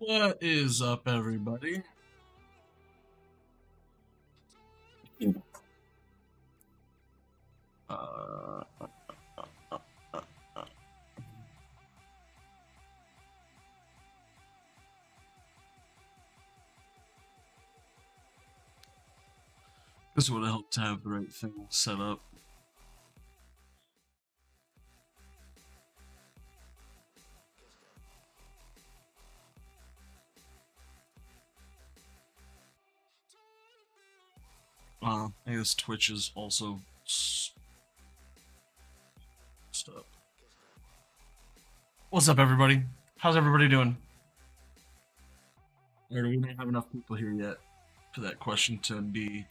What is up, everybody? Uh, this would help to have the right thing set up. I guess Twitch is also stuff. What's up, everybody? How's everybody doing? Or do we not have enough people here yet for that question to be?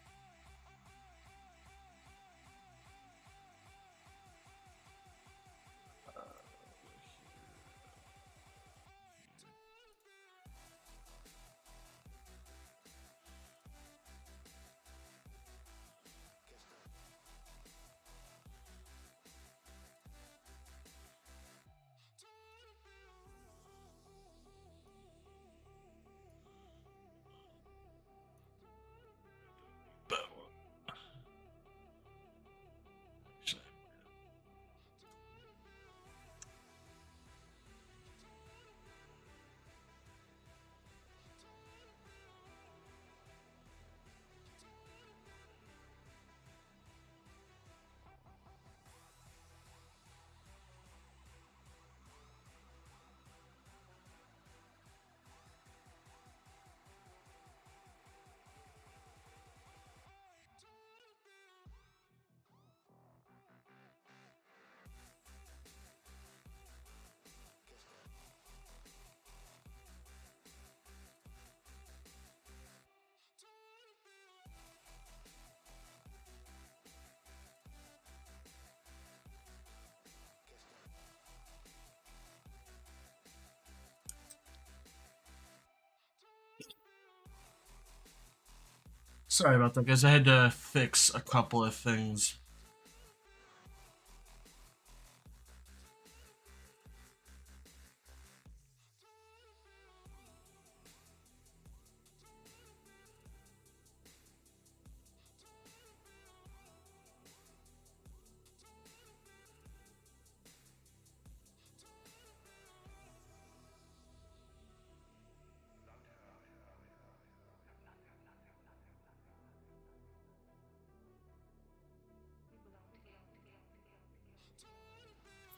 Sorry about that, guys. I had to fix a couple of things.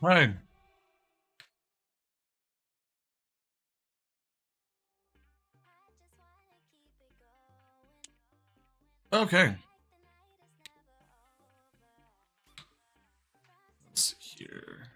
Right. Okay. Let's see here.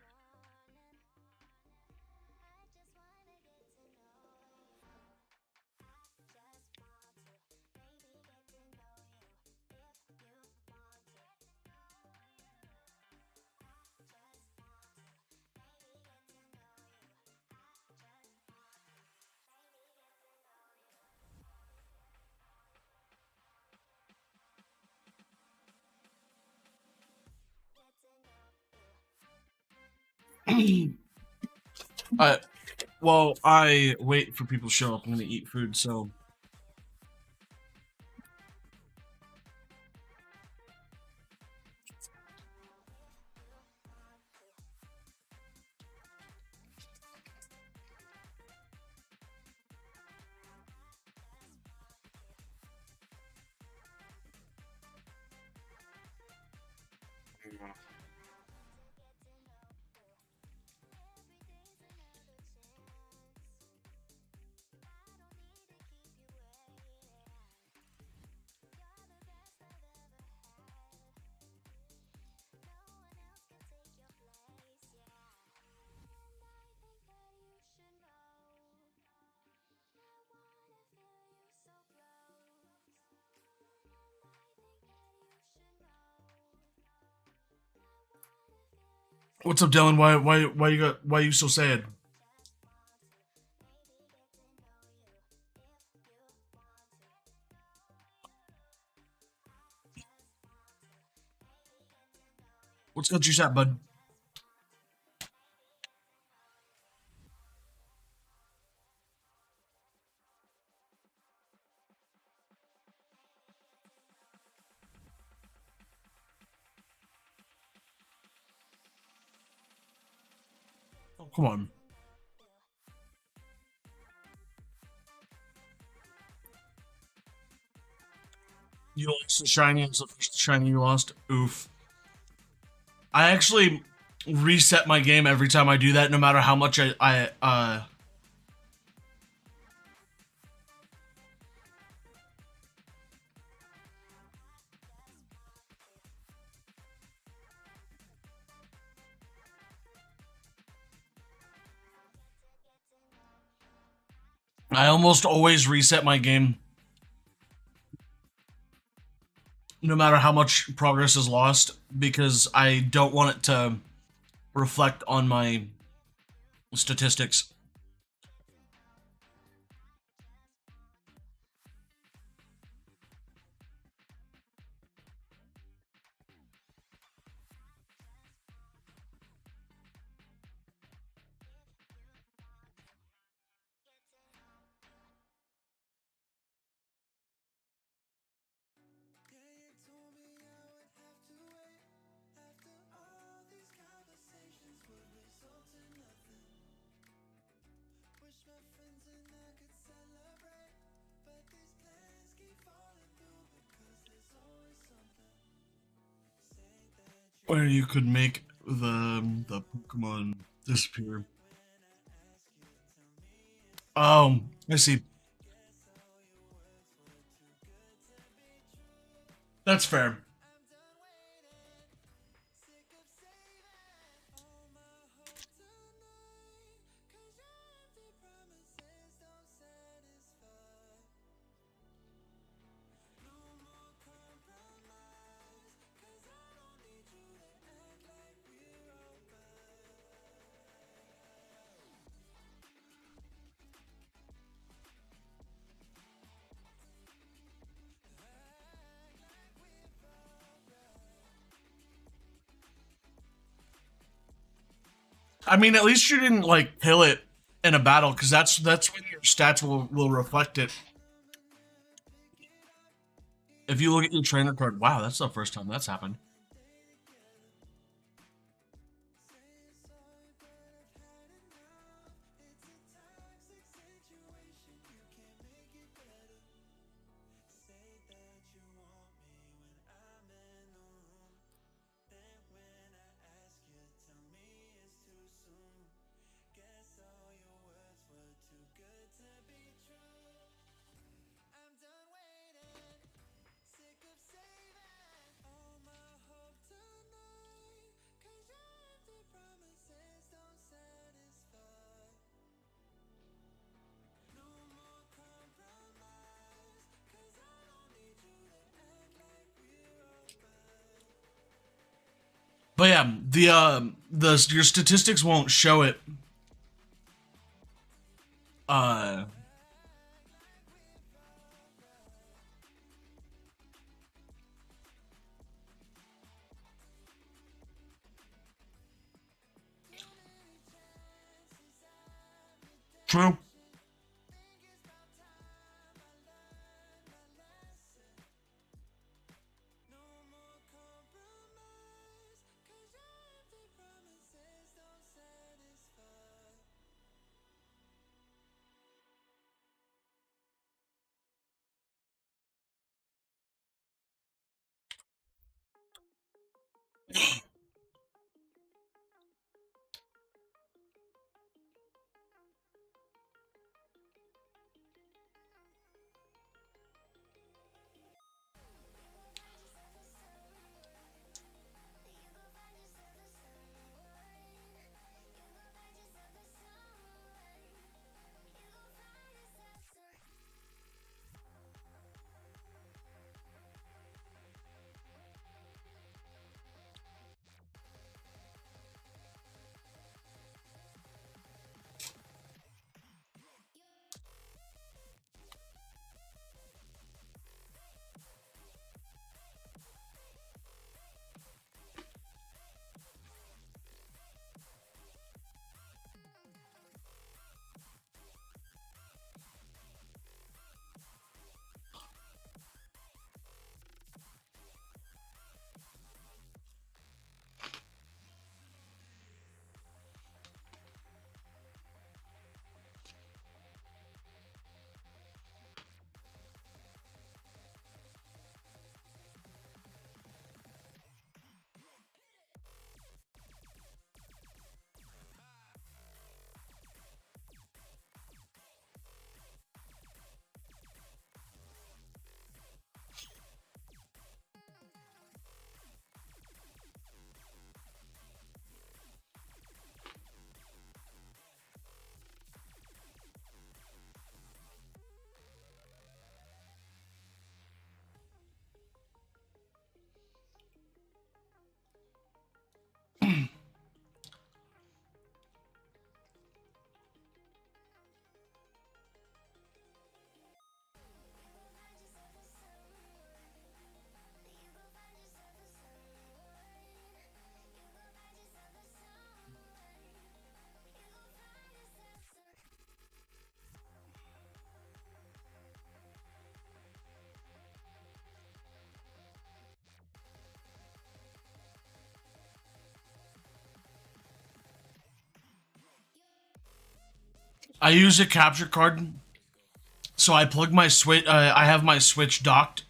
I Well, I wait for people to show up. I'm gonna eat food, so. What's up, Dylan? Why you so sad? What's got you sad, bud? Oh, come on. You lost the shiny. It's the first shiny you lost. Oof. I actually reset my game every time I do that, no matter how much I almost always reset my game, no matter how much progress is lost, because I don't want it to reflect on my statistics. Where you could make the Pokemon disappear. Oh, I see. That's fair. I mean, at least you didn't like kill it in a battle, because that's when your stats will reflect it. If you look at your trainer card, wow, that's the first time that's happened. But yeah, the your statistics won't show it. Uh, True. I use a capture card, so I plug my switch. I have my switch docked,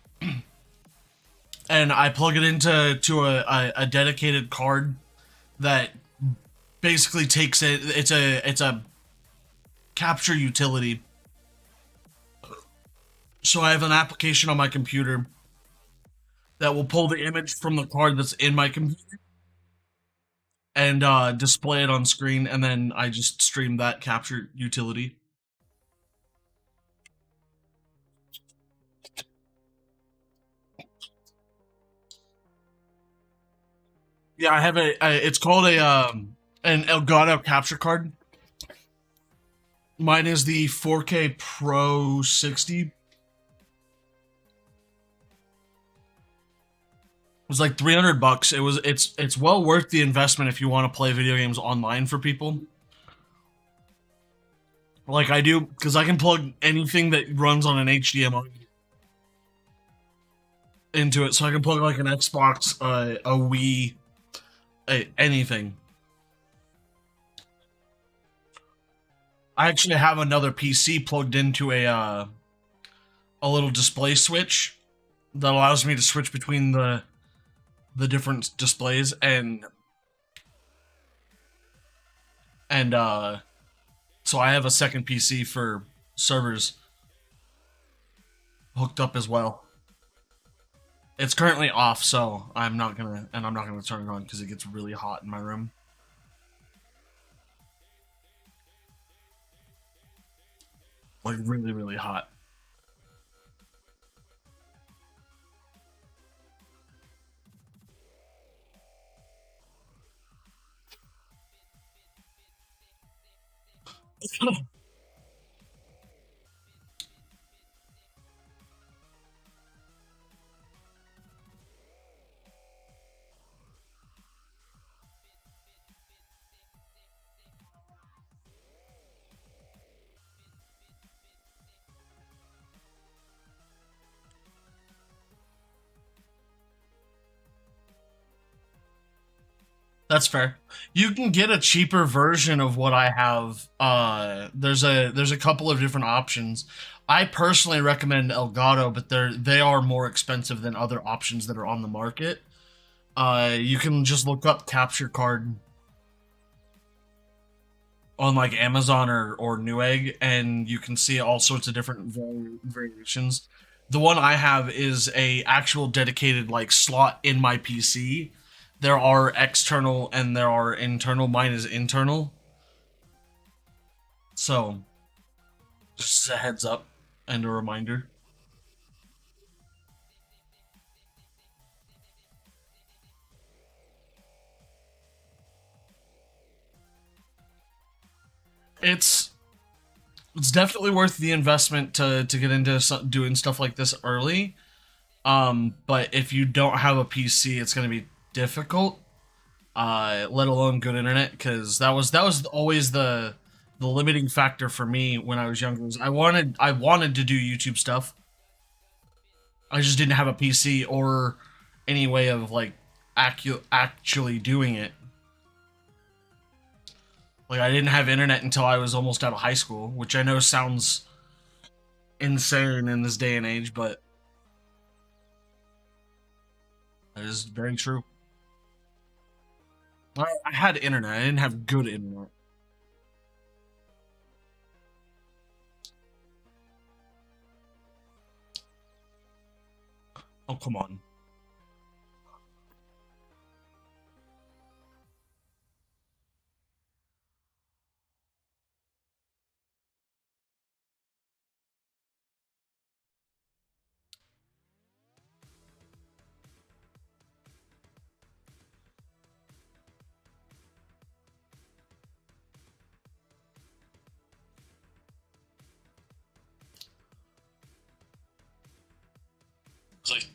and I plug it into a dedicated card that basically takes it. It's a capture utility. So I have an application on my computer that will pull the image from the card that's in my computer and display it on screen, and then I just stream that capture utility. Yeah, I have it's called a an Elgato capture card. Mine is the 4K Pro 60. It was like $300. It's well worth the investment if you want to play video games online for people. Like I do, because I can plug anything that runs on an HDMI into it. So I can plug like an Xbox, a Wii, anything. I actually have another PC plugged into a little display switch that allows me to switch between the different displays and so I have a second PC for servers hooked up as well. It's currently off, so I'm not gonna turn it on because it gets really hot in my room. Like really, really hot. That's fair. You can get a cheaper version of what I have. There's a couple of different options. I personally recommend Elgato, but they are more expensive than other options that are on the market. You can just look up capture card on like Amazon or Newegg, and you can see all sorts of different variations. The one I have is a actual dedicated like slot in my PC. There are external and there are internal. Mine is internal, so just a heads up and a reminder. It's it's definitely worth the investment to get into doing stuff like this early. But if you don't have a PC, it's going to be difficult. Let alone good internet, because that was always the limiting factor for me when I was younger. Was I wanted to do YouTube stuff. I just didn't have a PC or any way of like actually doing it. Like I didn't have internet until I was almost out of high school, which I know sounds insane in this day and age, but that is very true. I had internet. I didn't have good internet. Oh come on. It's like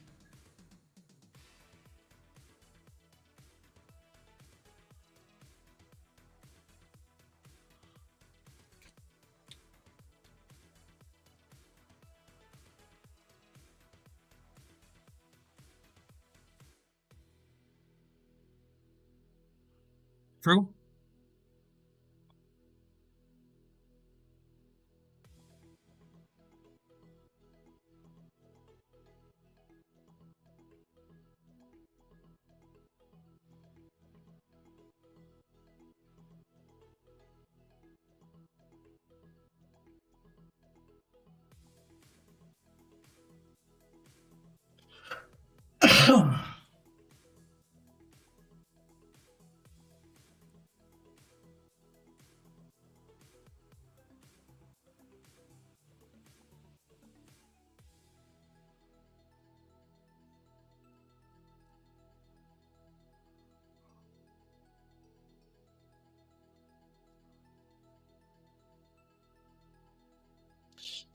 true.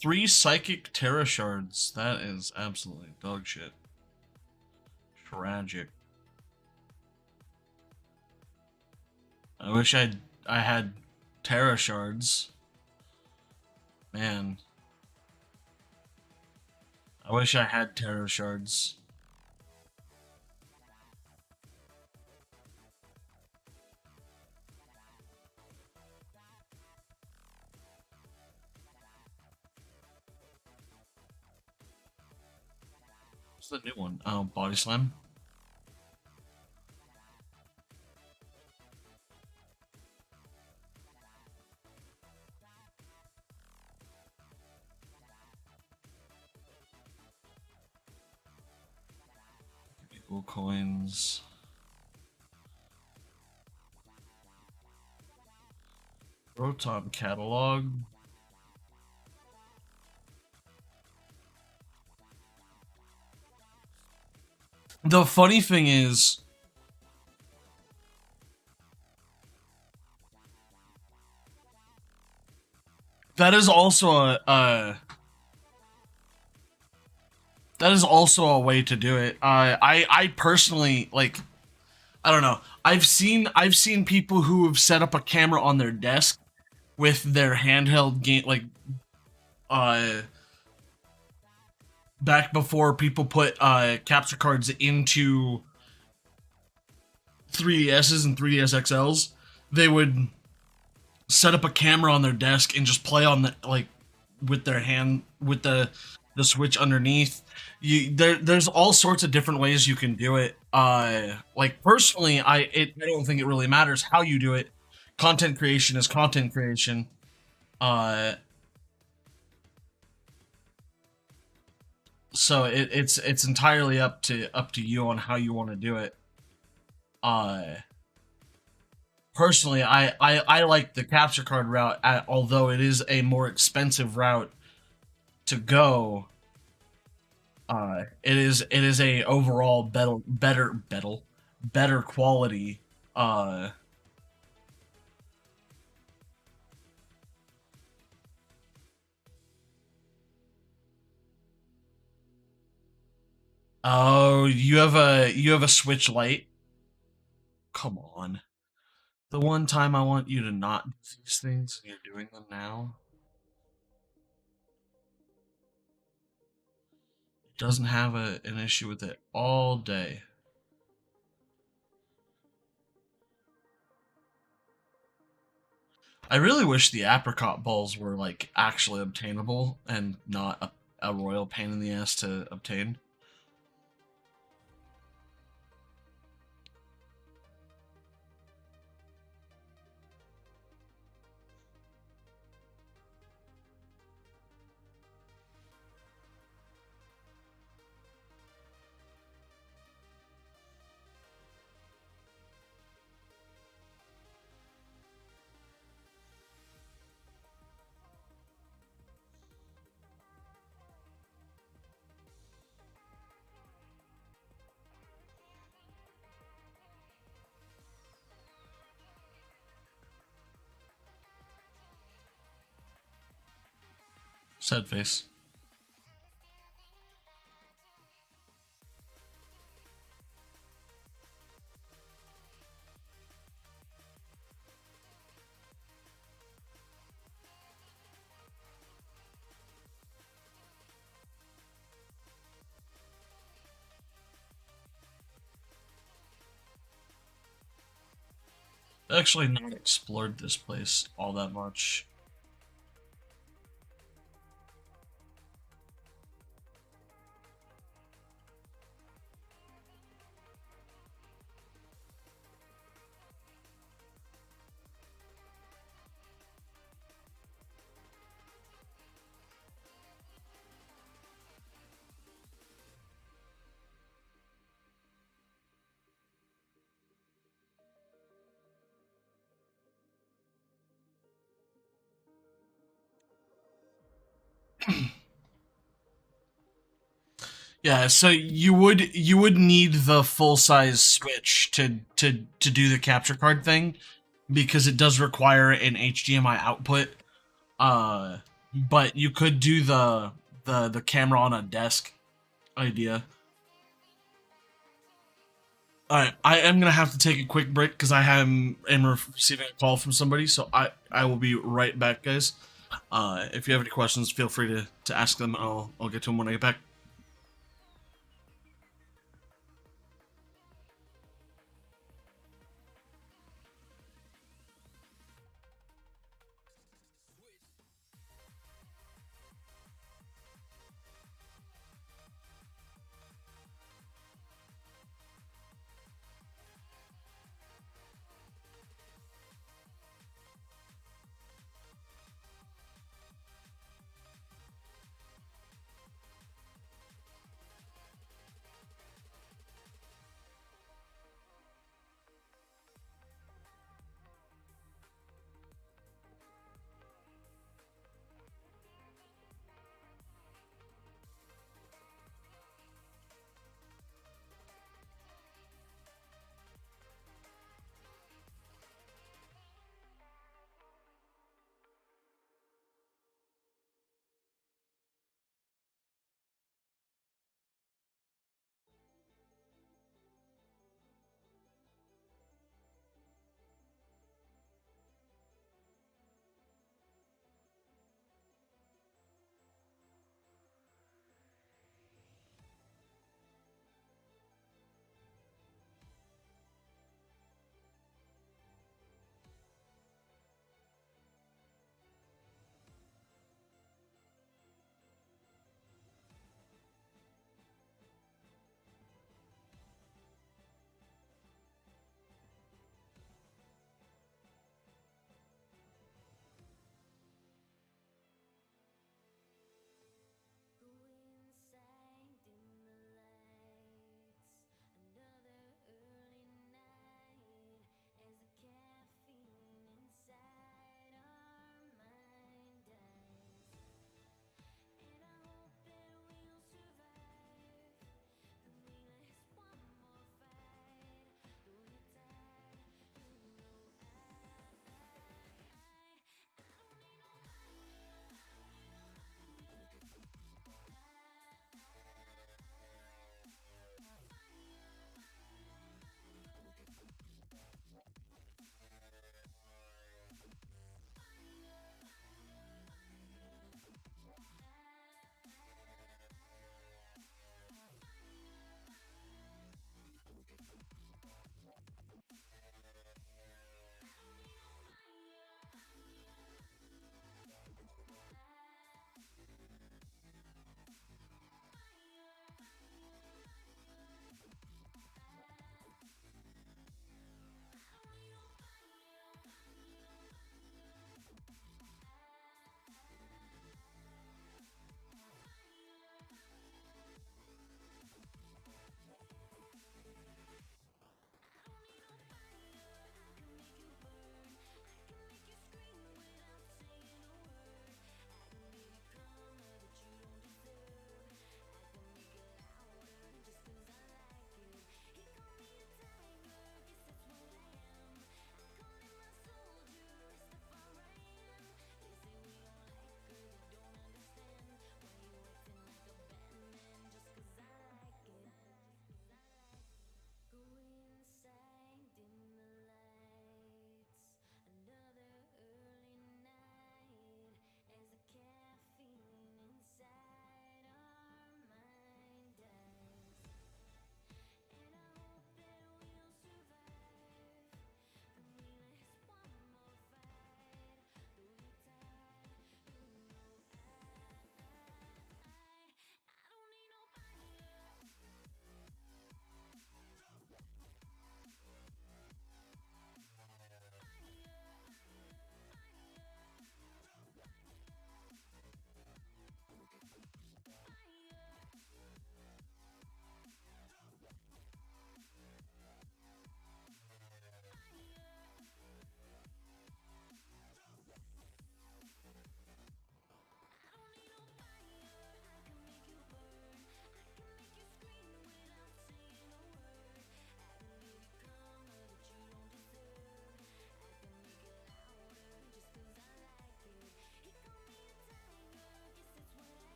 3 psychic terra shards. That is absolutely dog shit. Tragic. I wish I had terra shards. Man, I wish I had terra shards. What's the new one? Oh, body slam. Equal coins. Rotom catalog. The funny thing is, that is also a way to do it. I personally like. I don't know. I've seen people who have set up a camera on their desk with their handheld game, like uh back before people put capture cards into 3DSs and 3DS XLs, they would set up a camera on their desk and just play on the like with their hand with the switch underneath. There's all sorts of different ways you can do it. Like personally, I don't think it really matters how you do it. Content creation is content creation. Uh, so it's entirely up to you on how you want to do it. Uh, personally, I like the capture card route, although it is a more expensive route to go. It is a overall better quality. Uh, oh, you have a Switch Lite. Come on. The one time I want you to not do these things, and you're doing them now. It doesn't have an issue with it all day. I really wish the apricot balls were like actually obtainable and not a royal pain in the ass to obtain. Sad face. Actually, not explored this place all that much. Yeah, so you would need the full size Switch to do the capture card thing because it does require an HDMI output. Uh, but you could do the camera on a desk idea. All right, I am gonna have to take a quick break because am receiving a call from somebody. So I will be right back, guys. If you have any questions, feel free to ask them. I'll get to them when I get back.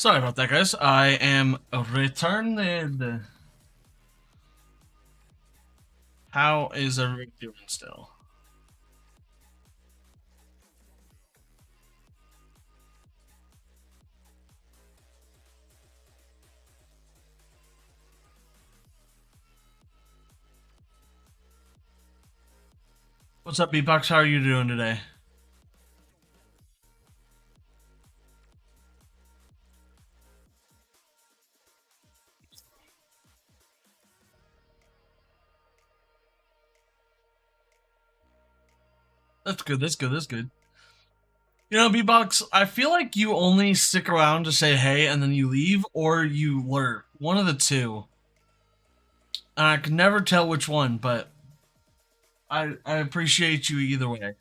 Sorry about that, guys. I am returned. How is everybody doing still? What's up, Beatbox? How are you doing today? That's good. That's good. That's good. You know, Beatbox, I feel like you only stick around to say hey and then you leave, or you lurk. One of the two. And I can never tell which one, but I appreciate you either way.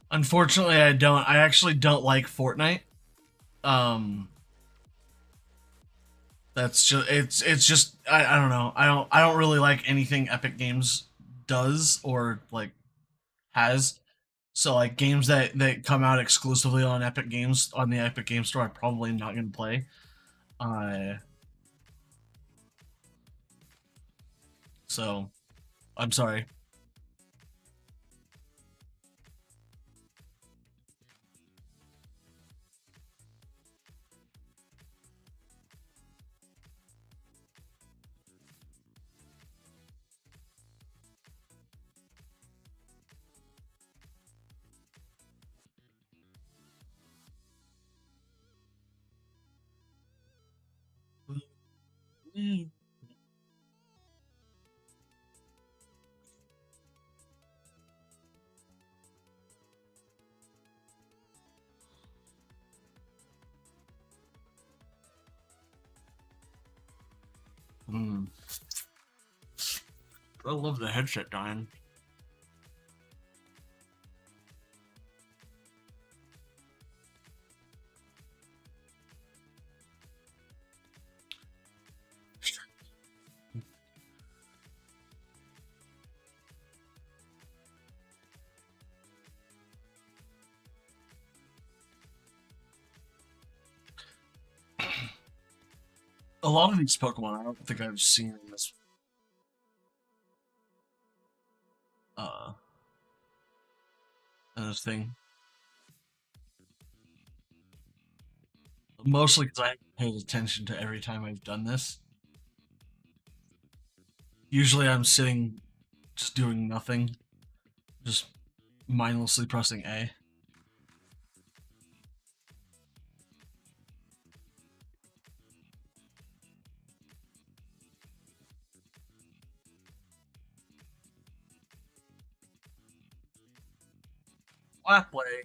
Unfortunately, I don't. I actually don't like Fortnite. Um, that's just it's just I don't know. I don't really like anything Epic Games does or like has. So like games that come out exclusively on Epic Games on the Epic Game Store, I'm probably not gonna play. Uh, so I'm sorry. Mm. I love the headset dying. A lot of these Pokemon, I don't think I've seen in this uh in this thing. Mostly because I haven't paid attention to every time I've done this. Usually, I'm sitting just doing nothing, just mindlessly pressing A. Play.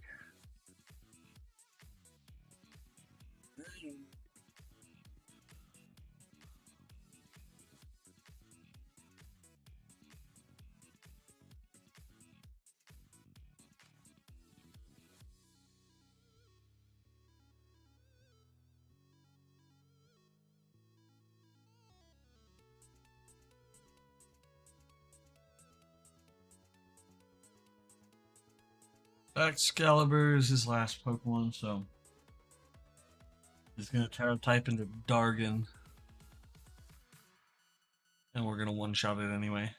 Excalibur is his last Pokemon, so he's gonna try to type into Dargon, and we're gonna one-shot it anyway.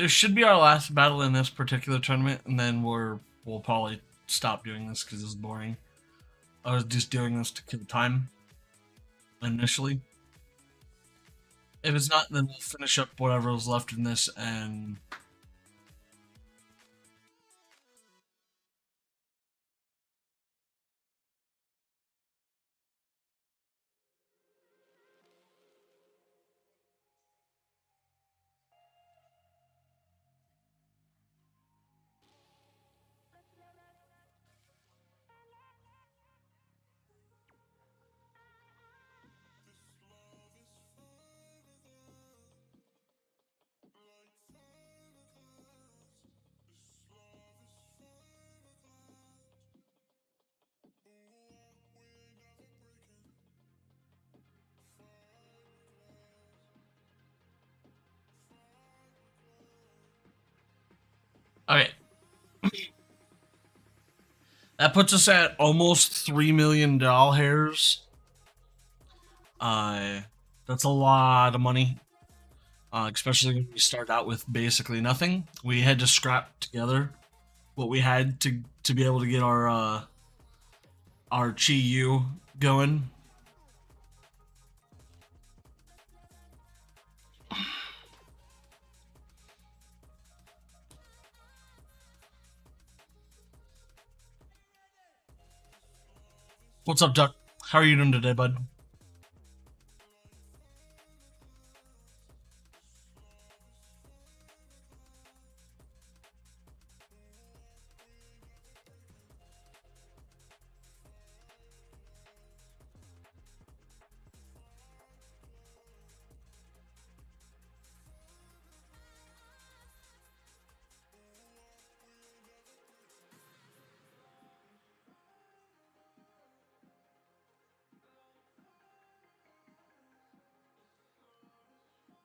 This should be our last battle in this particular tournament, and then we'll probably stop doing this because it's boring. I was just doing this to kill time initially. If it's not, then we'll finish up whatever is left in this and. Okay. That puts us at almost 3 million doll hairs. That's a lot of money. Especially when we start out with basically nothing. We had to scrap together what we had to be able to get our Chi Yu going. What's up, Duck? How are you doing today, bud?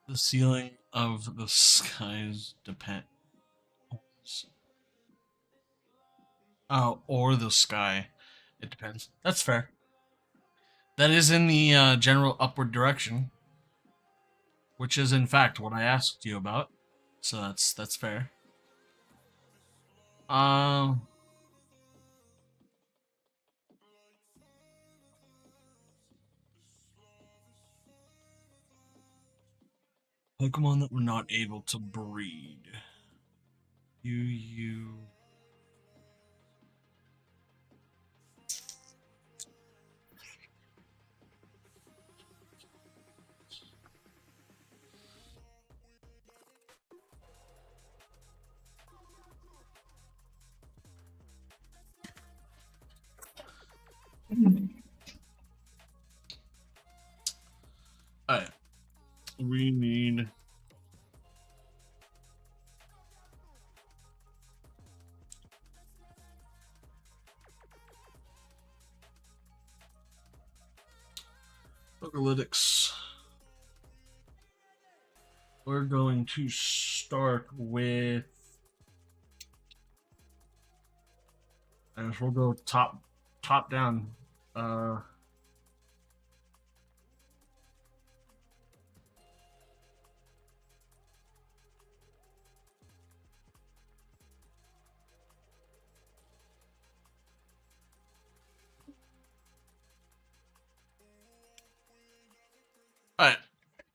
The ceiling of the skies depends. Or the sky. It depends. That's fair. That is in the general upward direction, which is in fact what I asked you about. So that's fair. Um, Pokemon that were not able to breed. You. Alright. We need. Analytics. We're going to start with. And we'll go top down. Alright.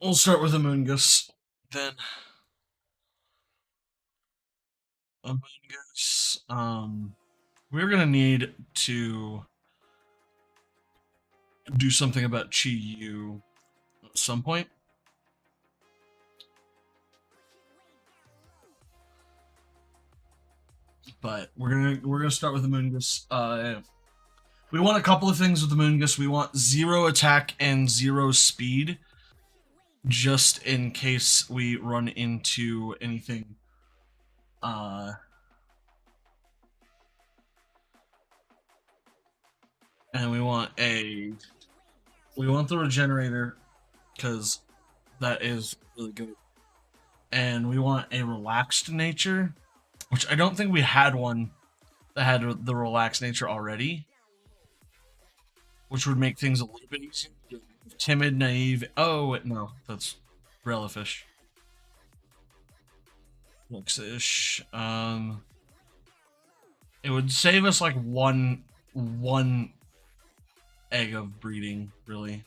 We'll start with a Moongus. Then a Moongus. We're gonna need to do something about Chi Yu at some point. But we're gonna start with the Moongus. We want a couple of things with the Moongus. We want 0 attack and 0 speed, just in case we run into anything. And we want the regenerator because that is really good. And we want a relaxed nature, which I don't think we had one that had the relaxed nature already, which would make things a little bit easier. Timid, naive. Oh, wait, no, that's Relifish. 6-ish. It would save us like one egg of breeding, really.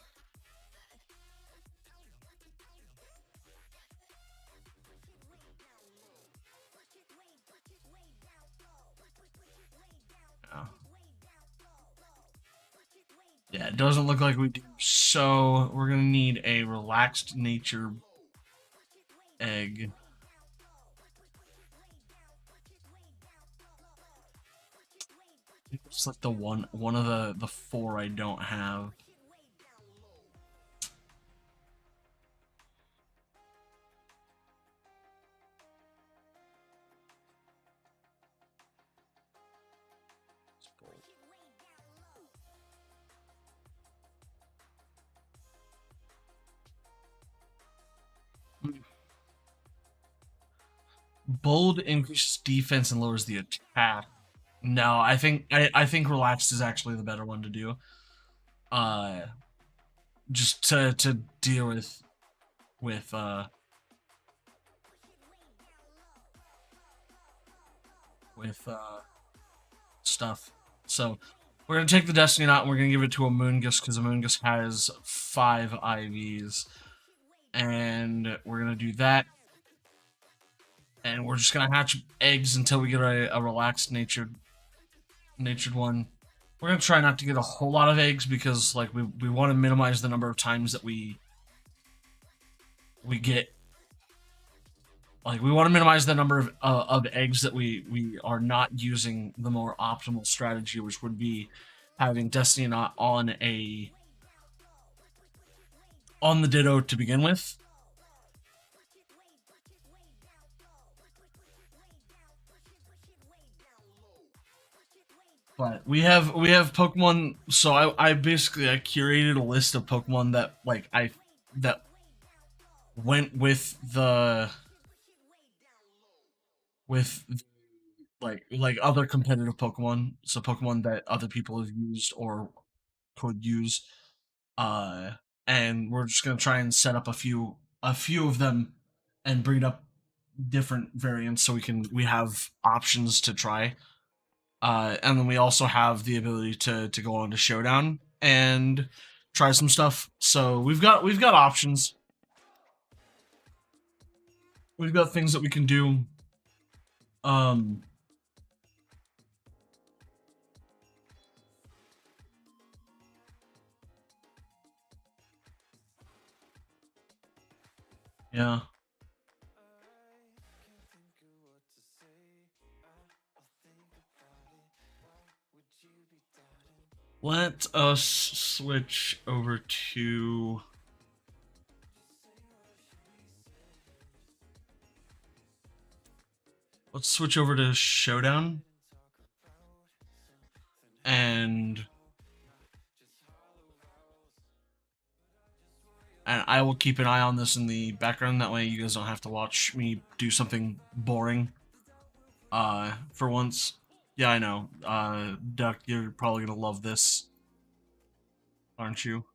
Yeah. Yeah, it doesn't look like we do. So we're gonna need a relaxed nature egg. It's like the one of the four I don't have. Bold increases defense and lowers the attack. No, I think relaxed is actually the better one to do. Just to deal with with stuff. So we're gonna take the Destiny Knot and we're gonna give it to a Moongus because a Moongus has 5 IVs, and we're gonna do that. And we're just gonna hatch eggs until we get a relaxed natured one. We're gonna try not to get a whole lot of eggs because like we want to minimize the number of times that we get. Like we want to minimize the number of eggs that we are not using the more optimal strategy, which would be having Destiny Knot on the Ditto to begin with. But we have Pokemon. So I basically I curated a list of Pokemon that like that went with like other competitive Pokemon. So Pokemon that other people have used or could use. Uh, and we're just gonna try and set up a few of them and breed up different variants so we have options to try. And then we also have the ability to go on to Showdown and try some stuff. So we've got options. We've got things that we can do. Um, yeah. Let us switch over to let's switch over to Showdown. And I will keep an eye on this in the background. That way you guys don't have to watch me do something boring. For once. Yeah, I know. Duck, you're probably gonna love this, aren't you?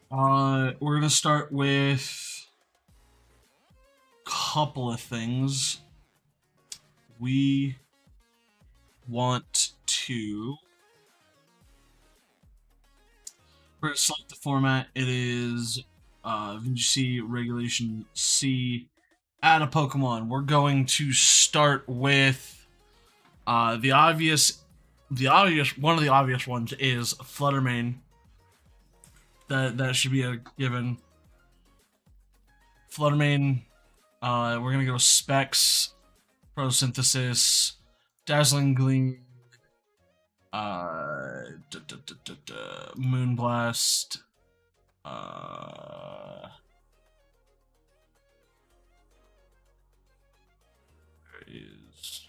We're gonna start with a couple of things. We want to. We're gonna select the format. It is VGC Regulation C. Add a Pokemon. We're going to start with the obvious one of the obvious ones is Fluttermane. That should be a given. Fluttermane. We're gonna go Specs, Photosynthesis, Dazzling Gleam, Moonblast, there is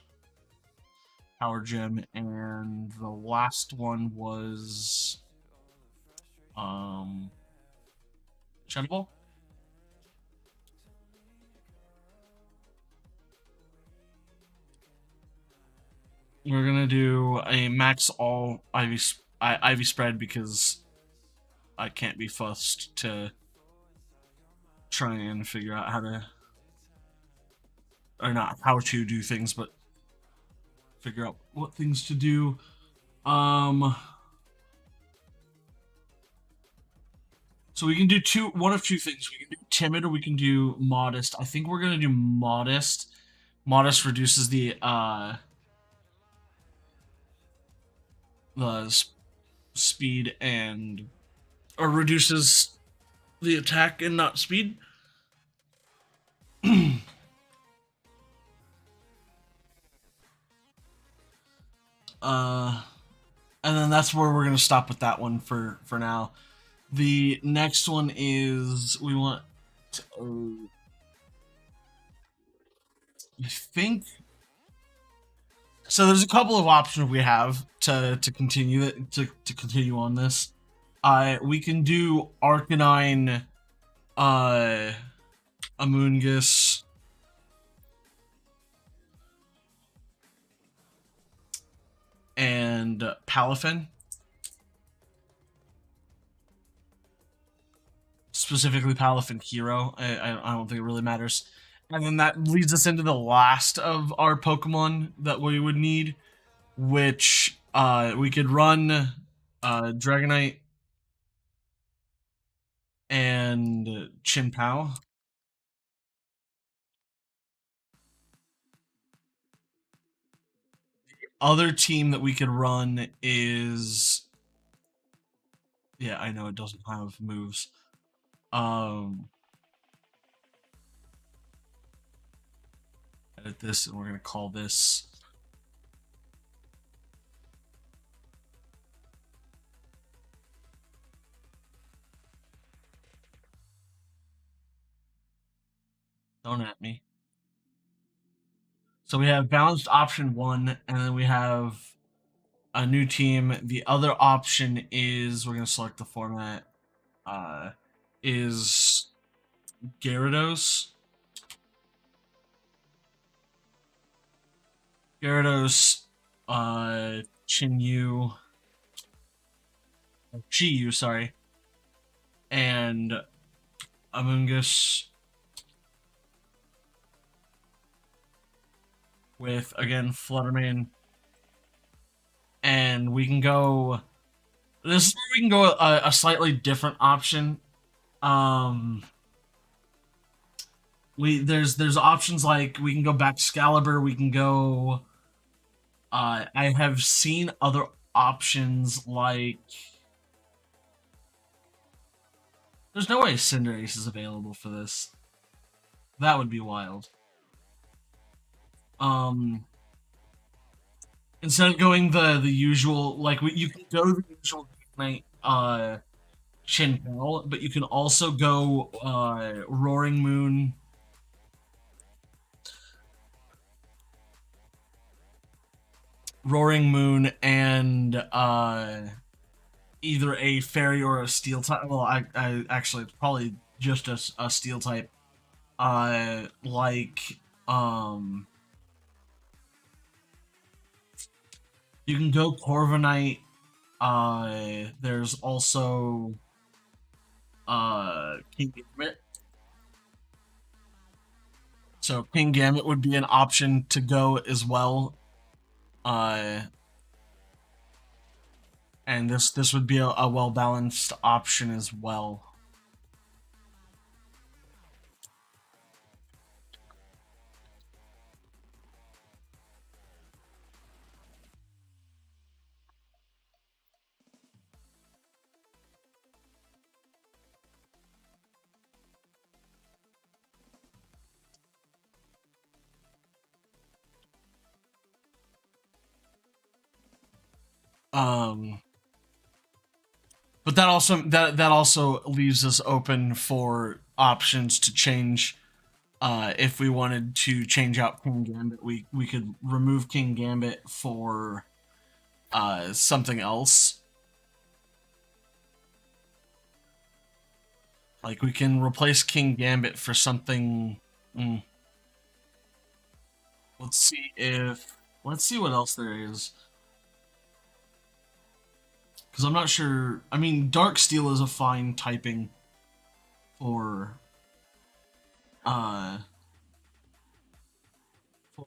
Power Gem, and the last one was Shadow Ball. we're gonna do a max all Ivy spread because I can't be fussed to try and figure out how to, or not how to do things, but figure out what things to do. Um, so we can do one of two things. We can do timid or we can do modest. I think we're gonna do modest. Modest reduces the speed and or reduces the attack and not speed. uh, and then that's where we're gonna stop with that one for now. The next one is we want. I think so. There's a couple of options we have to continue it to continue on this. We can do Arcanine, uh, Amoonguss, and Palafin. Specifically, Palafin Hero. I don't think it really matters. And then that leads us into the last of our Pokemon that we would need, which we could run Dragonite and Chinpao. Other team that we could run is, yeah, I know it doesn't have moves. Edit this, and we're gonna call this. Don't at me. So we have balanced option 1, and then we have a new team. The other option is we're gonna select the format. Is Gyarados. Gyarados, Chinyu, Chiyu, sorry, and Amoonguss with, again, Fluttermane. And we can go, this is where we can go a slightly different option. There's options like we can go back to Excalibur, we can go, I have seen other options like, there's no way Cinderace is available for this. That would be wild. Instead of going the usual, like, you can go the usual night Chinpao, but you can also go Roaring Moon. Roaring Moon and either a fairy or a steel type. Well, I actually it's probably just a steel type. Like you can go Corviknight. There's also King Gambit. So King Gambit would be an option to go as well. And this would be a well balanced option as well. But that also leaves us open for options to change. If we wanted to change out King Gambit, we could remove King Gambit for something else. Like we can replace King Gambit for something. Let's see if Let's see what else there is. Because I'm not sure. I mean, Dark Steel is a fine typing for uh for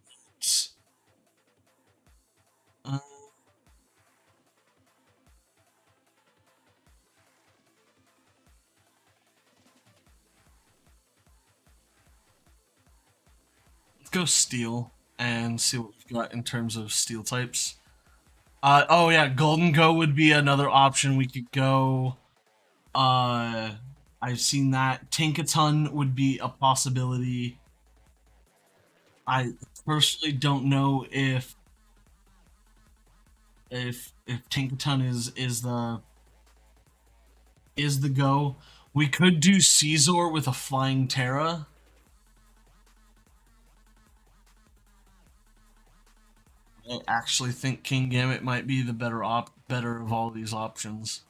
uh, let's go Steel and see what we've got in terms of Steel types. Oh yeah, Golden Go would be another option. We could go. Uh, I've seen that. Tinkaton would be a possibility. I personally don't know if Tinkaton is the go. We could do Caesar with a Flying Terra. I actually think King Gambit might be the better of all these options.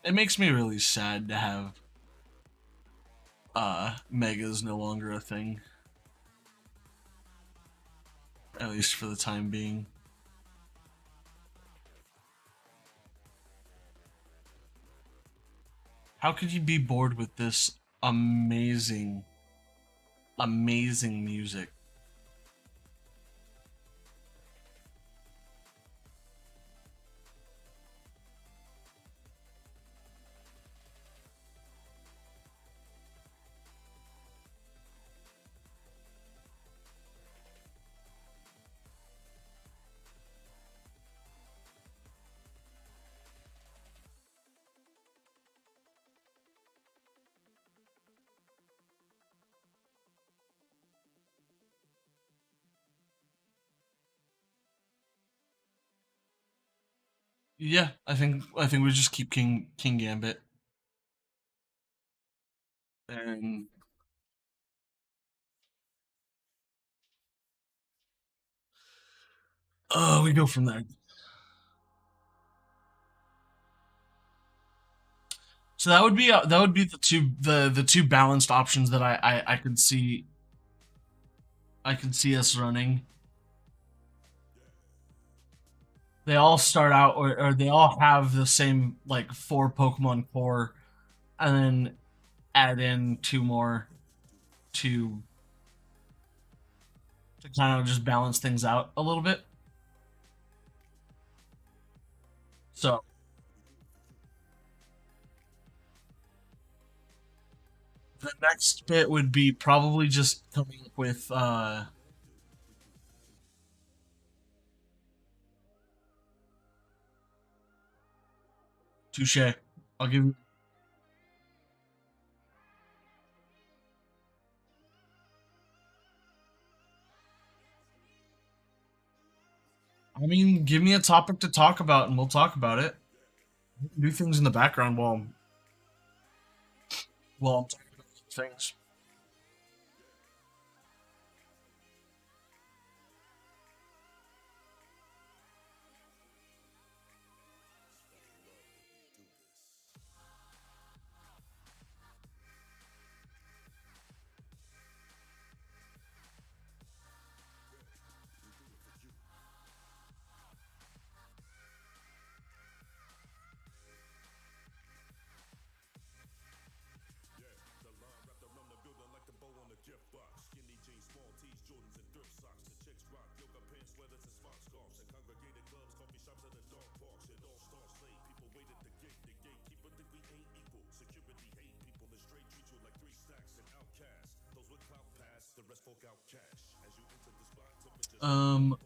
It makes me really sad to have Megas no longer a thing, at least for the time being. How could you be bored with this amazing, amazing music? Yeah, I think we just keep King Gambit, and we go from there. So that would be the two balanced options that I could see us running. They all start out or they all have the same like four Pokemon core, and then add in two more to kind of just balance things out a little bit. So the next bit would be probably just coming up with touche. I'll give you. I mean, give me a topic to talk about, and we'll talk about it. Do things in the background while I'm talking about things. Um,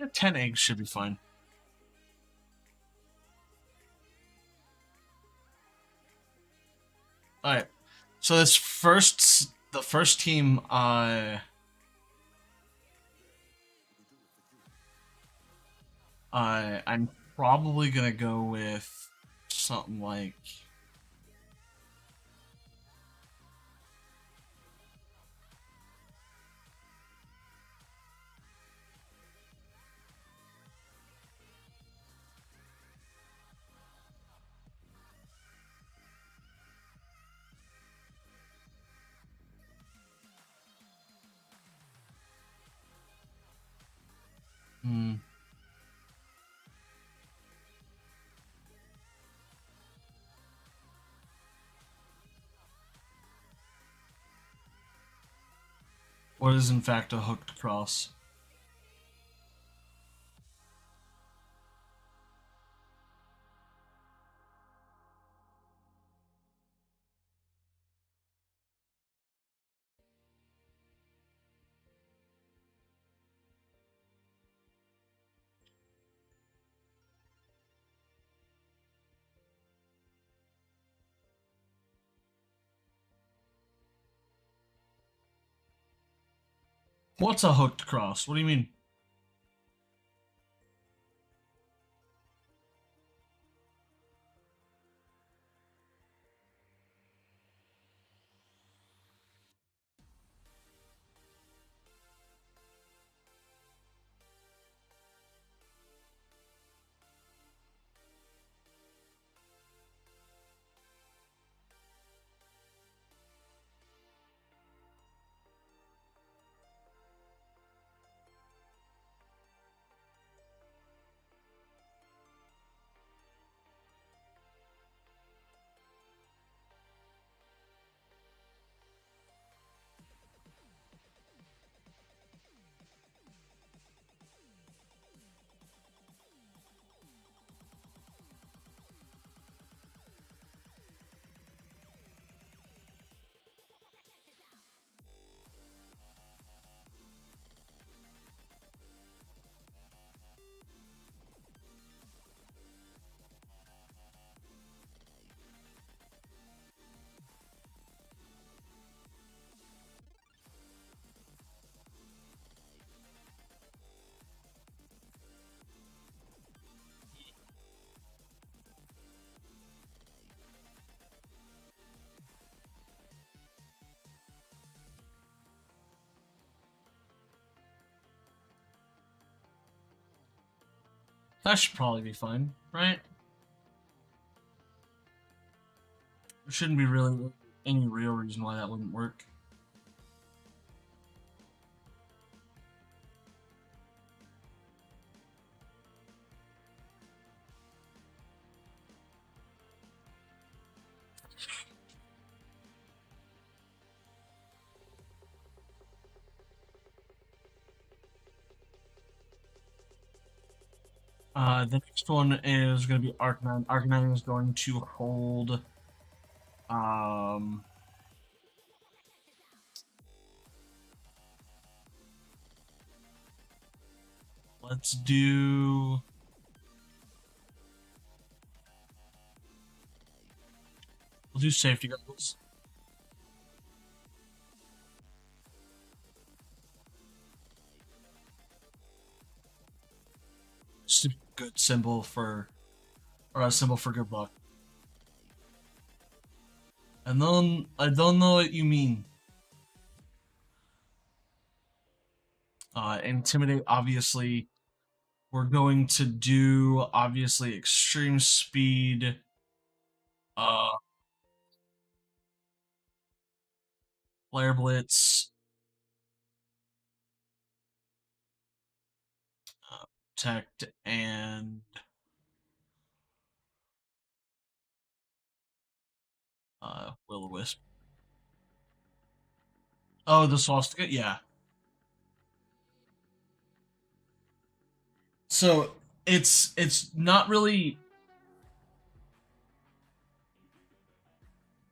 Yeah, 10 eggs should be fine. All right. So the first team, I'm probably gonna go with something like. Hmm, what is in fact a hooked cross? What's a hooked cross? What do you mean? That should probably be fine, right? There shouldn't be really any real reason why that wouldn't work. The next one is going to be Arcanine. Arcanine is going to hold. Um, let's do. We'll do safety goggles. Just a good symbol for, or a symbol for good luck. And then I don't know what you mean. Intimidate. Obviously, we're going to do obviously extreme speed. Uh, Flare Blitz. Protect and Will-O-Wisp. Oh, the swastika? Yeah. So it's not really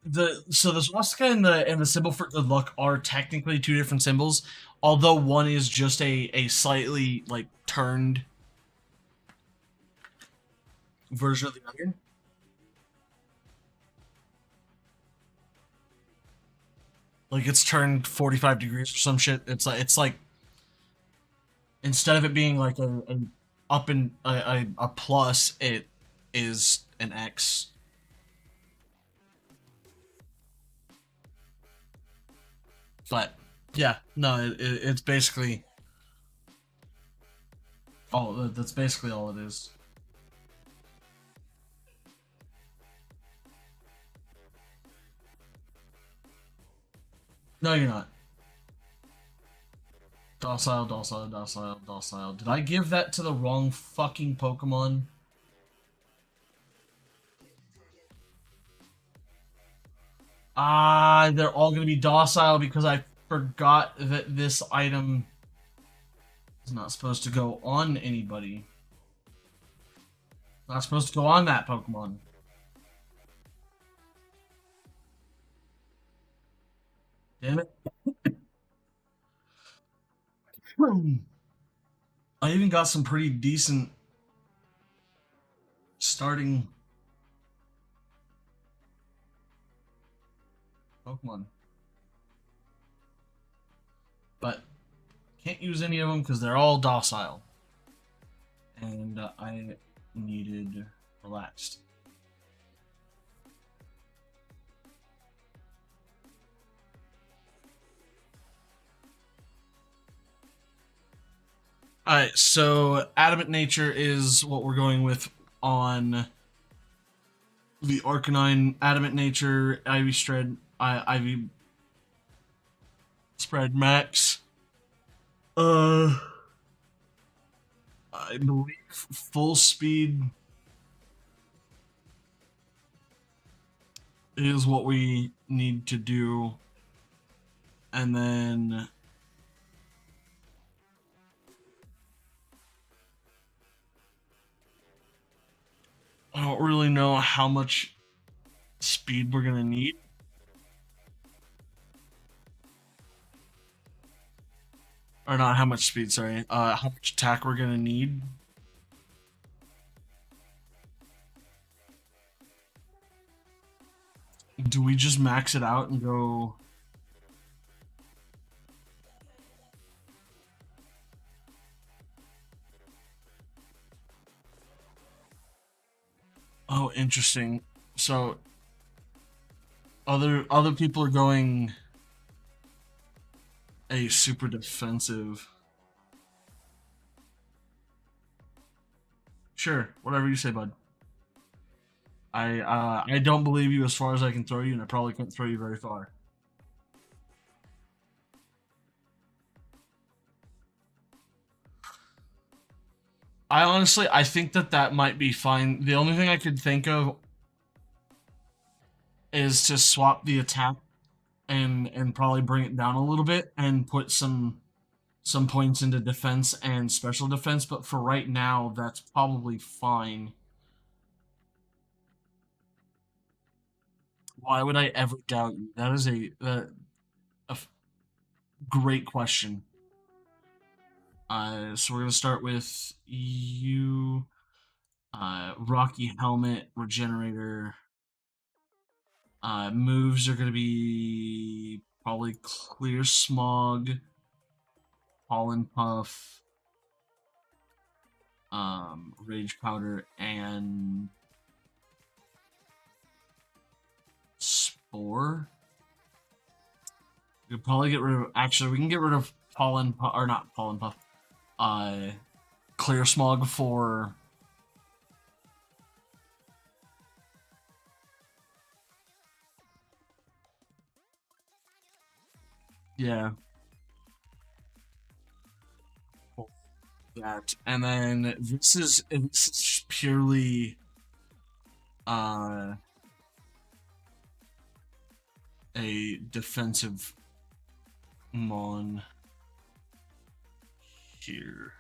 The swastika and the symbol for good luck are technically two different symbols, although one is just a slightly like turned version of the other. Like it's turned 45 degrees or some shit. It's like instead of it being like a up and a plus, it is an X. But yeah, no, it's basically all. That's basically all it is. No, you're not. Docile, docile, docile, docile. Did I give that to the wrong fucking Pokemon? Ah, they're all gonna be docile because I forgot that this item is not supposed to go on anybody. Not supposed to go on that Pokemon. Damn it. I even got some pretty decent starting Pokemon. But can't use any of them because they're all docile. And I needed relaxed. Alright, so Adamant Nature is what we're going with on the Arcanine. Adamant Nature, Ivy Spread Max. Uh, I believe full speed is what we need to do. And then I don't really know how much speed we're gonna need. Or not how much speed, sorry. How much attack we're gonna need. Do we just max it out and go? Oh, interesting. So other people are going a super defensive. Sure, whatever you say, bud. I don't believe you as far as I can throw you, and I probably couldn't throw you very far. I think that that might be fine. The only thing I could think of is to swap the attack and probably bring it down a little bit and put some points into defense and special defense. But for right now, that's probably fine. Why would I ever doubt you? That is a great question. So we're gonna start with you. Rocky Helmet, Regenerator. Moves are gonna be probably Clear Smog, Pollen Puff, Rage Powder, and Spore. We could probably get rid of. Actually, we can get rid of Pollen Puff, or not Pollen Puff. Uh, Clear Smog for. Yeah, that. And then this is purely uh a defensive mon here.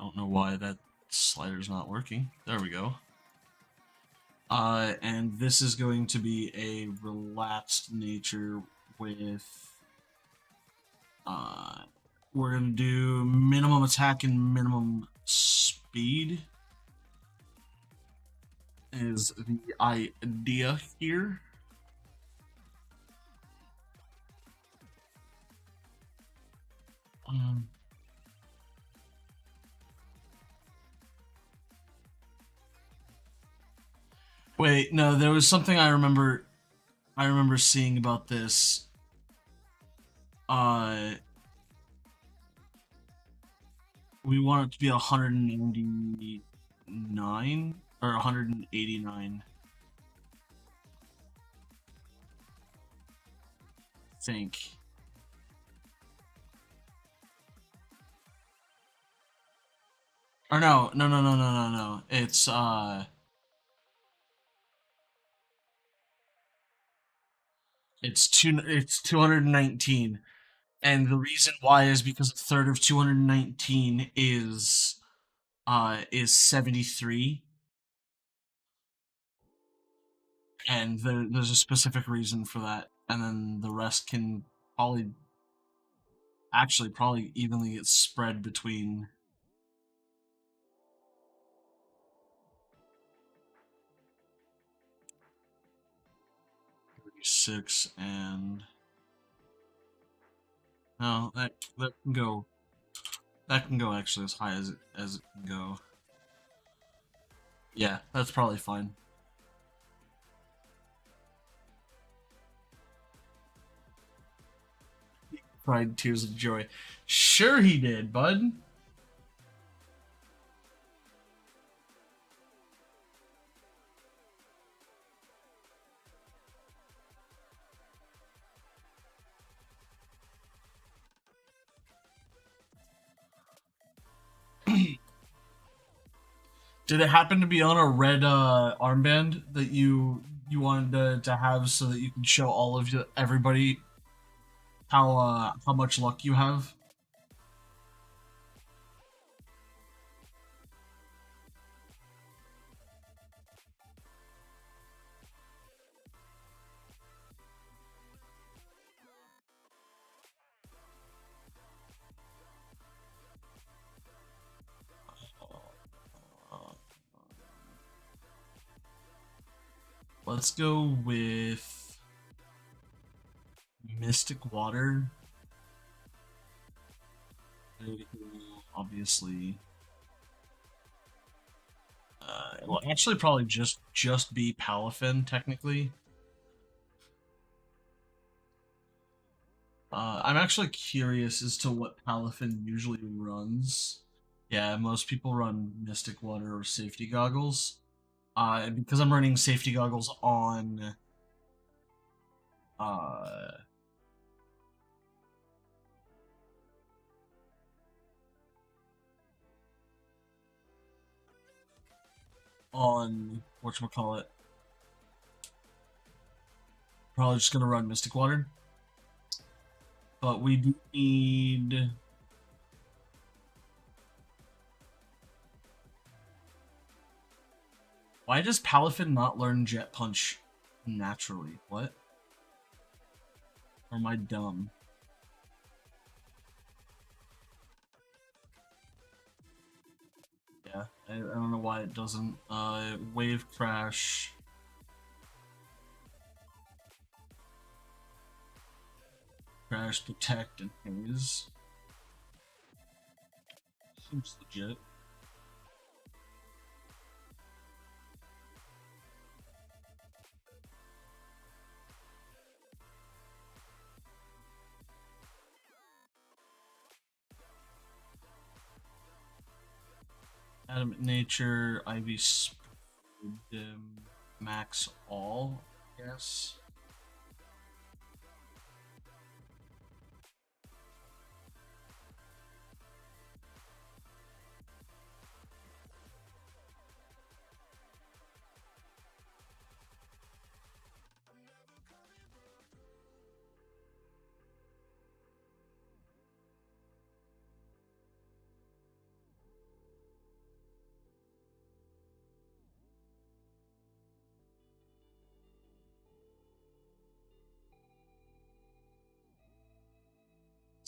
don't know why that slider's not working. There we go. And this is going to be a relaxed nature with, we're going to do minimum attack and minimum speed is the idea here. Wait, no, there was something I remember seeing about this. We want it to be 199 or 189. I think. Or no. It's 219. And the reason why is because a third of 219 is 73, and there's a specific reason for that, and then the rest can probably probably evenly get spread between 36 and no, that can go actually as high as it can go. Yeah, that's probably fine. He cried tears of joy. Sure he did, bud. Did it happen to be on a red armband that you wanted to have so that you can show all of everybody how much luck you have? Let's go with Mystic Water. Obviously, it'll actually probably just be Palafin technically. I'm actually curious as to what Palafin usually runs. Yeah, most people run Mystic Water or Safety Goggles. And because I'm running Safety Goggles uh, on whatchamacallit, probably just gonna run Mystic Water. But we do need. Why does Palafin not learn Jet Punch naturally? What? Or am I dumb? Yeah, I don't know why it doesn't. Wave Crash. Crash, Protect, and Haze. Seems legit. Adamant Nature, Ivy Max All, yes.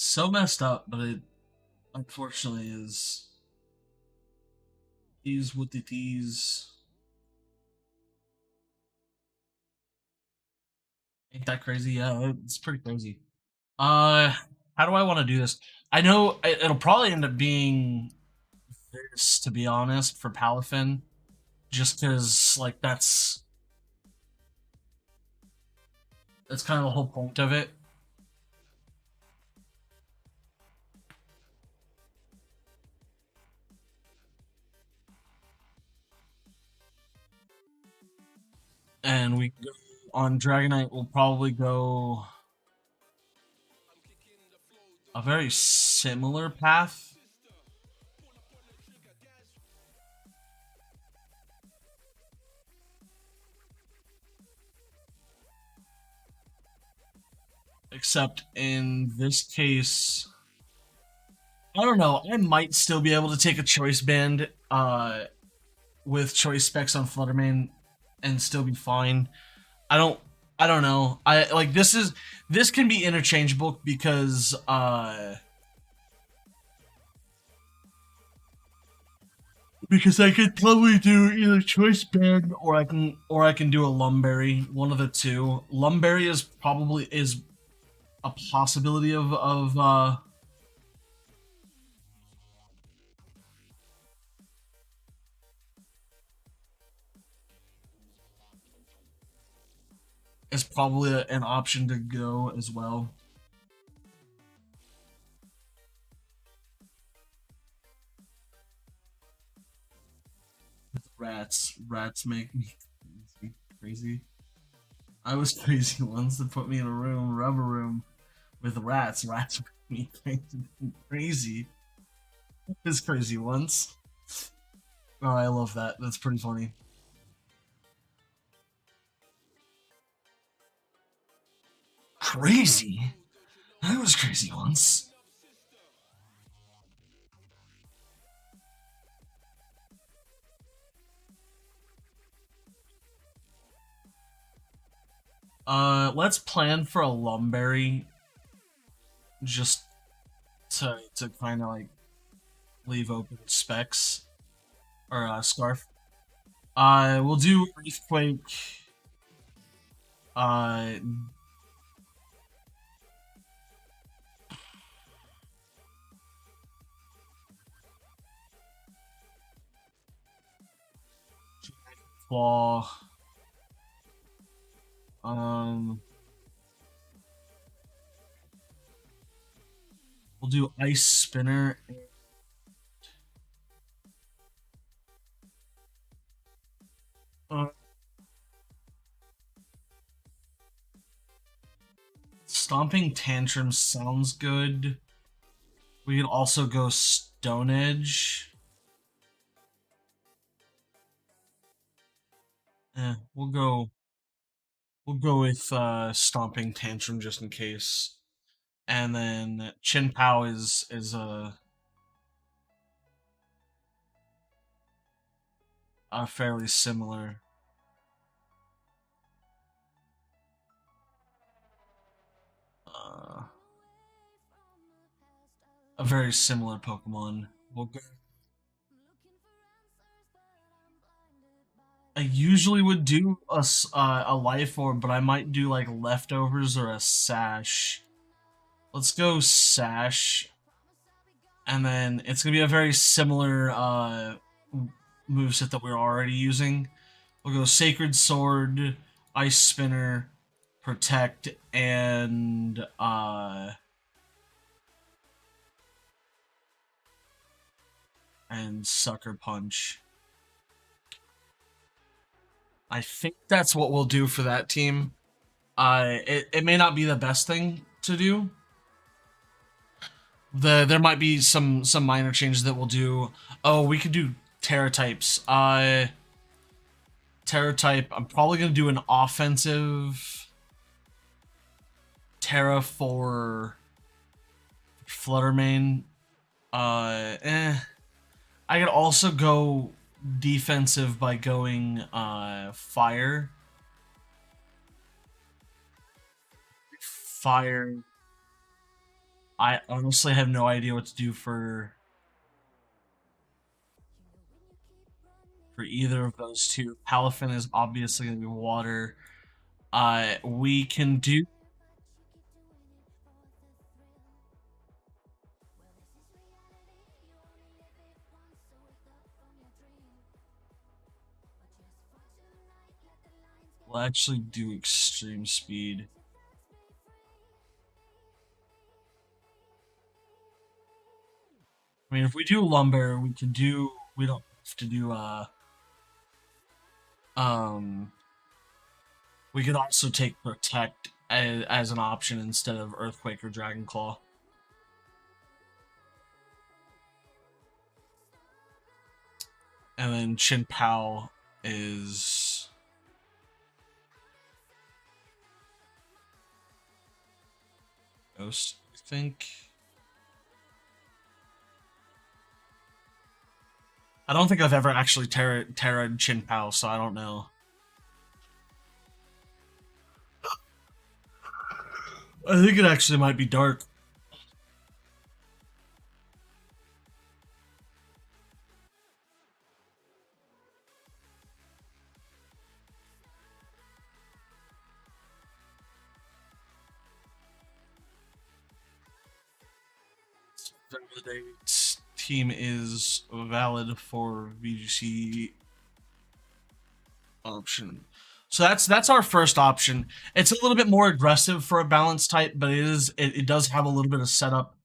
so messed up, but it unfortunately is what it is. Ain't that crazy? Yeah, it's pretty crazy. Uh, how do I want to do this? I know it'll probably end up being this, to be honest, for Palafin, just because like that's kind of the whole point of it. And we go on Dragonite. We'll probably go a very similar path. Except in this case, I don't know. I might still be able to take a choice band with choice specs on Fluttermane and still be fine. I don't I don't know. I like this can be interchangeable because I could probably do either choice band or I can do a Lumberry, one of the two. Lumberry is a possibility of is probably an option to go as well. Rats make me crazy. I was crazy once. They put me in a rubber room with rats. Rats make me crazy. It was crazy once. Oh, I love that. That's pretty funny. Crazy? I was crazy once. Let's plan for a Lumberry just to kind of like leave open specs or Scarf. We'll do Earthquake. Uh, Claw. Um, we'll do Ice Spinner. Uh, Stomping Tantrum sounds good. We could also go Stone Edge. We'll go with Stomping Tantrum just in case. And then Chin Pao is a fairly similar. A very similar Pokemon. We'll go. I usually would do a life orb, but I might do like leftovers or a sash. Let's go sash, and then it's gonna be a very similar moveset that we're already using. We'll go Sacred Sword, Ice Spinner, Protect, and Sucker Punch. I think that's what we'll do for that team. It may not be the best thing to do. There might be some minor changes that we'll do. Oh, we could do Terra types. Terra type. I'm probably gonna do an offensive Terra for Fluttermane. I could also go defensive by going fire. Fire. I honestly have no idea what to do for either of those two. Palafin is obviously going to be water. We can do. We'll actually do extreme speed. I mean, if we do lumber, we can do. We don't have to do. Um. We could also take protect as an option instead of earthquake or dragon claw. And then Chin Pao is Ghost, I think. I don't think I've ever actually terra'd Chin Pao, so I don't know. I think it actually might be dark. Validate team is valid for VGC option. So that's our first option. It's a little bit more aggressive for a balance type, but it does have a little bit of setup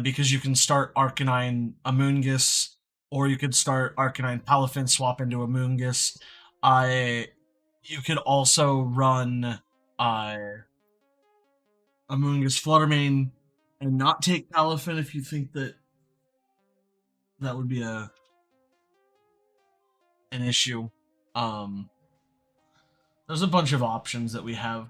because you can start Arcanine Amoonguss, or you could start Arcanine Palafin, swap into Amoonguss. You could also run Amoonguss Fluttermane and not take Palafin if you think that that would be an issue. Um, there's a bunch of options that we have.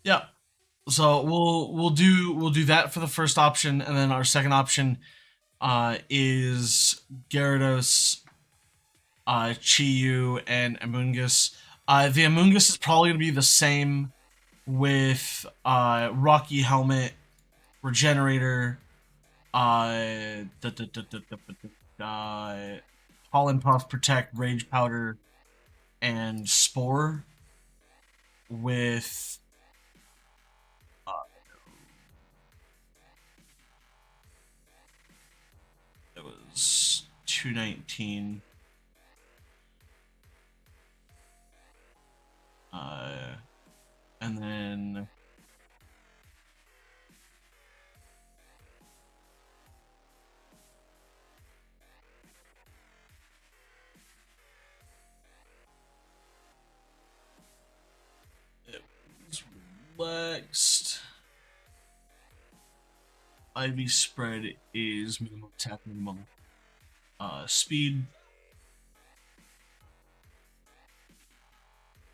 Yeah. So we'll do that for the first option, and then our second option is Gyarados, Chi-Yu, and Amoonguss. The Amoonguss is probably going to be the same with Rocky Helmet, Regenerator, Pollen Puff, Protect, Rage Powder, and Spore. With it was 219. And then it was relaxed. IV spread is minimum attack, minimum speed.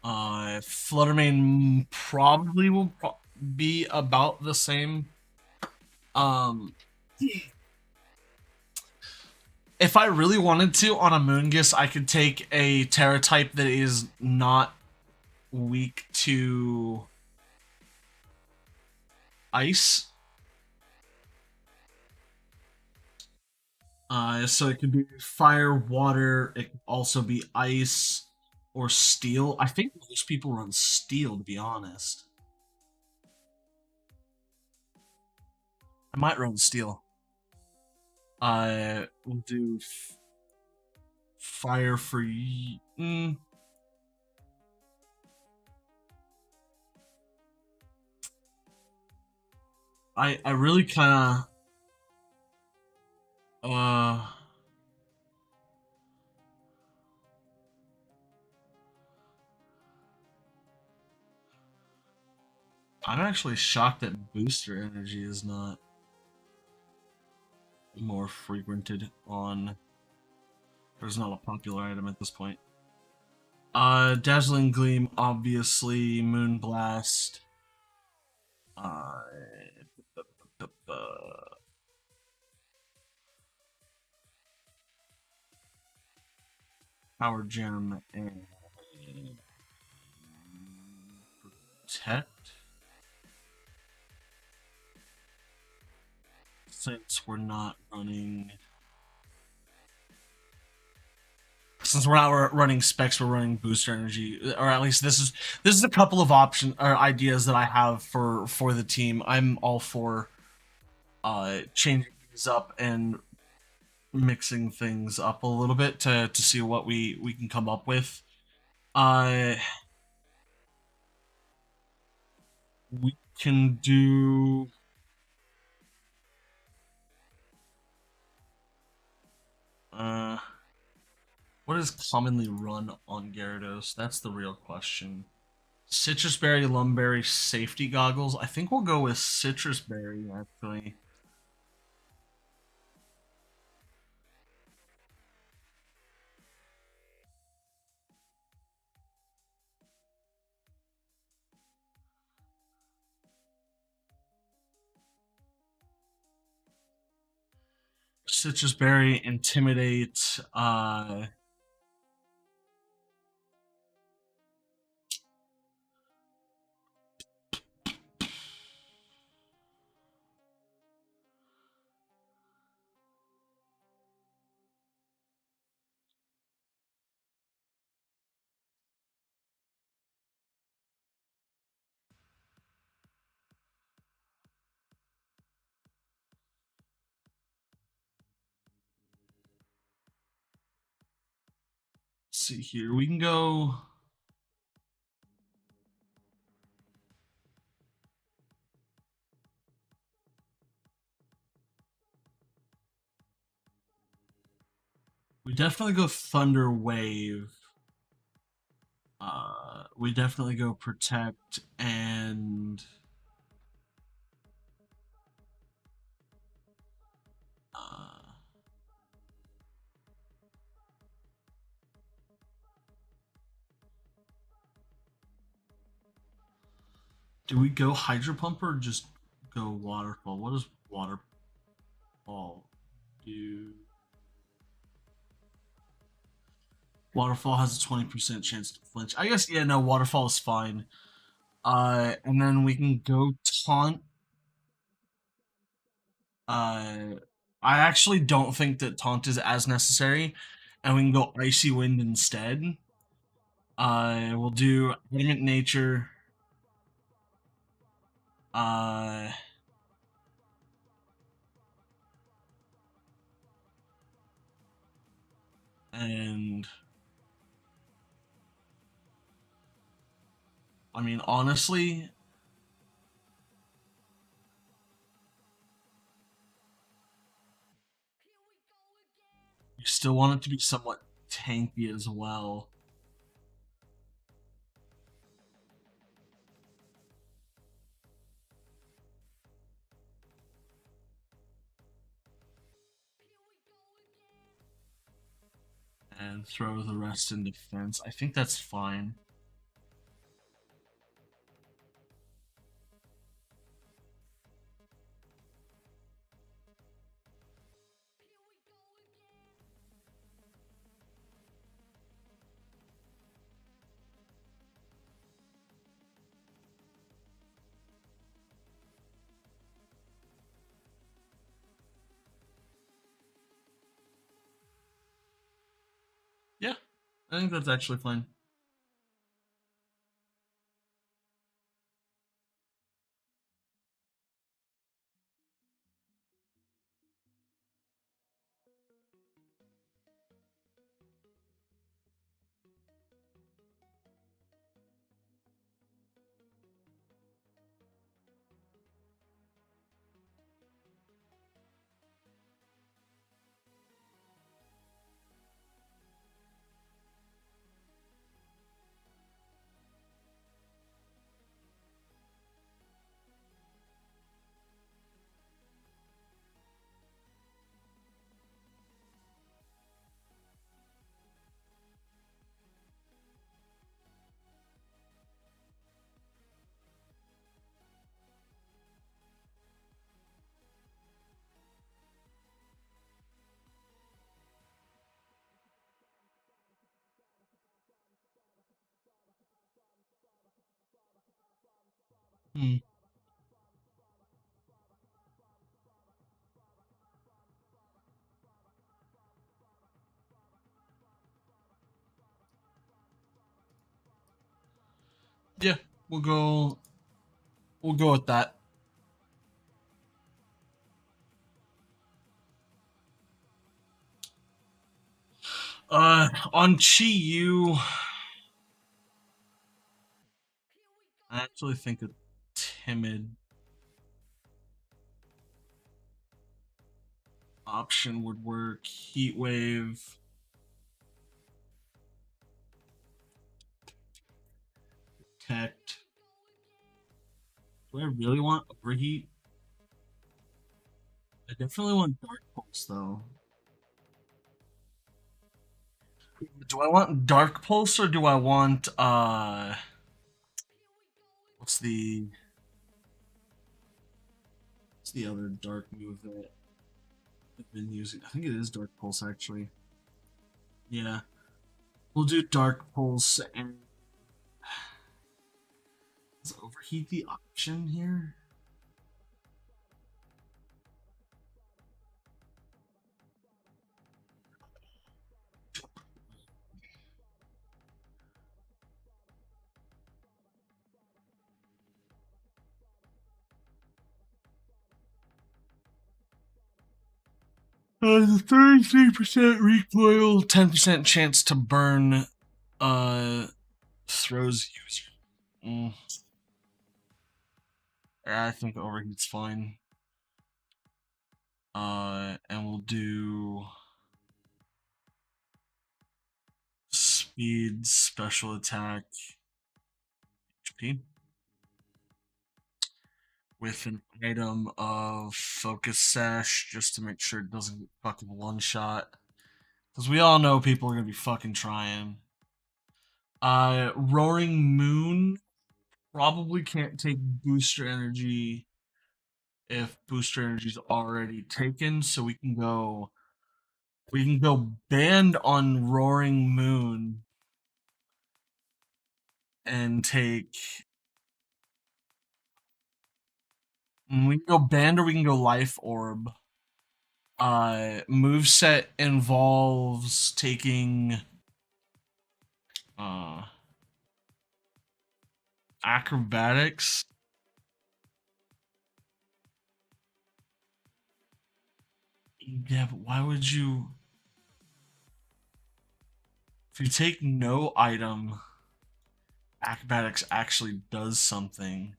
Fluttermane probably will be about the same. If I really wanted to on Amoonguss, I could take a Terra type that is not weak to ice. So it could be fire, water. It could also be ice or steel. I think most people run steel, to be honest. I might run steel. We'll do fire for I really kind of I'm actually shocked that booster energy is not more frequented on. There's not a popular item at this point. Dazzling Gleam, obviously. Moonblast. Uh, Power Gem and Protect. Since we're not running. Since we're not running specs, we're running booster energy, or at least this is a couple of options or ideas that I have for the team. I'm all for changing things up and mixing things up a little bit to see what we can come up with. Uh, we can do. Uh, what is commonly run on Gyarados? That's the real question. Citrus Berry, Lumberry, Safety Goggles. I think we'll go with Citrus Berry, actually. Citrus Berry, Intimidate. Let's see here. We can go. We definitely go Thunder Wave. We definitely go Protect and. Uh, do we go Hydro Pump or just go Waterfall? What does Waterfall do? Waterfall has a 20% chance to flinch. I guess, yeah, no, Waterfall is fine. And then we can go Taunt. I actually don't think that Taunt is as necessary, and we can go Icy Wind instead. We'll do Adamant Nature. Uh, and I mean, honestly, you still want it to be somewhat tanky as well. And throw the rest in defense. I think that's fine. Yeah, I think that's actually fine. Mm. Yeah, we'll go. We'll go with that. On Chi Yu, I actually think a timid option would work. Heat wave, protect. Do I really want overheat? I definitely want dark pulse though. Do I want dark pulse or do I want what's the other dark move that I've been using? I think it is dark pulse actually. Yeah. We'll do dark pulse and is overheat the option here? 33% recoil, 10% chance to burn throws user. Mm, I think overheat's fine. And we'll do speed, special attack, HP with an item of focus sash just to make sure it doesn't get fucking one shot. Because we all know people are gonna be fucking trying. Roaring Moon probably can't take booster energy if booster energy is already taken, so we can go banned on Roaring Moon and take we can go banned or we can go life orb. Move set involves taking uh acrobatics. Yeah, but why would you if you take no item, acrobatics actually does something.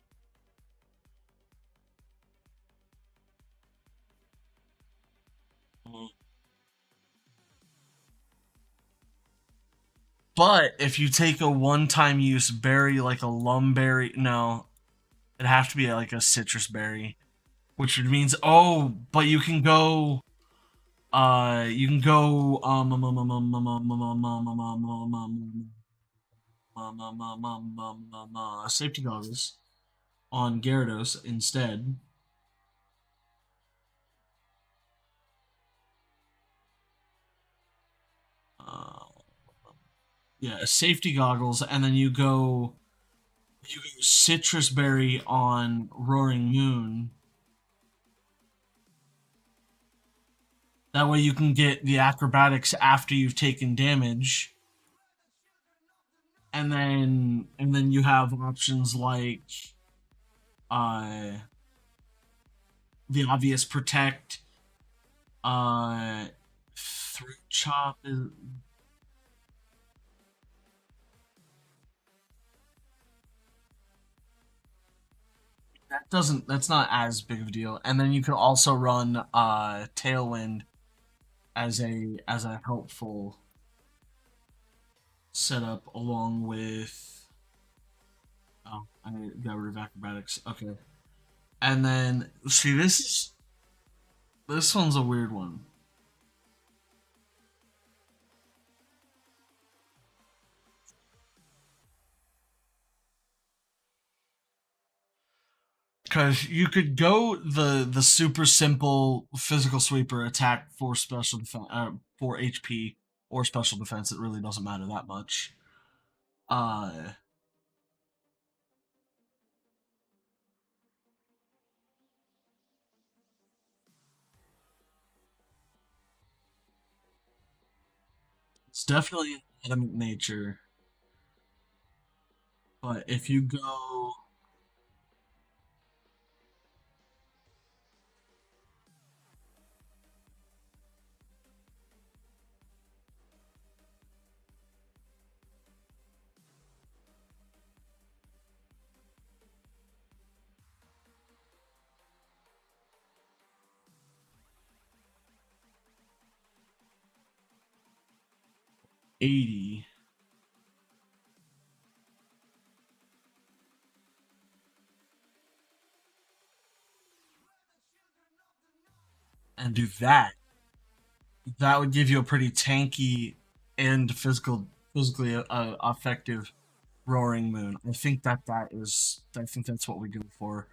But if you take a one-time use berry like a lumberry, no, it'd have to be like a citrus berry, which means but you can go safety goggles on Gyarados instead. Uh, yeah, safety goggles, and then you go citrus berry on Roaring Moon. That way you can get the acrobatics after you've taken damage. And then you have options like uh the obvious protect, uh throat chop is, that's not as big of a deal. And then you can also run tailwind as a helpful setup along with I got rid of acrobatics. Okay. And then see this one's a weird one. Because you could go the super simple physical sweeper attack for special defense, for HP or special defense. It really doesn't matter that much. Uh, It's definitely an adamant nature, but if you go 80 and do that, that would give you a pretty tanky and physically effective roaring moon. I think I think that's what we go for.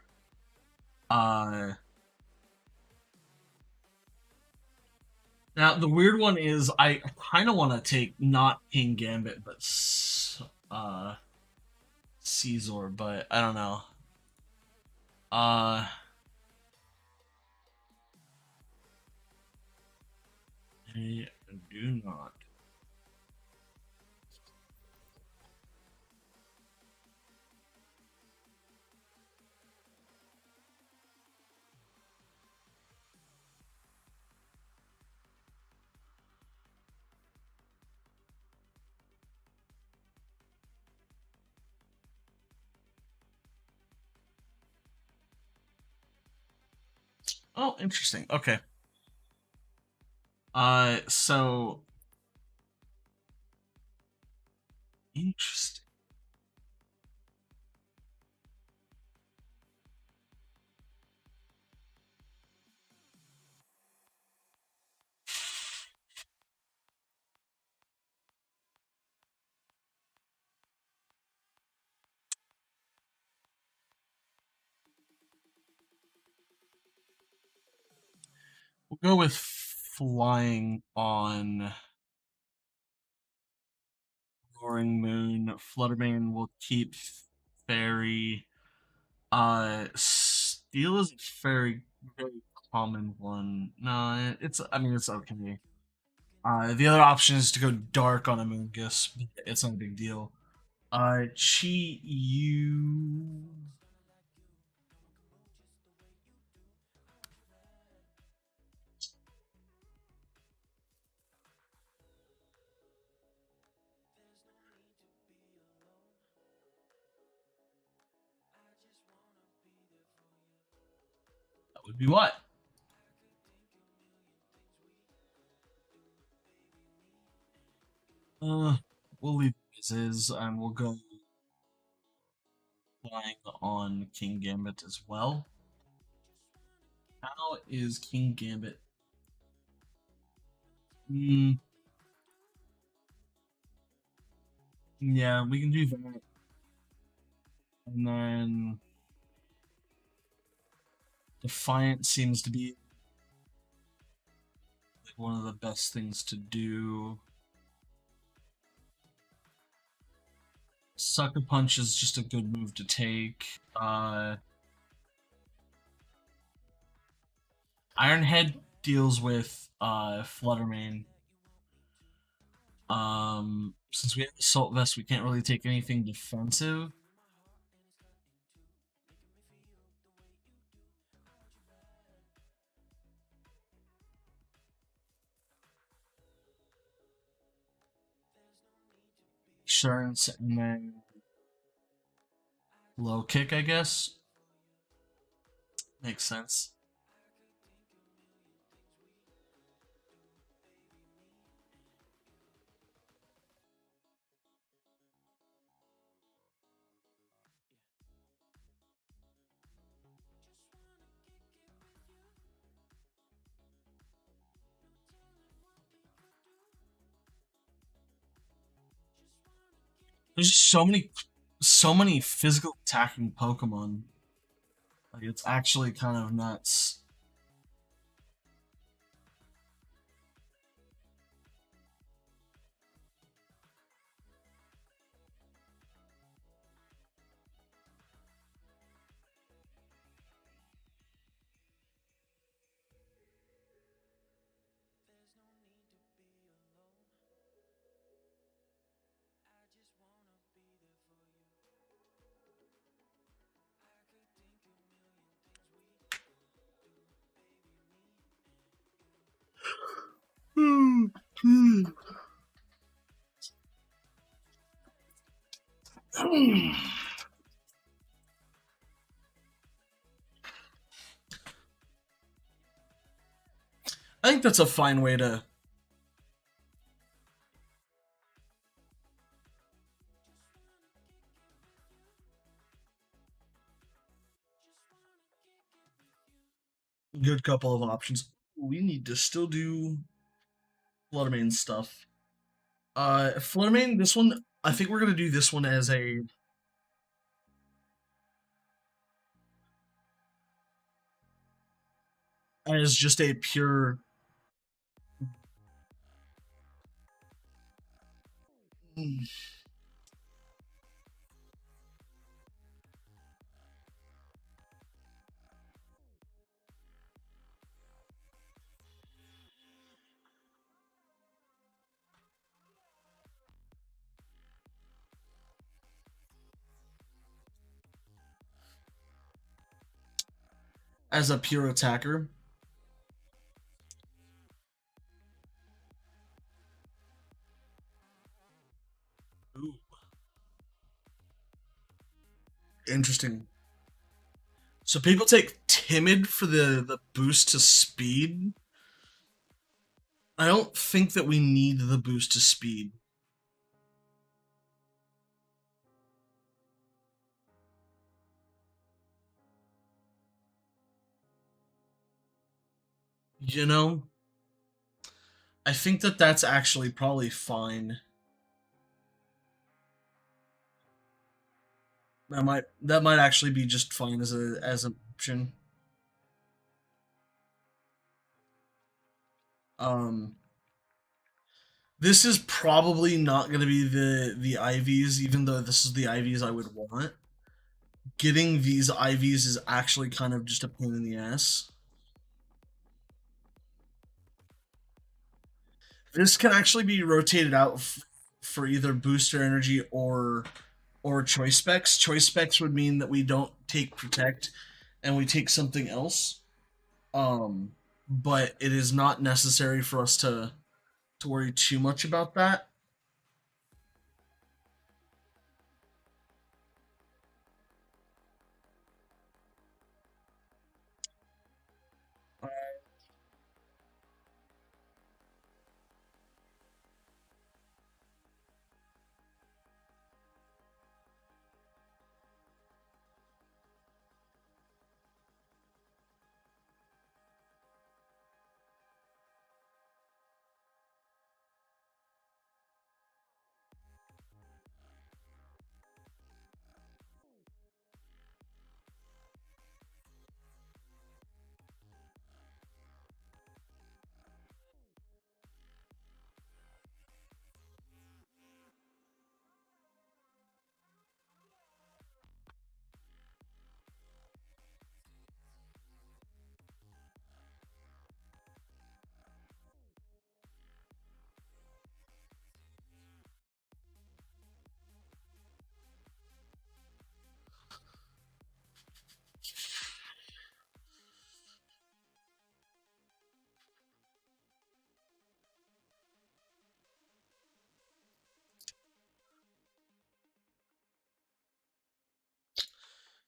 Uh, Now the weird one is I kind of want to take not King Gambit but uh Caesar, but I don't know. Uh, I do not. Oh, interesting. Okay. So interesting. We'll go with flying on Roaring Moon. Fluttermane will keep Fairy. Steel is a very common one. No, it's I mean it's okay. The other option is to go dark on a Moongus. It's not a big deal. Chi you that would be what? Uh, we'll leave it as is, and we'll go flying on King Gambit as well. How is King Gambit? Mm, yeah, we can do that, and then Defiant seems to be like one of the best things to do. Sucker Punch is just a good move to take. Ironhead deals with Fluttermane. Since we have Assault Vest, we can't really take anything defensive. Insurance and then low kick, I guess. Makes sense. There's just so many physical attacking Pokemon. Like it's actually kind of nuts. I think that's a fine way to. Good couple of options. We need to still do Fluttermane stuff. Fluttermane, this one, I think we're gonna do this one as just a pure. As a pure attacker. Ooh, interesting. So people take timid for the boost to speed. I don't think that we need the boost to speed. You know, I think that that's actually probably fine. That might actually be just fine as an option. Um, this is probably not going to be the IVs, even though this is the IVs I would want. Getting these IVs is actually kind of just a pain in the ass. This can actually be rotated out for either booster energy or choice specs. Choice specs would mean that we don't take protect and we take something else. But it is not necessary for us to worry too much about that.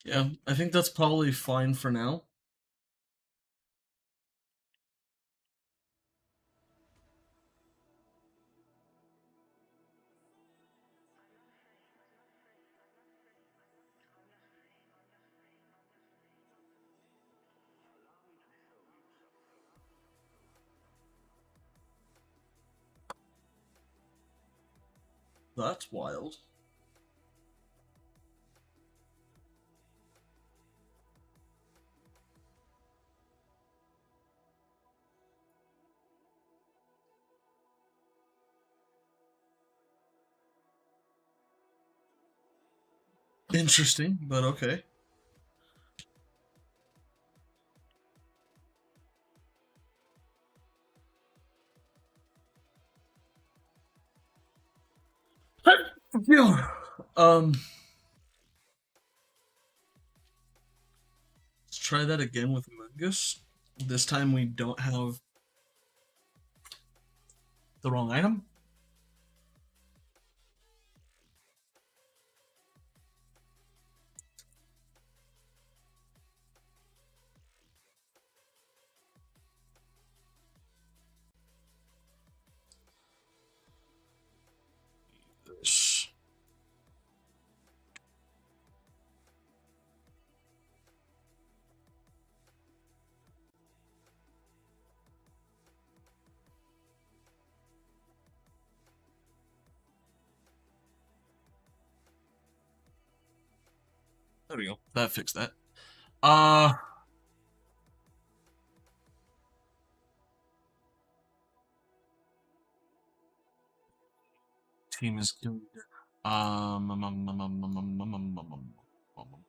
Yeah, I think that's probably fine for now. That's wild. Interesting, but okay. Yeah. Let's try that again with Mungus. This time we don't have the wrong item. Nice. There we go. That fixed that. Uh, team is good. Um, um, um, um, um, um, um, um, um, um, um.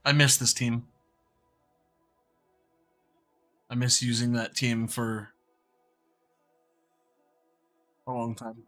I miss this team. I miss using that team for a long time.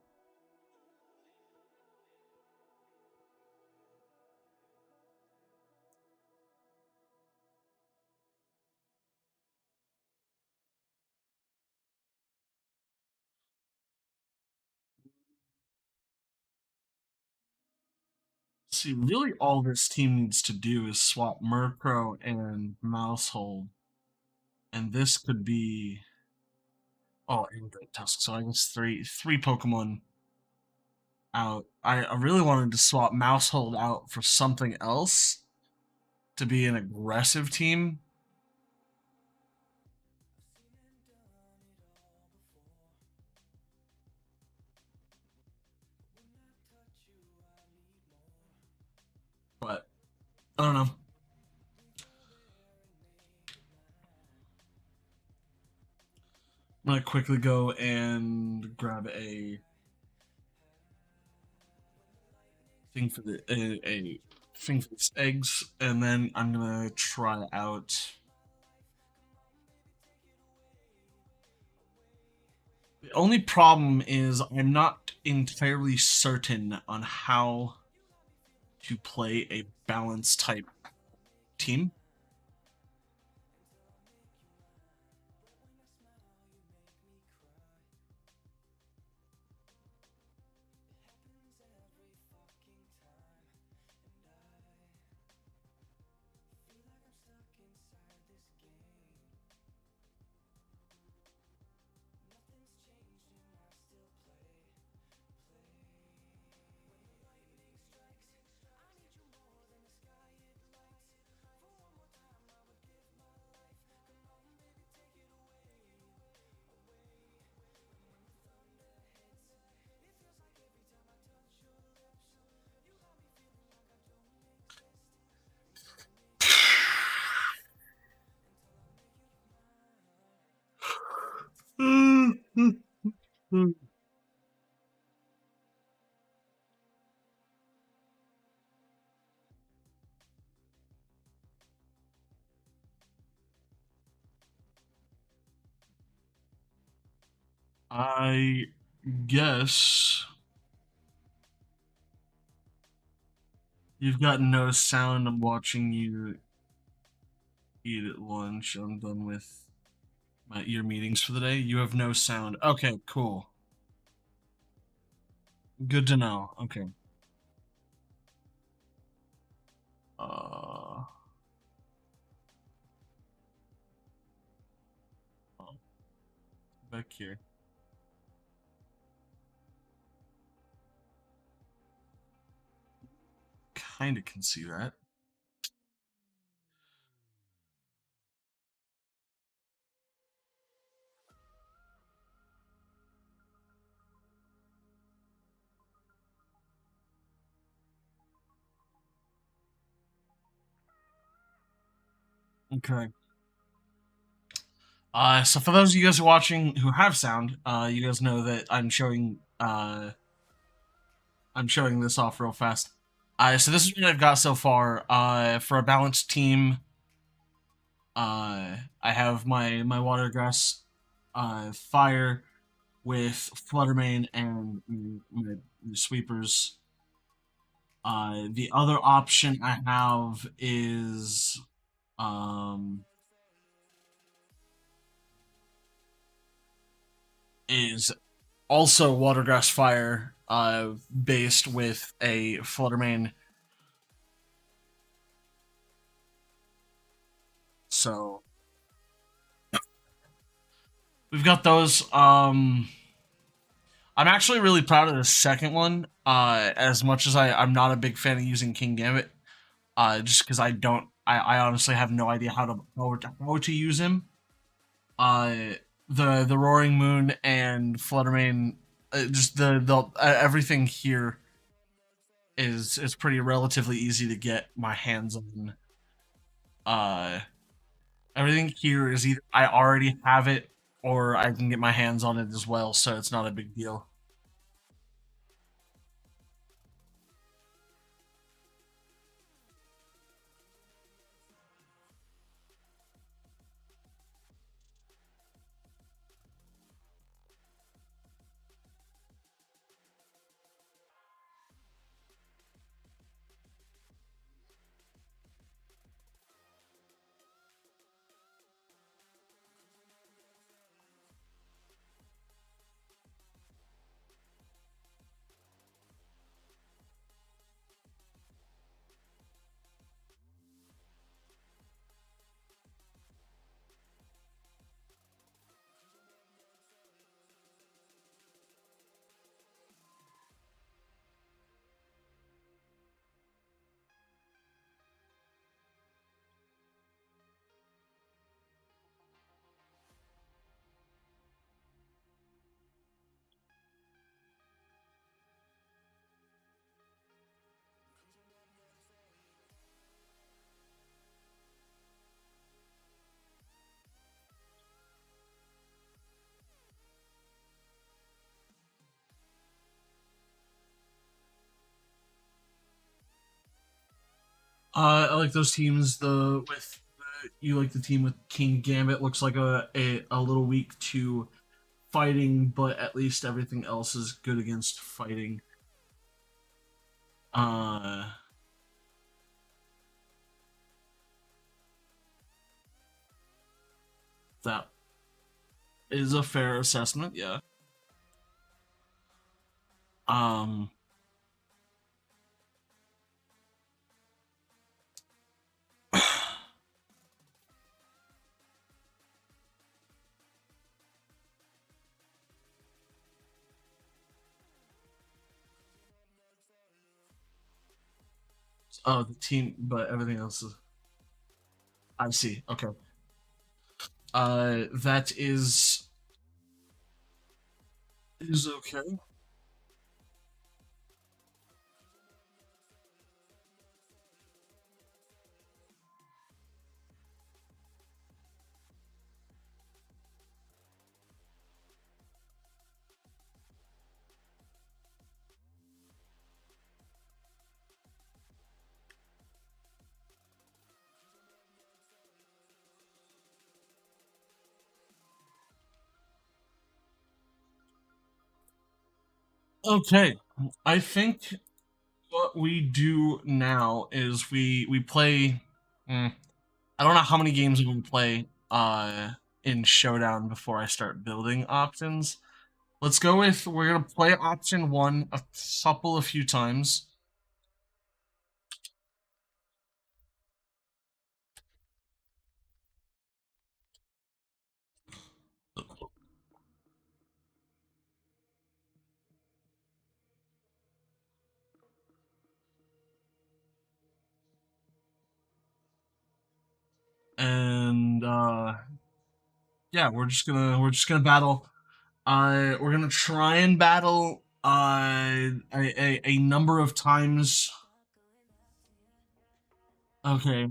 See, really all this team needs to do is swap Murkrow and Mousehold. And this could be and Great Tusk. So I guess three Pokemon out. I really wanted to swap Mousehold out for something else to be an aggressive team. But I don't know. I'm gonna quickly go and grab a thing for the a thing for these eggs, and then I'm gonna try out. The only problem is I'm not entirely certain on how to play a balance type team. I guess you've got no sound. I'm watching you eat at lunch. I'm done with my ear meetings for the day. You have no sound. Okay, cool. Good to know. Okay. Uh, oh, back here. Kind of can see that. Okay. So for those of you guys who are watching who have sound, you guys know that I'm showing this off real fast. So this is what I've got so far. For a balanced team, I have my watergrass, fire with Fluttermane and my sweepers. The other option I have um is also watergrass fire, based with a Fluttermane. So we've got those. I'm actually really proud of the second one. As much as I'm not a big fan of using King Gambit, just because I honestly have no idea how to use him. Uh, the Roaring Moon and Fluttermane, just everything here is pretty relatively easy to get my hands on. Uh, Everything here is either I already have it or I can get my hands on it as well, so it's not a big deal. I like those teams. You like the team with King Gambit. Looks like a little weak to fighting, but at least everything else is good against fighting. Uh, that is a fair assessment. Yeah. Um. Oh, the team, but everything else is. I see. Okay. That is okay. Okay. I think what we do now is we play. mm, I don't know how many games we can play in Showdown before I start building options. Let's go with we're gonna play option one a few times, and yeah, we're just gonna battle. We're gonna try and battle a number of times. Okay,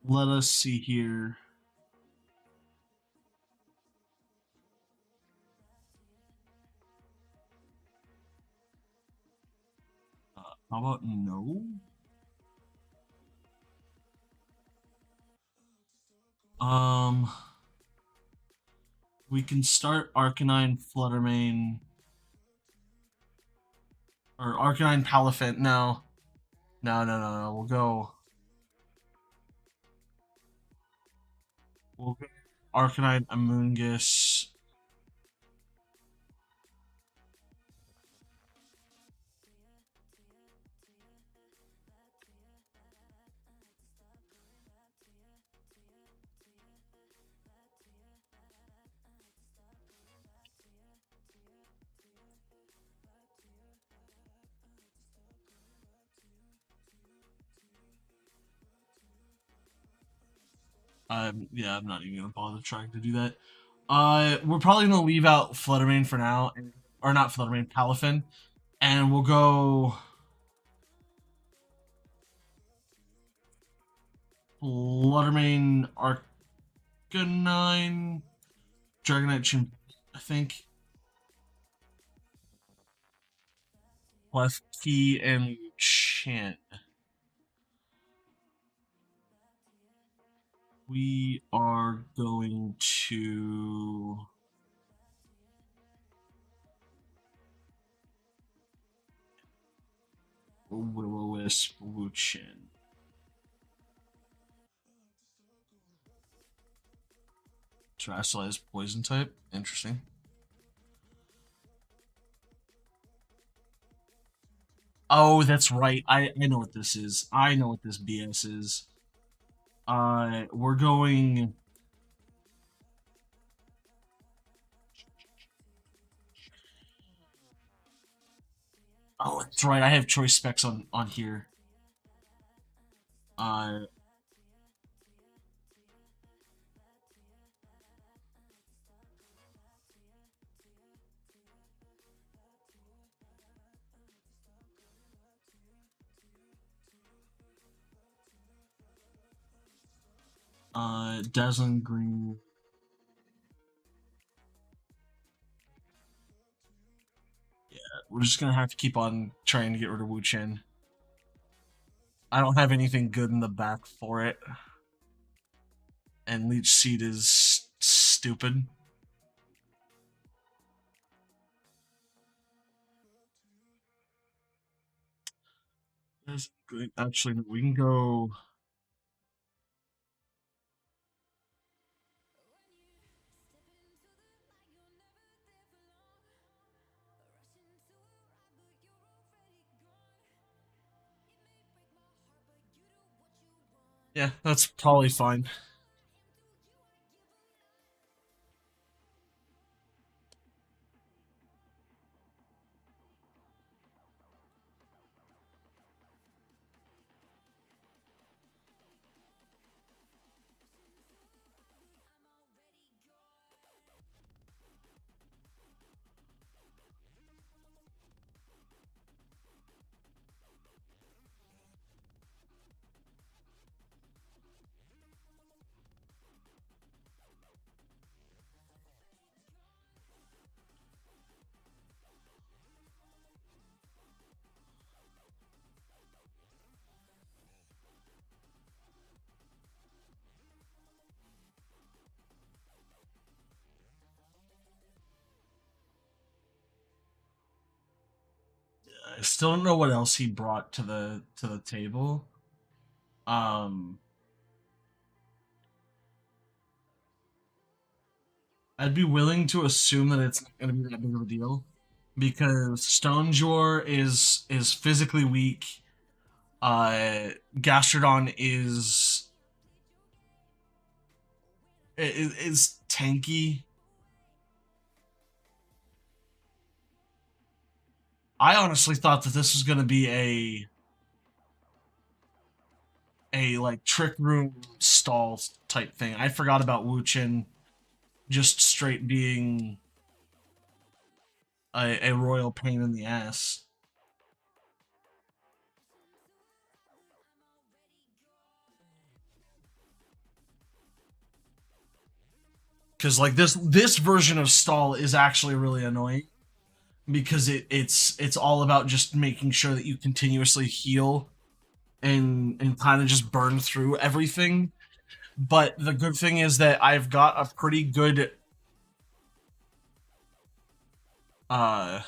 Let us see here. How about no? Um, we can start Arcanine Fluttermane or Arcanine Palafin. No, no. We'll go Arcanine Amoonguss. Yeah, I'm not even gonna bother trying to do that. We're probably gonna leave out Fluttermane for now, or not Fluttermane, Palafin, and we'll go Fluttermane, Arcanine, Dragonite, I think, Klefki, and Chant. We are going to Will-O-Wisp, Wuchin. Terrestrial is poison type. Interesting. Oh, that's right. I know what this is. I know what this BS is. We're going. Oh, that's right. I have choice specs on here. Uh, Dazzling Green. Yeah, we're just gonna have to keep on trying to get rid of Wu Chen. I don't have anything good in the back for it, and Leech Seed is stupid. That's good. Actually, no, we can go. Yeah, that's probably fine. I still don't know what else he brought to the table. Um, I'd be willing to assume that it's not going to be that big of a deal because Stonejor is physically weak. Gastrodon is tanky. I honestly thought that this was going to be a like trick room stall type thing. I forgot about Wuchen just straight being a royal pain in the ass. because like this version of stall is actually really annoying because it's all about just making sure that you continuously heal and kind of just burn through everything. But the good thing is that I've got a pretty good uh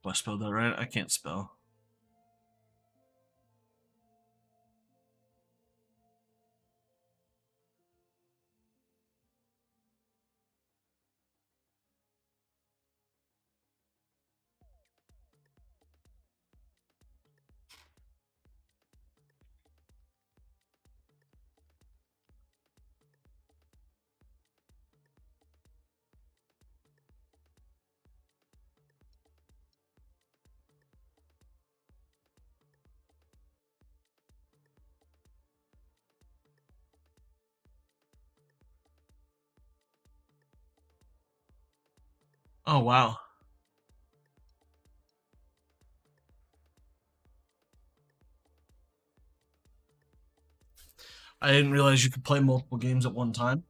do I spelled that right? I can't spell. Oh wow. I didn't realize you could play multiple games at one time.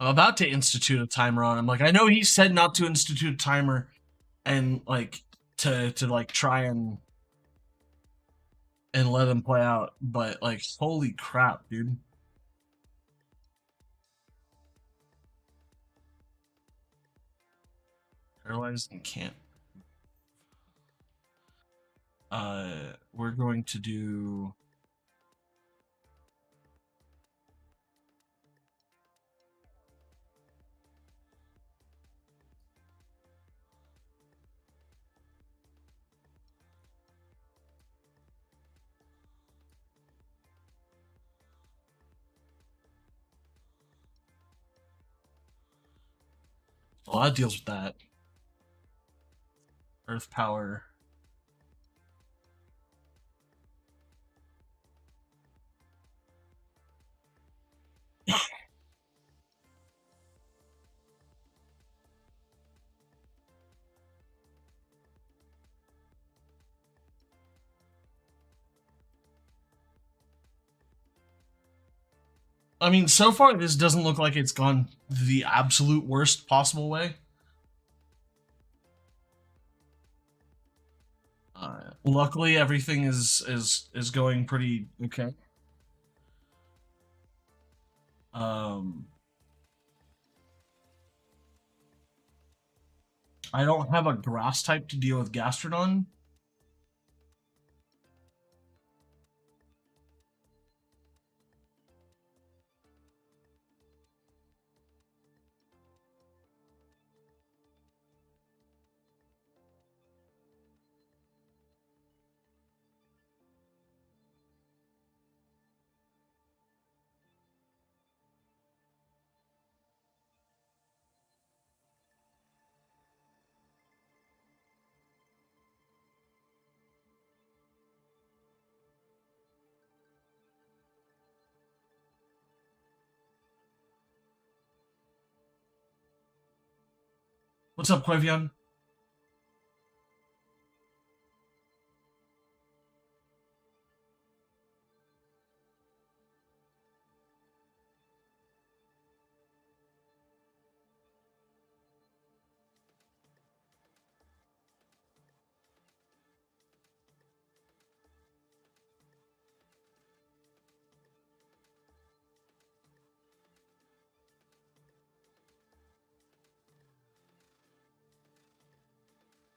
I'm about to institute a timer on him. Like I know he said not to institute a timer and like to like try and let him play out, but like holy crap, dude. Paralyzed and can't. We're going to do a lot of deals with that. Earth power. I mean, so far this doesn't look like it's gone the absolute worst possible way. Luckily, everything is going pretty okay. Um, I don't have a grass type to deal with Gastrodon. What's up, Quavion?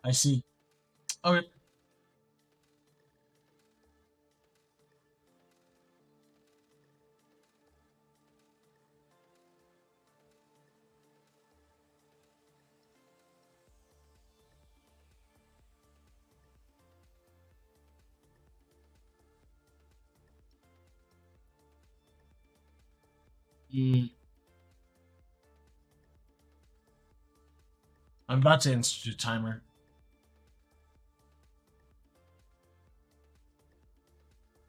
I see. Okay. Mm, I'm about to institute a timer.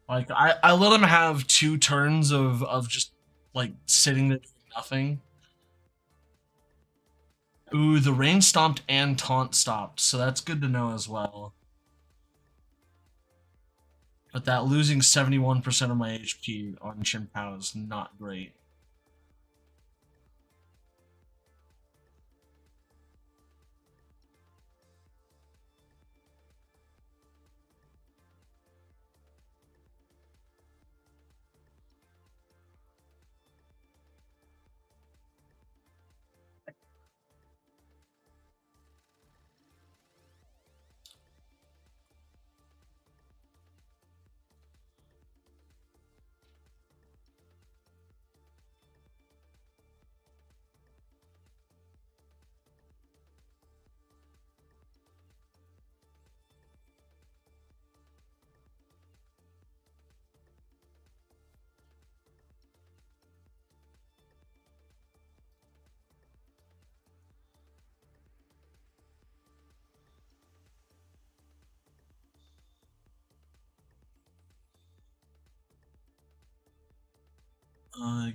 Like I let him have 2 turns of just like sitting there doing nothing. Ooh, the rain stomped and taunt stopped, so that's good to know as well. But that losing 71% of my HP on Chimpao is not great.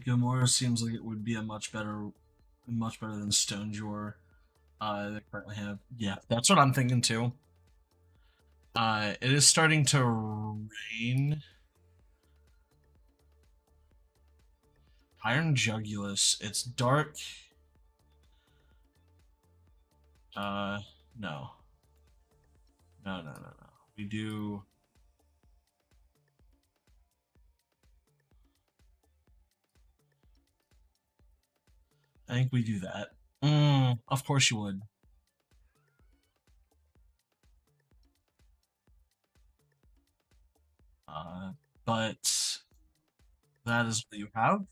Gamora seems like it would be a much better than Stonejor. They currently have. Yeah, that's what I'm thinking too. It is starting to rain. Iron Jugulus. It's dark. Uh, no, no. We do. I think we do that. Of course you would. Uh, but that is what you have,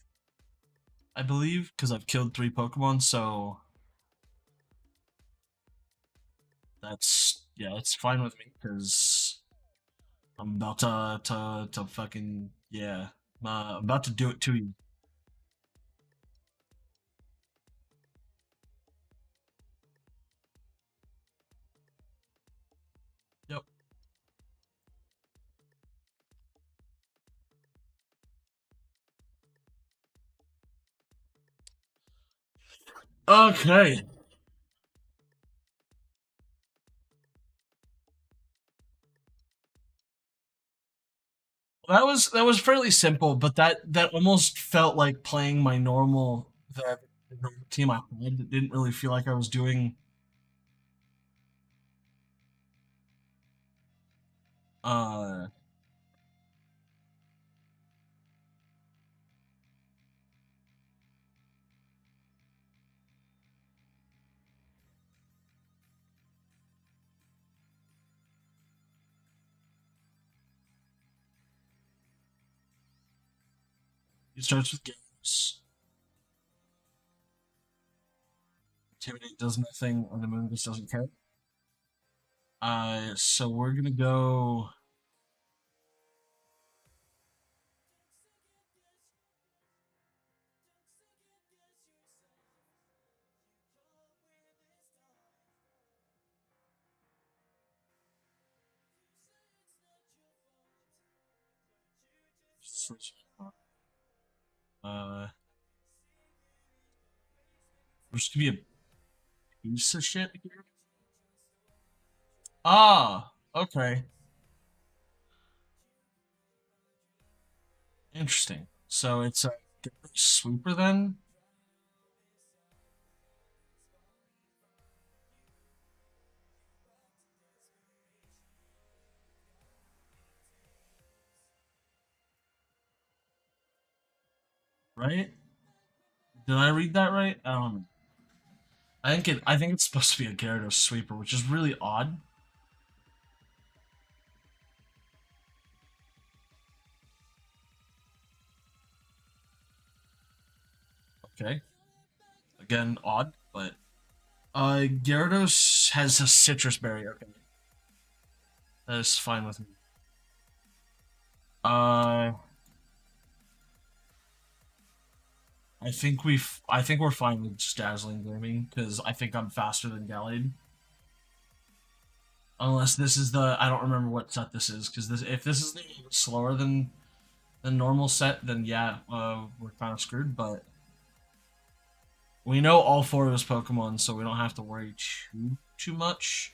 I believe, because I've killed 3 Pokemon. So that's yeah, it's fine with me because I'm about to fucking yeah. I'm about to do it to you. Yep. Okay. That was fairly simple, but that almost felt like playing my the normal team I had. It didn't really feel like I was doing. Uh, it starts with games. Intimidate does nothing, and the moon just doesn't care. So we're gonna go. Switch. We're just gonna be a piece of shit here. Ah, okay, interesting. So it's a sweeper then, right? Did I read that right? I don't know. I think it's supposed to be a Gyarados sweeper, which is really odd. Okay. Again, odd, but Gyarados has a citrus berry. Okay. That is fine with me. Uh I think we're fine with just dazzling gleaming because I think I'm faster than Gallade. Unless this is the I don't remember what set this is because this if this is the slower than normal set, then yeah, we're kind of screwed. But we know all four of his Pokemon, so we don't have to worry too much.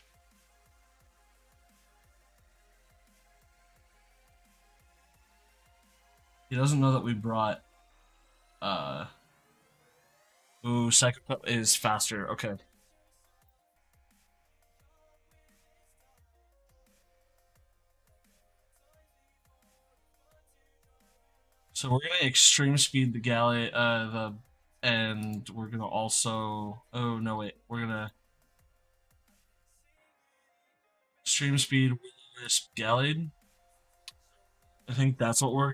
He doesn't know that we brought. Ooh, Psycho is faster. Okay. So we're gonna extreme speed the Galley, and we're gonna also. Oh no, wait, we're gonna extreme speed with Gallade. I think that's what we're.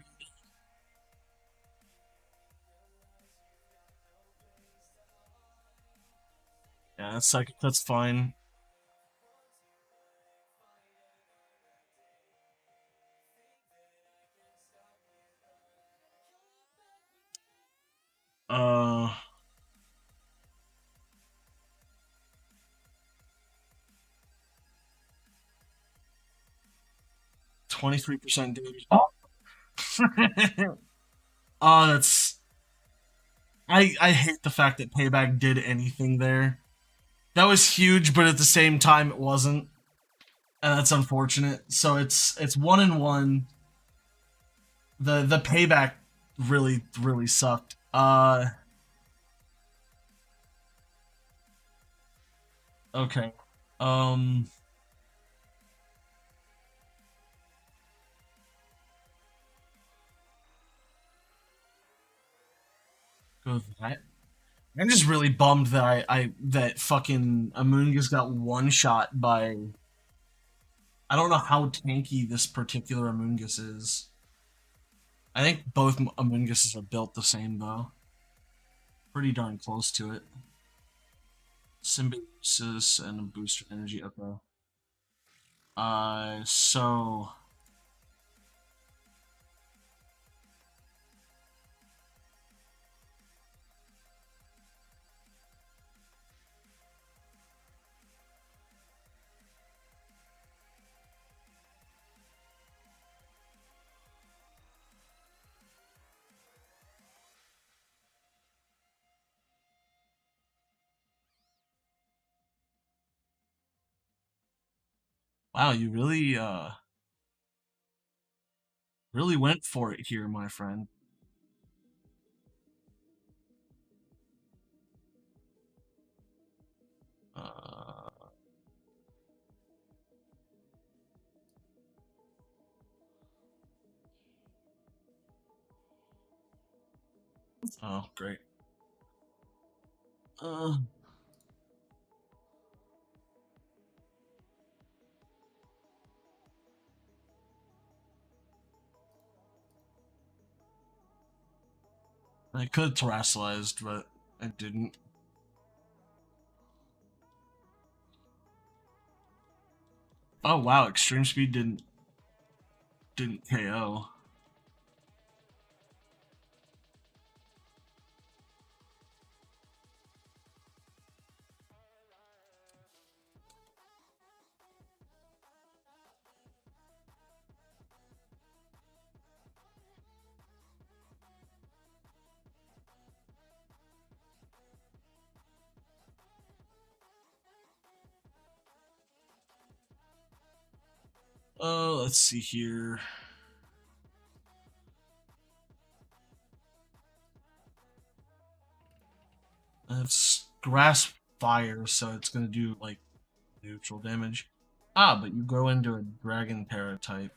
Yeah, that's fine. Uh, 23% damage. Oh, that's. I hate the fact that Payback did anything there. That was huge, but at the same time, it wasn't, and that's unfortunate. So it's 1-1. The Payback really sucked. Okay. Um, go with that. I'm just really bummed that I that fucking Amoonguss got one shot by. I don't know how tanky this particular Amoonguss is. I think both Amoongusses are built the same though. Pretty darn close to it. Symbiosis and a booster energy. Okay. So wow, you really went for it here, my friend. Uh, oh, great. Uh, I could have terrestrialized, but I didn't. Oh wow, extreme speed didn't KO. Let's see here. It's grasp fire, so it's gonna do like neutral damage. Ah, but you go into a dragon paratype.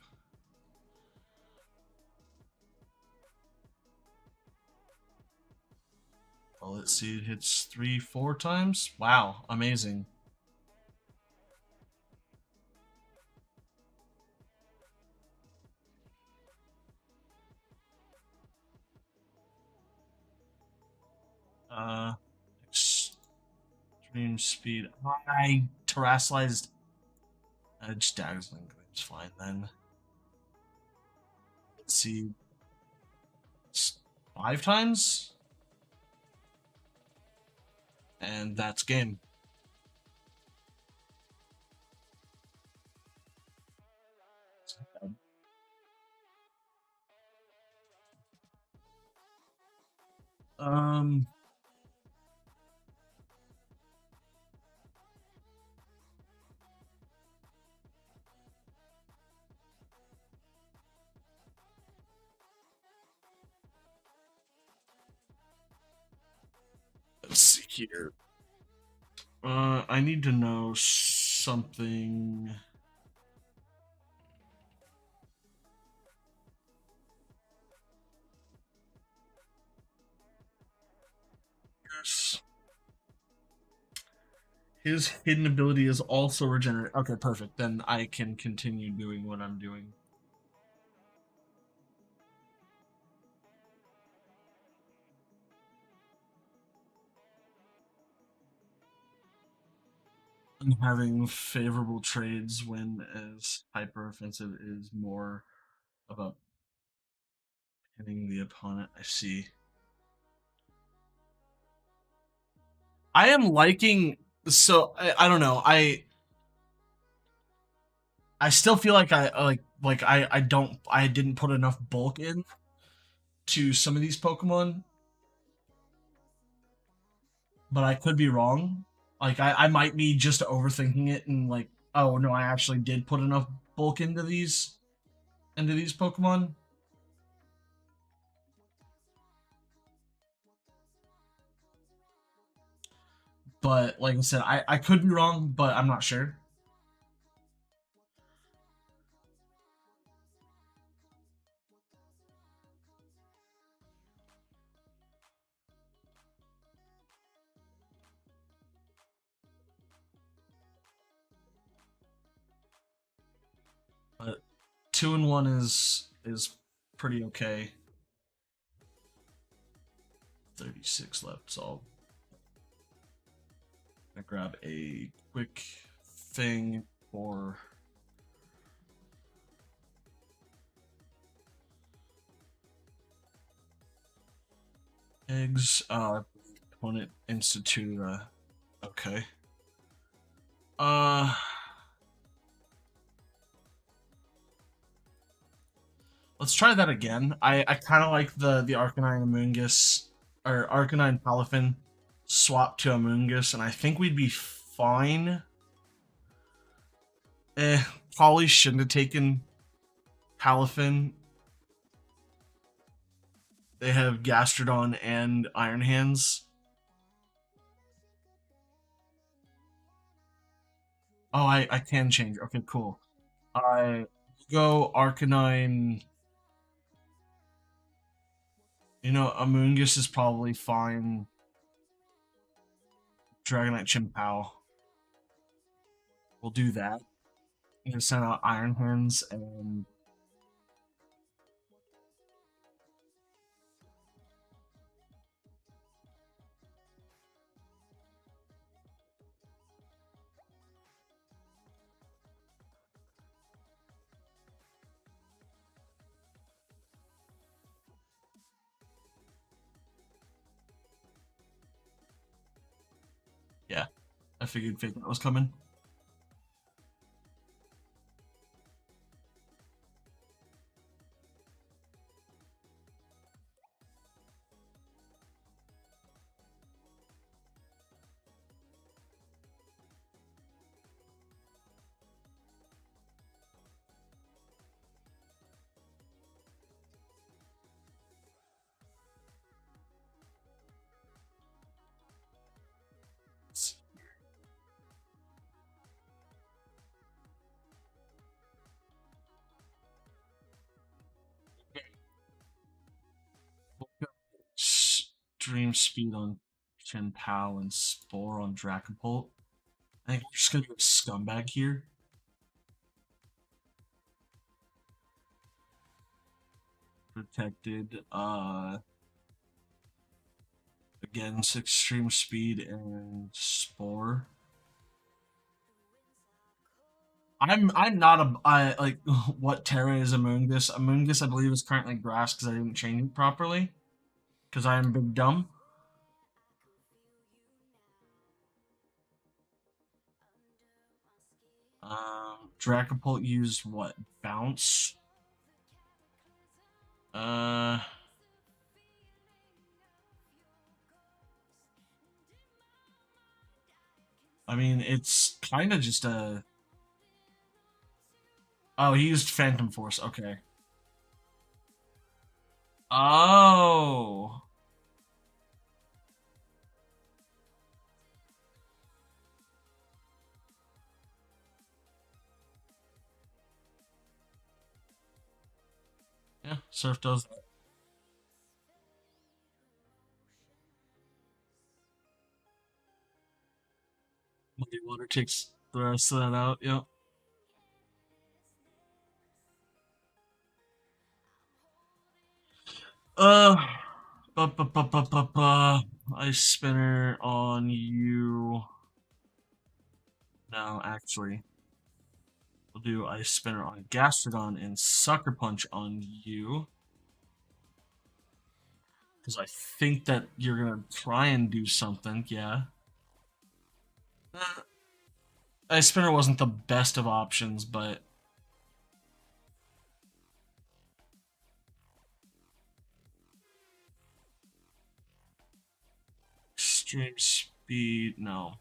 Bullet Seed hits 3, 4 times. Wow, amazing. Uh, Extreme Speed. I terrestrialized Edge Dazzling. It's fine then. Let's see. 5 times? And that's game. Um, let's see here. I need to know something. Yes. His hidden ability is also regenerate. Okay, perfect. Then I can continue doing what I'm doing. I'm having favorable trades when as hyper offensive is more about hitting the opponent. I see. I am liking so I don't know. I still feel like I didn't put enough bulk in to some of these Pokemon, but I could be wrong. Like I might be just overthinking it and like, oh no, I actually did put enough bulk into these Pokemon. But like I said, I could be wrong, but I'm not sure. But 2 and 1 is pretty okay. 36 left, so I'll grab a quick thing for eggs. Opponent institute. Okay. Uh, let's try that again. I kind of like the Arcanine Amoonguss or Arcanine Palafin swap to Amoonguss, and I think we'd be fine. Probably shouldn't have taken Palafin. They have Gastrodon and Iron Hands. Oh, I can change. Okay, cool. I go Arcanine. You know, Amoonguss is probably fine. Dragonite Chimpow. We'll do that. I'm gonna send out Iron Hands and yeah, I figured Fake Out was coming. Stream speed on Chin Pal and Spore on Dracopult. I think we're just gonna go Scumbag here. Protected. Against Extreme Speed and Spore. I'm not a I like what Terra is Amoongus. Amoongus I believe is currently grass because I didn't change it properly. Because I am big dumb. Dracopult used what? Bounce? Uh I mean it's kinda just a Oh, he used Phantom Force, okay. Oh. Yeah, Surf does that. Muddy Water takes the rest of that out, yep. Uh, Ice Spinner on you. No, actually, we'll do Ice Spinner on Gastrodon and Sucker Punch on you. Because I think that you're gonna try and do something, yeah. Ice Spinner wasn't the best of options, but Extreme Speed, no.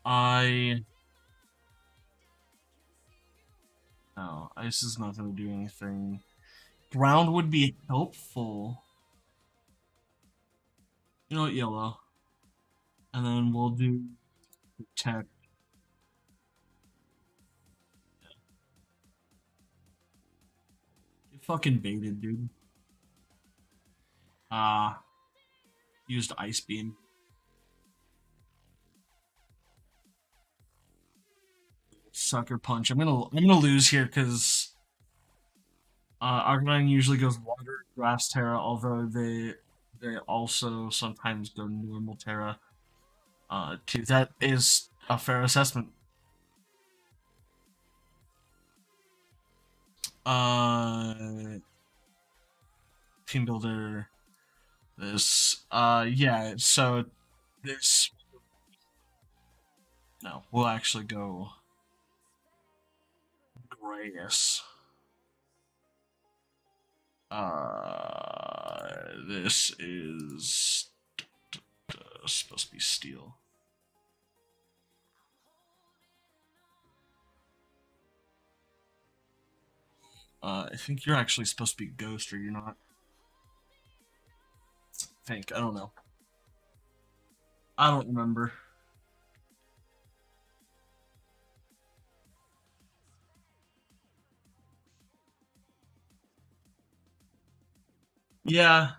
I No, Ice is not going to do anything. Ground would be helpful. You know what, Yellow. And then we'll do Protect. You fucking baited, dude. Used Ice Beam. Sucker Punch. I'm gonna lose here because Arcanine usually goes Water, Grass Terra, although they also sometimes go Normal Terra. Too. That is a fair assessment. Team Builder. This. Yeah. So this. No, we'll actually go Grass. This is supposed to be Steel. I think you're actually supposed to be Ghost, or you're not. I think. I don't know. I don't remember. Yeah,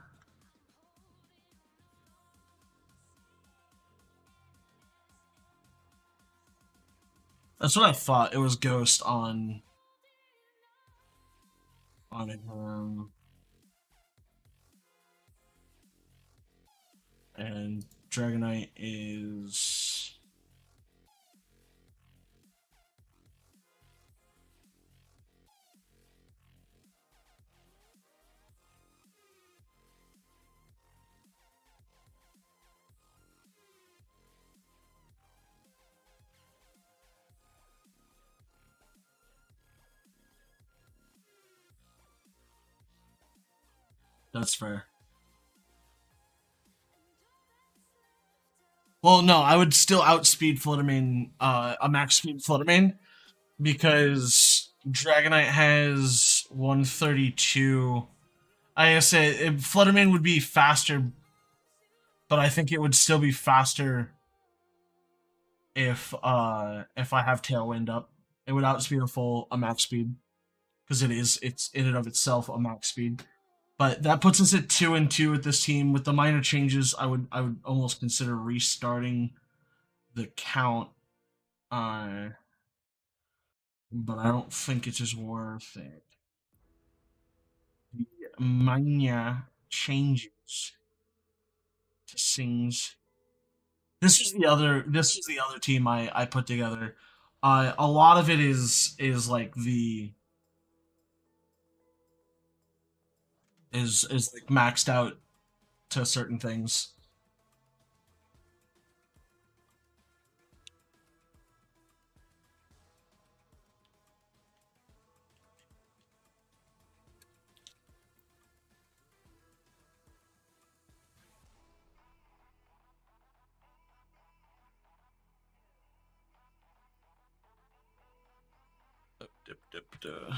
that's what I thought. It was Ghost on and Dragonite is that's fair. Well, no, I would still outspeed Fluttermane, a max speed Fluttermane, because Dragonite has 132. I say Fluttermane would be faster, but I think it would still be faster if I have Tailwind up. It would outspeed a max speed. because it's in and of itself a max speed. But that puts us at 2-2 with this team. With the minor changes, I would almost consider restarting the count. But I don't think it is worth it. The minor changes to sings. This was the other team I put together. A lot of it is like the is like maxed out to certain things. Dip, dip, duh.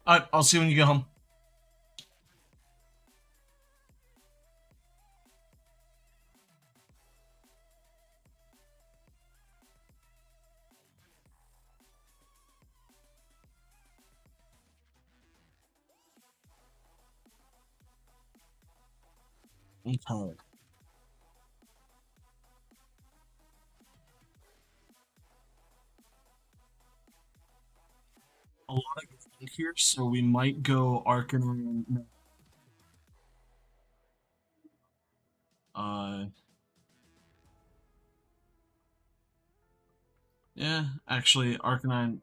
I'll see you when you get home. Okay. A lot of ground here, so we might go Arcanine. No, Uh, yeah, actually, Arcanine.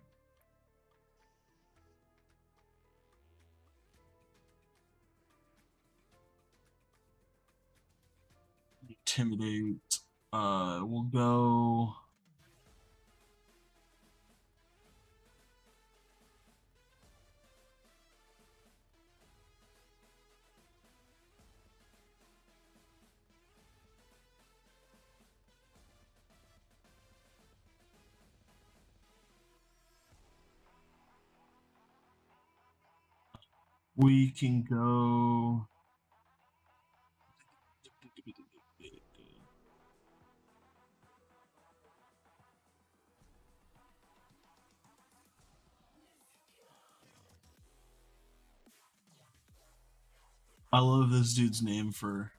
Intimidate. We'll go. We can go. I love this dude's name for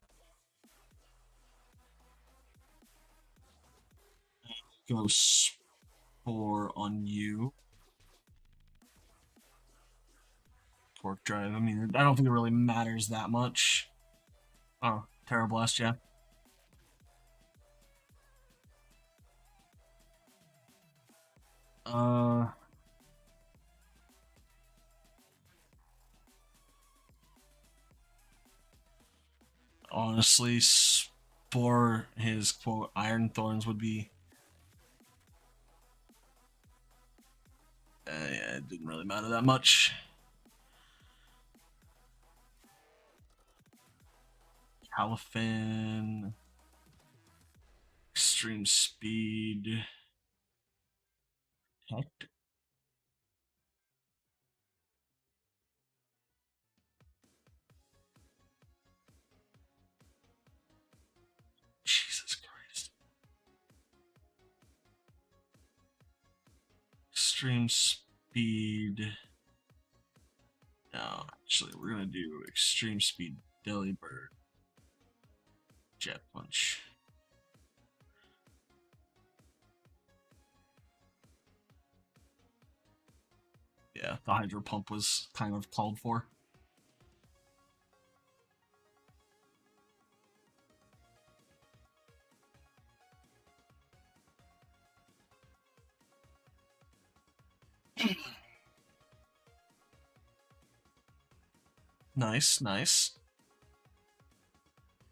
go spore on you. Pork drive. I mean, I don't think it really matters that much. Oh, Terra Blast, yeah. Uh, honestly, spore his quote Iron Thorns would be. Yeah, it didn't really matter that much. Califin, extreme speed. Heck, Jesus Christ. Extreme speed. No, actually, we're gonna do extreme speed Delibird. Jet punch. Yeah, the Hydro Pump was kind of called for. Nice, nice.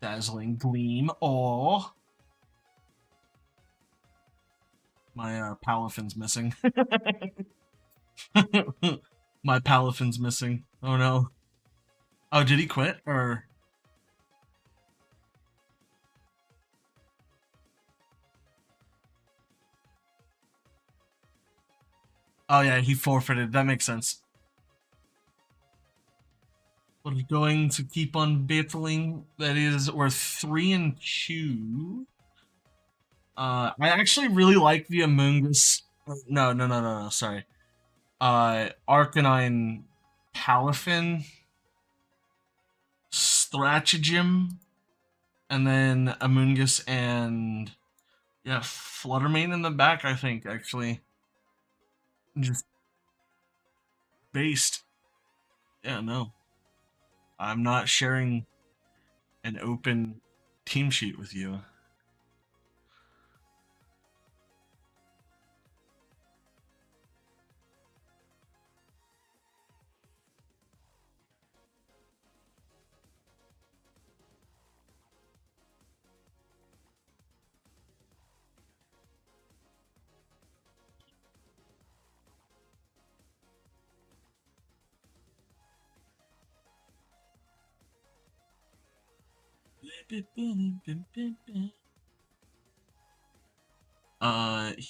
Dazzling Gleam. Oh, my Palafin's missing. My Palafin's missing. Oh no. Oh, did he quit or? Oh yeah, he forfeited. That makes sense. We're going to keep on battling. That is, we're 3-2. I actually really like the Among Us. No, no, no, no, no. Sorry. Arcanine Palafin Stratagem, and then Amoongus and yeah, Fluttermane in the back. I think actually just based. Yeah, no, I'm not sharing an open team sheet with you.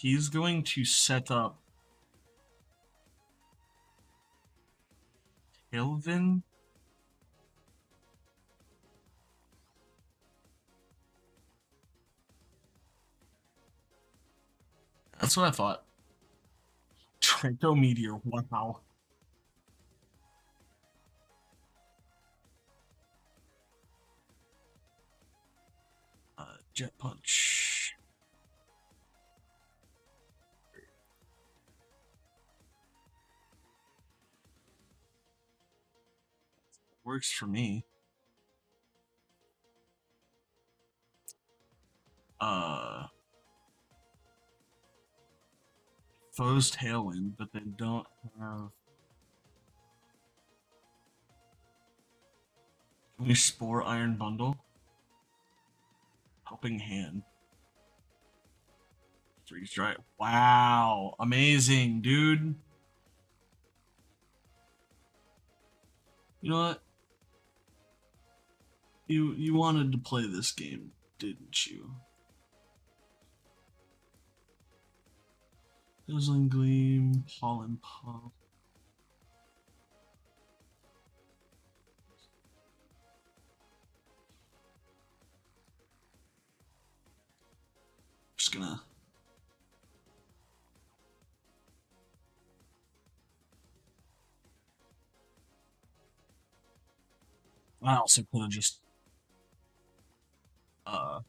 He's going to set up Hilvin. That's what I thought. Draco Meteor. Wow. Jet Punch. Works for me. Uh, Foe's Tailwind, but they don't have. Can we Spore Iron Bundle? Helping Hand. Freeze Dry. Wow. Amazing, dude. You know what? You wanted to play this game, didn't you? Dazzling Gleam, Pollen Pop. Just gonna. I also could have just uh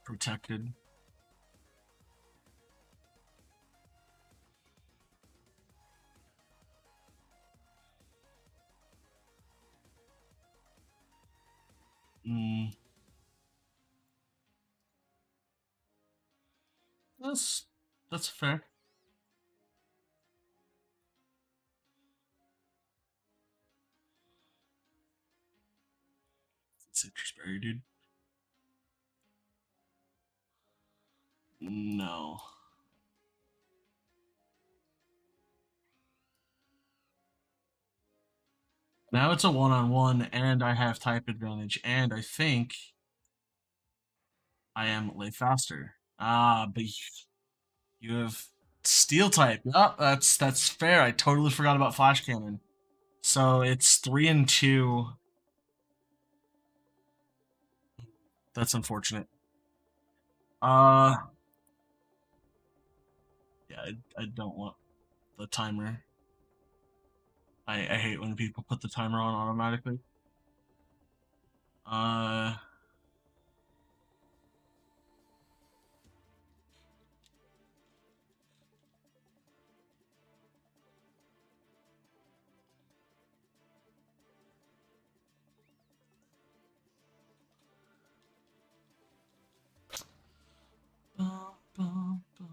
protected. Mm, that's that's fair. Citrus Berry, dude. No. Now it's a one-on-one, and I have type advantage, and I think I am late faster. Ah, but you have steel type. Oh, that's fair. I totally forgot about flash cannon. So it's 3-2. That's unfortunate. Uh, yeah, I don't want the timer. I hate when people put the timer on automatically. Uh, bum, bum, bum.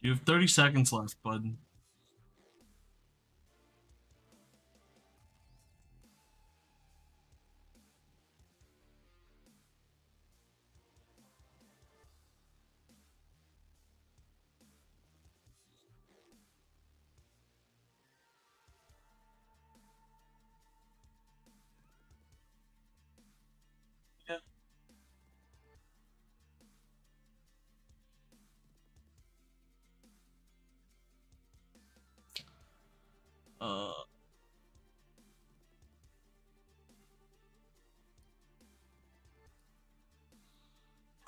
You have 30 seconds left, bud.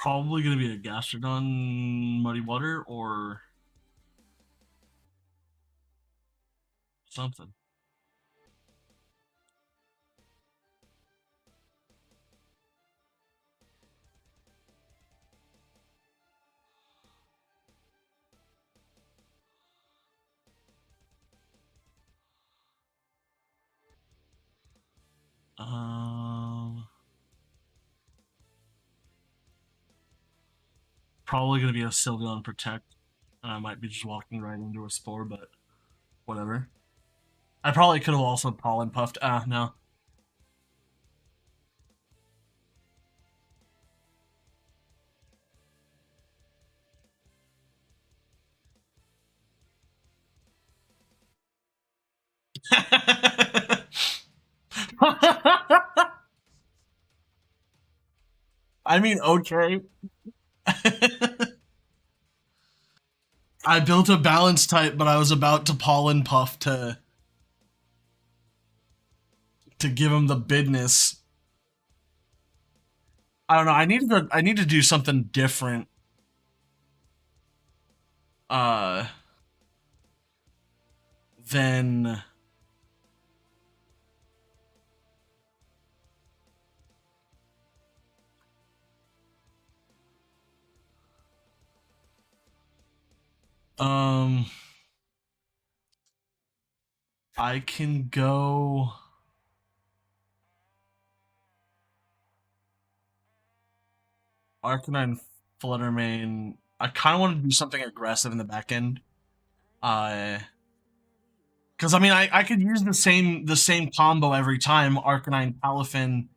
Probably gonna be a Gastrodon Muddy Water or something. Um, Probably gonna be a Sylveon Protect. I might be just walking right into a Spore, but whatever. I probably could have also Pollen Puffed. Ah, no. I mean, okay. I built a balance type, but I was about to Pollen Puff to give him the business. I don't know. I need to do something different. Uh, than um. I can go Arcanine Fluttermane. I kind of want to do something aggressive in the back end. Uh, because I mean, I could use the same combo every time. Arcanine Palafin,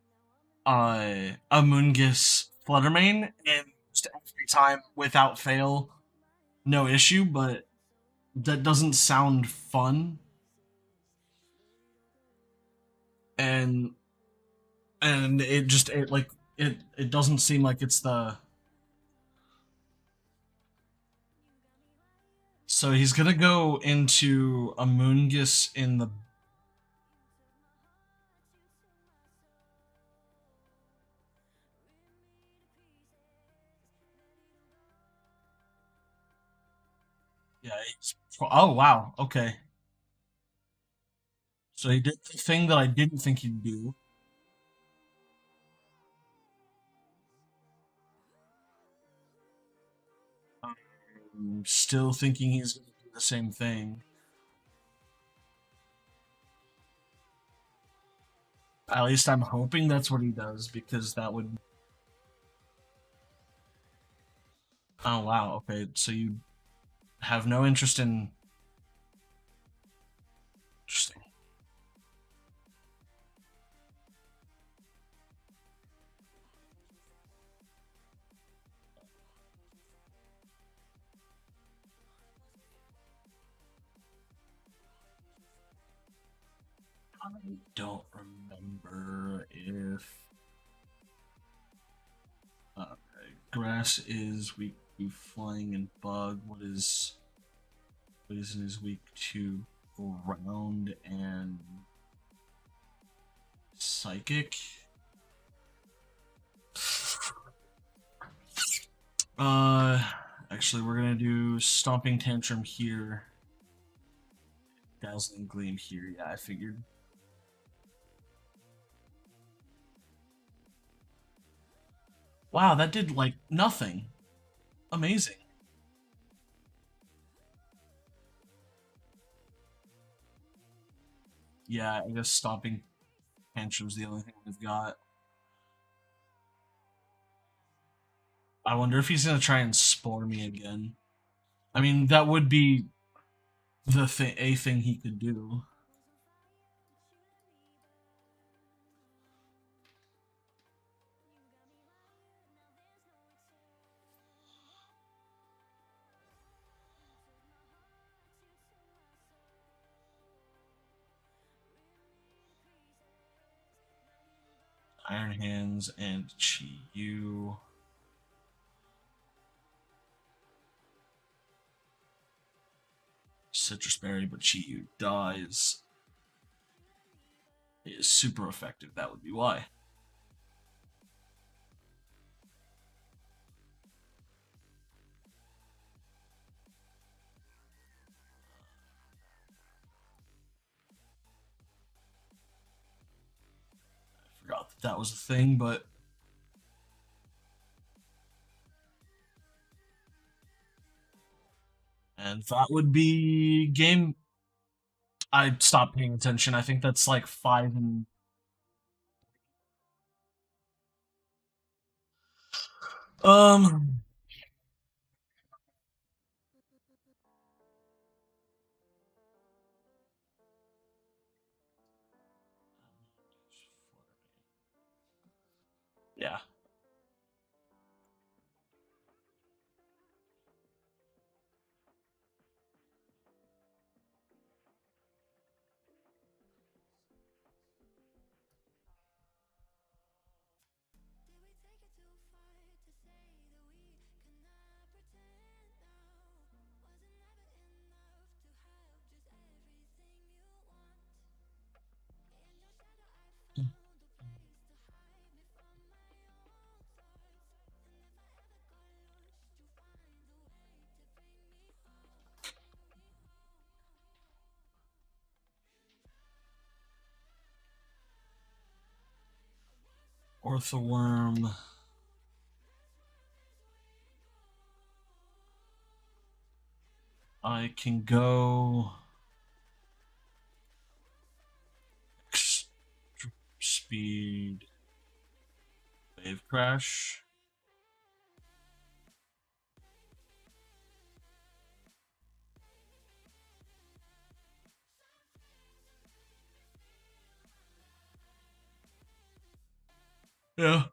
Amoonguss Fluttermane, and just every time without fail, no issue. But that doesn't sound fun, and it doesn't seem like it's the. So he's gonna go into Amoonguss in the. Yeah. Oh wow. Okay. So he did the thing that I didn't think he'd do. I'm still thinking he's gonna do the same thing. At least I'm hoping that's what he does because that would. Oh wow. Okay. So you have no interest in. Interesting. I don't remember if grass is weak to flying and bug. What is poison is weak to ground and psychic. Uh, Actually, we're gonna do stomping tantrum here. Dazzling gleam here. Yeah, I figured. Wow, that did like nothing. Amazing. Yeah, I guess stomping tantrum's the only thing we've got. I wonder if he's gonna try and spore me again. I mean, that would be a thing he could do. Iron Hands and Chi-Yu. Citrus Berry, but Chi-Yu dies. It is super effective. That would be why. that was a thing, but and that would be game. I stopped paying attention. I think that's like 5 and um yeah. Orthoworm. I can go speed wave crash. Yeah.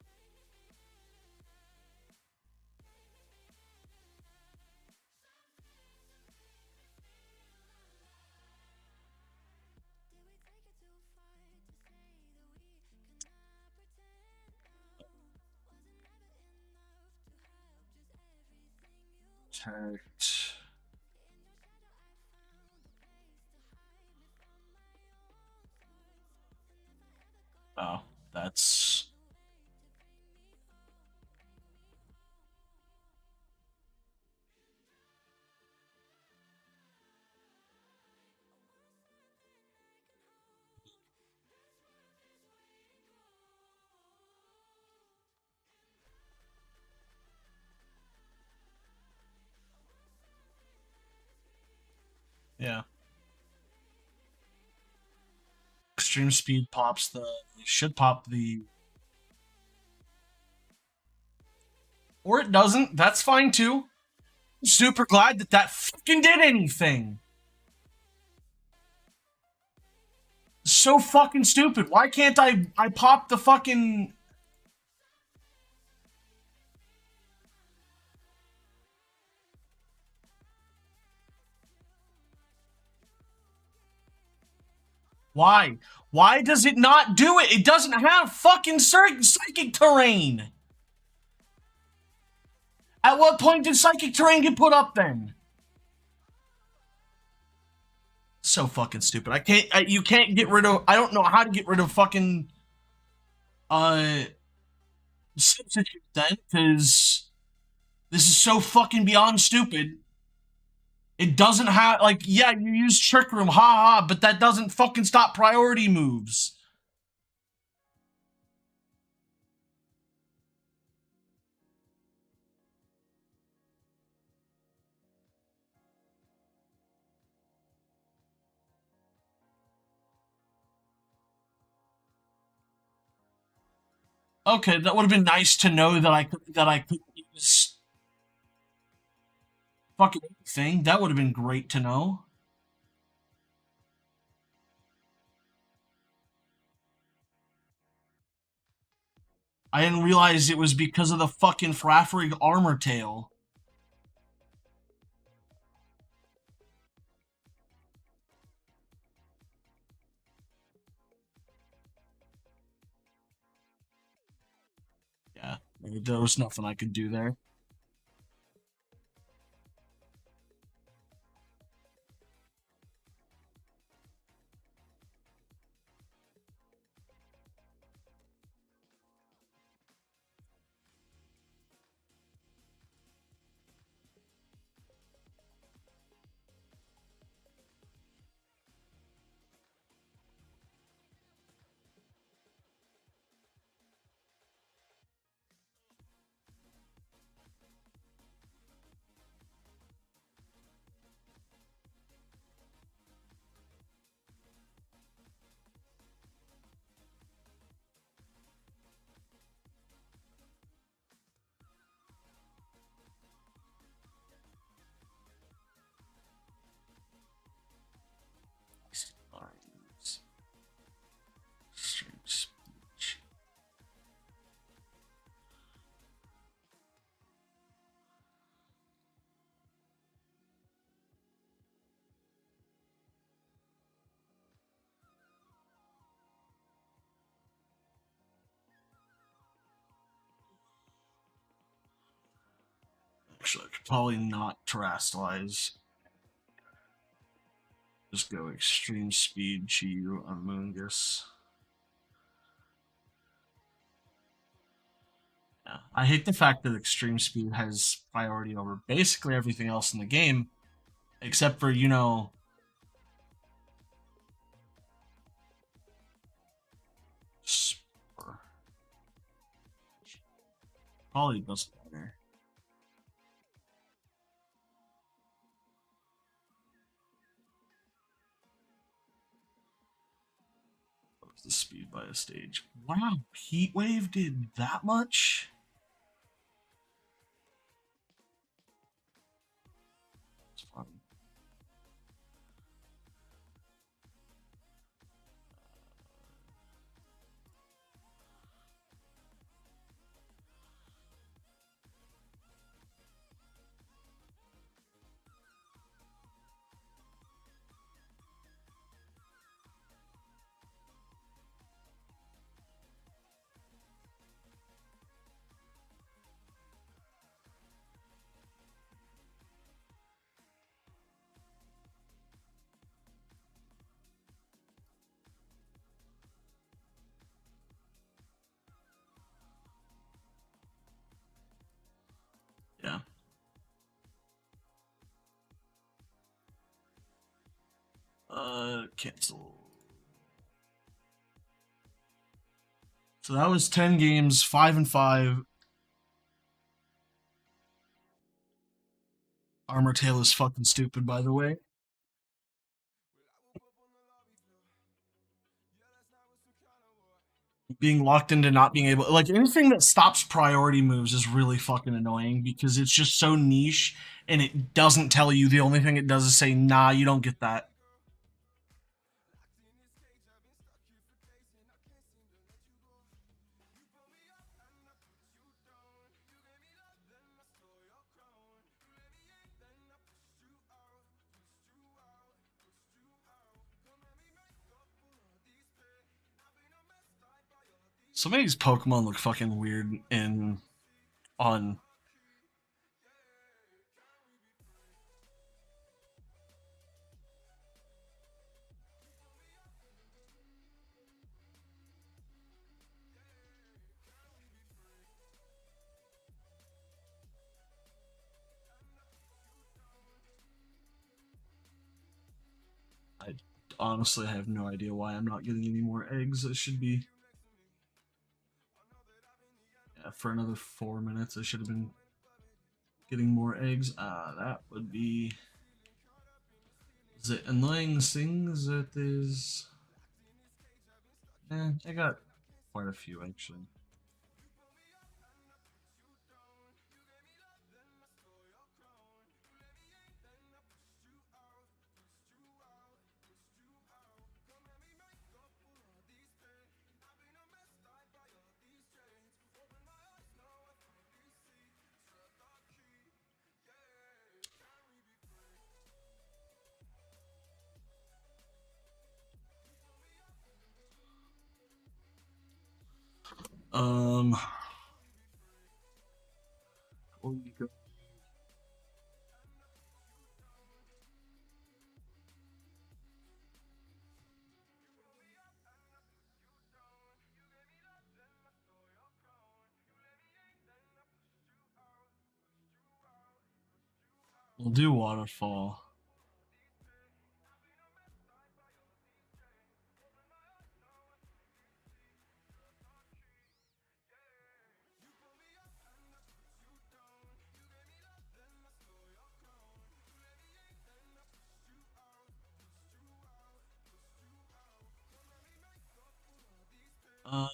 Protect. Oh, that's yeah. Extreme speed pops the should pop the or it doesn't. That's fine too. Super glad that that fucking did anything. So fucking stupid. Why can't I pop the fucking why? Why does it not do it? It doesn't have fucking psychic terrain. At what point did psychic terrain get put up then? So fucking stupid. I can't. You can't get rid of. I don't know how to get rid of fucking uh substitute then, because this is so fucking beyond stupid. It doesn't have like yeah, you use trick room, ha ha, but that doesn't fucking stop priority moves. Okay, that would have been nice to know that I could use fucking thing. That would have been great to know. I didn't realize it was because of the fucking Fraffrig armor tail. Yeah, there was nothing I could do there. Actually, I could probably not terrestrialize. Just go extreme speed, Chi-Yu, Amoongus. Yeah. I hate the fact that extreme speed has priority over basically everything else in the game, except for, Spur. Probably doesn't matter. The speed by a stage. Wow, Heat Wave did that much? It's funny. Yeah. Cancel. So that was 10 games, 5 and 5. Armor Tail is fucking stupid, by the way. Being locked into not being able, like, anything that stops priority moves is really fucking annoying because it's just so niche and it doesn't tell you. The only thing it does is say, nah, you don't get that. Some of these Pokemon look fucking weird in on. I honestly have no idea why I'm not getting any more eggs. I should be. Yeah, for another 4 minutes, I should have been getting more eggs. That would be the annoying things that is. I got quite a few actually. Um, we'll do waterfall. Uh,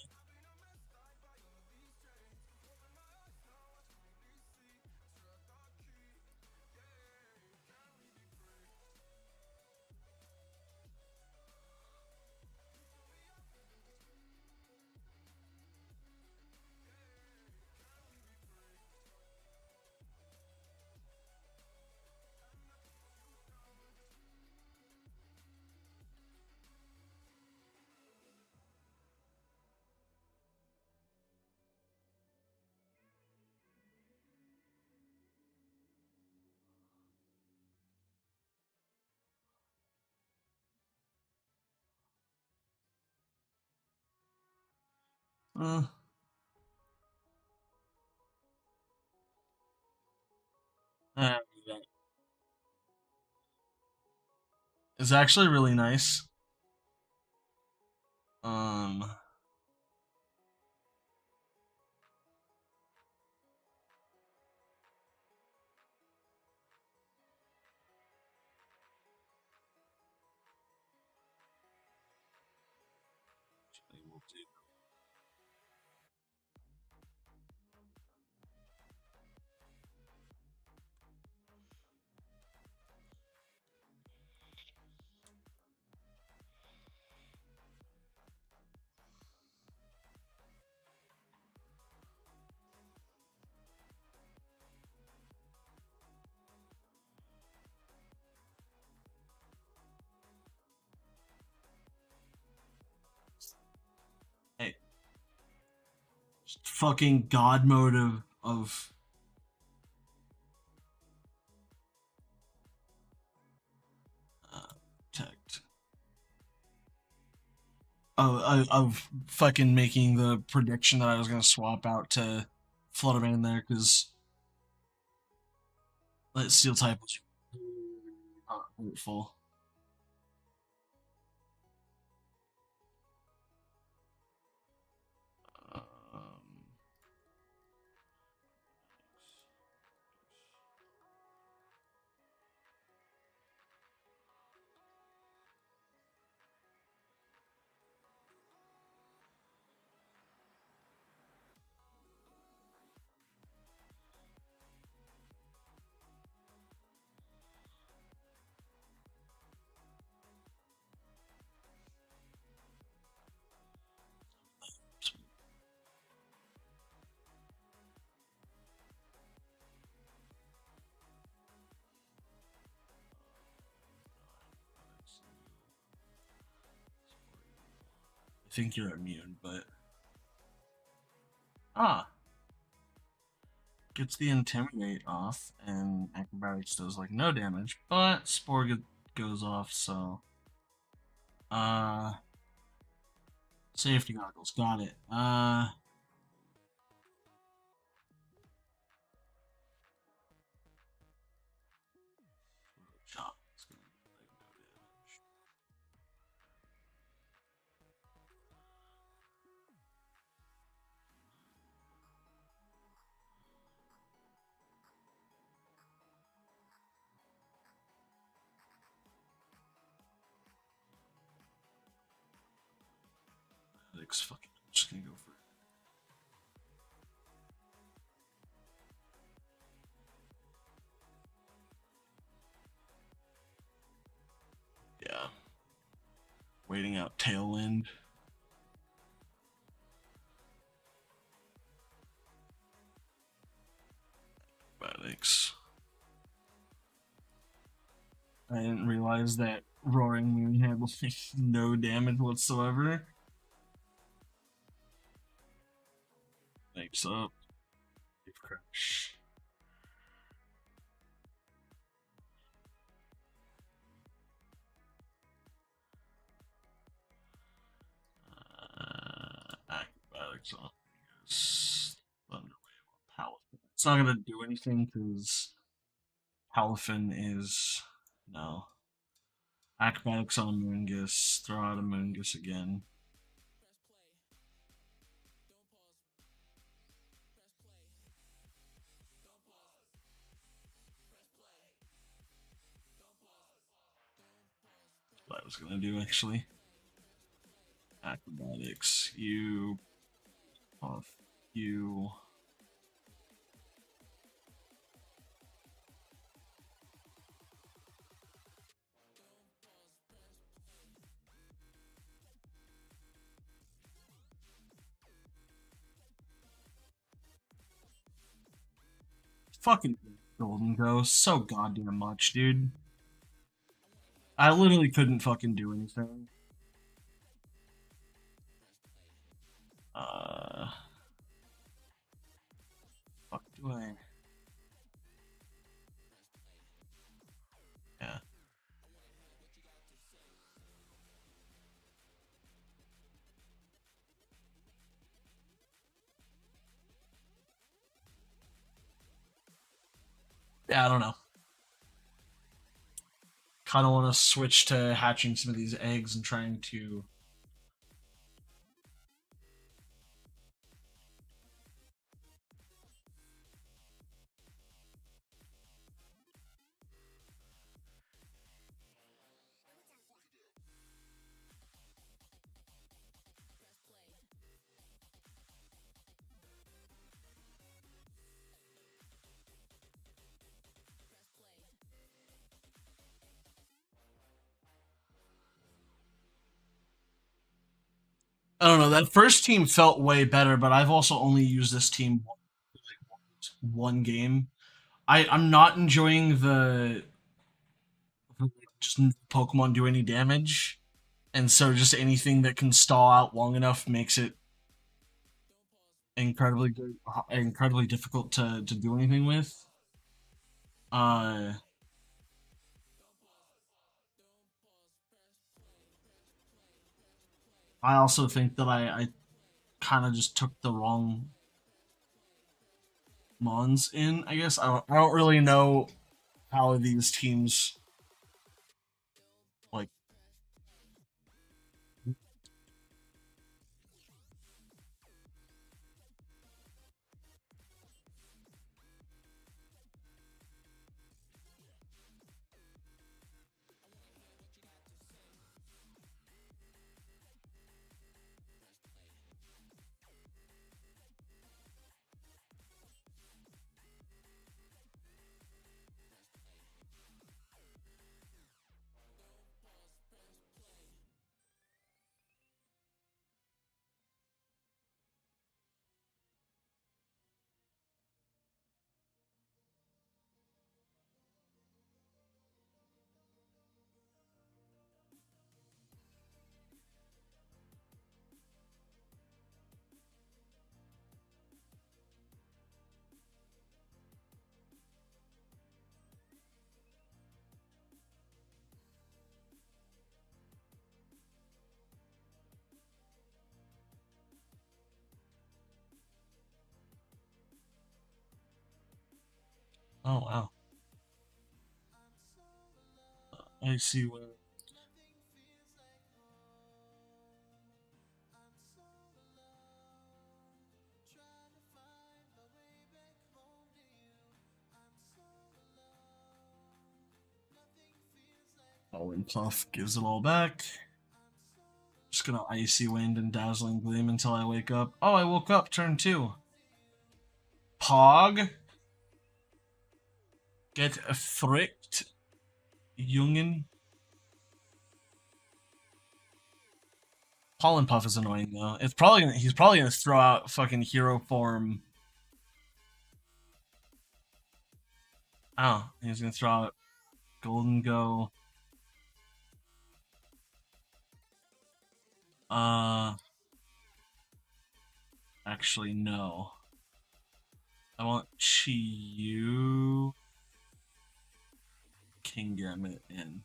Uh, uh, it's actually really nice. Um, hey, fucking god mode of protect. Of fucking making the prediction that I was gonna swap out to Flutterman there because that steel type was not hurtful. Um, I think you're immune, but gets the intimidate off, and acrobatics does like no damage, but spore goes off. So, uh, safety goggles, got it. Chop. It's gonna do, like, no damage. Acrobatics, fucking, I'm just gonna go for it. Yeah, waiting out tailwind. Acrobatics. I didn't realize that Roaring Moon had like no damage whatsoever. Thanks up. Crash. Acrobatics on Thunderwave on Palafin. It's not gonna do anything because Palafin is no. Acrobatics on Moongus. Throw out a Moongus again. That's what I was gonna do actually. Acrobatics. You off. You. Fucking Golden Ghost. So goddamn much, dude. I literally couldn't fucking do anything. Uh, fuck do I? Yeah. Yeah, I don't know. Kind of want to switch to hatching some of these eggs and trying to. I don't know. That first team felt way better, but I've also only used this team one game. I'm not enjoying the just Pokemon do any damage, and so just anything that can stall out long enough makes it incredibly good, incredibly difficult to do anything with. Uh, I also think that I kind of just took the wrong Mons in. I guess I don't really know how these teams like. Oh wow, I see where. Oh, and Puff gives it all back. Just gonna icy wind and dazzling gleam until I wake up. Oh, I woke up. Turn two. Pog. Get fricked, Jungen. Pollen Puff is annoying though. He's probably gonna throw out fucking hero form. Oh, he's gonna throw out Golden Go. Uh, actually no. I want Chi-Yu, Kingambit in.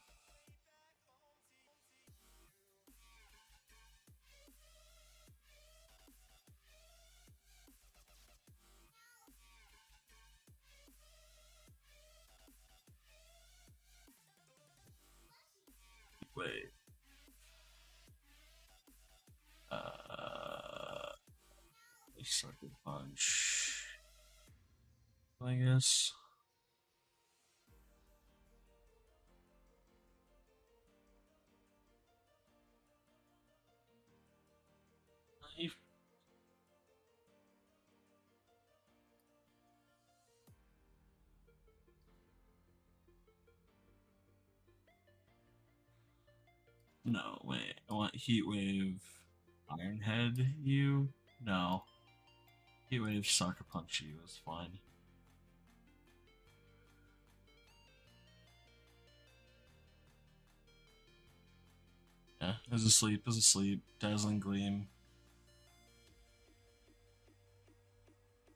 Wait. Sucker punch. I guess. No, wait. I want Heat Wave, Iron Head. You no. Heat Wave, Sucker Punch. You is fine. Yeah, is asleep. Is asleep. Dazzling Gleam.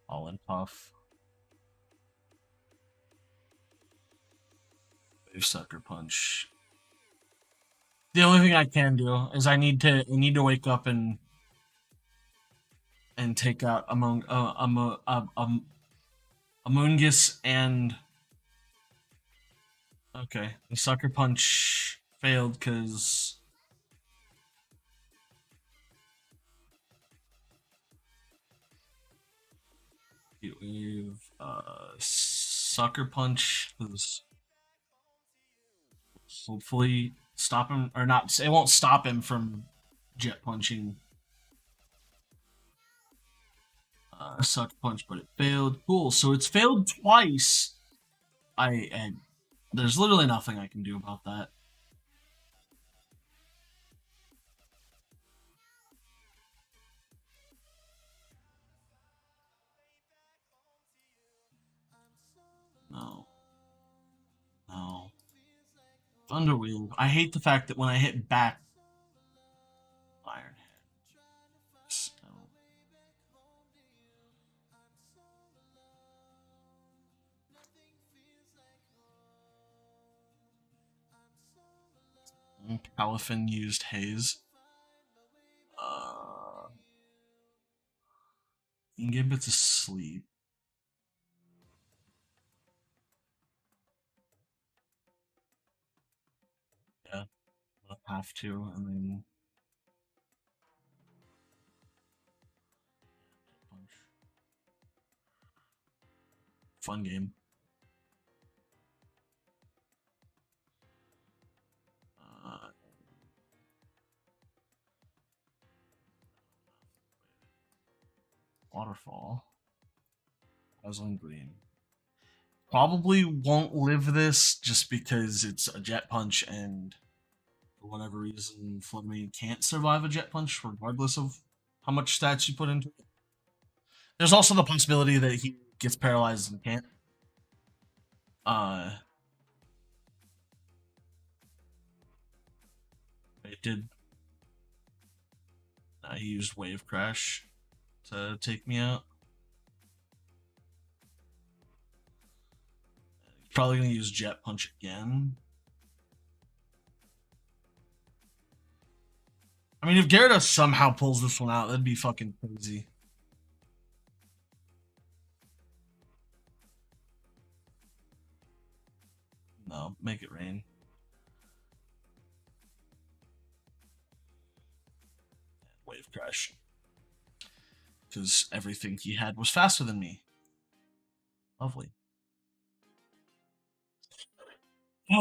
All in Puff. Wave Sucker Punch. The only thing I can do is I need to wake up and take out Amoongus and Okay, the sucker punch failed because we've sucker punch is hopefully stop him or not. It won't stop him from jet punching sucker punch, but it failed. Cool. So it's failed twice. And there's literally nothing I can do about that. No, no. Thunderwave. I hate the fact that when I hit back, Iron Hands. No. Caliphan used Haze. Uh, Gambit's asleep. Yeah, I'll have to, and then punch. Fun game. Uh, Waterfall. Dazzling Gleam. Probably won't live this just because it's a jet punch and for whatever reason Floodmane can't survive a jet punch regardless of how much stats you put into it. There's also the possibility that he gets paralyzed and can't. Uh it did he used Wave Crash to take me out. He's probably gonna use Jet Punch again. I mean, if Gyarados somehow pulls this one out, that'd be fucking crazy. No, make it rain. Wave Crash. Because everything he had was faster than me. Lovely. No,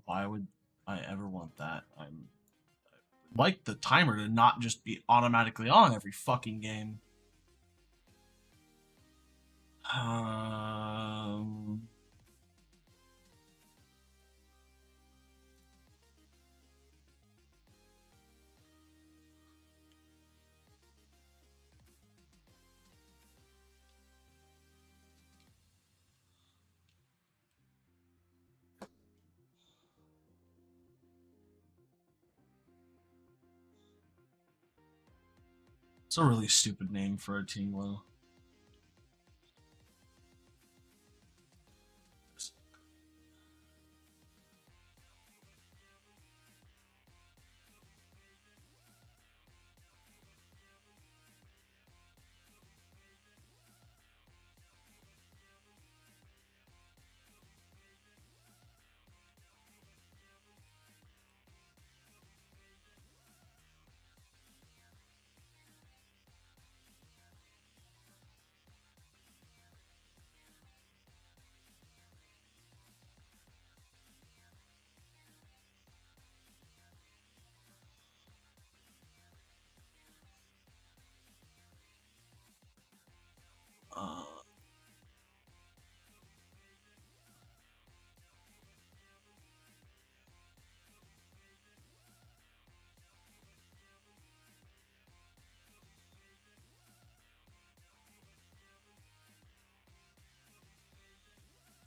why would I ever want that? I like the timer to not just be automatically on every fucking game. Um, it's a really stupid name for a team, though.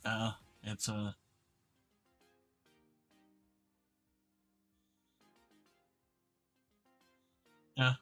Uh, it's a yeah.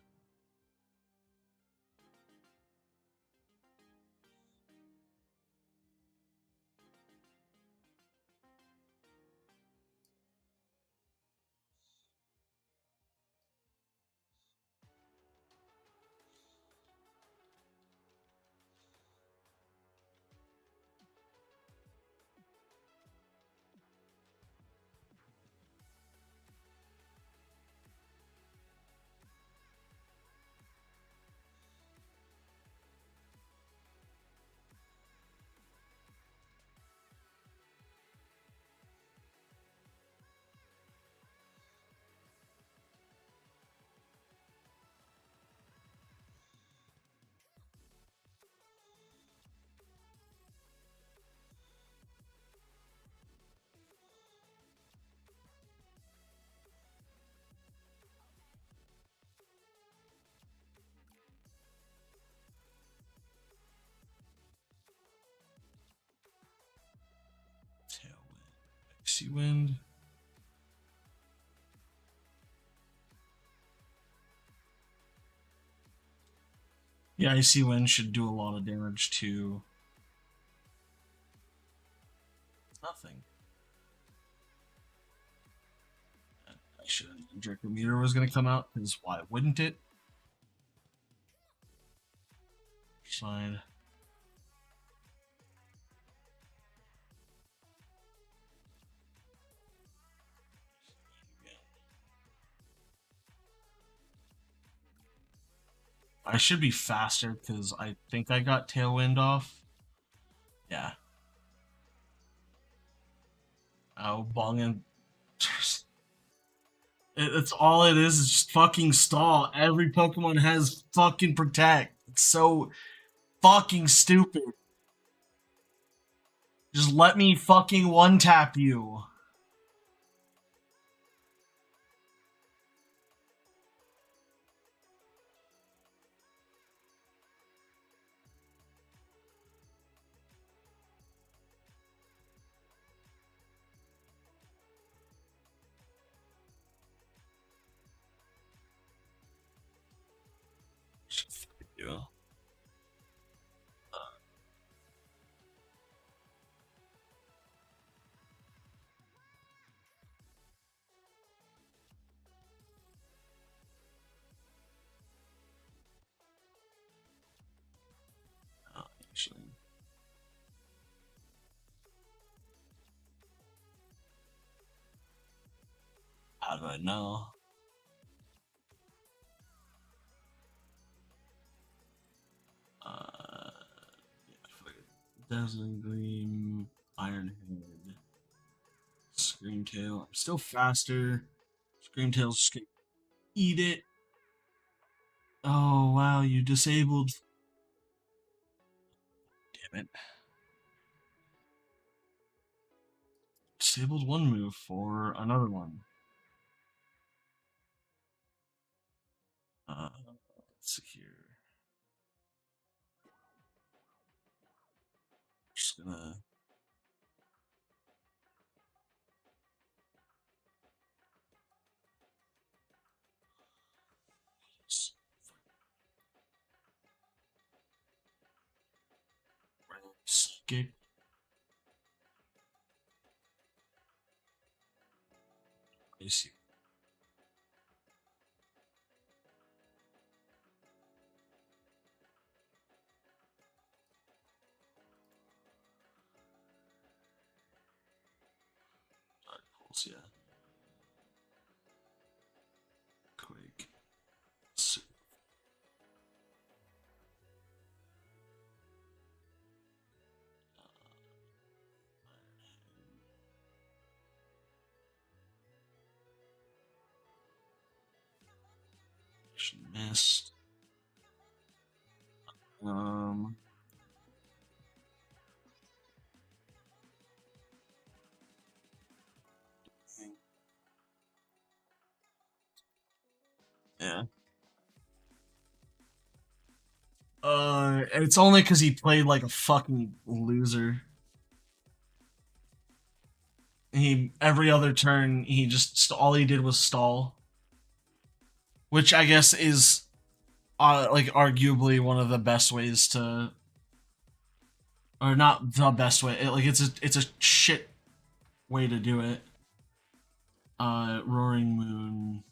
Icy Wind. Yeah, Icy Wind should do a lot of damage to nothing. I should have Draco Meteor was gonna come out, because why wouldn't it? Fine. I should be faster because I think I got Tailwind off. Yeah. Oh, Bong and it's all it is just fucking stall. Every Pokemon has fucking protect. It's so fucking stupid. Just let me fucking one tap you. Yeah. Actually, how do I know? Uh, Dazzling Gleam, Iron Head, Screamtail. I'm still faster. Screamtail's just gonna eat it. Oh wow, you disabled. Damn it. Disabled one move for another one. Let's see here. Just gonna. Skip. I see. Articles, yeah. Quake. Missed. Um. Yeah. It's only because he played like a fucking loser. He every other turn he just all he did was stall, which I guess is like arguably one of the best ways to, or not the best way. Like it's a shit way to do it. Roaring Moon,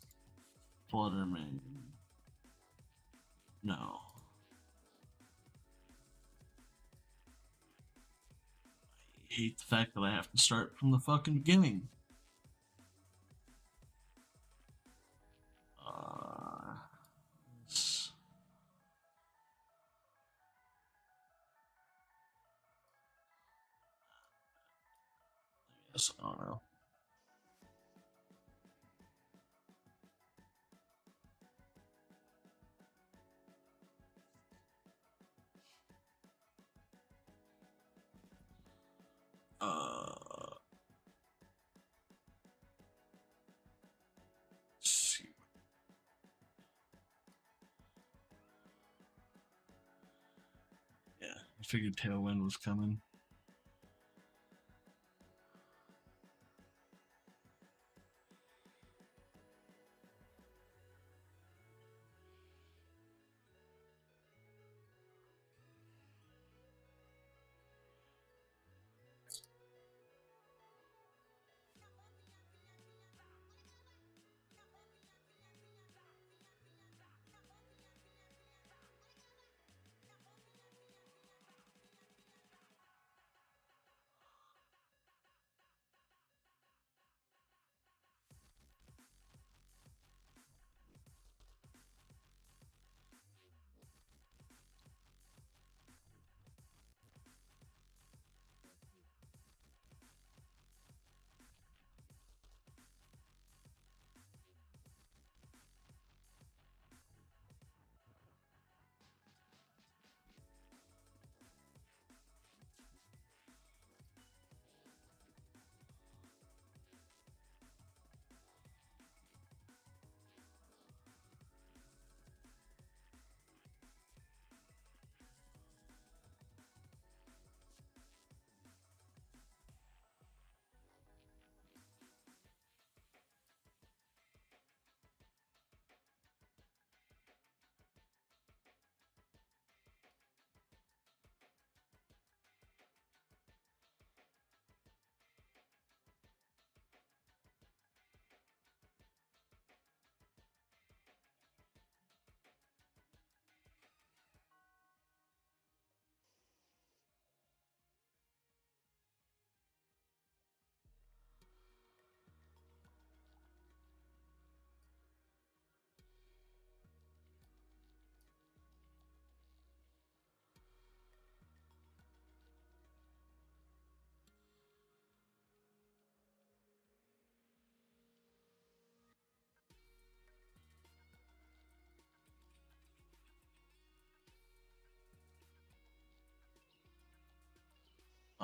Flutterman. No. I hate the fact that I have to start from the fucking beginning. Uh, yes, I don't know. Uh, see. Yeah, I figured Tailwind was coming.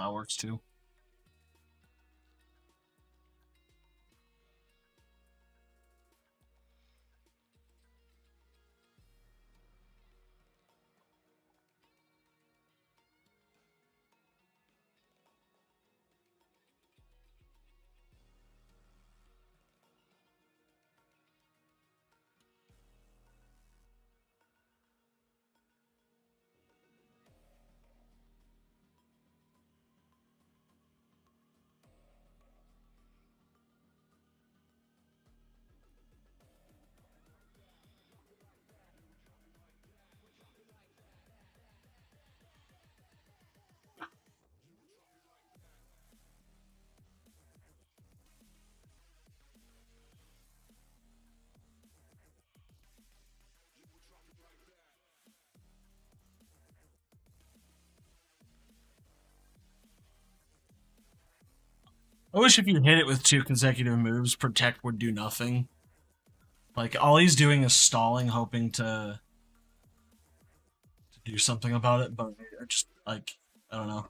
That works too. I wish if you hit it with two consecutive moves, protect would do nothing. Like all he's doing is stalling, hoping to do something about it, but I just like I don't know.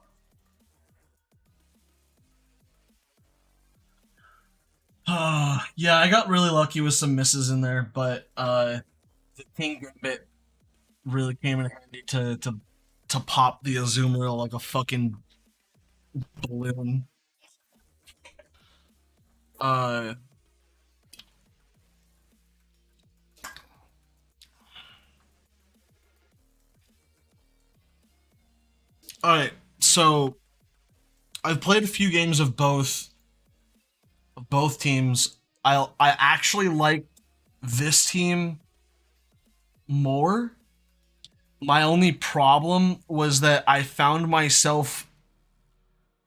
Yeah, I got really lucky with some misses in there, but the King Gambit really came in handy to pop the Azumarill like a fucking balloon. Uh, all right, so I've played a few games of both teams. I actually like this team more. My only problem was that I found myself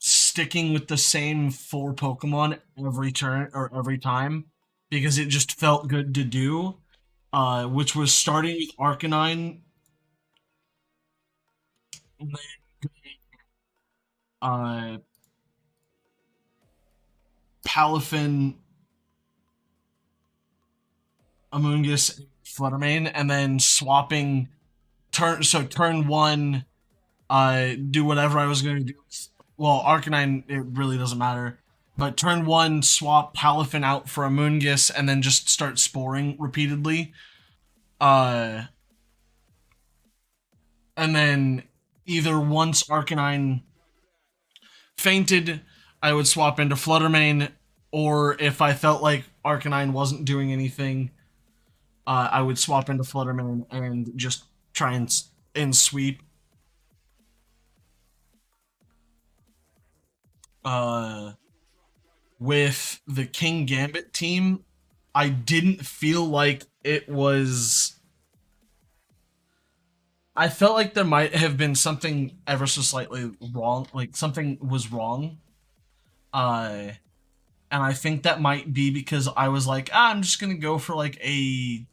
sticking with the same four Pokemon every turn or every time because it just felt good to do. Which was starting with Arcanine, and then uh, Palafin, Amoonguss, Fluttermane, and then swapping turn one, do whatever I was going to do. Well, Arcanine, it really doesn't matter. But turn one, swap Palafin out for Amoonguss, and then just start sporing repeatedly. Uh, and then either once Arcanine fainted, I would swap into Fluttermane, or if I felt like Arcanine wasn't doing anything, I would swap into Fluttermane and just try and sweep. Uh, with the King Gambit team, I didn't feel like it was. I felt like there might have been something ever so slightly wrong, like something was wrong. And I think that might be because I was like, I'm just gonna go for like a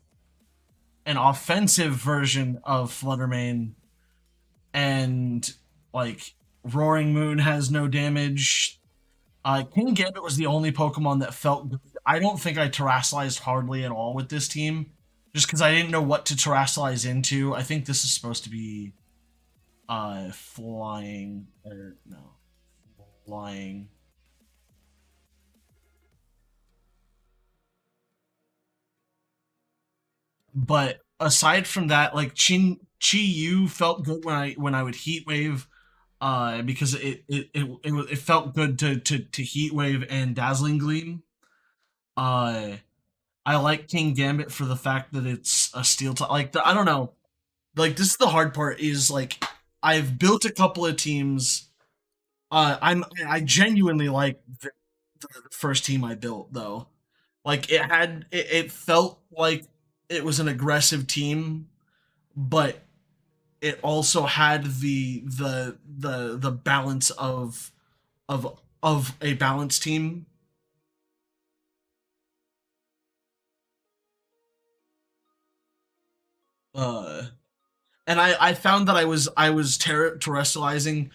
an offensive version of Fluttermane, and like Roaring Moon has no damage. King Gambit was the only Pokemon that felt good. I don't think I terrestrialized hardly at all with this team, just because I didn't know what to terrestrialize into. I think this is supposed to be flying or no flying. But aside from that, like Chi Yu felt good when I would Heat Wave, because it felt good to Heat Wave and Dazzling Gleam. Uh, I like King Gambit for the fact that it's a steel type. I don't know. Like this is the hard part. Is like I've built a couple of teams. I genuinely like the first team I built though. Like it felt like it was an aggressive team, but it also had the balance of a balanced team. Uh, and I found that I was terrestrializing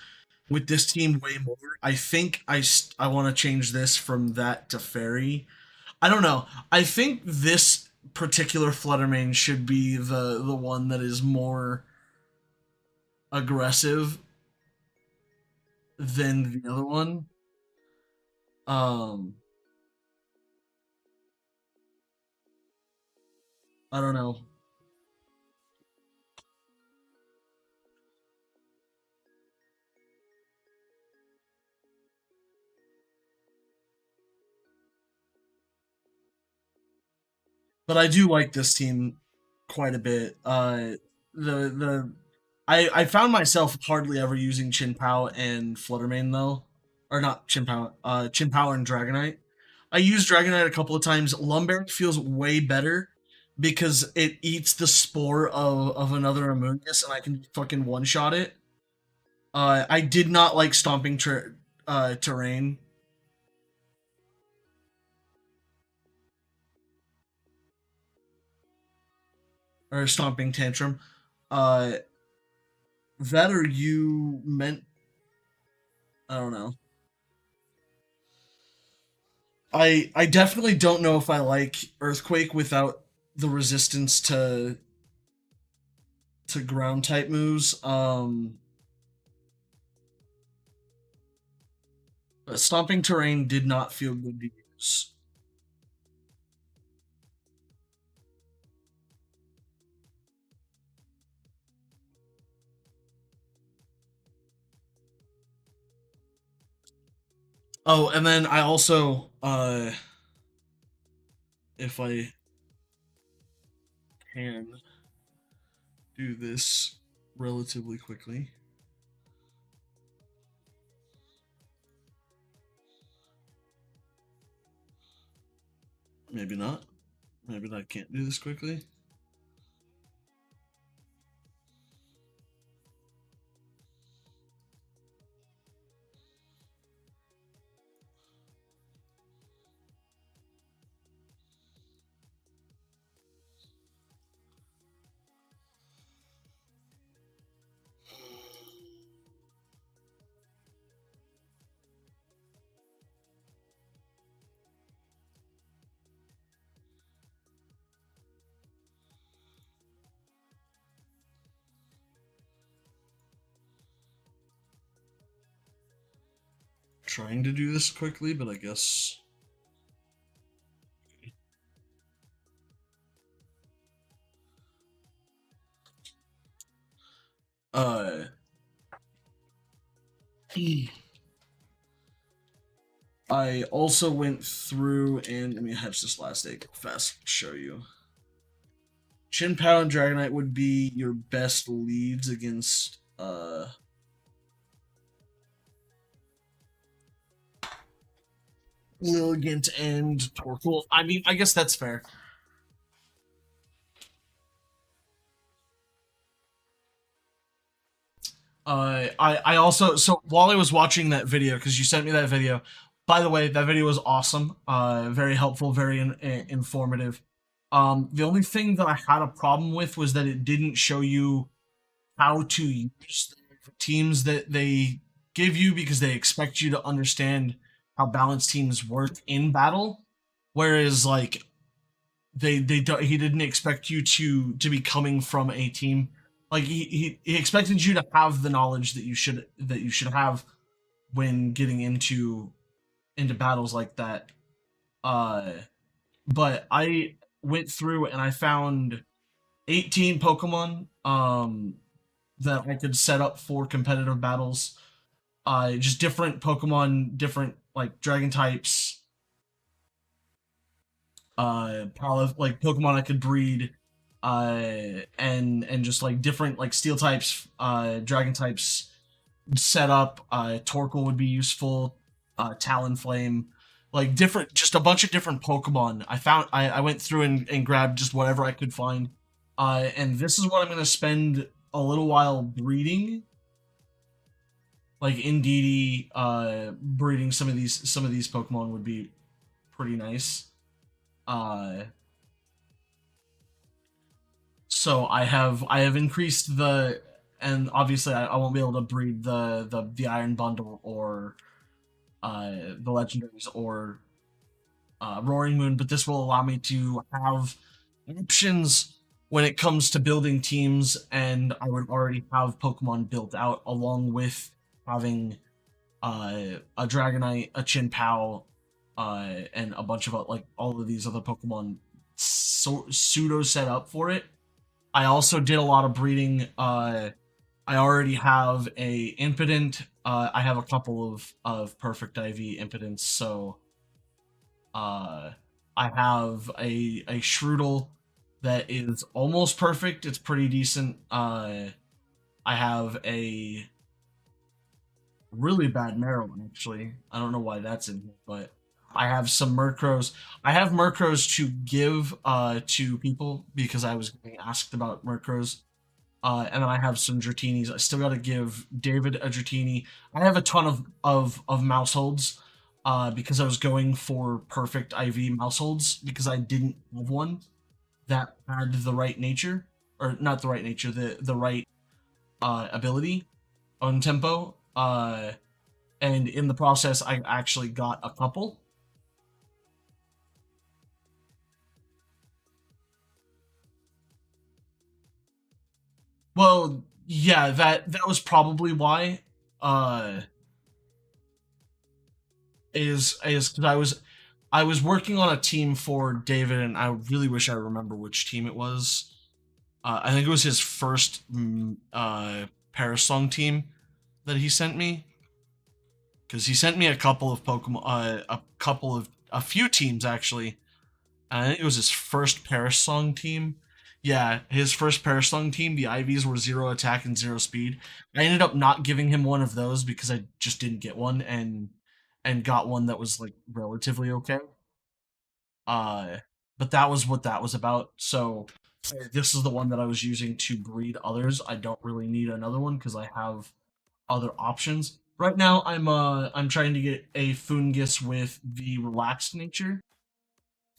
with this team way more. I think I want to change this from that to fairy. I don't know. I think this particular Fluttermane should be the one that is more aggressive. than the other one. Um, I don't know. But I do like this team quite a bit. The I found myself hardly ever using Chin Pao and Fluttermane though, or not Chin Pao, Chin Pao and Dragonite. I used Dragonite a couple of times. Lumberry feels way better because it eats the spore of another Amoonguss and I can fucking one shot it. I did not like Stomping Terrain or Stomping Tantrum. Uh, that or you meant I don't know. I definitely don't know if I like Earthquake without the resistance to ground type moves. But Stomping Terrain did not feel good to use. Oh, and then I also if I can do this relatively quickly. Maybe not. Maybe I can't do this quickly. Trying to do this quickly, but I guess uh I also went through and let me hatch this last egg fast show you. Chin Pao and Dragonite would be your best leads against Lilligant and Torkoal. I mean, I guess that's fair. I also so while I was watching that video because you sent me that video. By the way, that video was awesome. Very helpful, very informative. The only thing that I had a problem with was that it didn't show you how to use the teams that they give you because they expect you to understand how balanced teams work in battle. Whereas like he didn't expect you to be coming from a team like he expected you to have the knowledge that you should have when getting into battles like that. Uh, but I went through and I found 18 Pokemon that I could set up for competitive battles. Just different Pokemon, different like dragon types, like Pokemon I could breed, and just like different like steel types, dragon types set up. Torkoal would be useful, Talonflame, like different, just a bunch of different Pokemon. I went through and grabbed just whatever I could find, and this is what I'm gonna spend a little while breeding. Like Indeedee, breeding some of these Pokemon would be pretty nice. Uh, so I have increased the and obviously I won't be able to breed the Iron Bundle or the legendaries or Roaring Moon, but this will allow me to have options when it comes to building teams, and I would already have Pokemon built out along with having a Dragonite, a Chinpow, and a bunch of like all of these other Pokemon pseudo set up for it. I also did a lot of breeding. I already have a Impotent. I have a couple of perfect IV Impotents, so uh, I have a Shroodle that is almost perfect. It's pretty decent. I have a really bad Maryland, actually. I don't know why that's in here, but I have some Murkrows. I have Murkrows to give to people because I was getting asked about Murkrows. And then I have some Dratini's. I still got to give David a Dratini. I have a ton of mouseholds because I was going for perfect IV mouseholds because I didn't have one that had the right nature, or not the right nature, the right ability on tempo. And in the process, I actually got a couple. Well, yeah, that was probably why. Uh, is because I was working on a team for David, and I really wish I remember which team it was. I think it was his first Parasong team that he sent me, because he sent me a couple of Pokemon, a few teams actually. I think it was his first Parasong team. Yeah, his first Parasong team. The IVs were zero attack and zero speed. I ended up not giving him one of those because I just didn't get one, and got one that was like relatively okay. Uh, but that was what that was about. So this is the one that I was using to breed others. I don't really need another one because I have other options. Right now, I'm trying to get a Fungus with the relaxed nature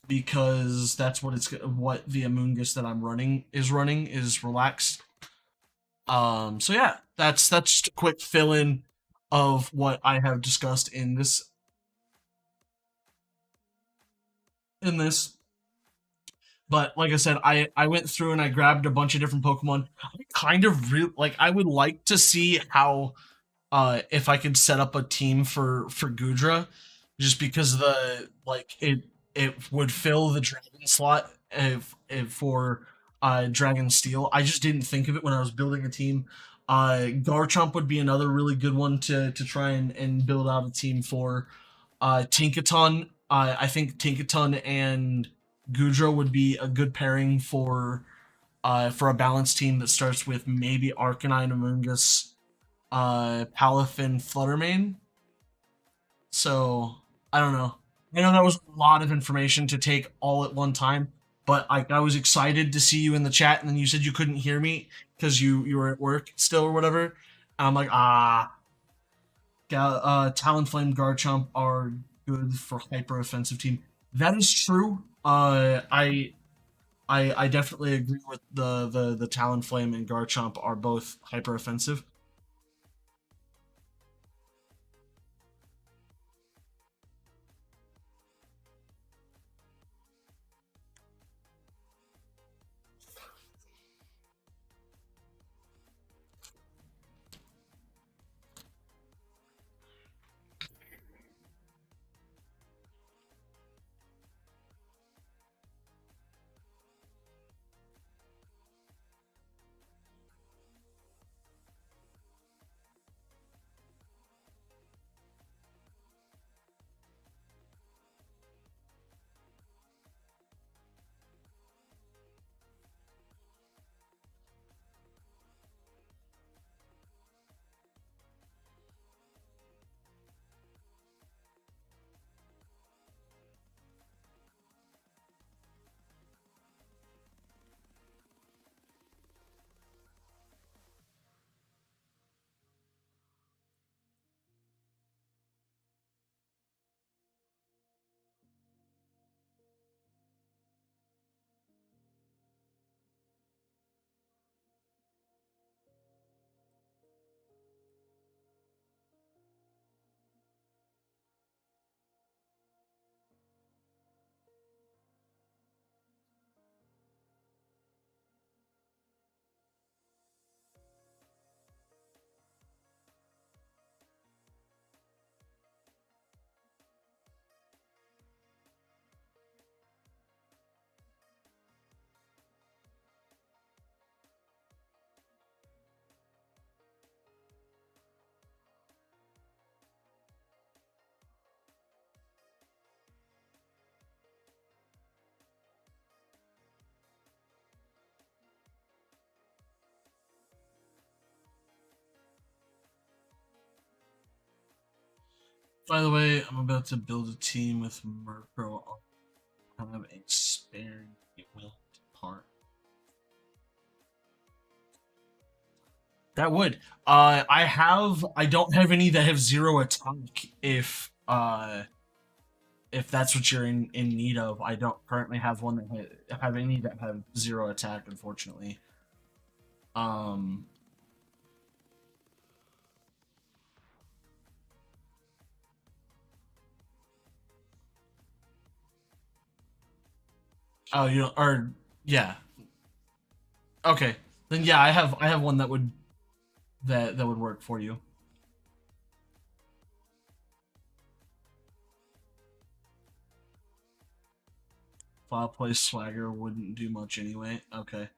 because that's what the Amoongus that I'm running is relaxed. So yeah, that's just a quick fill in of what I have discussed in this. But like I said, I went through and I grabbed a bunch of different Pokemon. I kind of like I would like to see how if I could set up a team for Gudra, just because the like it would fill the dragon slot if for Dragon Steel. I just didn't think of it when I was building a team. Garchomp would be another really good one to try and build out a team for. Tinkaton, I think Tinkaton and Gudra would be a good pairing for a balanced team that starts with maybe Arcanine, Amoonguss, Palafin, Fluttermane. So I don't know. I know that was a lot of information to take all at one time, but I was excited to see you in the chat, and then you said you couldn't hear me because you were at work still or whatever. And I'm like, Talonflame, Garchomp are good for hyper offensive team. That is true. I definitely agree with the Talonflame and Garchomp are both hyper offensive. By the way, I'm about to build a team with Murkrow. I have a spare will part. That would. I don't have any that have zero attack. If that's what you're in need of, I don't currently have one that have any that have zero attack. Unfortunately. Um. Oh, you know, or yeah. Okay. Then yeah, I have one that would work for you. Fireplace swagger wouldn't do much anyway. Okay.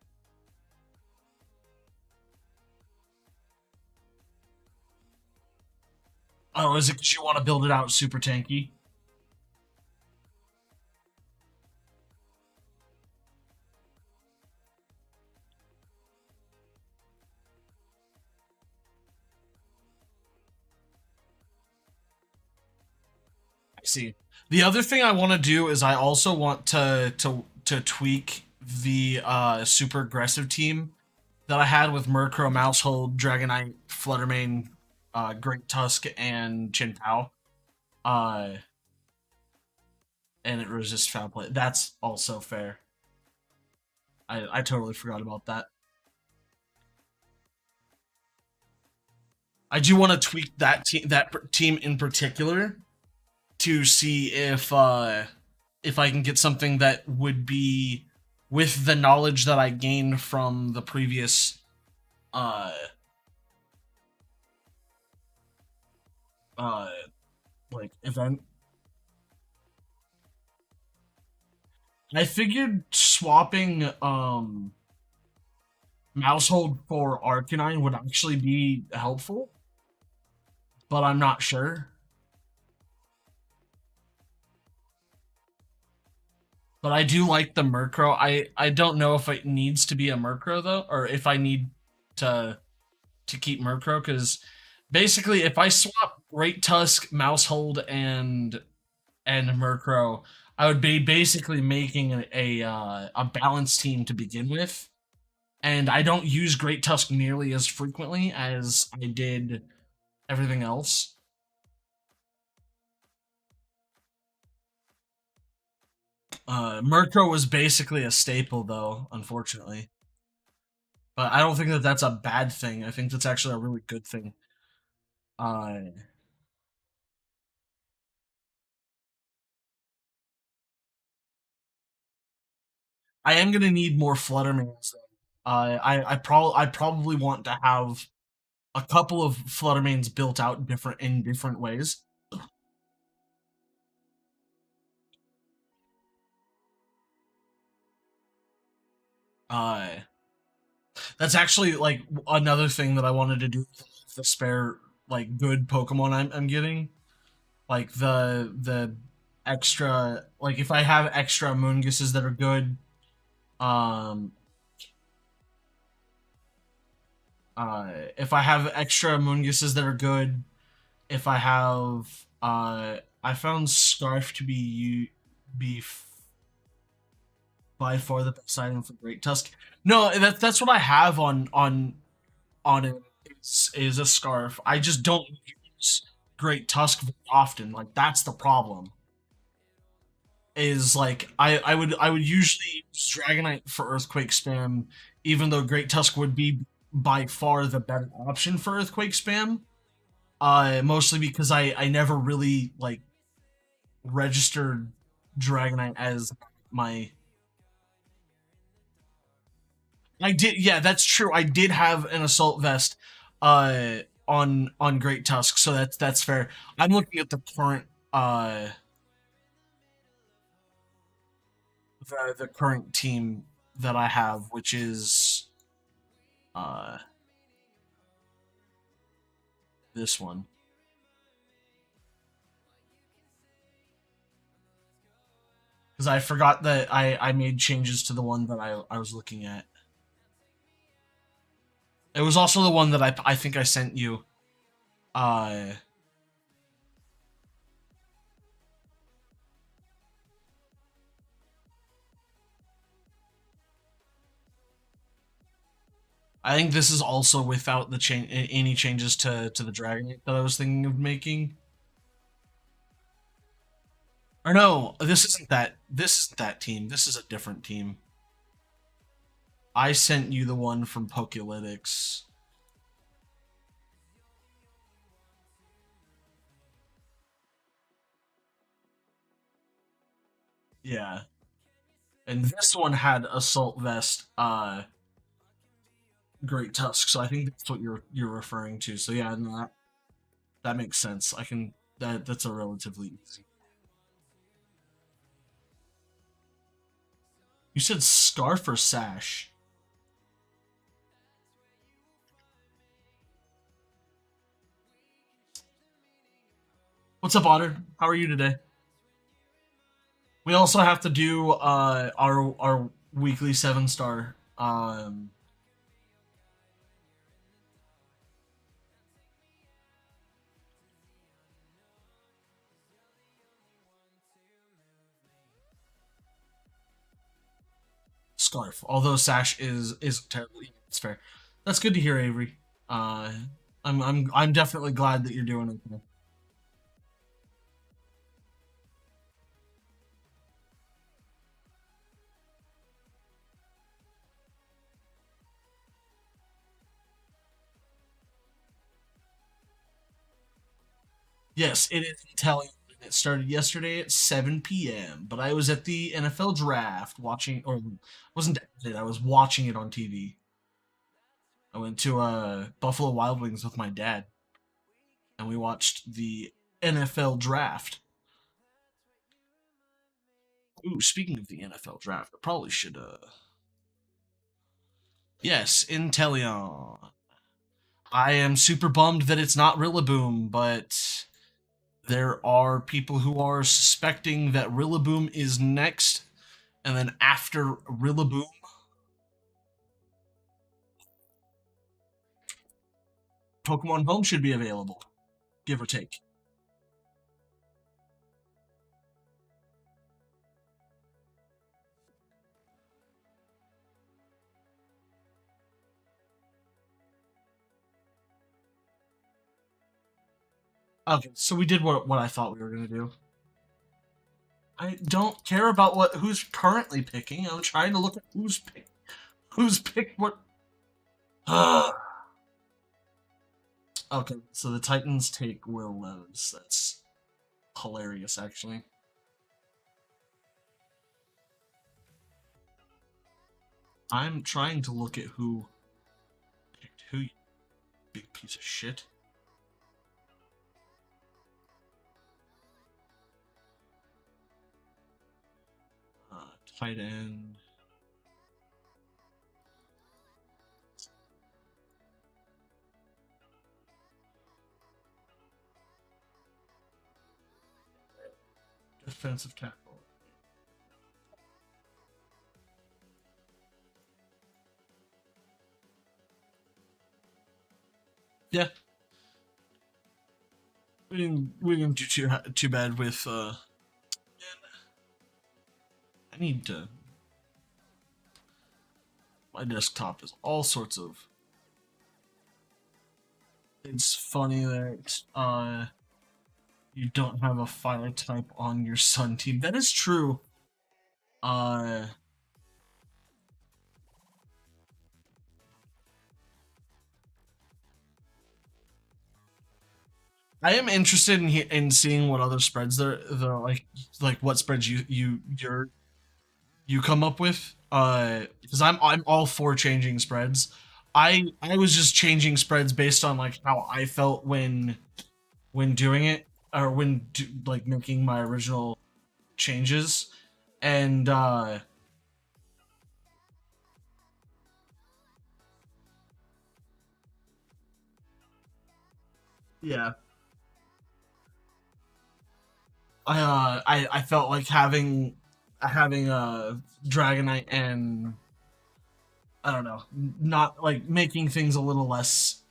Oh, is it because you want to build it out super tanky? I see. The other thing I want to do is I also want to tweak the super aggressive team that I had with Murkrow, Mousehold, Dragonite, Fluttermane, Great Tusk, and Chin Pao. Uh, and it resists foul play. That's also fair. I totally forgot about that. I do want to tweak that team in particular to see if I can get something that would be with the knowledge that I gained from the previous uh uh like event. I figured swapping Mousehold for Arcanine would actually be helpful, but I'm not sure. But I do like the Murkrow. I don't know if it needs to be a Murkrow though, or if I need to keep Murkrow, because basically if I swap Great Tusk, Mousehold, and Murkrow, I would be basically making a balanced team to begin with. And I don't use Great Tusk nearly as frequently as I did everything else. Murkrow was basically a staple, though, unfortunately. But I don't think that that's a bad thing. I think that's actually a really good thing. Uh, I am gonna need more Fluttermans. I probably want to have a couple of Fluttermanes built out different ways. Uh, that's actually like another thing that I wanted to do with the spare like good Pokemon I'm getting. Like the extra, like if I have extra Moonguses that are good, um if I have extra Moonguses that are good, if I have I found Scarf to be by far the best item for Great Tusk. No, that's what I have on it is a Scarf. I just don't use Great Tusk very often. Like that's the problem. Is like I would usually use Dragonite for Earthquake spam, even though Great Tusk would be by far the better option for Earthquake spam. Mostly because I never really like registered Dragonite as my. I did, yeah, that's true. I did have an Assault Vest, on Great Tusk, so that's fair. I'm looking at the current the current team that I have, which is uh this one. Because I forgot that I made changes to the one that I was looking at. It was also the one that I think I sent you. Uh I think this is also without the any changes to the Dragon that I was thinking of making. Or no, this isn't that. This isn't that team. This is a different team. I sent you the one from Pokélytics. Yeah, and this one had Assault Vest, Great Tusk. So I think that's what you're referring to. So yeah, no, that makes sense. I can that's a relatively easy. You said scarf or sash? What's up, Otter? How are you today? We also have to do our weekly 7 star scarf. Although sash is terribly it's fair. That's good to hear, Avery. Uh, I'm definitely glad that you're doing it. Yes, it is Italian. It started yesterday at 7 p.m. But I was at the NFL draft watching, or wasn't at it. I was watching it on TV. I went to Buffalo Wild Wings with my dad, and we watched the NFL draft. Ooh, speaking of the NFL draft, I probably should. Yes, Inteleon. I am super bummed that it's not Rillaboom, but there are people who are suspecting that Rillaboom is next, and then after Rillaboom, Pokemon Home should be available, give or take. Okay, so we did what I thought we were gonna do. I don't care about who's currently picking. I'm trying to look at who's picked what. Okay, so the Titans take Will Levis. That's hilarious, actually. I'm trying to look at who picked who. You big piece of shit. Tight end. Defensive tackle. Yeah, we didn't do too bad with. I need to. My desktop is all sorts of. It's funny that you don't have a fire type on your Sun team. That is true. Uh, I am interested in seeing what other spreads they're like what spreads you come up with. Because I'm all for changing spreads. I was just changing spreads based on like how I felt when doing it or like making my original changes, and yeah, I felt like having Dragonite and I don't know, not like making things a little less.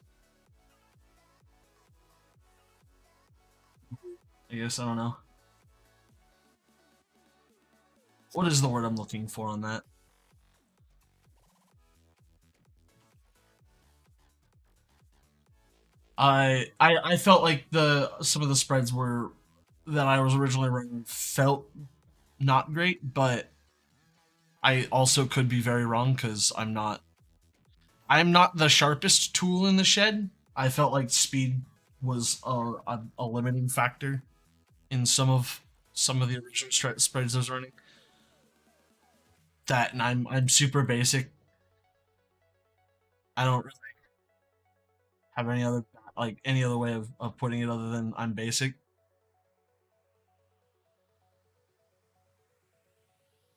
I guess I don't know what is the word I'm looking for on that. I felt like the some of the spreads were that I was originally running felt not great, but I also could be very wrong because I'm not the sharpest tool in the shed. I felt like speed was a limiting factor in some of the original spreads I was running. That and I'm super basic. I don't really have any other like any other way of putting it other than I'm basic.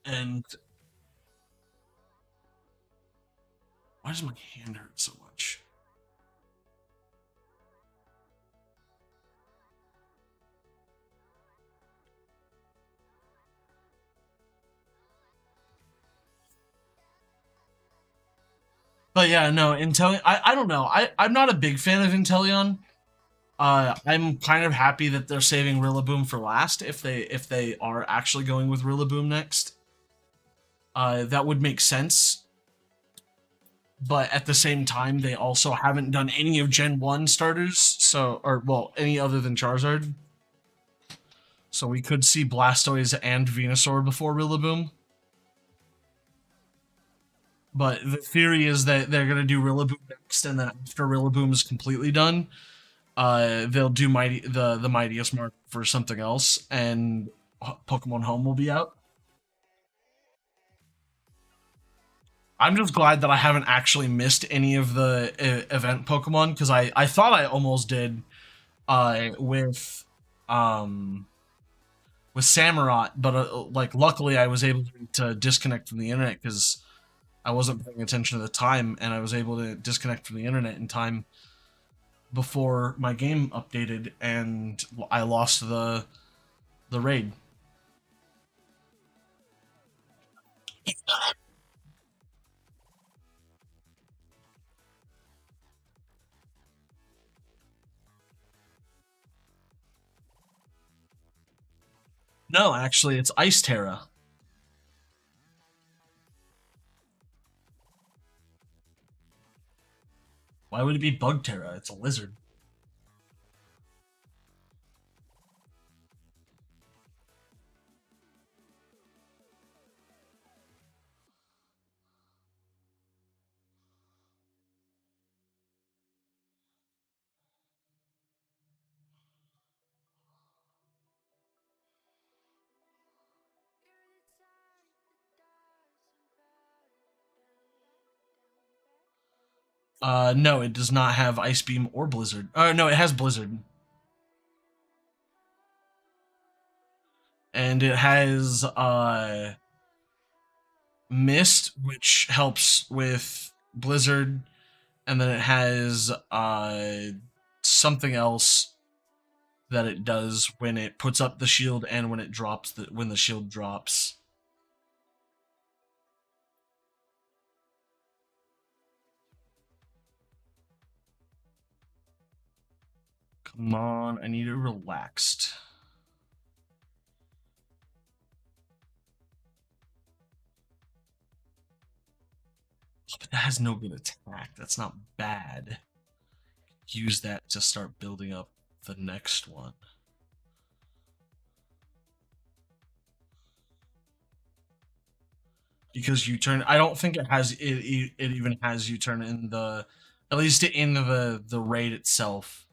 And why does my hand hurt so much? But yeah, no, Intel. I don't know. I'm not a big fan of Inteleon. I'm kind of happy that they're saving Rillaboom for last. If they are actually going with Rillaboom next, that would make sense. But at the same time, they also haven't done any of Gen One starters, so or well, any other than Charizard. So we could see Blastoise and Venusaur before Rillaboom. But the theory is that they're gonna do Rillaboom next, and then after Rillaboom is completely done, they'll do the mightiest mark for something else, and Pokemon Home will be out. I'm just glad that I haven't actually missed any of the event Pokemon because I thought I almost did with um Samurott, but like luckily I was able to disconnect from the internet because I wasn't paying attention to the time, and I was able to disconnect from the internet in time before my game updated, and I lost the raid. No, actually, it's Ice Terra. Why would it be Bug Terra? It's a lizard. No, it does not have Ice Beam or Blizzard. No, it has Blizzard, and it has Mist, which helps with Blizzard, and then it has something else that it does when it puts up the shield and when it drops when the shield drops. Come on, I need it relaxed. But that has no good attack. That's not bad. Use that to start building up the next one. Because U-turn, I don't think it has it even has U-turn in the at least in the raid itself.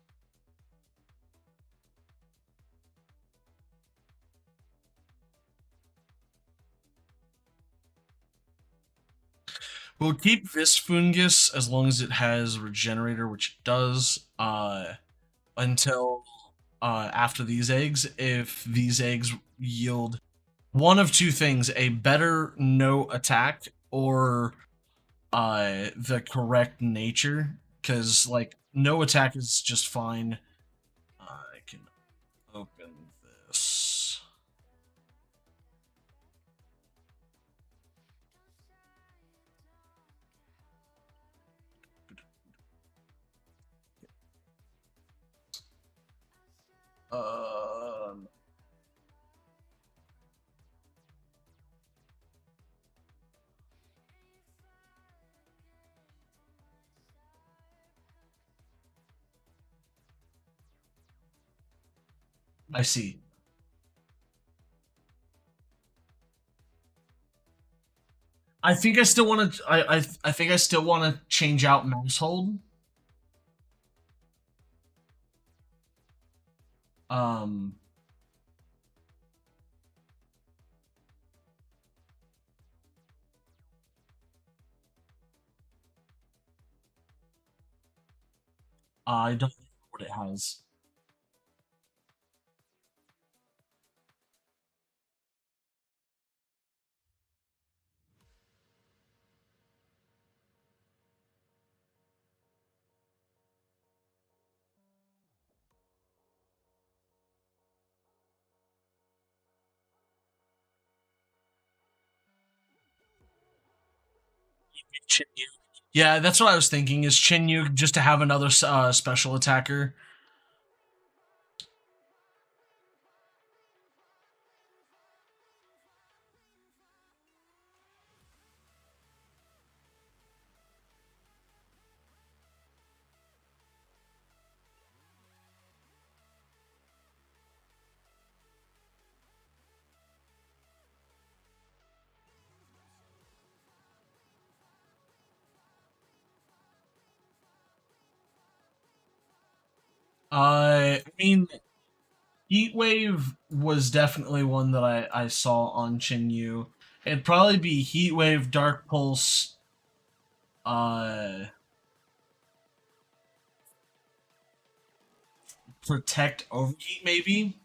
We'll keep this fungus as long as it has regenerator, which it does, until after these eggs. If these eggs yield one of two things: a better no attack or the correct nature. Because like no attack is just fine. I can open this. Um, I see. I think I still want to. I think I still want to change out mouse hold. Um, I don't know what it has. Chinyu. Yeah, that's what I was thinking. Is Chinyu just to have another special attacker? I mean, Heat Wave was definitely one that I saw on Chinyu. It'd probably be Heat Wave, Dark Pulse, uh, Protect, Overheat, maybe.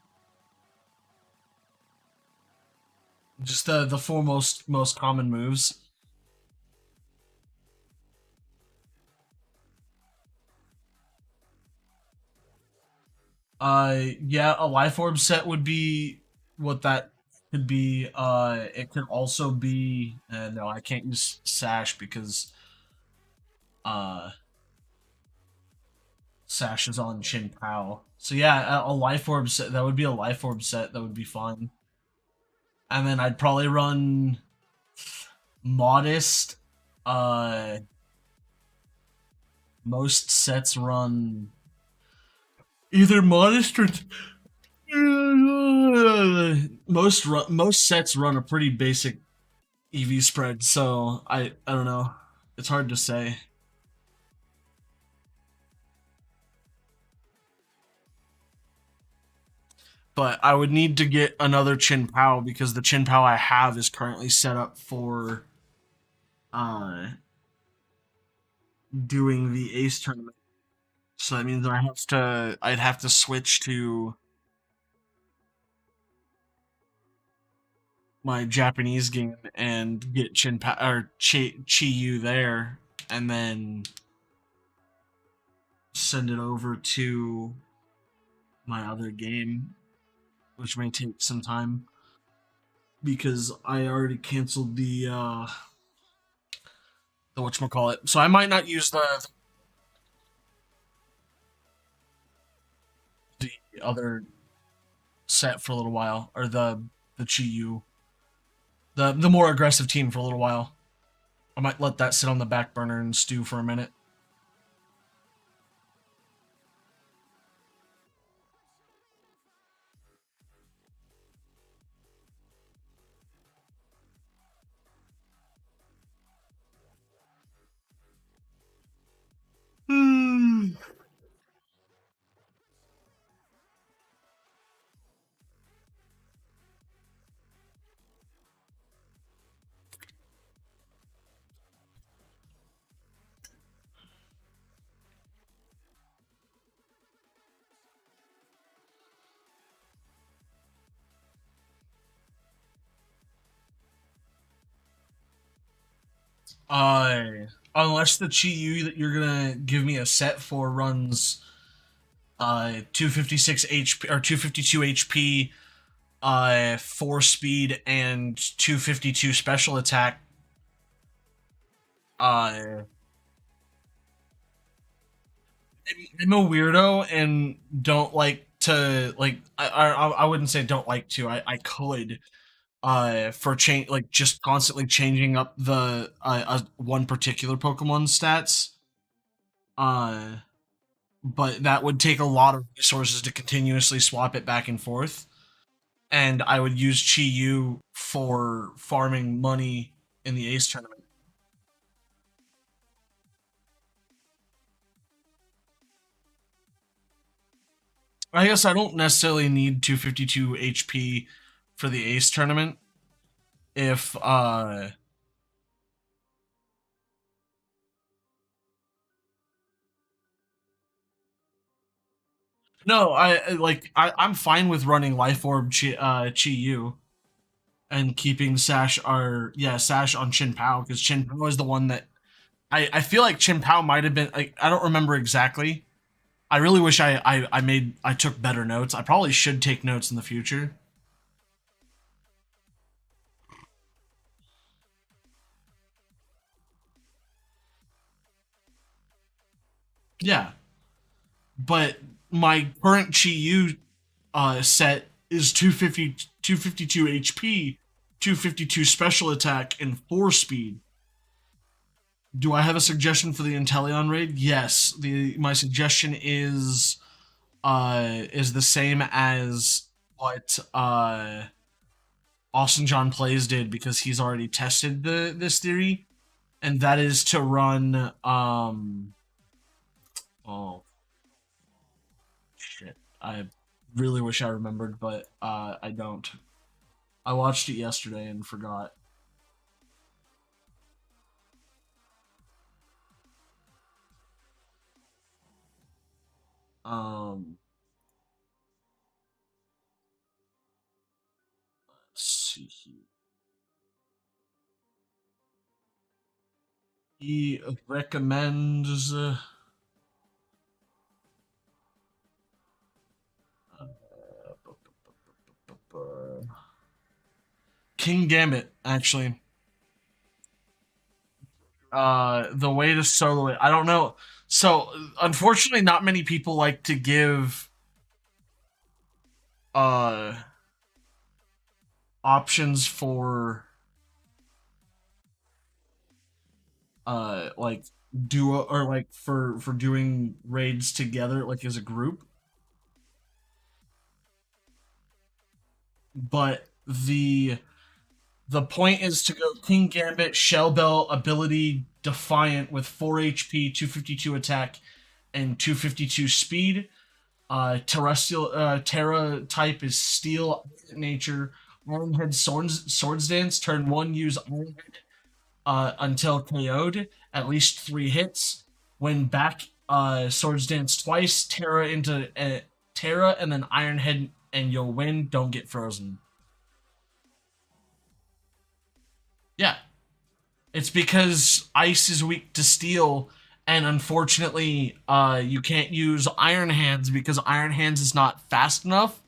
Just the four most common moves. Yeah, a Life Orb set would be what that could be. It could also be. No, I can't use Sash because uh Sash is on Chin Pao. So yeah, a Life Orb set that would be a Life Orb set that would be fine. And then I'd probably run Modest. Uh, most sets run either Modest or most sets run a pretty basic EV spread. So I don't know. It's hard to say. But I would need to get another Chin Pao because the Chin Pao I have is currently set up for uh doing the Ace tournament. So that means I'd have to switch to my Japanese game and get Chi Yu there, and then send it over to my other game, which may take some time because I already canceled the whatchamacallit. So I might not use the other set for a little while, or the Chi Yu, the more aggressive team for a little while. I might let that sit on the back burner and stew for a minute. Unless the Chi Yu that you're gonna give me a set for runs 256 HP or 252 HP, 4 speed and 252 special attack. Uh, I'm a weirdo and don't like to like. I wouldn't say don't like to. I could for change like just constantly changing up the one particular Pokemon stats. Uh, but that would take a lot of resources to continuously swap it back and forth. And I would use Chi Yu for farming money in the Ace tournament. I guess I don't necessarily need 252 HP for the Ace tournament. If no, I'm fine with running Life Orb Chi Yu and keeping Sash or yeah Sash on Chin Pao because Chin Pao is the one that I feel like Chin Pao might have been like I don't remember exactly. I really wish I took better notes. I probably should take notes in the future. Yeah, but my current Chi Yu set is 252 HP, 252 special attack, and 4 speed. Do I have a suggestion for the Inteleon raid? Yes. The my suggestion is the same as what Austin John Plays did because he's already tested this theory, and that is to run oh shit. I really wish I remembered, but I don't. I watched it yesterday and forgot. Um, let's see here. He recommends King Gambit. Actually, the way to solo it, I don't know. So unfortunately, not many people like to give uh options for like duo or like for doing raids together like as a group, but the point is to go King Gambit, Shell Bell, Ability, Defiant with 4 HP, 252 attack, and 252 speed. Terrestrial Terra type is Steel Nature. Ironhead Swords Dance. Turn 1, use Ironhead until KO'd. At least 3 hits. When back, Swords Dance twice. Terra and then Ironhead, and you'll win. Don't get frozen. Yeah, it's because ice is weak to steel, and unfortunately, you can't use Iron Hands because Iron Hands is not fast enough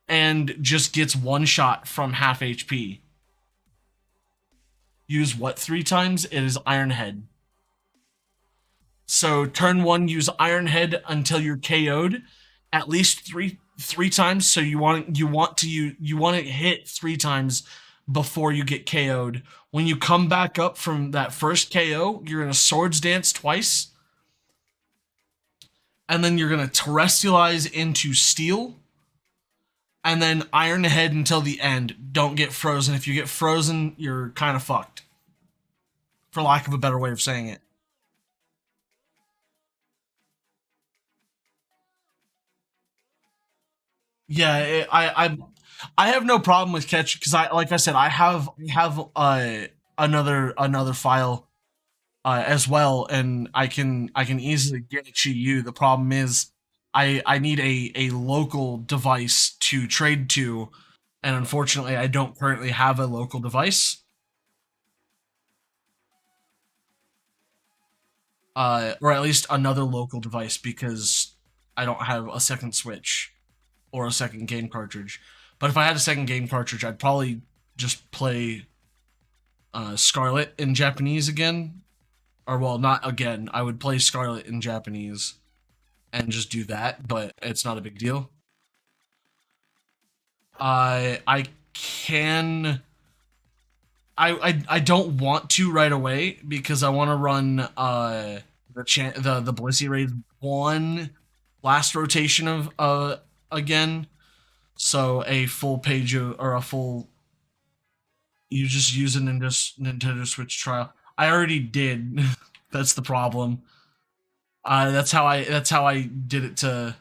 and just gets one shot from half HP. Use what 3 times? It is Iron Head. So turn 1, use Iron Head until you're KO'd, at least three times. So you want to hit 3 times before you get KO'd. When you come back up from that first KO, you're gonna Swords Dance twice, and then you're gonna Terrestrialize into Steel, and then Iron Head until the end. Don't get frozen. If you get frozen, you're kind of fucked, for lack of a better way of saying it. Yeah, I have no problem with catch because I like I said I have another file as well, and I can easily get it to you. The problem is I need a local device to trade to, and unfortunately I don't currently have a local device, or at least another local device because I don't have a second Switch or a second game cartridge. But if I had a second game cartridge, I'd probably just play Scarlet in Japanese again, or well, not again. I would play Scarlet in Japanese and just do that, but it's not a big deal. I can. I don't want to right away because I want to run the Blissey Raid 1 last rotation of again. So a full page of, or a full, you just use a Nintendo Switch trial. I already did. That's the problem. That's how I did it to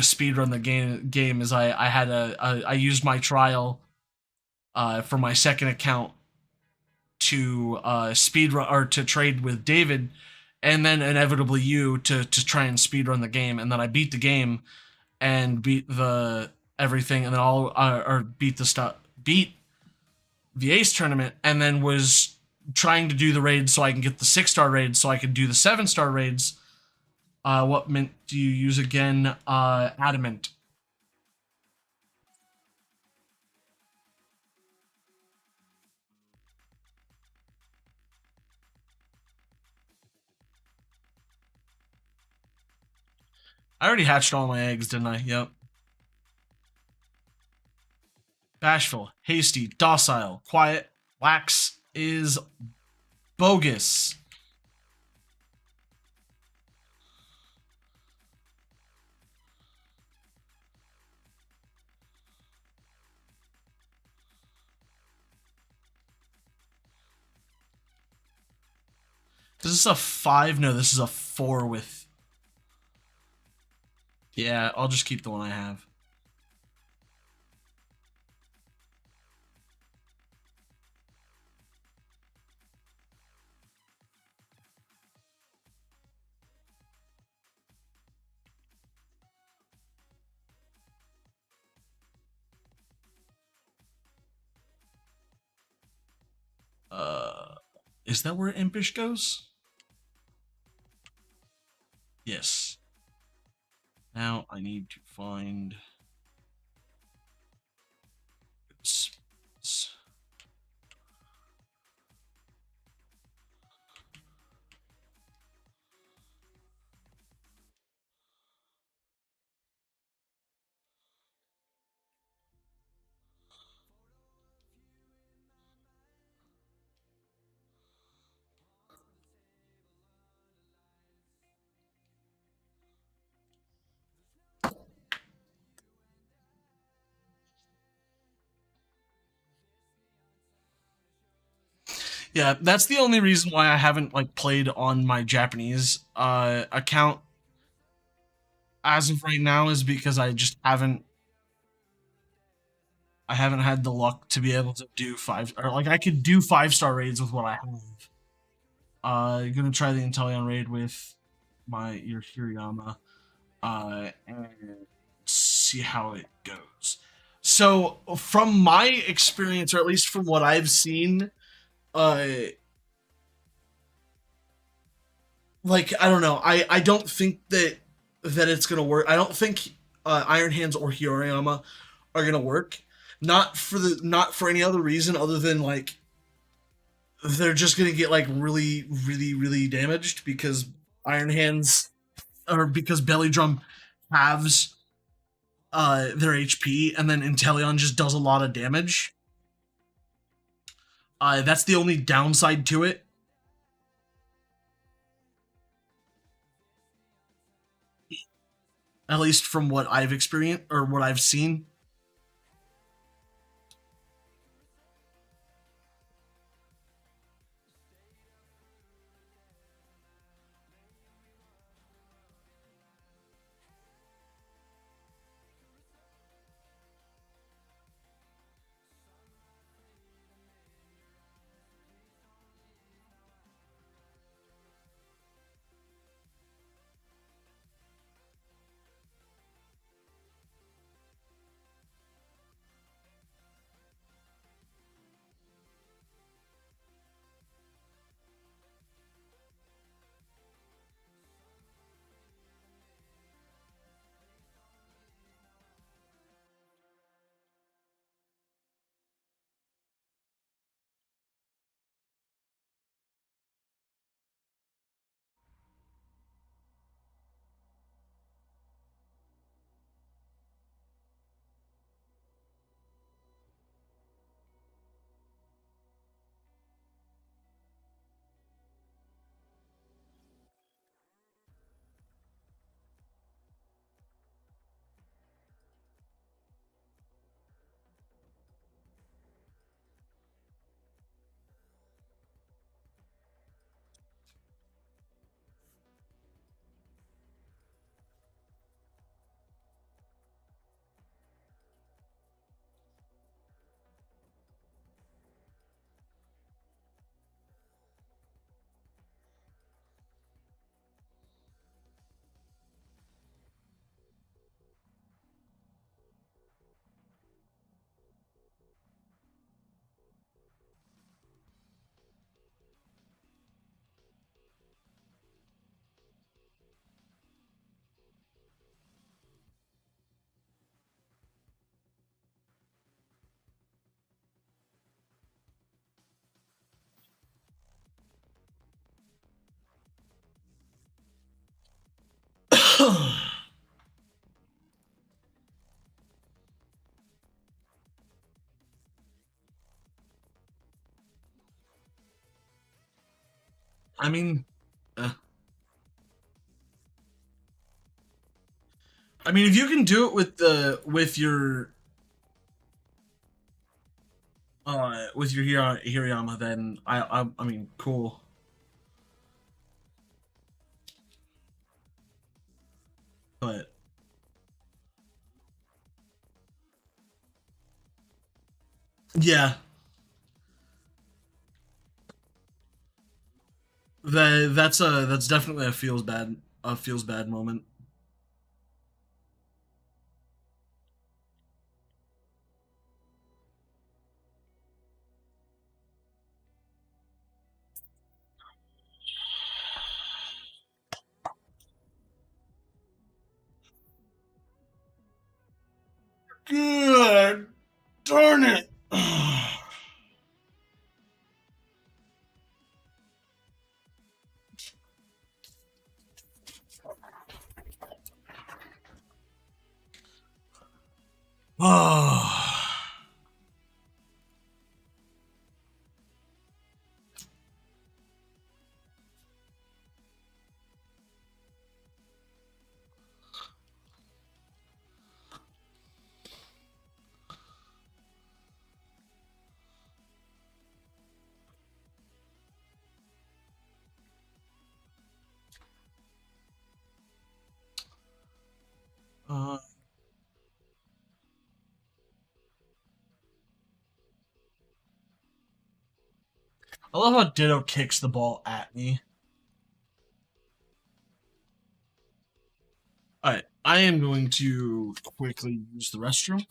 speed run the game is I had I used my trial for my second account to speed run or to trade with David, and then inevitably you to try and speed run the game, and then I beat the game and beat the everything, and then all or beat the stuff beat the Ace tournament, and then was trying to do the raids so I can get the 6-star raids so I could do the 7-star raids. What mint do you use again? Adamant. I already hatched all my eggs, didn't I? Yep. Bashful, hasty, docile, quiet, lax is bogus. Is this a 5? No, this is a 4 with. Yeah, I'll just keep the one I have. Uh, is that where Impish goes? Yes. Now I need to find. Yeah, that's the only reason why I haven't like played on my Japanese account as of right now is because I haven't had the luck to be able to do 5, or like I could do 5-star raids with what I have. Gonna try the Inteleon raid with my your Hirayama, and see how it goes. So from my experience, or at least from what I've seen, uh, like I don't know, I don't think that it's gonna work. I don't think Iron Hands or Hirayama are gonna work. Not for any other reason other than like they're just gonna get like really, really, really damaged because Iron Hands or because Belly Drum halves their HP, and then Inteleon just does a lot of damage. That's the only downside to it. At least from what I've experienced or what I've seen. I mean, uh, I mean, if you can do it with your Hirayama, then I mean, cool. But yeah, that's definitely a feels bad moment. Good darn it. Oh. Uh, I love how Ditto kicks the ball at me. All right, I am going to quickly use the restroom.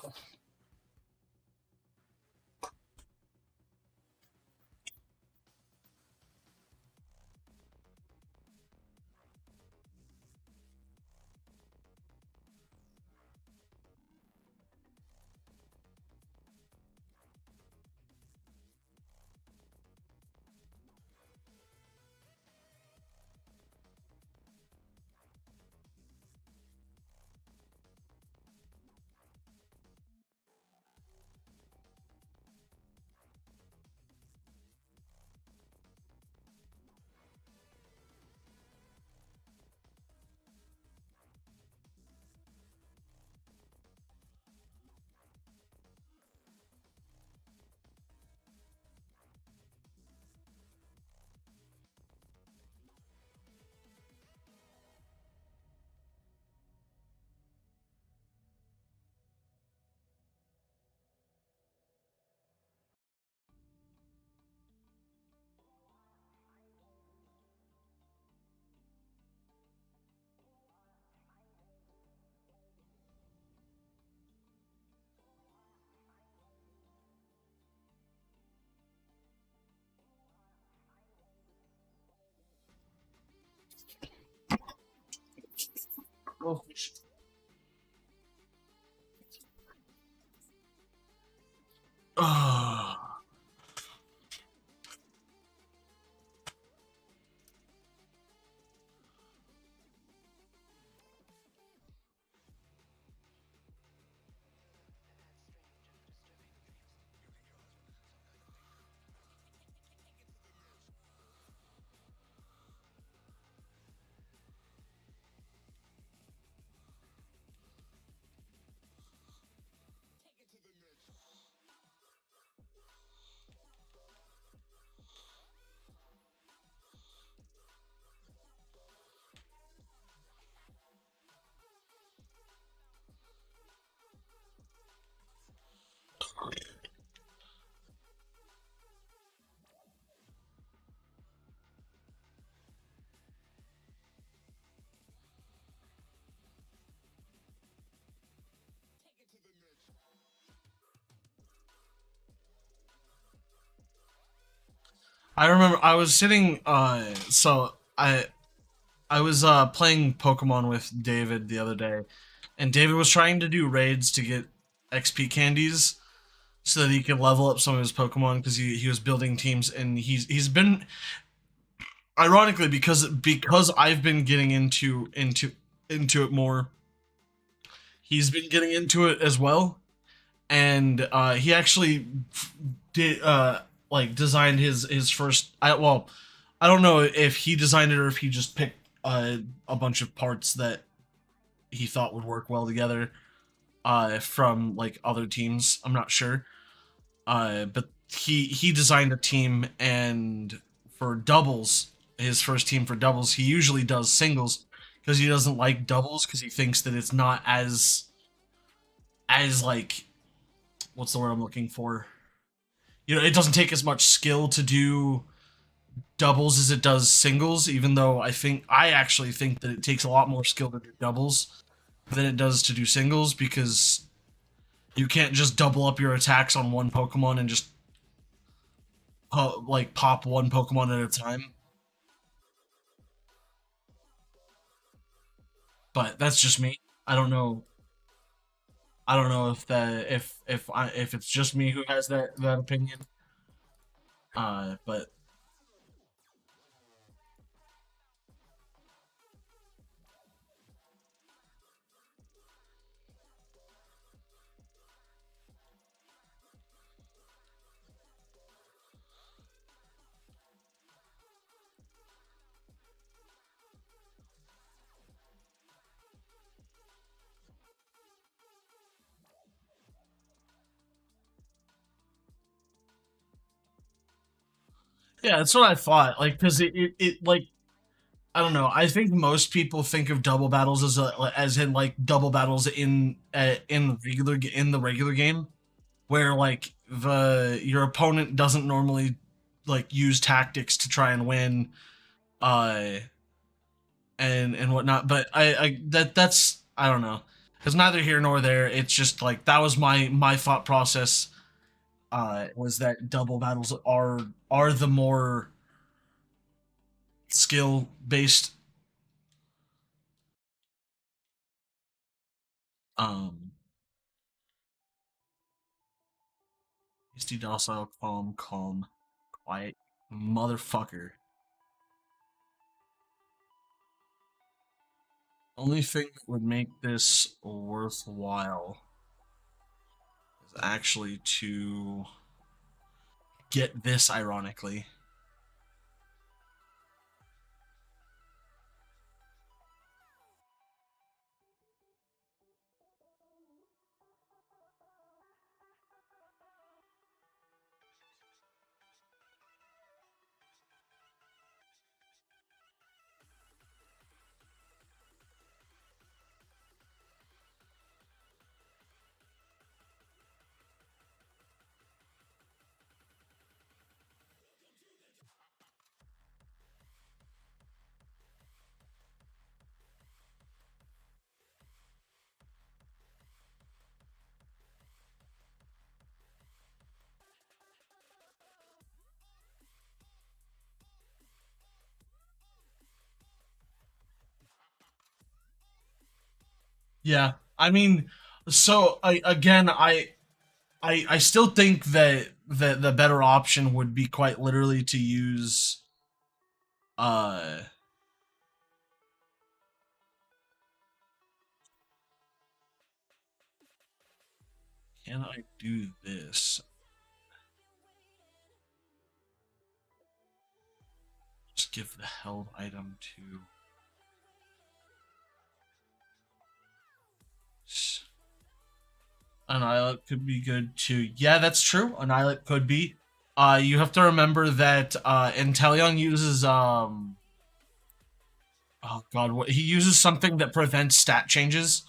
Oh, oh. I remember I was sitting. I was playing Pokemon with David the other day, and David was trying to do raids to get XP candies so that he could level up some of his Pokemon because he was building teams, and he's been ironically because I've been getting into it more. He's been getting into it as well, and he actually did like designed his first. Well, I don't know if he designed it or if he just picked a bunch of parts that he thought would work well together from like other teams. I'm not sure. But he designed a team, and for doubles, his first team for doubles, he usually does singles because he doesn't like doubles because he thinks that it's not as like what's the word I'm looking for? You know, it doesn't take as much skill to do doubles as it does singles. Even though I actually think that it takes a lot more skill to do doubles than it does to do singles because you can't just double up your attacks on one Pokemon and just like pop one Pokemon at a time. But that's just me. I don't know. I don't know if that if it's just me who has that opinion. But yeah, that's what I thought. Like, because it like I don't know. I think most people think of double battles as in like double battles in the regular game, where like the your opponent doesn't normally like use tactics to try and win, uh, and whatnot. But that's I don't know. It's neither here nor there. It's just like that was my thought process. Was that double battles are the more skill based. Um, Hasty, docile, calm, quiet, motherfucker. Only thing that would make this worthwhile is actually to get this. Ironically, yeah. I mean, so again, I still think that the better option would be quite literally to use uh can I do this? Just give the held item to Annihilate could be good too. Yeah, that's true. Annihilate could be. You have to remember that Inteleon uses oh god, what he uses something that prevents stat changes.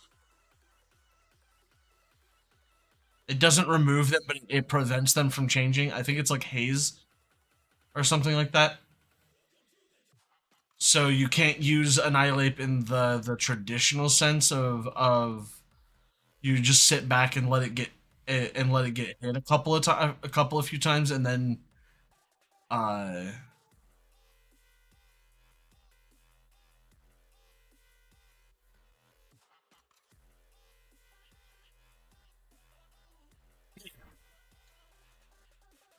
It doesn't remove them, but it prevents them from changing. I think it's like haze or something like that. So you can't use Annihilate in the traditional sense of you just sit back and let it get hit a couple of few times, and then uh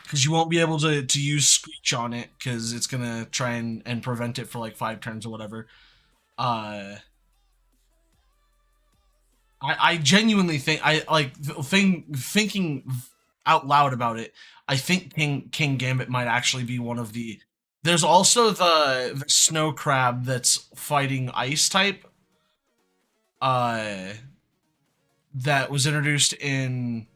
because you won't be able to use Screech on it because it's gonna try and prevent it for like 5 turns or whatever. Uh, I genuinely think I like thinking out loud about it. I think King Gambit might actually be one of the There's also the snow crab that's fighting ice type. Uh, that was introduced in.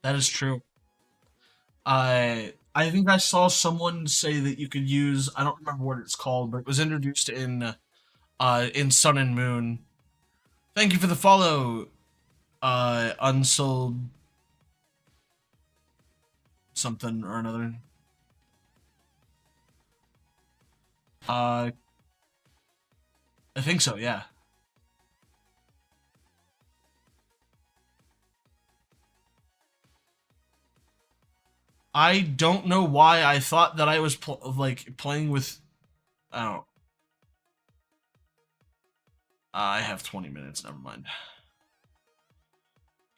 That is true. I think I saw someone say that you could use. I don't remember what it's called, but it was introduced in Sun and Moon. Thank you for the follow, unsold something or another. Uh, I think so. Yeah. I don't know why I thought that I was like playing with. I don't. I have 20 minutes. Never mind.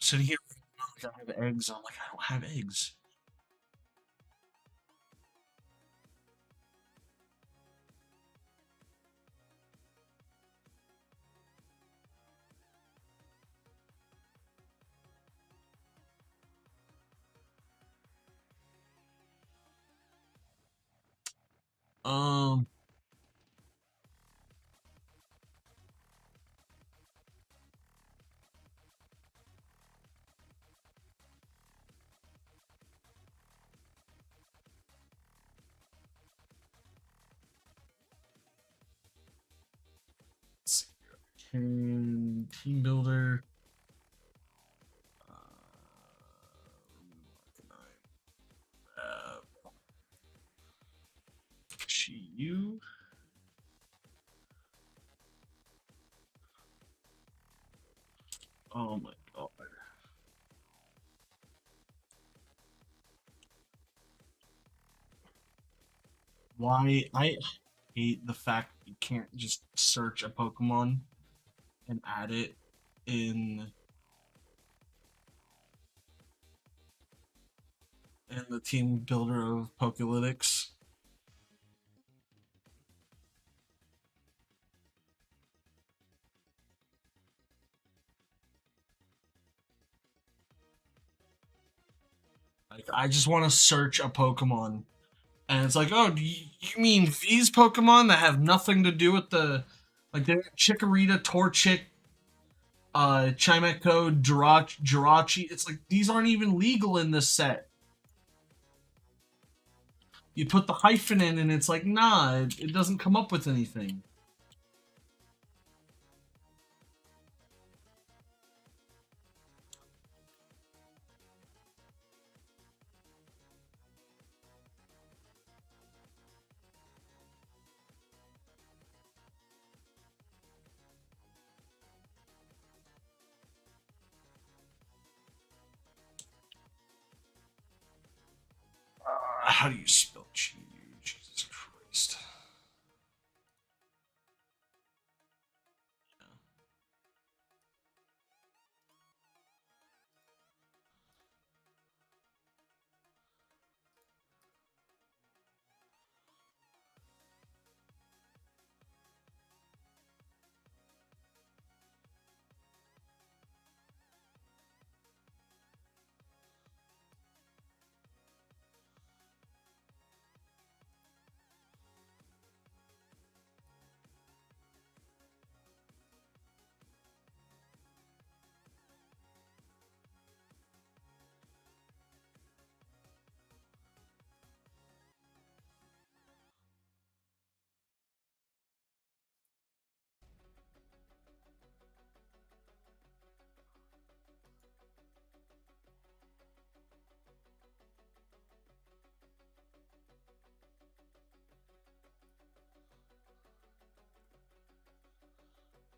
Sitting here, like I have eggs. I'm like, I don't have eggs. Um, let's see. Can team builder. Uh, you. Oh my god. Why I hate the fact you can't just search a Pokemon and add it in the team builder of Pokélytics. Like I just want to search a Pokemon, and it's like, oh, you mean these Pokemon that have nothing to do with the like they're Chikorita, Torchic, Chimecho, Jirachi. It's like these aren't even legal in this set. You put the hyphen in, and it's like, nah, it doesn't come up with anything. How do you spell Chi? Jesus Christ.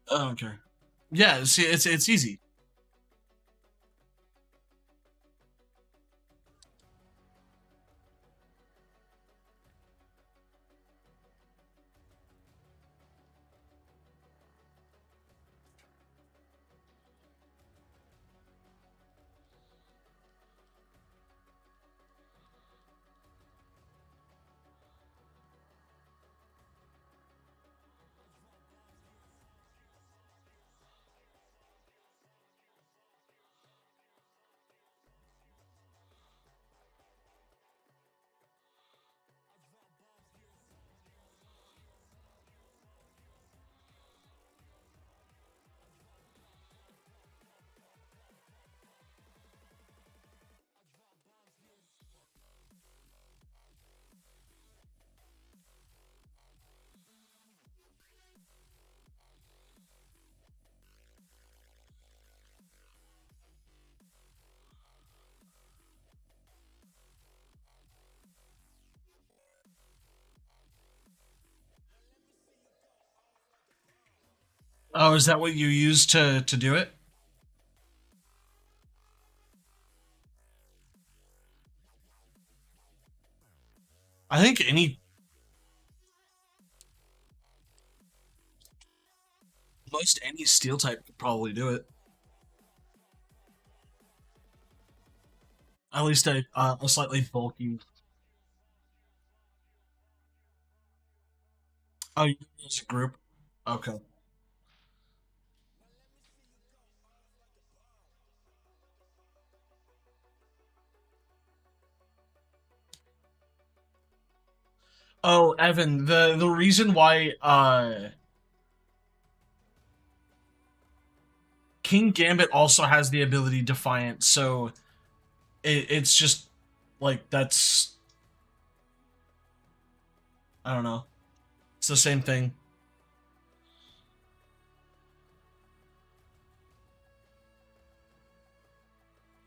Oh, okay. Yeah, see, it's easy. Oh, is that what you use to do it? I think most any steel type could probably do it. At least a slightly bulky. Oh, you do it as a group. Okay. Oh, Evan, the reason why King Gambit also has the ability Defiant, so it's just like that's I don't know. It's the same thing.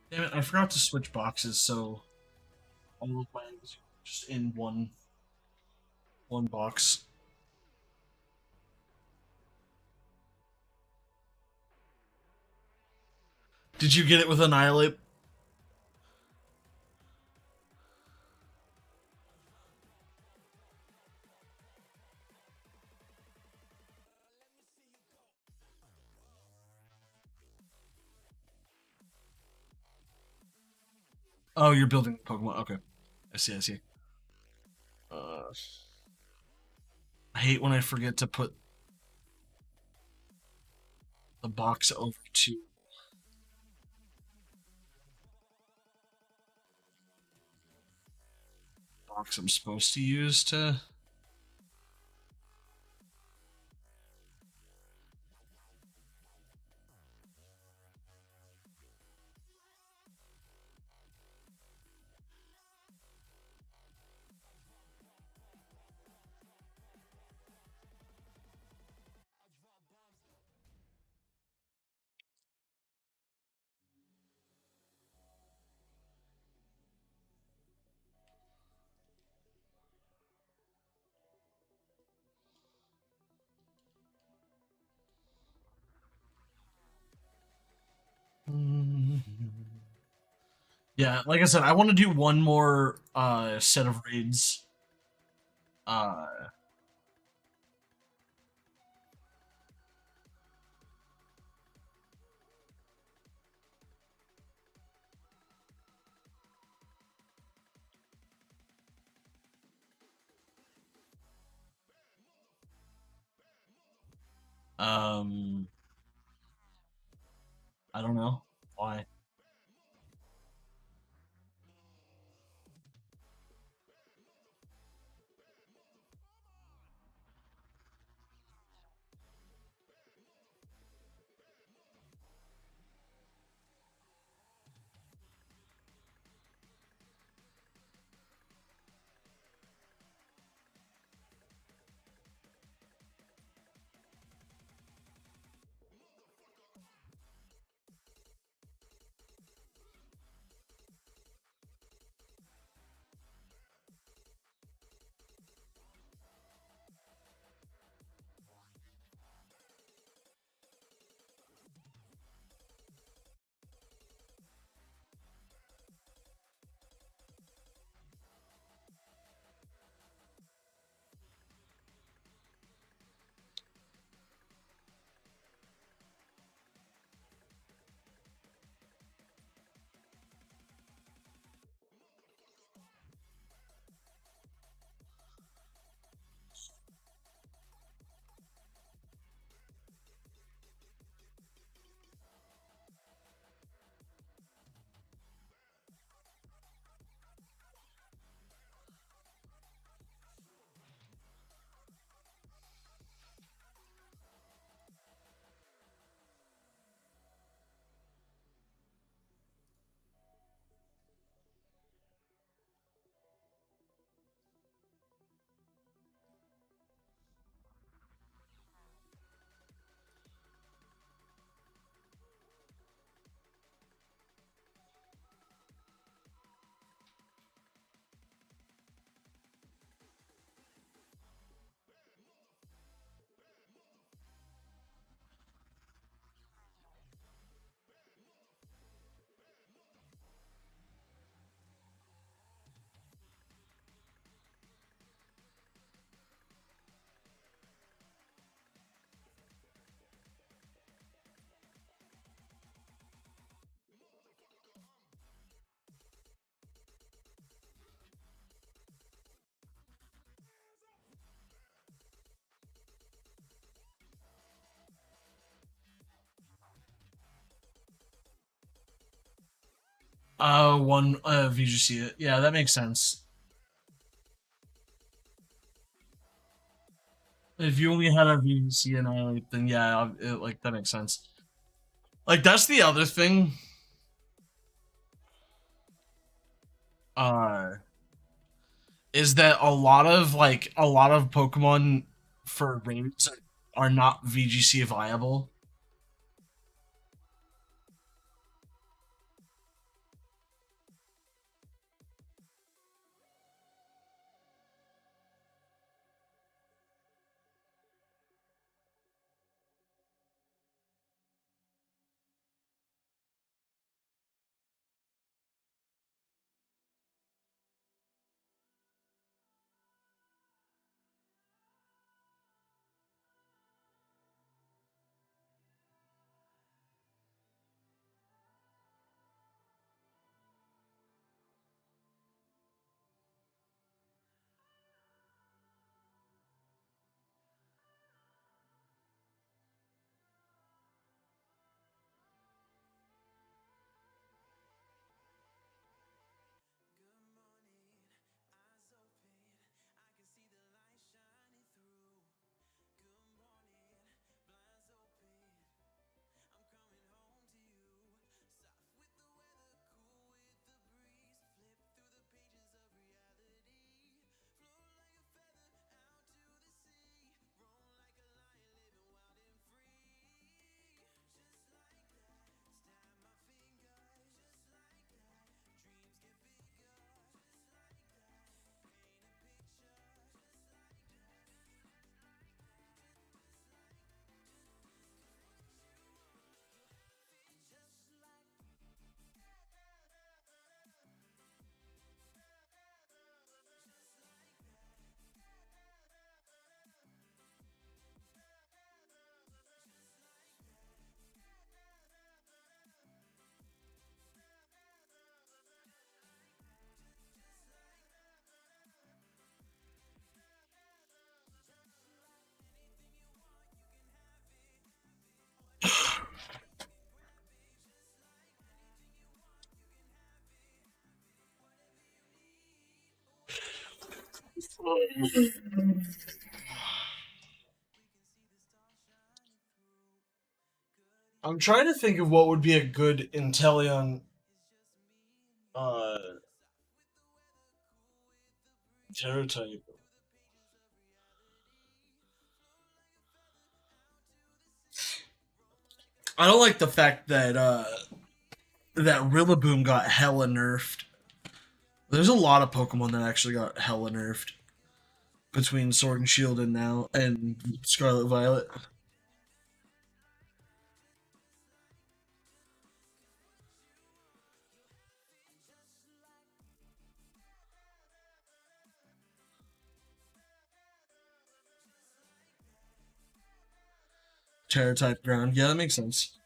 Damn it, I forgot to switch boxes, so all of my eggs are just in one box. Did you get it with Annihilate? Oh, you're building Pokemon. Okay, I see. I see. Uh, I hate when I forget to put the box over to box I'm supposed to use to. Yeah, like I said, I want to do one more set of raids. Uh, um, I don't know why. One VGC. Yeah, that makes sense. If you only had a VGC annihilate, then yeah, like that makes sense. Like that's the other thing. Uh, is that a lot of Pokemon for raids are not VGC viable. I'm trying to think of what would be a good Inteleon uh Terror type. I don't like the fact that that Rillaboom got hella nerfed. There's a lot of Pokemon that actually got hella nerfed between Sword and Shield and now and Scarlet Violet. Terror type ground. Yeah, that makes sense.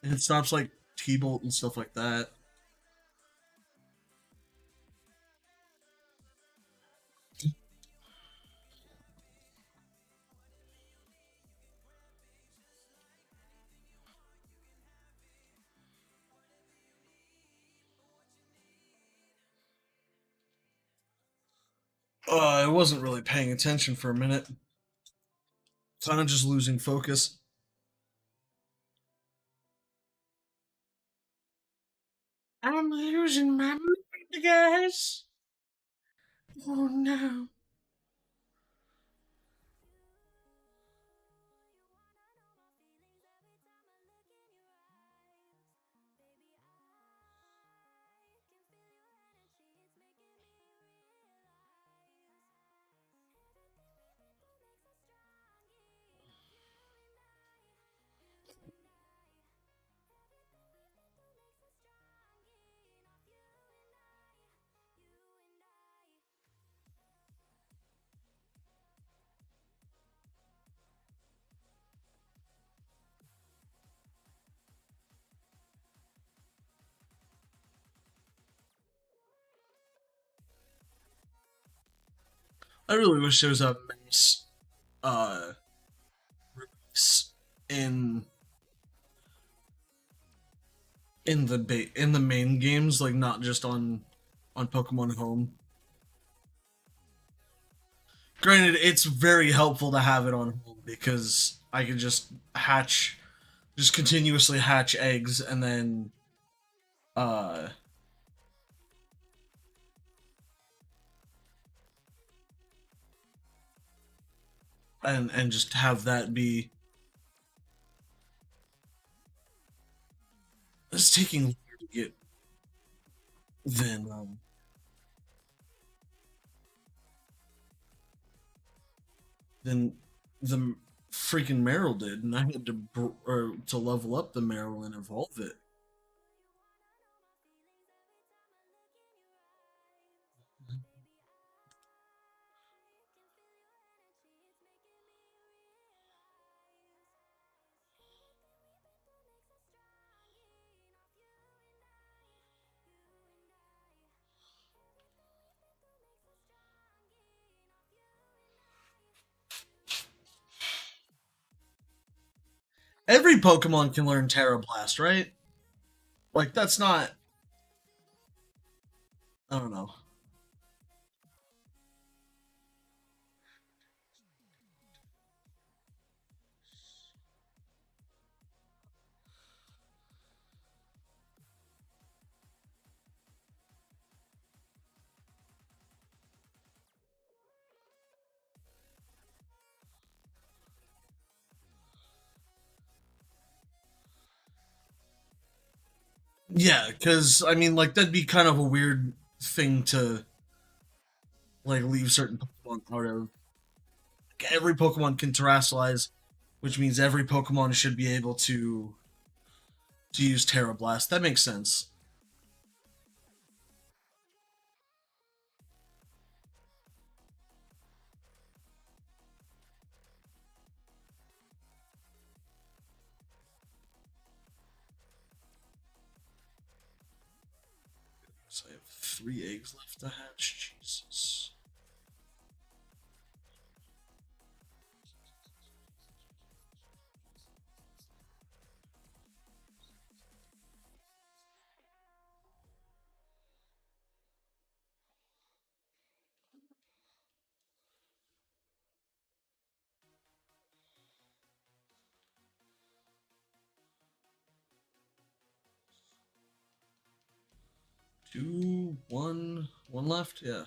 It stops like T-Bolt and stuff like that. I wasn't really paying attention for a minute. Kind of just losing focus. I'm losing my mind, guys. Oh no. I really wish there was a mass uh in in the main games, like not just on Pokemon Home. Granted, it's very helpful to have it on Home because I can just continuously hatch eggs, uh and just have that be. It's taking longer to get than than the freaking Meryl did, and I had to level up the Meryl and evolve it. Every Pokemon can learn Terra Blast, right? Like that's not. I don't know. Yeah, because I mean, like that'd be kind of a weird thing to like leave certain Pokemon out of. Every Pokemon can terrestrialize, which means every Pokemon should be able to use Terra Blast. That makes sense. So I have 3 eggs left to hatch. Jesus. 2, 1, 1 left. Yeah.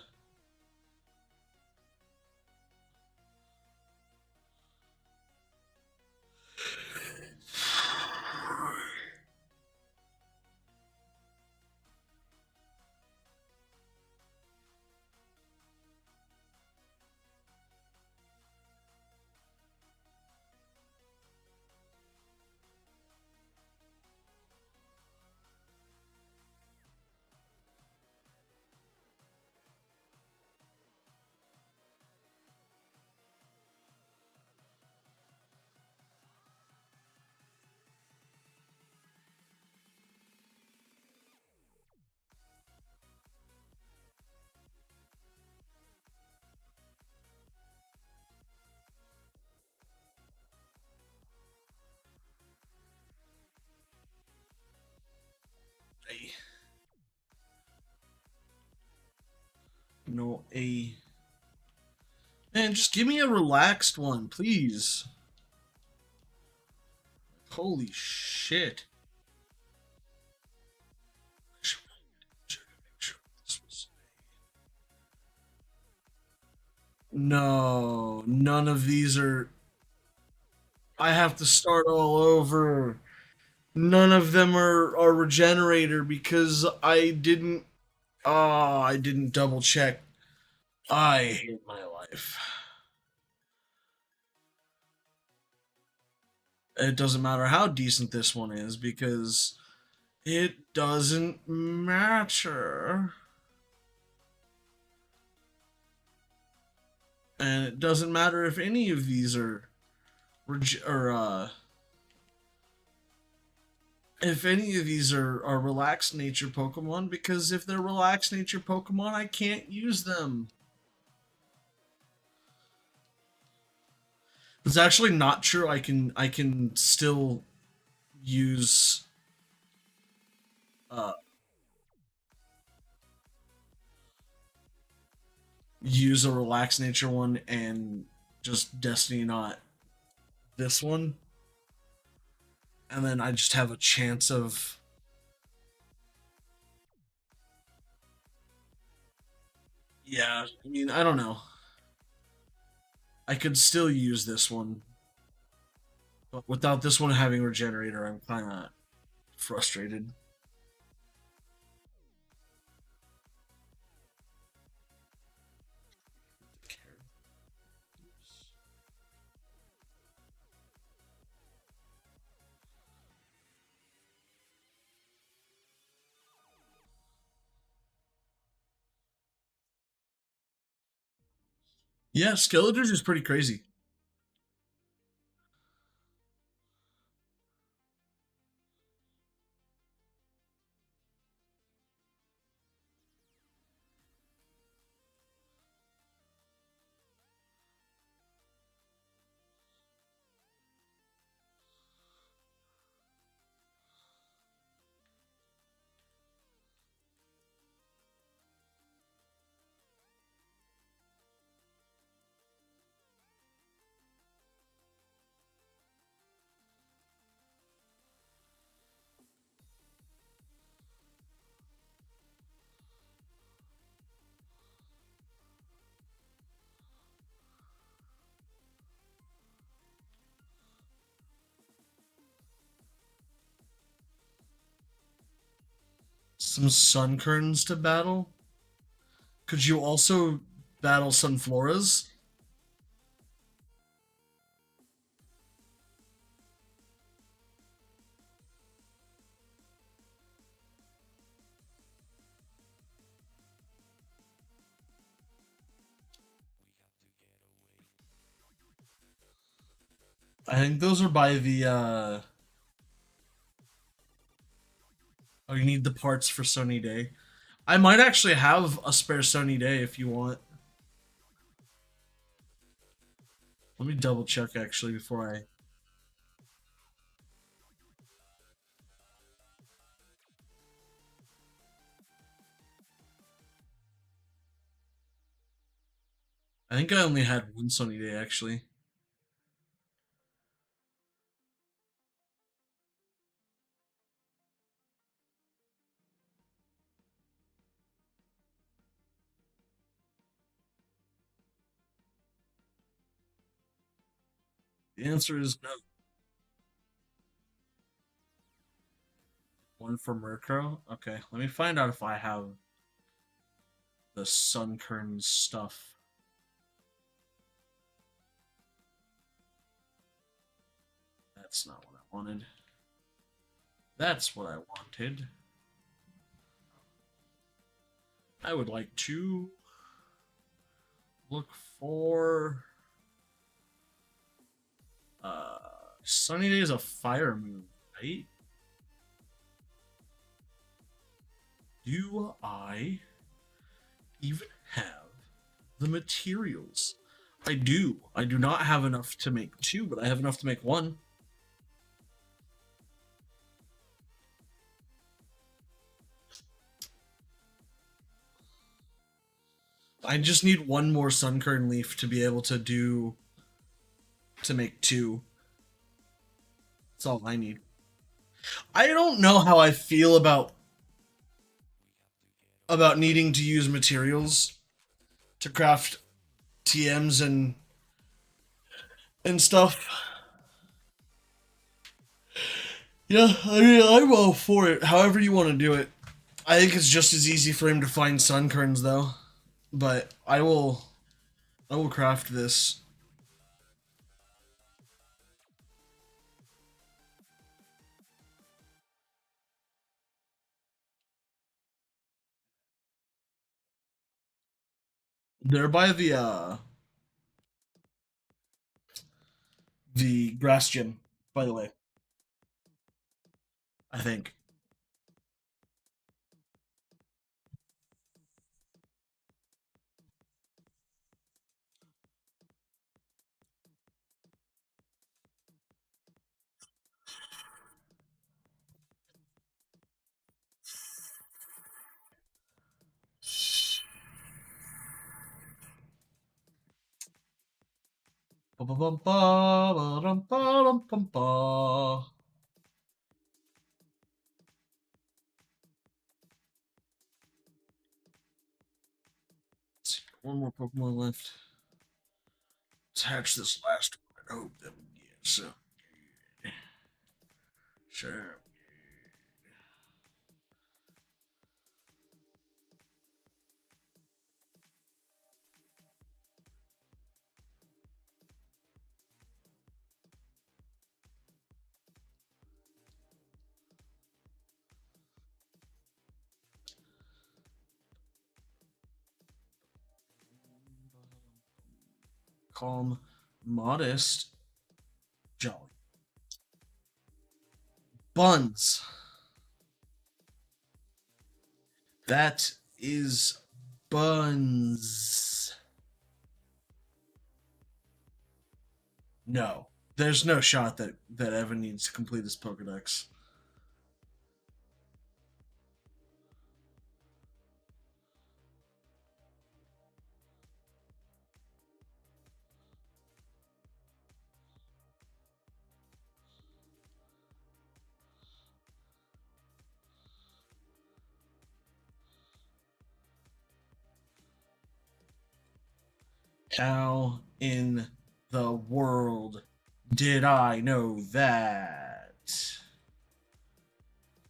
A. No A. Man, just give me a relaxed one, please. Holy shit. No, none of these are. I have to start all over. None of them are regenerator because I didn't double check. I hate my life. It doesn't matter how decent this one is because it doesn't matter. And it doesn't matter if any of these are or if any of these are relaxed nature Pokemon, because if they're relaxed nature Pokemon, I can't use them. It's actually not true. I can still use uh use a relaxed nature one and just destiny not this one, and then I just have a chance of, yeah. I mean, I don't know. I could still use this one, but without this one having regenerator, I'm kind of frustrated. Yeah, Skeletors is pretty crazy. Some Sunkerns to battle. Could you also battle Sunfloras? I think those are by the oh, you need the parts for Sunny Day. I might actually have a spare Sunny Day if you want. Let me double check actually before I think I only had one Sunny Day actually. The answer is no. One for Murkrow? Okay, let me find out if I have the Sunkern stuff. That's not what I wanted. That's what I wanted. I would like to look for uh Sunny Day is a fire move, right? Do I even have the materials? I do. I do not have enough to make two, but I have enough to make one. I just need one more Sunkern leaf to be able to do to make two. That's all I need. I don't know how I feel about needing to use materials to craft TMs and stuff. Yeah, I mean, I'm all for it. However you want to do it. I think it's just as easy for him to find Sunkerns though. But I will craft this. They're by the grass gym, by the way. I think. One more Pokemon left. Let's hatch this last one. I hope that we get some. Sure. Calm, modest, jolly. Buns. That is buns. No. There's no shot that Evan needs to complete his Pokedex. How in the world did I know that?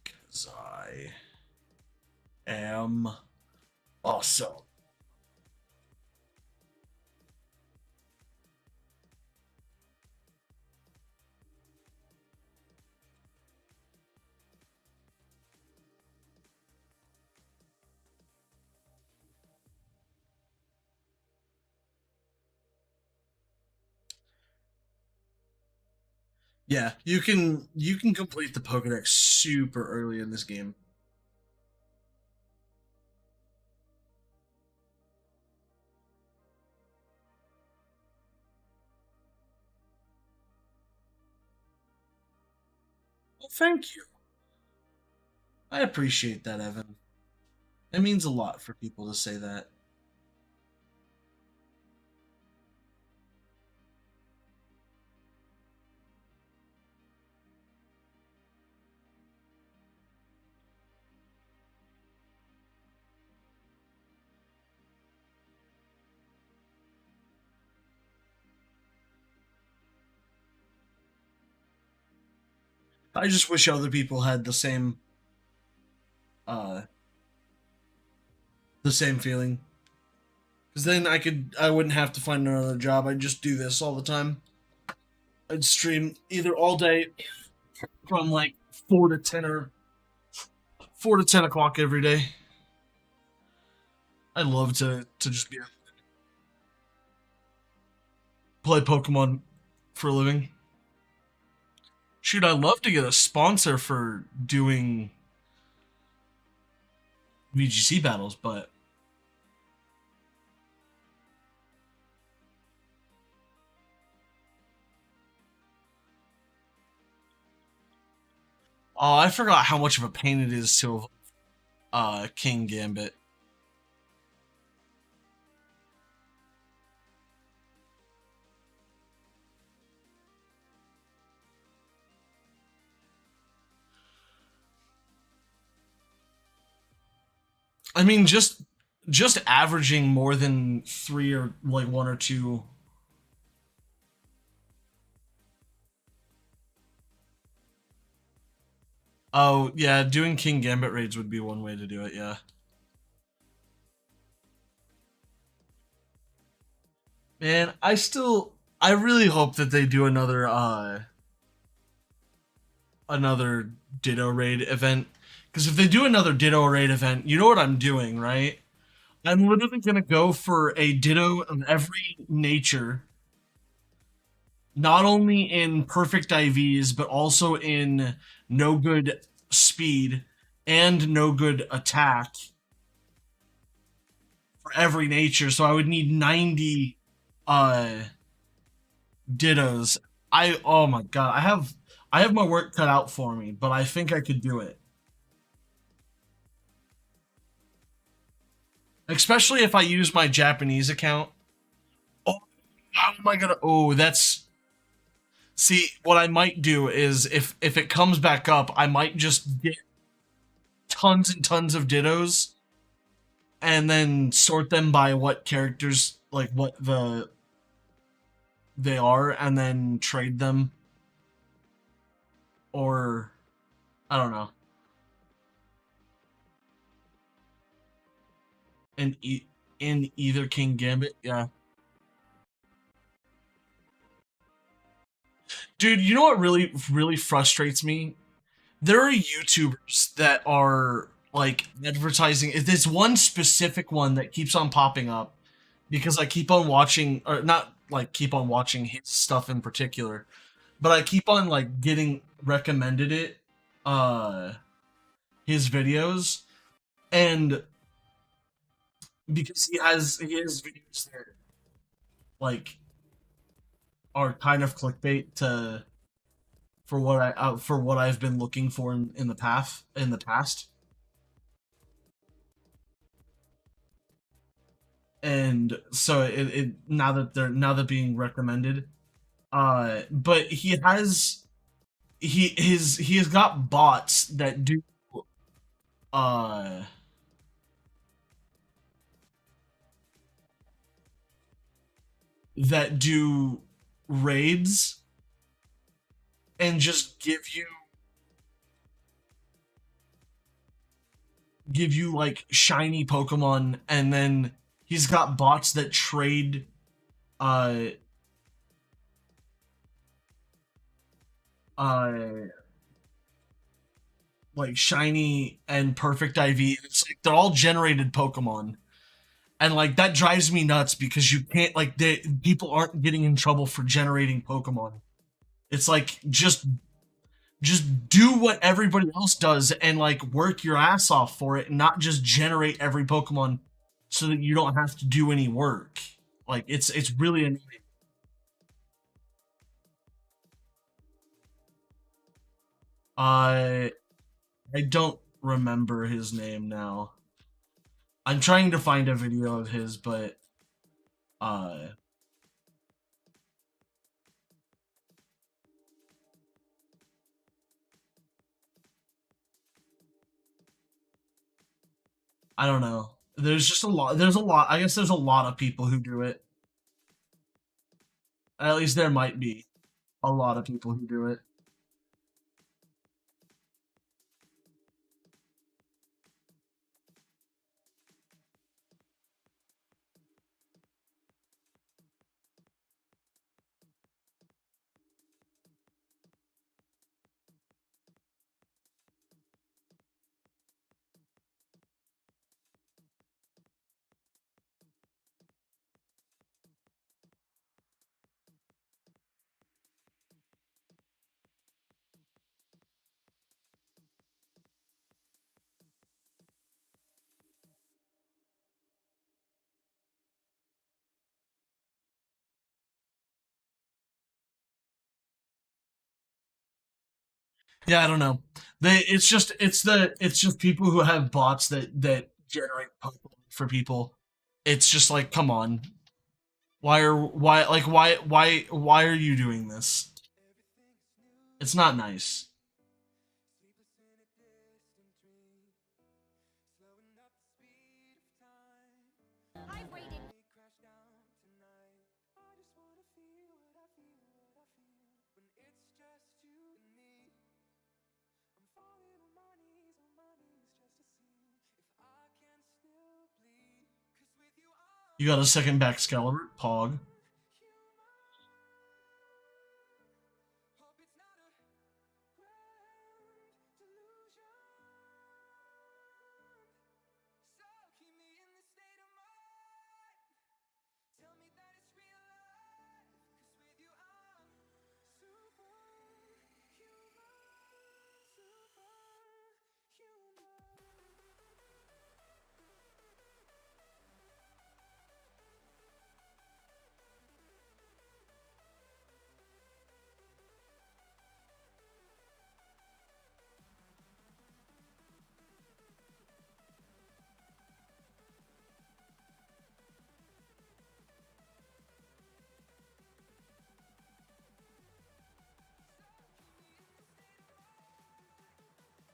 Because I am awesome. Yeah, you can complete the Pokedex super early in this game. Well, thank you. I appreciate that, Evan. It means a lot for people to say that. I just wish other people had uh the same feeling. Because then I wouldn't have to find another job. I'd just do this all the time. I'd stream either all day from like 4 to 10 or 4 to 10 o'clock every day. I love to just be play Pokemon for a living. Shoot, I'd love to get a sponsor for doing VGC battles, but oh, I forgot how much of a pain it is to King Gambit. I mean, just averaging more than three or like one or two. Oh yeah, doing King Gambit raids would be one way to do it. Yeah, man. I really hope that they do another Ditto raid event. Because if they do another Ditto raid event, you know what I'm doing, right? I'm literally gonna go for a Ditto of every nature, not only in perfect IVs, but also in no good speed and no good attack for every nature. So I would need 90 uh Dittos. Oh my god, I have my work cut out for me, but I think I could do it. Especially if I use my Japanese account. Oh, How am I gonna? Oh, that's. See, what I might do is if it comes back up, I might just get tons and tons of dittos and then sort them by what characters like what they are and then trade them or I don't know. In in either King Gambit, yeah. Dude, you know what really frustrates me? There are YouTubers that are like advertising. There's one specific one that keeps on popping up because I keep on watching, or not like keep on watching his stuff in particular, but I keep on like getting recommended it, uh, his videos, and because he has videos that like are kind of clickbait to for what I've been looking for in the past, and so it now that being recommended, but he has got bots uh that do raids and just give you like shiny Pokemon, and then he's got bots that trade uh uh like shiny and perfect IV. It's like they're all generated Pokemon. And like that drives me nuts because you can't like people aren't getting in trouble for generating Pokemon. It's like just do what everybody else does and like work your ass off for it and not just generate every Pokemon so that you don't have to do any work. Like it's really annoying. Uh I don't remember his name now. I'm trying to find a video of his, but uh I don't know. There's just a lot. There's a lot. I guess there's a lot of people who do it. At least there might be a lot of people who do it. Yeah, I don't know. It's just people who have bots that generate Pokemon for people. It's just like, come on. Why are you doing this? It's not nice. You got a second back Excalibur, Pog.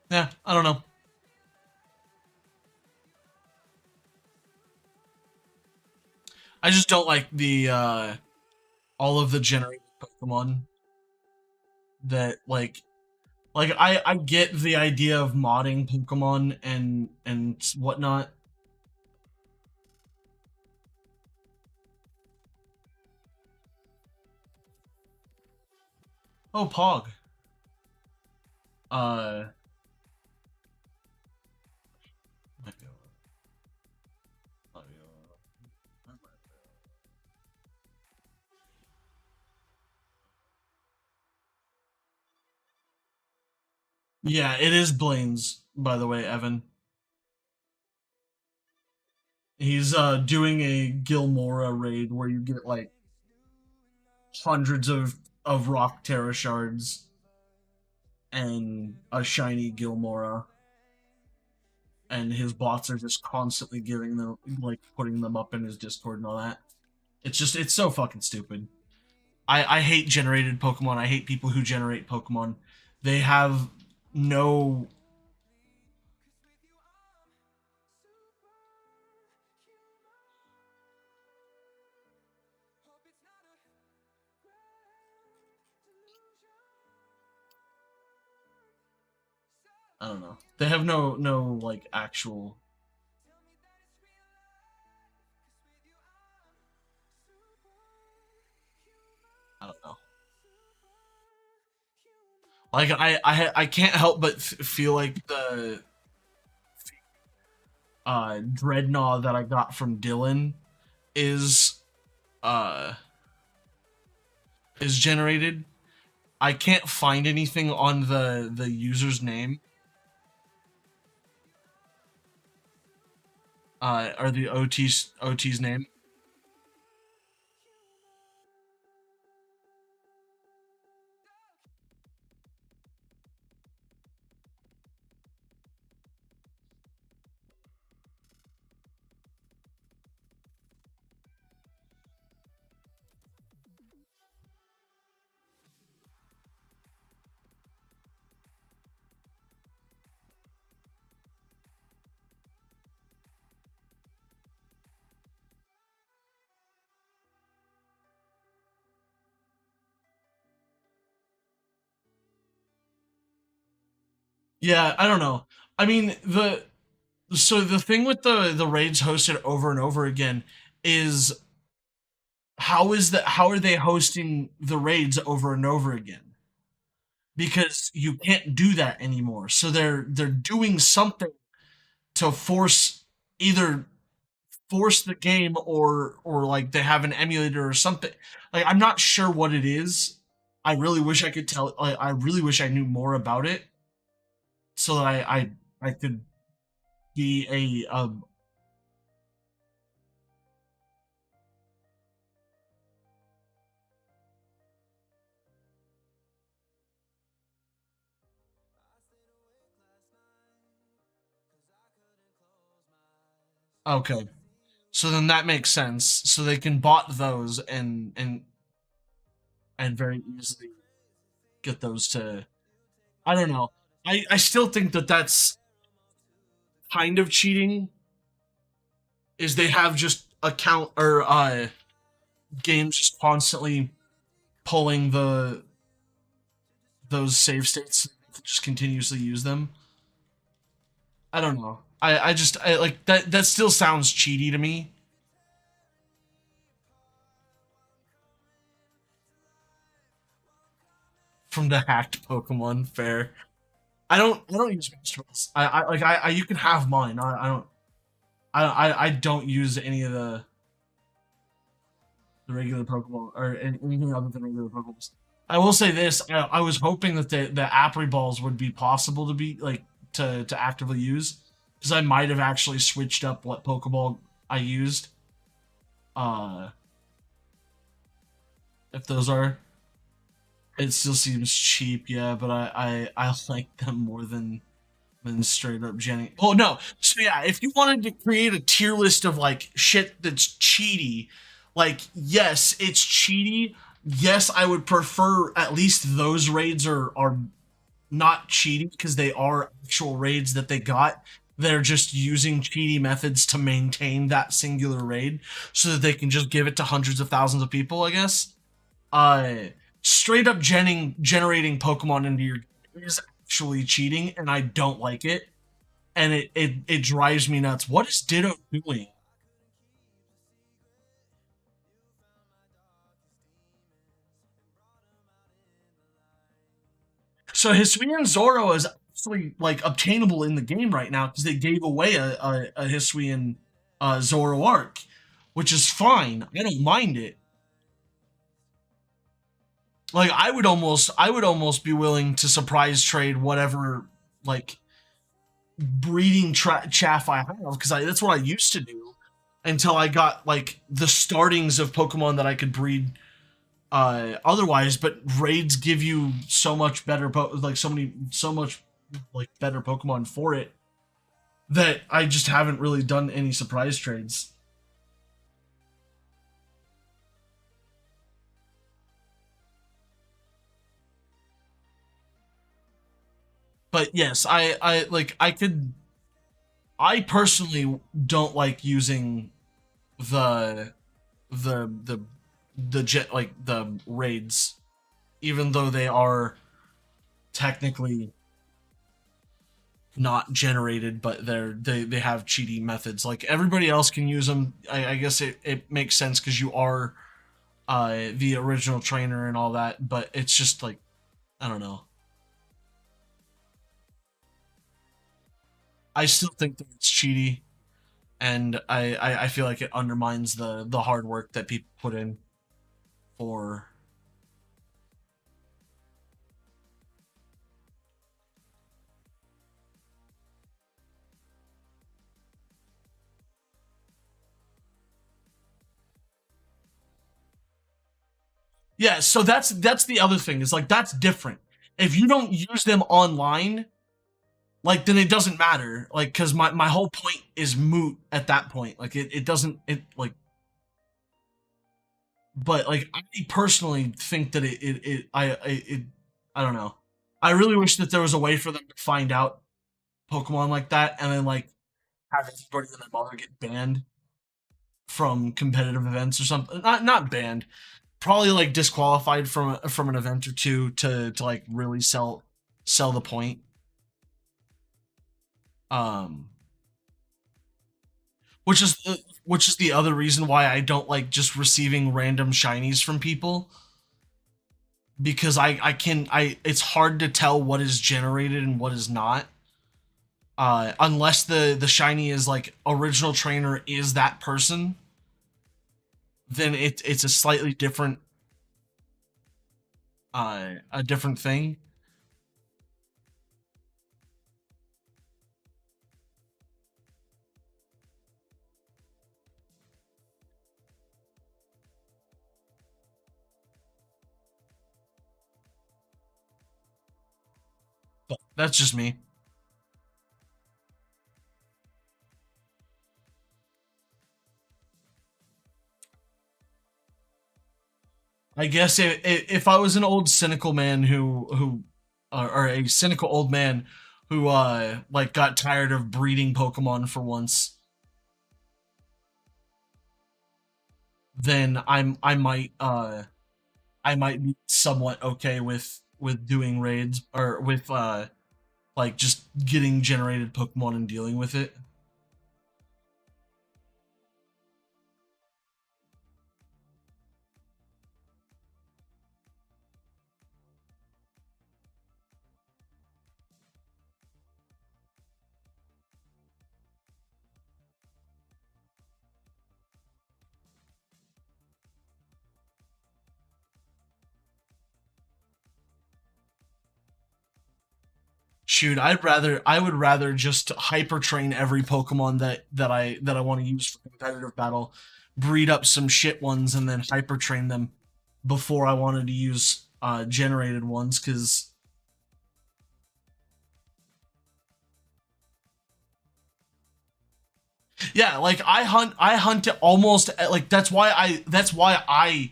Yeah, I don't know. I just don't like the all of the generated Pokemon that like I get the idea of modding Pokemon and whatnot. Oh, Pog. Uh, yeah, it is Blaine's, by the way, Evan. He's doing a Gilmora raid where you get like hundreds of rock terra shards and a shiny Gilmora, and his bots are just constantly giving them like putting them up in his Discord and all that. It's so fucking stupid. I hate generated Pokemon. I hate people who generate Pokemon. They have no. I don't know. They have no like actual. I don't know. Like I can't help but feel like the Dreadnought that I got from Dylan is uh is generated. I can't find anything on the user's name or the OT's name. Yeah, I don't know. I mean the thing with the raids hosted over and over again is how are they hosting the raids over and over again? Because you can't do that anymore. So they're doing something to force either force the game or like they have an emulator or something. Like I'm not sure what it is. I really wish I could tell. I really wish I knew more about it so that I could be a. Okay. So then that makes sense. So they can bot those and very easily get those to. I don't know. I still think that that's kind of cheating. Is they have just account or games just constantly pulling the those save states to just continuously use them. I don't know. I just I like that still sounds cheaty to me from the hacked Pokemon. Fair. I don't use Master Balls. I you can have mine. I don't I don't use any of the regular Pokemon or anything other than regular Pokeballs. I will say this: I was hoping that the Apri balls would be possible to be like to actively use because I might have actually switched up what Pokeball I used. Uh, if those are, it still seems cheap, yeah, but I like them more than straight up Jenny. Oh no, so yeah, if you wanted to create a tier list of like shit that's cheaty, like yes, it's cheaty. Yes, I would prefer at least those raids are not cheating because they are actual raids that they got. They're just using cheaty methods to maintain that singular raid so that they can just give it to hundreds of thousands of people, I guess. Uh, Straight up generating Pokemon into your game is actually cheating, and I don't like it. And it drives me nuts. What is Ditto doing? So Hisuian Zoro is actually like obtainable in the game right now because they gave away a Hisuian Zoro arc, which is fine. I don't mind it. Like I would almost be willing to surprise trade whatever like breeding chaff I have because that's what I used to do until I got like the startings of Pokemon that I could breed otherwise. But raids give you so much better like so much like better Pokemon for it that I just haven't really done any surprise trades. But yes, I like I personally don't like using the the the jet like the raids, even though they are technically not generated, but they have cheaty methods. Like everybody else can use them. I guess it makes sense because you are the original trainer and all that. But it's just like I don't know. I still think that it's cheaty, and I feel like it undermines the hard work that people put in for. Yeah, so that's the other thing is like that's different. If you don't use them online, like then it doesn't matter. Like because my whole point is moot at that point. Like it doesn't it like but like I personally think that I don't know. I really wish that there was a way for them to find out Pokemon like that and then like have everybody and their mother get banned from competitive events or something. Not banned, probably like disqualified from an event or two to like really sell the point. Um, which is the other reason why I don't like just receiving random shinies from people because I it's hard to tell what is generated and what is not. Unless the shiny is like original trainer is that person, then it's a slightly different a different thing. But that's just me. I guess if I was an old cynical man who or a cynical old man who like got tired of breeding Pokemon for once, then I might be somewhat okay with doing raids or with like just getting generated Pokemon and dealing with it. Shoot, I would rather just hyper train every Pokemon that I want to use for competitive battle, breed up some shit ones, and then hyper train them before I wanted to use generated ones. Because yeah, like I hunt it almost like that's why I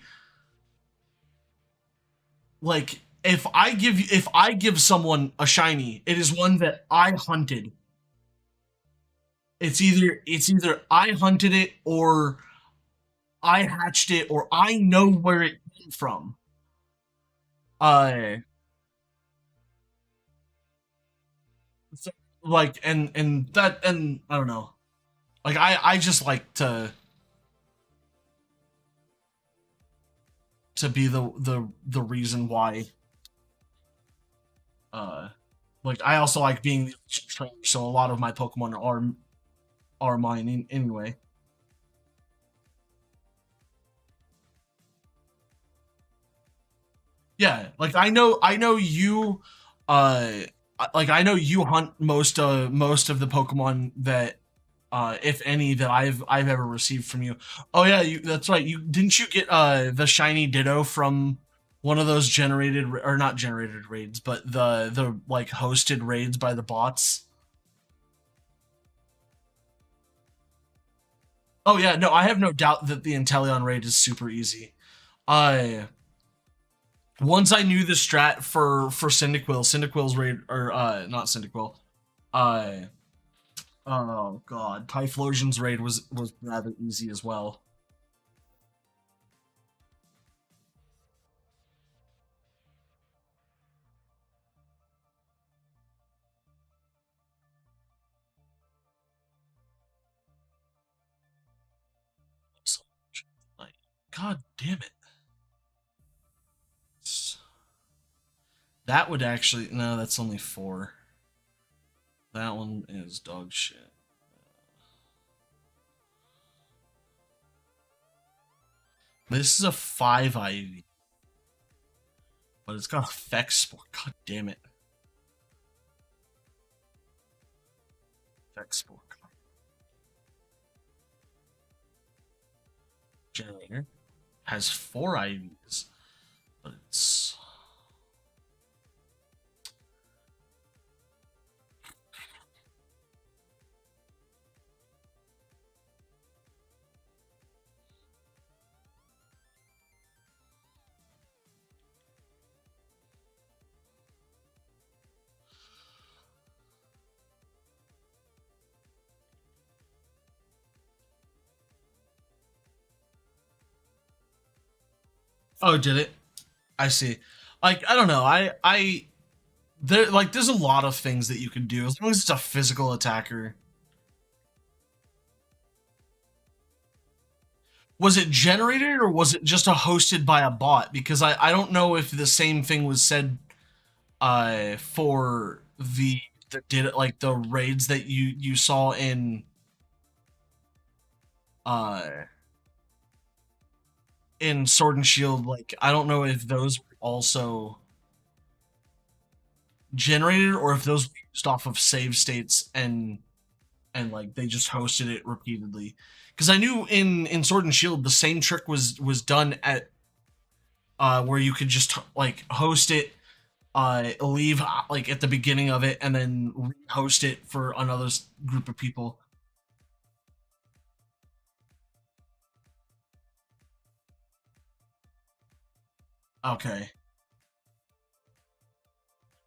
like if I give someone a shiny, it is one that I hunted. It's either I hunted it or I hatched it or I know where it came from. Uh so, like and that and I don't know. Like I just like to be the reason why uh like I also like being the trainer, so a lot of my Pokemon are mine anyway. Yeah, like I know you uh like I know you hunt most of the Pokemon that if any that I've ever received from you. Oh yeah, you that's right. You didn't you get the shiny Ditto from one of those generated or not generated raids, but the like hosted raids by the bots? Oh yeah, no, I have no doubt that the Inteleon raid is super easy. I once I knew the strat for Cyndaquil's raid or not Cyndaquil, uh oh god, Typhlosion's raid was rather easy as well. So, like, god damn it. That would actually no, that's only four. That one is dog shit. This is a 5 IV, but it's got effect spore. God damn it. Effect spore. Generator has 4 IVs, but it's oh, did it? I see. Like I don't know. I there like there's a lot of things that you can do as long as it's a physical attacker. Was it generated or was it just a hosted by a bot? Because I don't know if the same thing was said for the did it like the raids that you saw uh in Sword and Shield. Like I don't know if those were also generated or if those were used off of save states and like they just hosted it repeatedly. Because I knew in Sword and Shield the same trick was done at where you could just like host it, leave like at the beginning of it, and then host it for another group of people. Okay.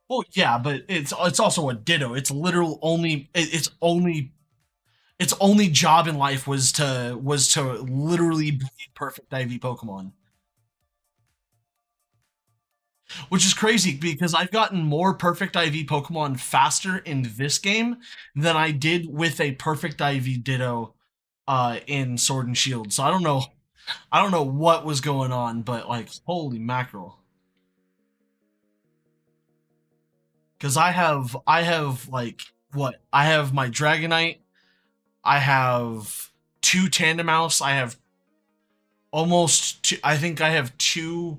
Well, yeah, but it's also a ditto. It's literal only its only job in life was to literally breed perfect IV Pokemon, which is crazy because I've gotten more perfect IV Pokemon faster in this game than I did with a perfect IV Ditto in Sword and Shield. So I don't know what was going on, but like holy mackerel. Because I have like what I have my Dragonite, I have two Tandemaus, I have almost two, I think I have two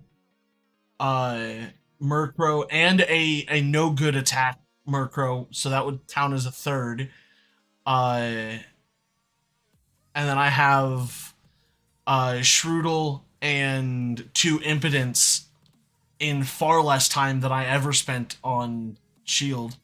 uh Murkrow and a no good attack Murkrow, so that would count as a third. And then I have Shroodle and two Impotence in far less time than I ever spent on Shield.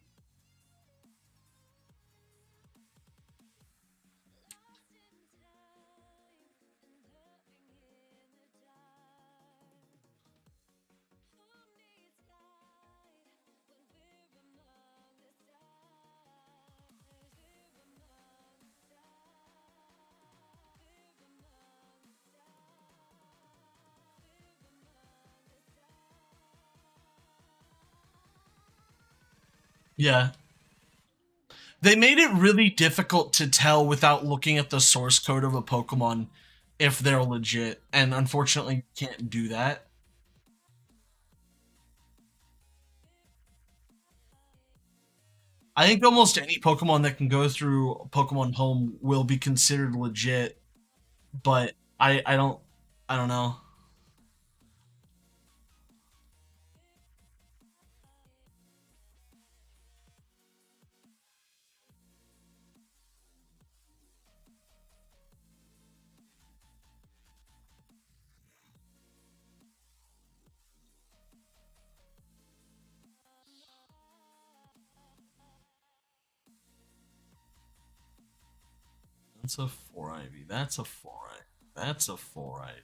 Yeah. They made it really difficult to tell without looking at the source code of a Pokemon if they're legit, and unfortunately, you can't do that. I think almost any Pokemon that can go through Pokemon Home will be considered legit, but I don't know. That's a 4 IV. That's a 4 IV. That's a 4 IV.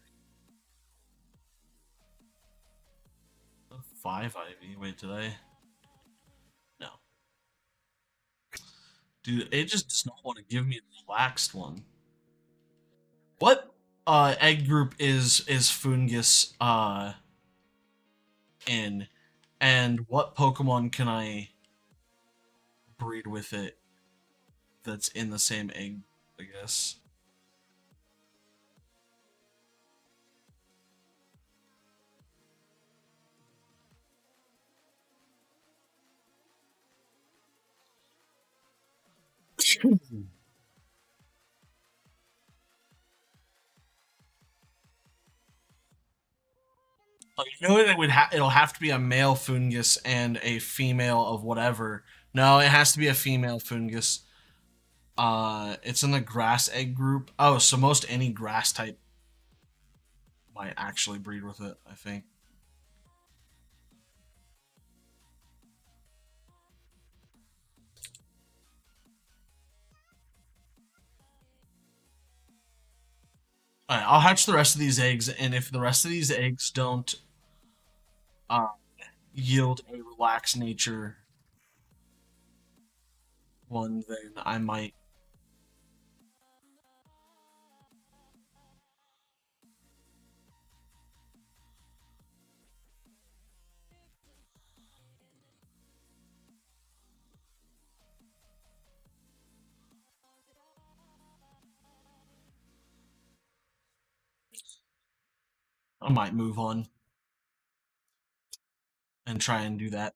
A 5 IV. Wait, did I? No. Dude, it just does not want to give me the relaxed one. What egg group is Fungus in? And what Pokemon can I breed with it that's in the same egg, I guess? Oh, you know what? It'll have to be a male Fungus and a female of whatever. No, it has to be a female Fungus. It's in the grass egg group. Oh, so most any grass type might actually breed with it, I think. Alright, I'll hatch the rest of these eggs, and if the rest of these eggs don't uh, yield a relaxed nature one, then I might move on and try and do that.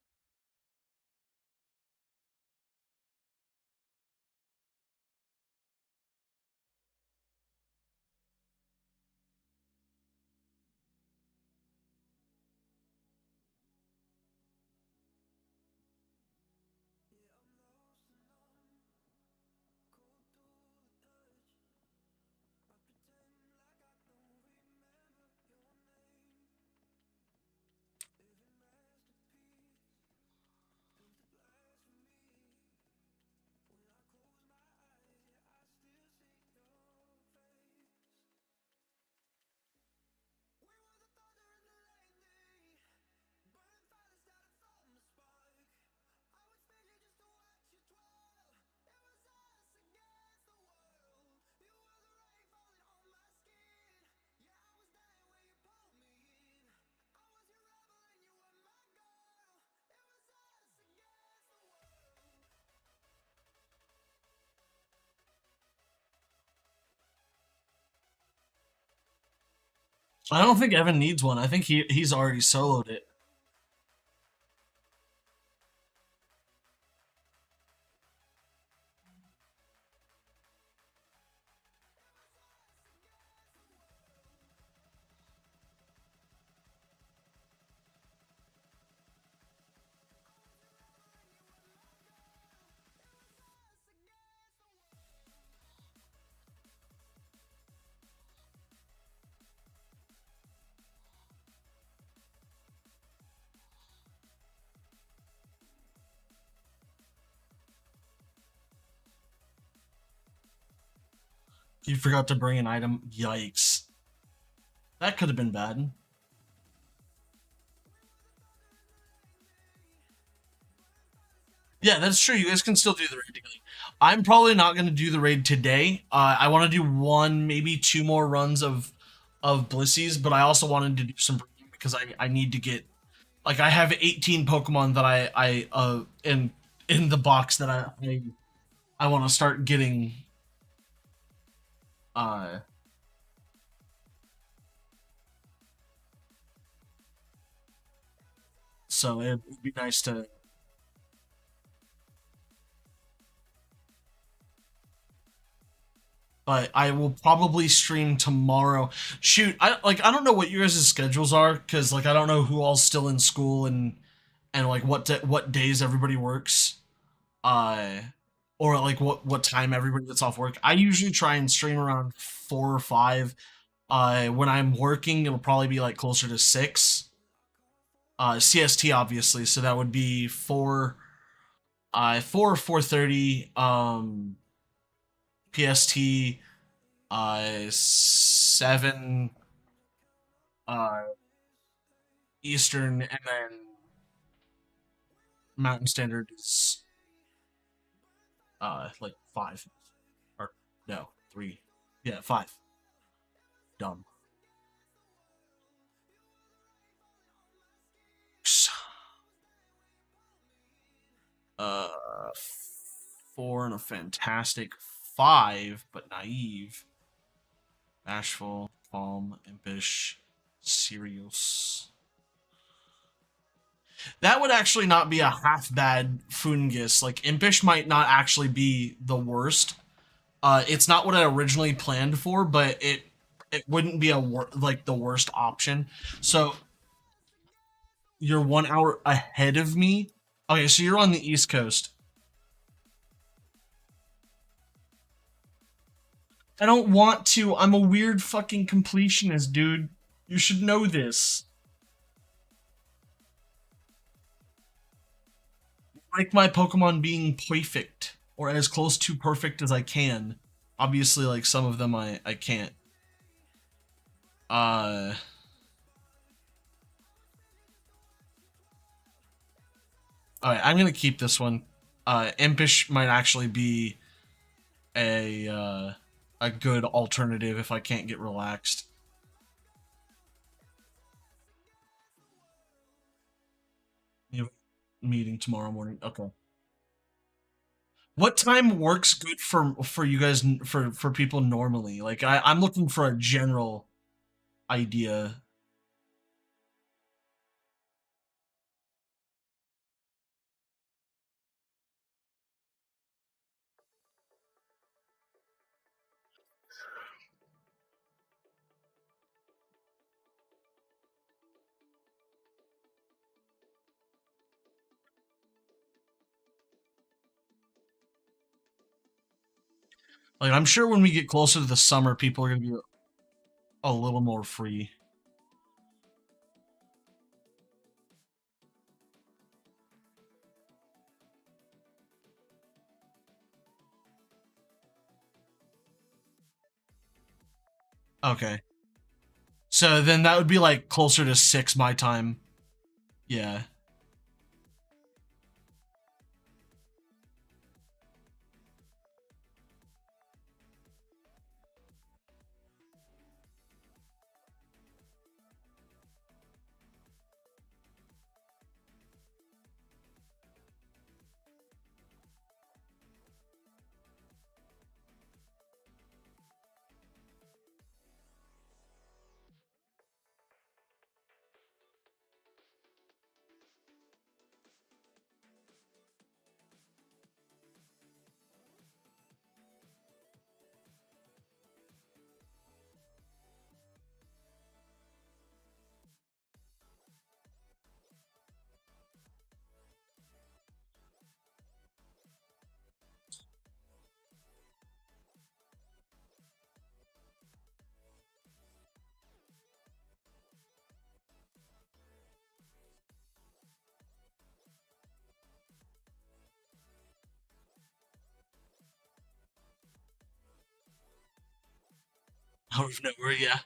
I don't think Evan needs one. I think he's already soloed it. You forgot to bring an item. Yikes. That could have been bad. Yeah, that's true. You guys can still do the raid together. I'm probably not going to do the raid today. I want to do one, maybe two more runs of Blissies, but I also wanted to do some because I need to get like I have 18 Pokemon that I and in the box that I want to start getting. Uh, so it would be nice to. But I will probably stream tomorrow. Shoot, I don't know what your guys' schedules are because like I don't know who all's still in school and like what days everybody works. Uh, or like what time everybody gets off work. I usually try and stream around 4 or 5. When I'm working, it'll probably be like closer to 6. CST obviously, so that would be 4 or 4:30. PST 7 uh Eastern, and then Mountain Standard is like 5, or no, 3. Yeah, 5. Dumb. Uh 4 and a fantastic 5, but naive, bashful, calm, impish, serious. That would actually not be a half bad Fungus. Like impish might not actually be the worst. It's not what I originally planned for, but it wouldn't be like the worst option. So you're 1 hour ahead of me. Okay, so you're on the East Coast. I don't want to. I'm a weird fucking completionist, dude. You should know this. I like my Pokemon being perfect, or as close to perfect as I can. Obviously, like some of them I can't. Uh Alright, I'm gonna keep this one. Impish might actually be a good alternative if I can't get relaxed. You have a meeting tomorrow morning. Okay. What time works good for you guys, for people normally? Like I'm looking for a general idea. Like I'm sure when we get closer to the summer, people are gonna be a little more free. Okay. So then that would be like closer to 6 my time. Yeah. Out of nowhere, yeah.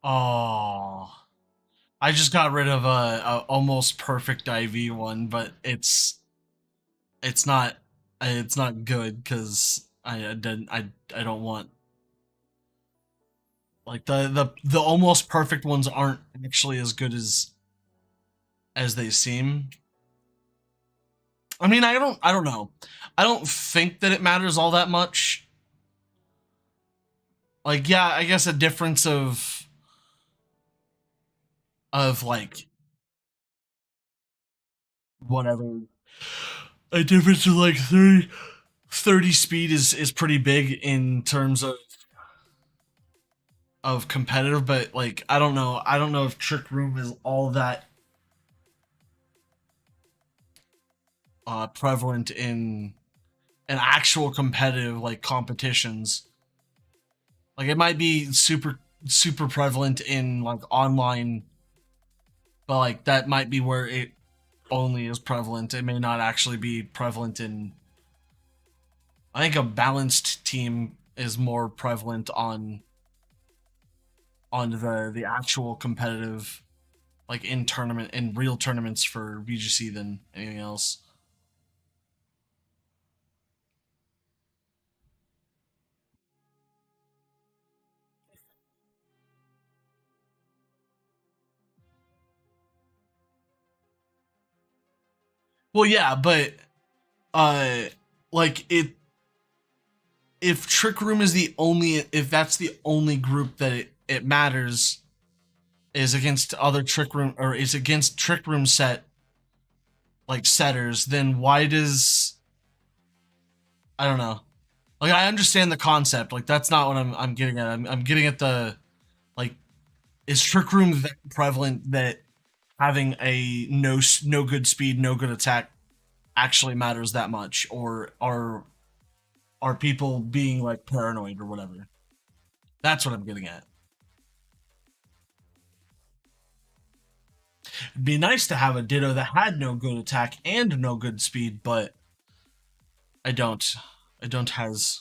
Oh, I just got rid of a almost perfect IV one, but it's not it's not good because I didn't I don't want like the almost perfect ones aren't actually as good as they seem. I mean, I don't know. I don't think that it matters all that much. Like, yeah, I guess a difference of like whatever, a difference of like 30 speed is pretty big in terms of competitive, but like I don't know if Trick Room is all that prevalent in actual competitive like competitions. Like it might be super prevalent in like online, but like that might be where it only is prevalent. It may not actually be prevalent in. I think a balanced team is more prevalent on the actual competitive, like in real tournaments for VGC than anything else. Well, yeah, but uh, like it if Trick Room is the only if that's the only group that it matters is against other Trick Room or is against Trick Room set like setters, then why does I don't know. Like I understand the concept. Like that's not what I'm getting at. I'm getting at the like is Trick Room that prevalent that having a no good speed, no good attack actually matters that much, or are people being like paranoid or whatever? That's what I'm getting at. It'd be nice to have a Ditto that had no good attack and no good speed, but I don't. I don't has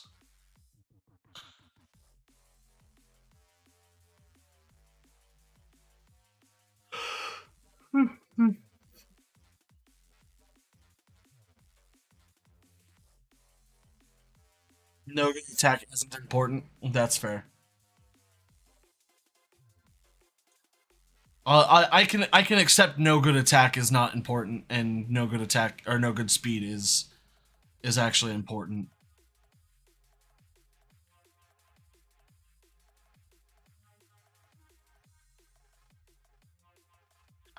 no good attack isn't important. That's fair. I can accept no good attack is not important, and no good attack or no good speed is actually important.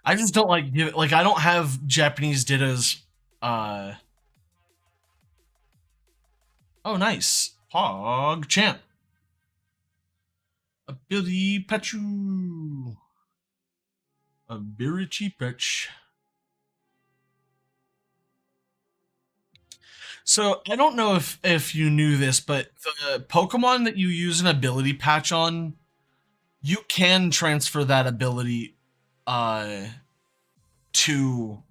I just don't like give like I don't have Japanese Dittas. Uh oh, nice Hog Champ ability Pechu ability Pech. So I don't know if you knew this, but the Pokemon that you use an ability patch on, you can transfer that ability uh to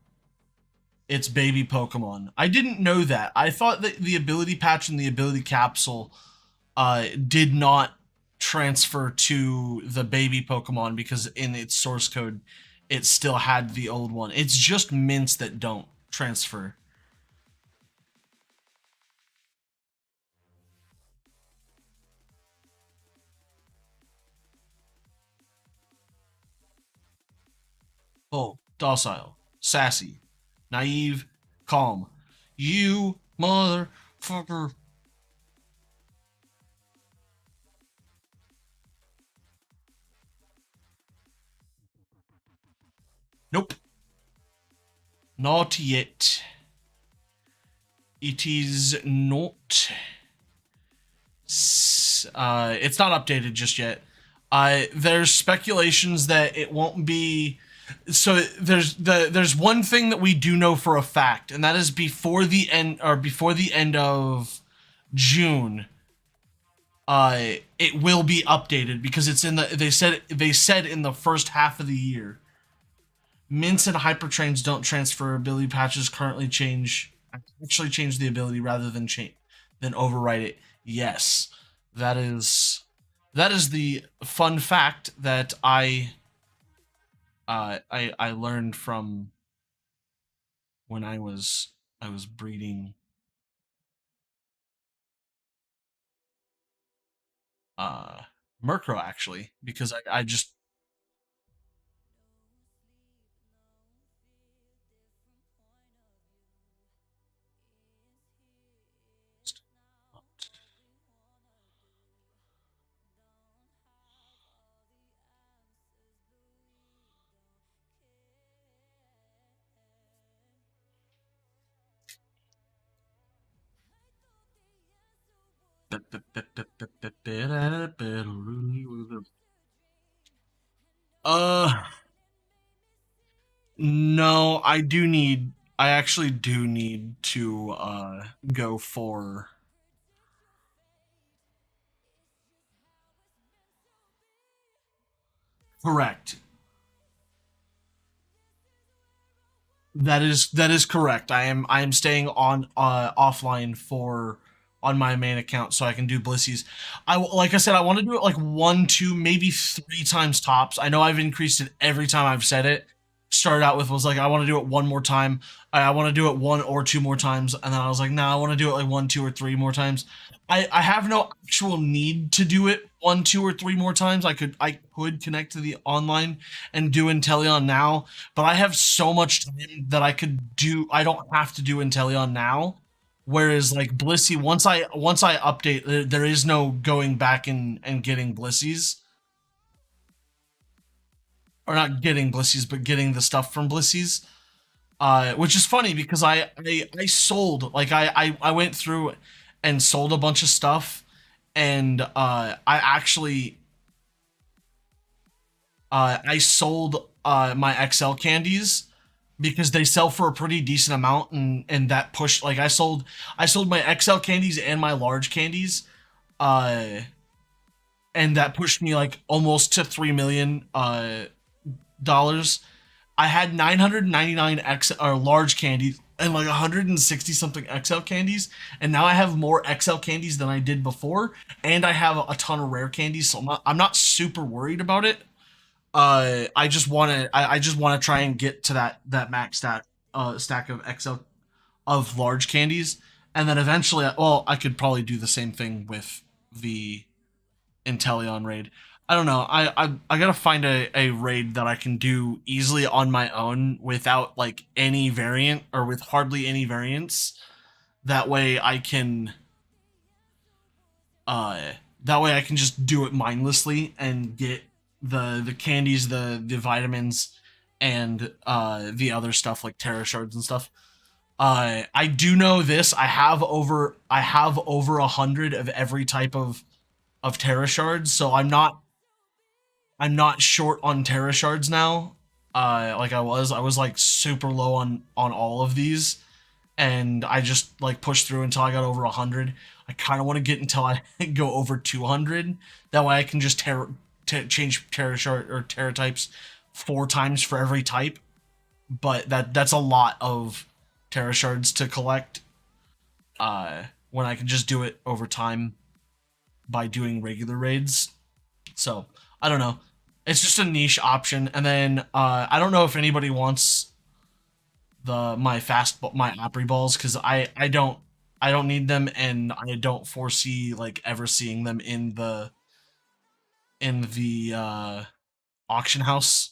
its baby Pokemon. I didn't know that. I thought that the ability patch and the ability capsule did not transfer to the baby Pokemon because in its source code it still had the old one. It's just mints that don't transfer. Oh, docile, sassy, naive, calm. You motherfucker. Nope. Not yet. It is not. It's not updated just yet. There's speculations that it won't be. So there's one thing that we do know for a fact, and that is before the end of June, it will be updated because it's in the they said in the first half of the year. Mints and hypertrains don't transfer. Ability patches currently change the ability rather than overwrite it. Yes, that is That is the fun fact that I learned from when I was breeding uh Murkrow, actually, because I just uh no, I actually do need to go for correct. That is correct. I am staying on offline for on my main account so I can do Blissies. Like I said, I want to do it like one, two, maybe three times tops. I know I've increased it every time I've said it. Started out with was like I want to do it one more time. I want to do it one or two more times, and then I was like, no, I want to do it like one, two, or three more times. I have no actual need to do it one, two, or three more times. I could connect to the online and do Inteleon now, but I have so much time that I could do. I don't have to do Inteleon now. Whereas like Blissey, once I update, there is no going back and getting Blissies, or not getting Blissies, but getting the stuff from Blissies. Which is funny because I sold, like I went through and sold a bunch of stuff, and I actually I sold my XL candies because they sell for a pretty decent amount, and that pushed, like I sold my XL candies and my large candies, uh and that pushed me like almost to 3 million dollars. I had 999 X or large candies and like 160 something XL candies, and now I have more XL candies than I did before, and I have a ton of rare candies, so I'm not super worried about it. I just want to try and get to that max stack of XL of large candies, and then eventually, well, I could probably do the same thing with the Inteleon raid. I don't know. I gotta find a raid that I can do easily on my own without like any variant or with hardly any variants. That way I can uh that way I can just do it mindlessly and get the candies, the vitamins, and the other stuff like Terra shards and stuff. I do know this. I have over 100 of every type of Terra shards, so I'm not short on Terra shards now. Like I was like super low on all of these, and I just like pushed through until I got over 100. I kind of want to get until I go over 200. That way I can just change Terra shard or Terra types four times for every type. But that's a lot of Terra shards to collect. When I can just do it over time by doing regular raids. So I don't know. It's just a niche option. And then I don't know if anybody wants my Opry balls, because I don't need them, and I don't foresee like ever seeing them in the auction house,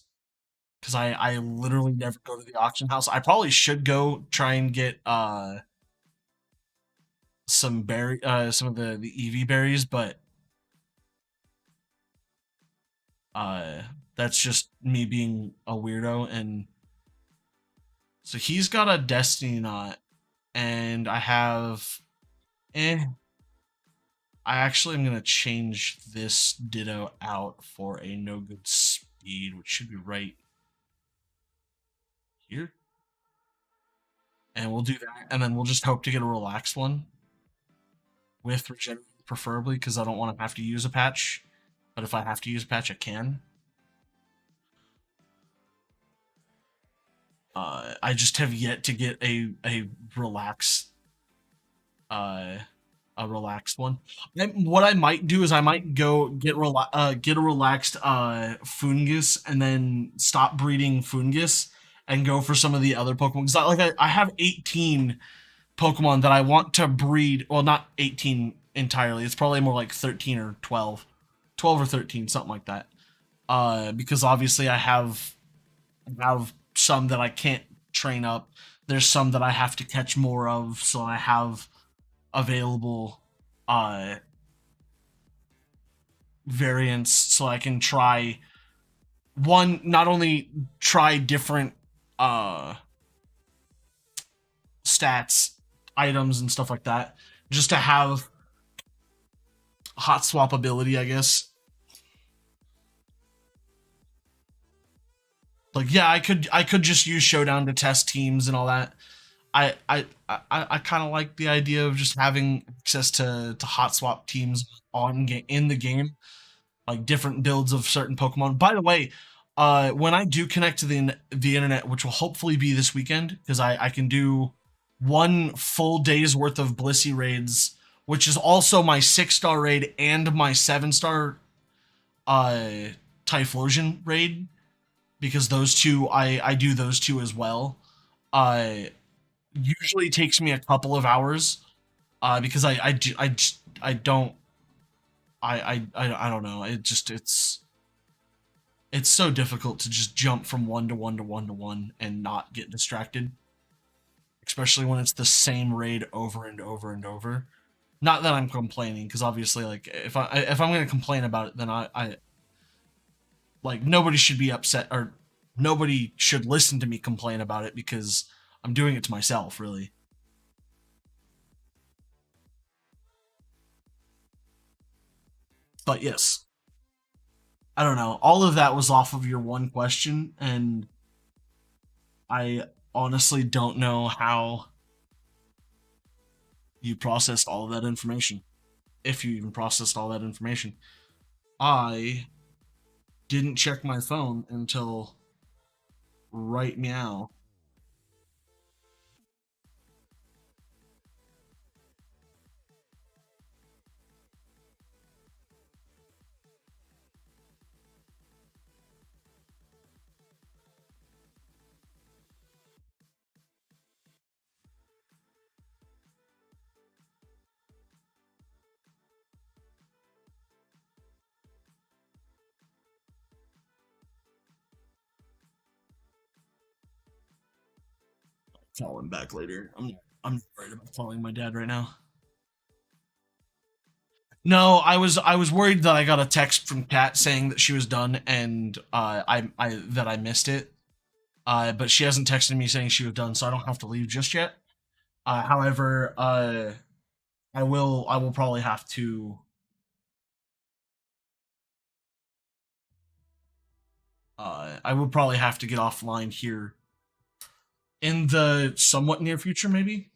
because I literally never go to the auction house. I probably should go try and get some of the EV berries, but uh that's just me being a weirdo. And so he's got a Destiny Knot, and I have. Eh. I actually am gonna change this Ditto out for a no good speed, which should be right here, and we'll do that, and then we'll just hope to get a relaxed one with regenerate, preferably, because I don't want to have to use a patch. But if I have to use a patch, I can. I just have yet to get a relax uh a relaxed one. What I might do is I might go get a relaxed fungus and then stop breeding fungus and go for some of the other Pokemon. Because I have 18 Pokemon that I want to breed. Well, not 18 entirely. It's probably more like 13 or 12, 12 or 13, something like that. Because obviously I have some that I can't train up. There's some that I have to catch more of, so I have available uh variants so I can try one not only try different uh stats, items and stuff like that, just to have hot swap ability, I guess. Like yeah, I could just use Showdown to test teams and all that. I kind of like the idea of just having access to hot swap teams in the game, like different builds of certain Pokemon. By the way, when I do connect to the internet, which will hopefully be this weekend, because I can do one full day's worth of Blissey raids, which is also my 6-star raid and my 7-star uh Typhlosion raid, because those two I do those two as well. Uh, Usually takes me a couple of hours, because I don't I don't know, it's so difficult to just jump from one to one to one to one and not get distracted, especially when it's the same raid over and over and over. Not that I'm complaining, because obviously, like if I'm gonna complain about it, then I like nobody should be upset, or nobody should listen to me complain about it, because I'm doing it to myself, really. But yes, I don't know. All of that was off of your one question, and I honestly don't know how you processed all of that information. If you even processed all that information. I didn't check my phone until right meow. Call him back later. I'm not worried about calling my dad right now. No, I was worried that I got a text from Kat saying that she was done, and I that I missed it. But she hasn't texted me saying she was done, so I don't have to leave just yet. However, I will probably have to I would probably have to get offline here in the somewhat near future, maybe,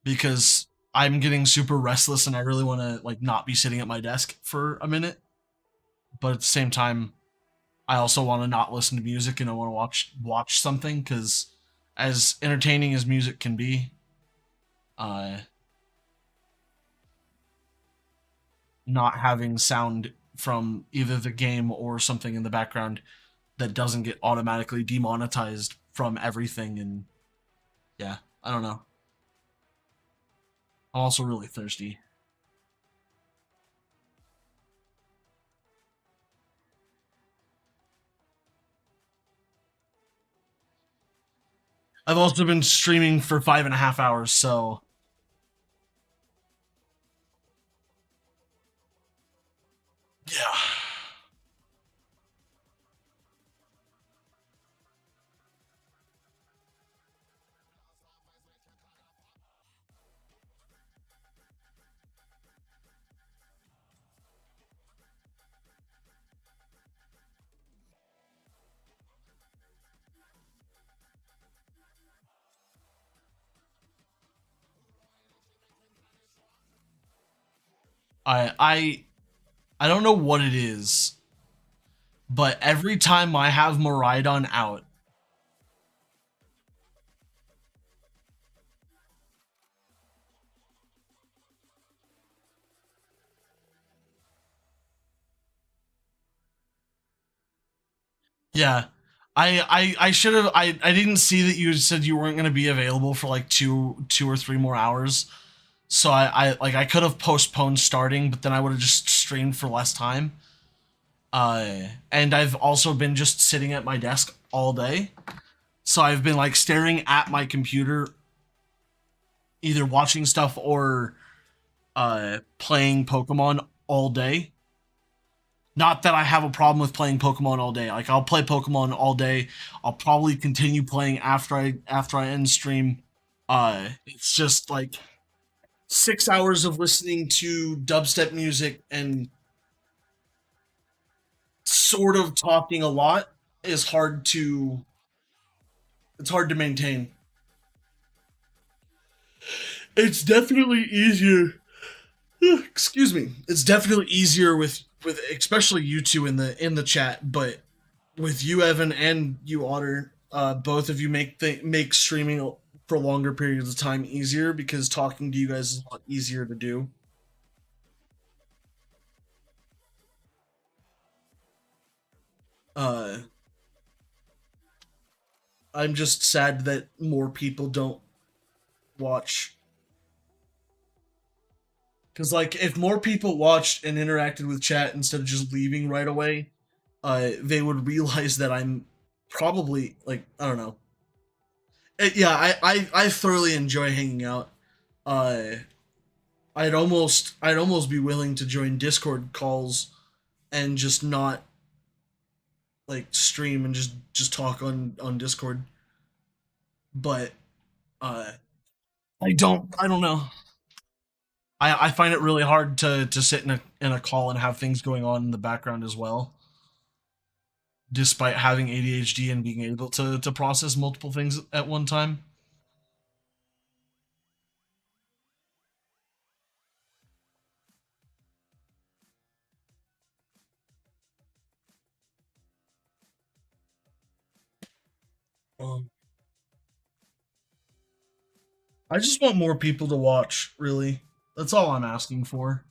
because I'm getting super restless and I really want to like not be sitting at my desk for a minute. But at the same time, I also want to not listen to music, and I want to watch something, because as entertaining as music can be, uh, not having sound from either the game or something in the background that doesn't get automatically demonetized from everything, and yeah, I don't know. I'm also really thirsty. I've also been streaming for 5.5 hours, so yeah. I don't know what it is, but every time I have Miraidon out, Yeah. I should have I didn't see that you said you weren't gonna be available for like two or three more hours. So I could have postponed starting, but then I would have just streamed for less time. And I've also been just sitting at my desk all day. So I've been like staring at my computer, either watching stuff or playing Pokemon all day. Not that I have a problem with playing Pokemon all day. Like I'll play Pokemon all day. I'll probably continue playing after I end stream. It's just like 6 hours of listening to dubstep music and sort of talking a lot is hard to it's hard to maintain. It's definitely easier. Excuse me. It's definitely easier with especially you two in the chat, but with you Evan and you Otter, both of you make streaming for longer periods of time easier because talking to you guys is a lot easier to do. Uh, I'm just sad that more people don't watch because like if more people watched and interacted with chat instead of just leaving right away, they would realize that I'm probably like I don't know. Yeah, I thoroughly enjoy hanging out. Uh, I'd almost be willing to join Discord calls and just not like stream and just talk on Discord. But uh, I don't know. I find it really hard to sit in a call and have things going on in the background as well, despite having ADHD and being able to process multiple things at one time. Um, I just want more people to watch. Really, that's all I'm asking for.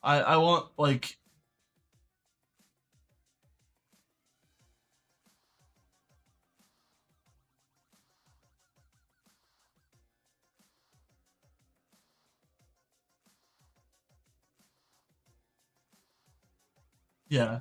I want like yeah.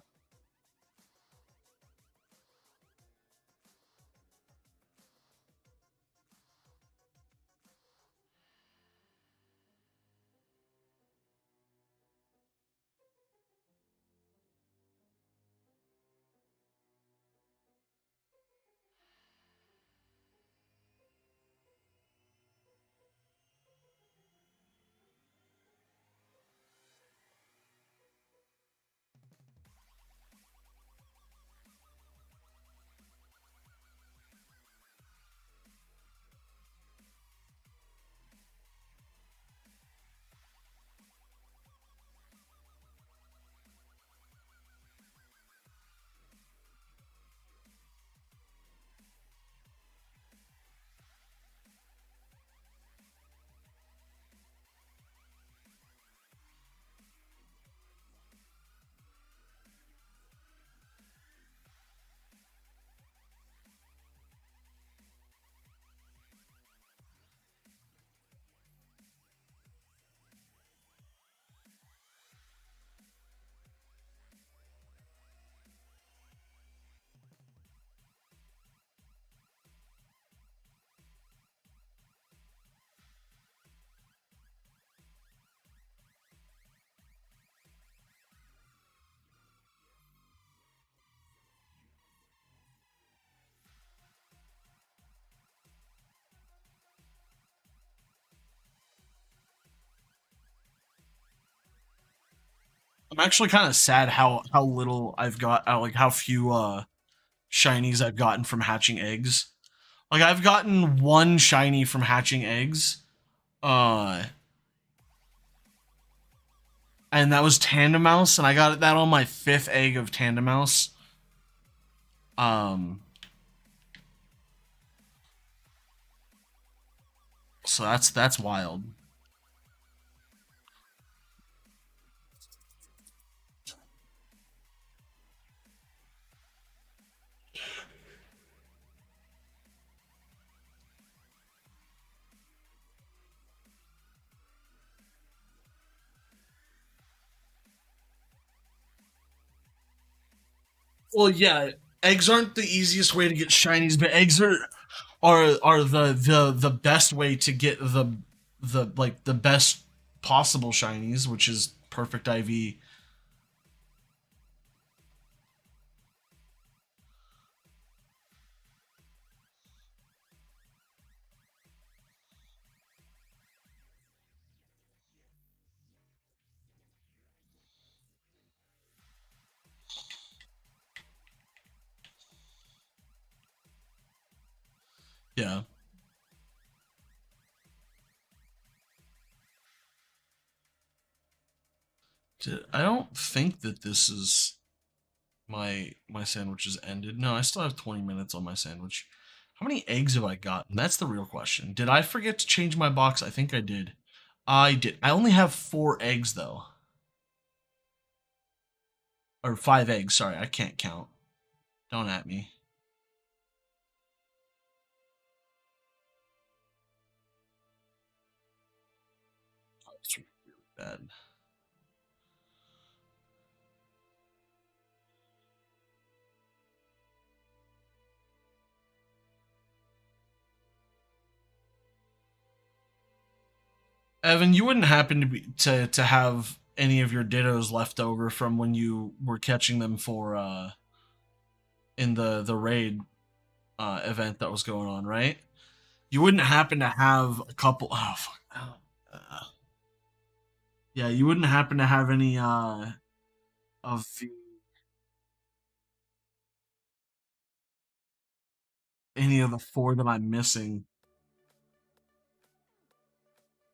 I'm actually kind of sad how little I've got, like how few shinies I've gotten from hatching eggs. Like I've gotten one shiny from hatching eggs, uh, and that was Tandem Mouse, and I got that on my fifth egg of Tandem Mouse. Um, so that's wild. Well, yeah, eggs aren't the easiest way to get shinies, but eggs are the best way to get the like the best possible shinies, which is perfect IV. Yeah. I don't think that this is my sandwich is ended. No, I still have 20 minutes on my sandwich. How many eggs have I gotten? That's the real question. Did I forget to change my box? I think I did. I did. I only have 4 eggs though. Or 5 eggs, sorry, I can't count. Don't at me. It's really bad. Evan, you wouldn't happen to have any of your dittos left over from when you were catching them for in the raid event that was going on, right? You wouldn't happen to have a couple. Oh fuck. Yeah, you wouldn't happen to have any of the any of the 4 that I'm missing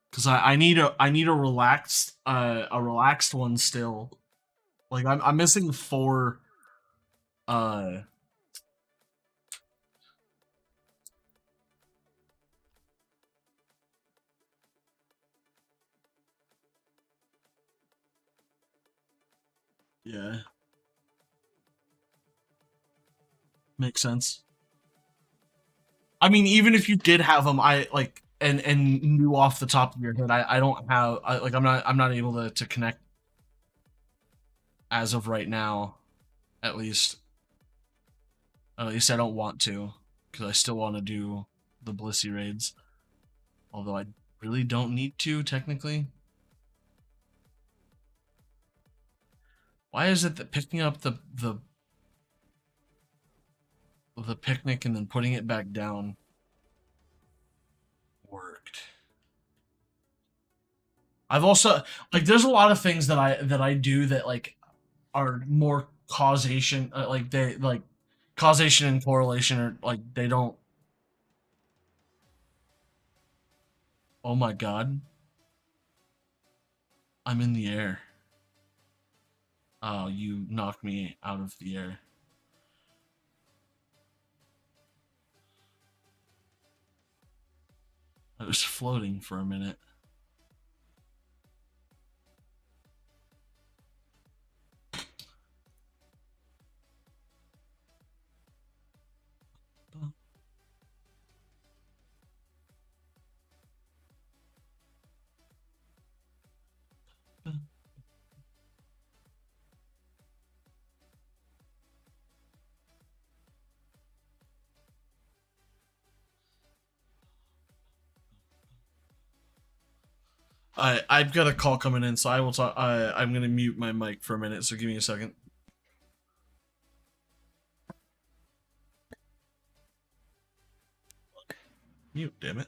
because I need a relaxed one still. Like I'm missing 4. Uh, yeah, makes sense. I mean, even if you did have them, I like and knew off the top of your head, I don't have like I'm not able to connect as of right now. At least I don't want to because I still want to do the Blissey raids. Although I really don't need to technically. Why is it that picking up the picnic and then putting it back down worked? I've also like there's a lot of things that I do that like are more causation like they like causation and correlation are like they don't. Oh my god, I'm in the air. Oh, you knocked me out of the air. I was floating for a minute. I've got a call coming in, so I will talk. I'm gonna mute my mic for a minute. So give me a second. Mute, damn it.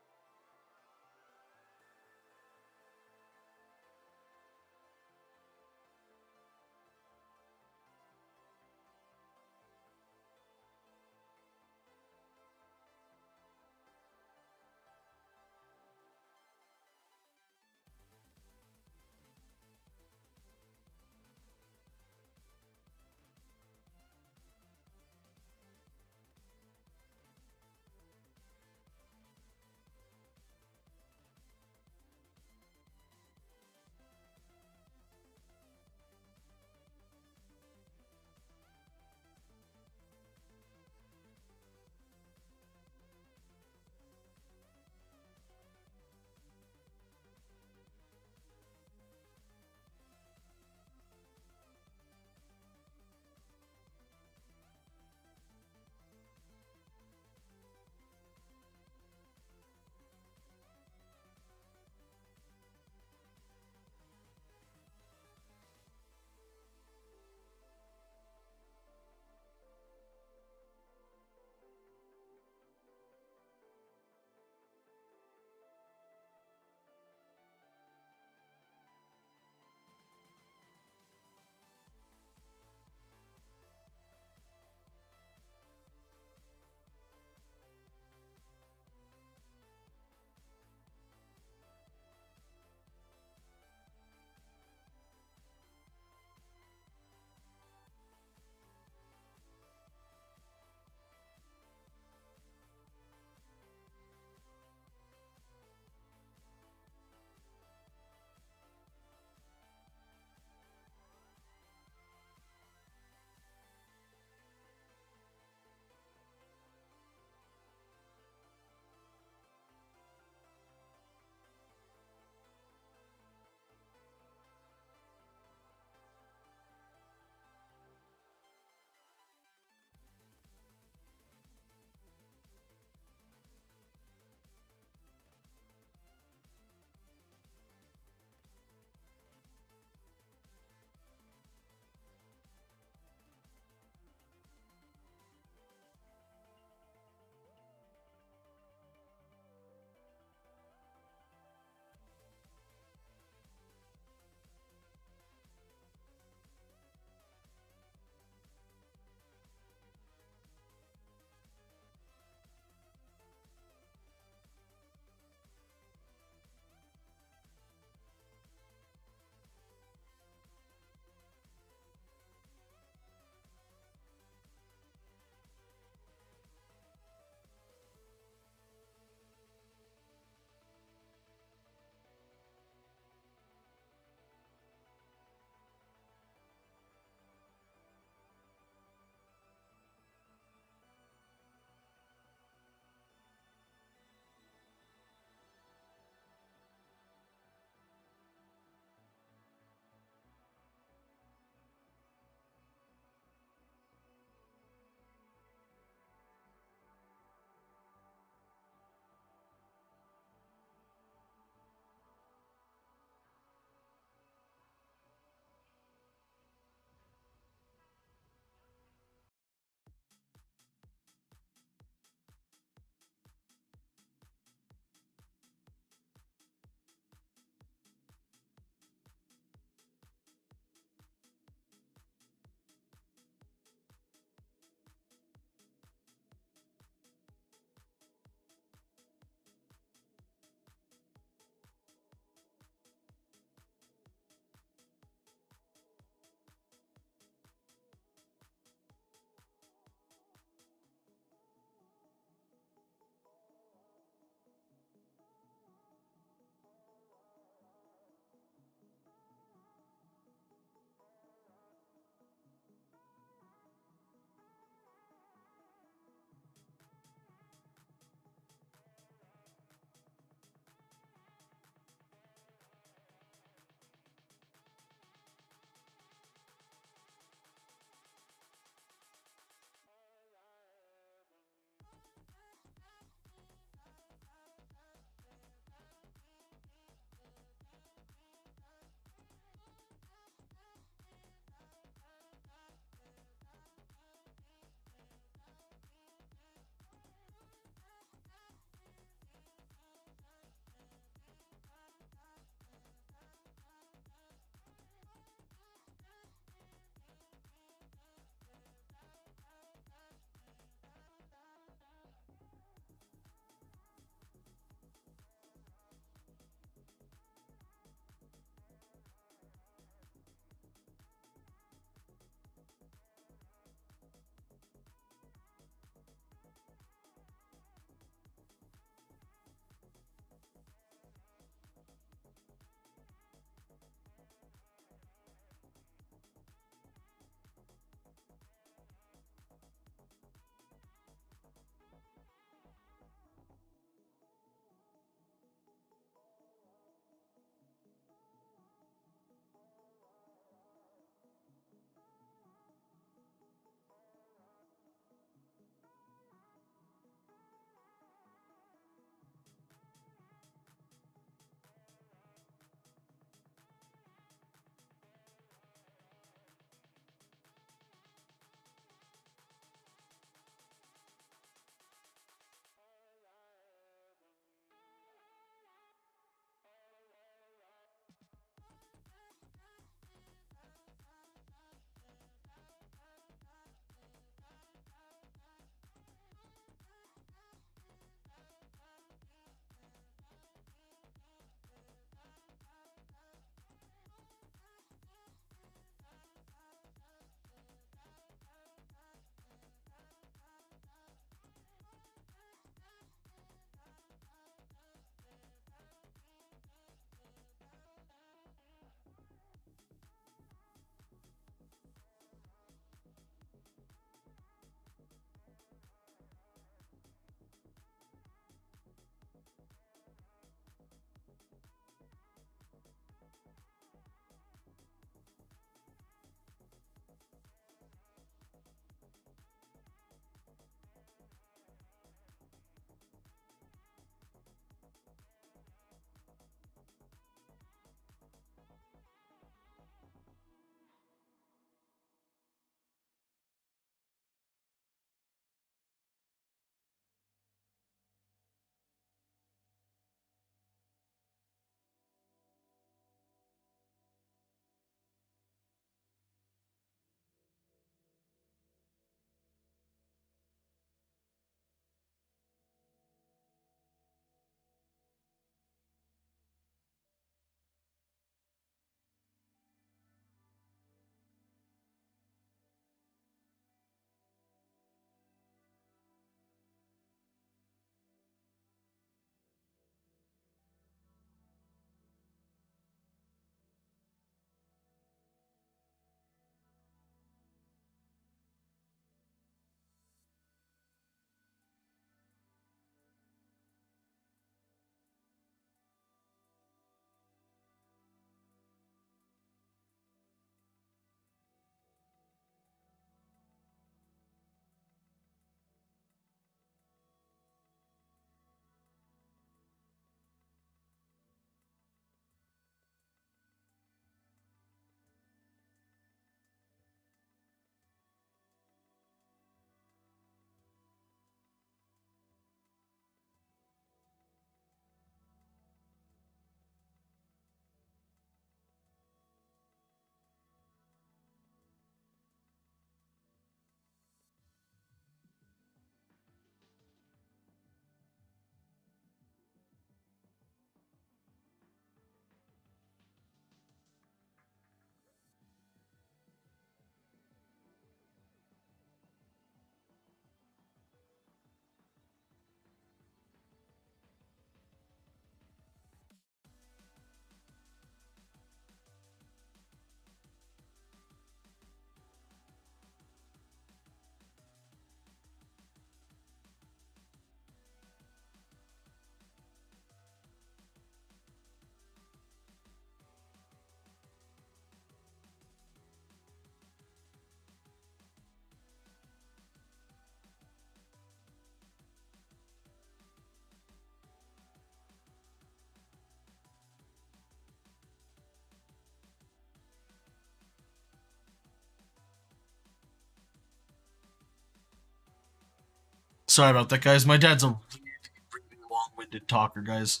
Sorry about that, guys. My dad's a really long-winded talker, guys.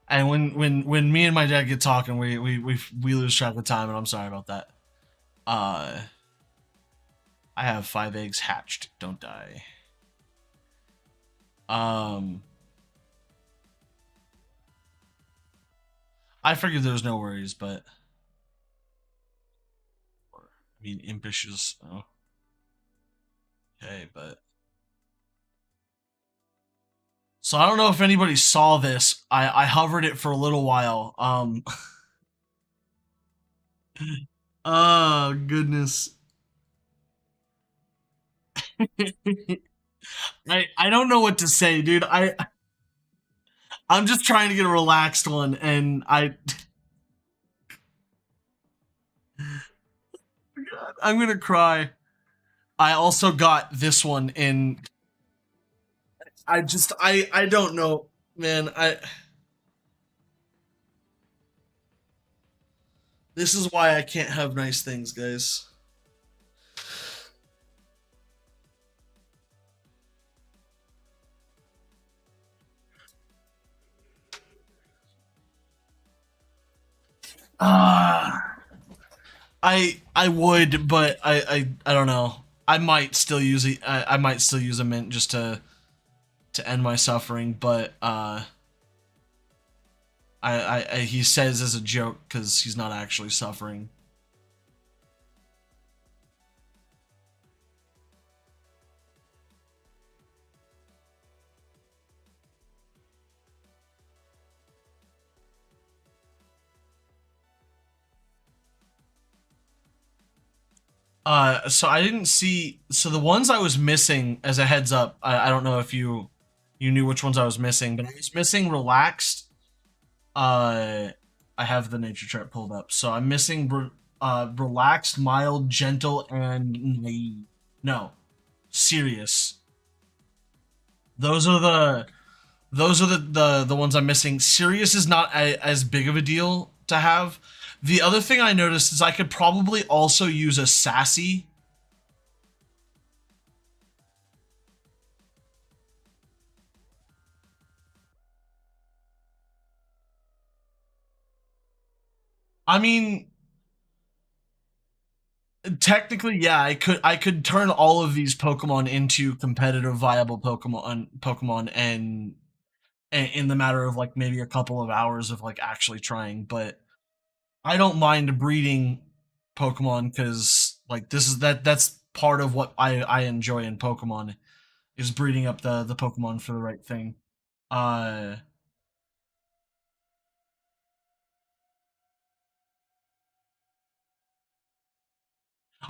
And when me and my dad get talking, we lose track of time, and I'm sorry about that. Uh, I have 5 eggs hatched. Don't die. Um, I figured there was no worries, but I mean, impish is okay, but so I don't know if anybody saw this. I hovered it for a little while. Oh goodness. I don't know what to say, dude. I'm just trying to get a relaxed one, and I'm gonna cry. I also got this one in. I don't know, man. I This is why I can't have nice things, guys. Ah. I would, but I don't know. I might still use I might still use a mint just to end my suffering, but he says as a joke because he's not actually suffering. So I didn't see. So the ones I was missing, as a heads up, I don't know if you knew which ones I was missing, but I was missing relaxed. Uh, I have the nature chart pulled up, so I'm missing relaxed, mild, gentle, and naive. No, serious. Those are the ones I'm missing. Serious is not as big of a deal to have. The other thing I noticed is I could probably also use a sassy. I mean, technically, yeah, I could turn all of these Pokemon into competitive, viable Pokemon, and in the matter of like maybe a couple of hours of like actually trying. But I don't mind breeding Pokemon because like that's part of what I enjoy in Pokemon is breeding up the Pokemon for the right thing. Uh,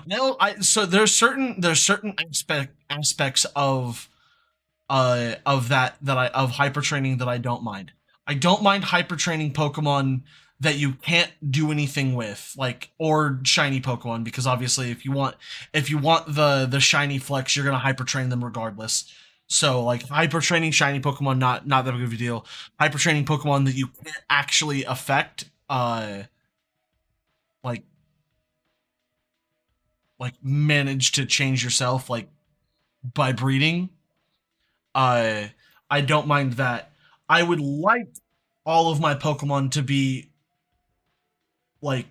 no, I so there's certain aspects of that I of hyper training that I don't mind. I don't mind hyper training Pokemon that you can't do anything with, like or shiny Pokemon, because obviously if you want the shiny flex, you're gonna hyper train them regardless. So like hyper training shiny Pokemon, not that big of a deal. Hyper training Pokemon that you can't actually affect, like manage to change yourself like by breeding. Uh, I don't mind that. I would like all of my Pokemon to be like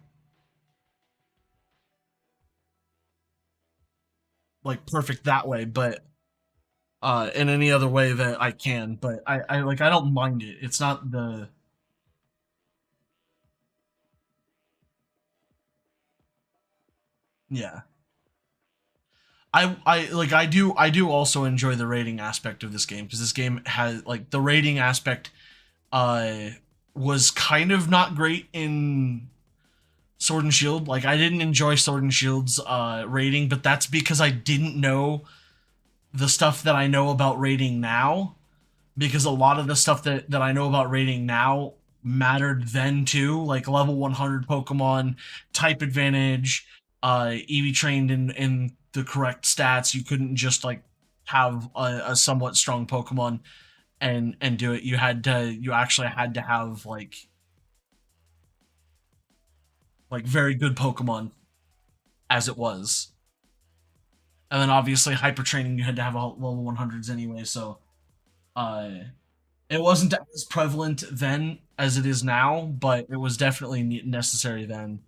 perfect that way, but in any other way that I can. But I don't mind it. It's not the yeah. I do also enjoy the rating aspect of this game because this game has like the rating aspect uh was kind of not great in Sword and Shield. Like I didn't enjoy Sword and Shield's rating, but that's because I didn't know the stuff that I know about rating now. Because a lot of the stuff that I know about rating now mattered then too, like level 100 Pokemon, type advantage, EV trained in the correct stats. You couldn't just like have a somewhat strong Pokemon and do it. You actually had to have like very good Pokemon as it was. And then obviously hyper training, you had to have a level 100s anyway. So uh, it wasn't as prevalent then as it is now, but it was definitely necessary then.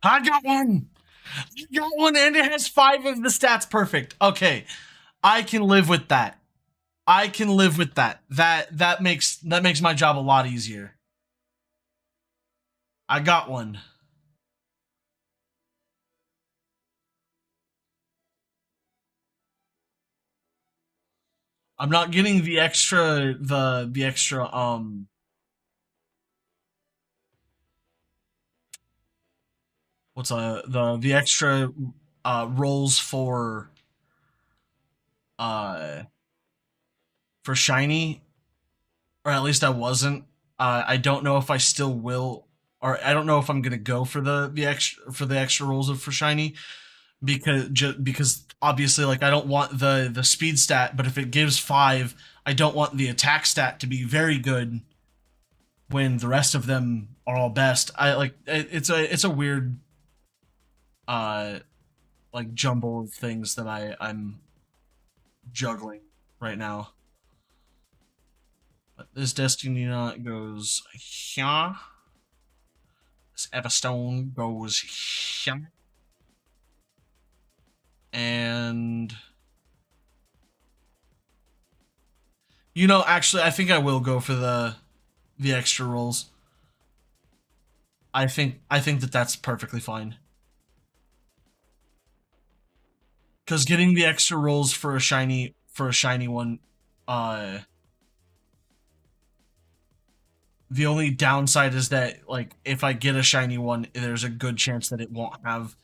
I got one. I got one, and it has 5 of the stats perfect. Okay, I can live with that. I can live with that. That makes my job a lot easier. I got one. I'm not getting the extra what's the extra rolls uh for shiny, or at least I wasn't. I don't know if I still will, or I don't know if I'm gonna go for the extra rolls for shiny, because obviously, like, I don't want the speed stat, but if it gives 5, I don't want the attack stat to be very good when the rest of them are all best. I like it's a weird uh like jumble of things that I'm juggling right now. But this Destiny Knot goes here. This Everstone goes here. And actually, I think I will go for the extra rolls. I think that that's perfectly fine. Because getting the extra rolls for a shiny one, uh, the only downside is that, like, if I get a shiny one, there's a good chance that it won't have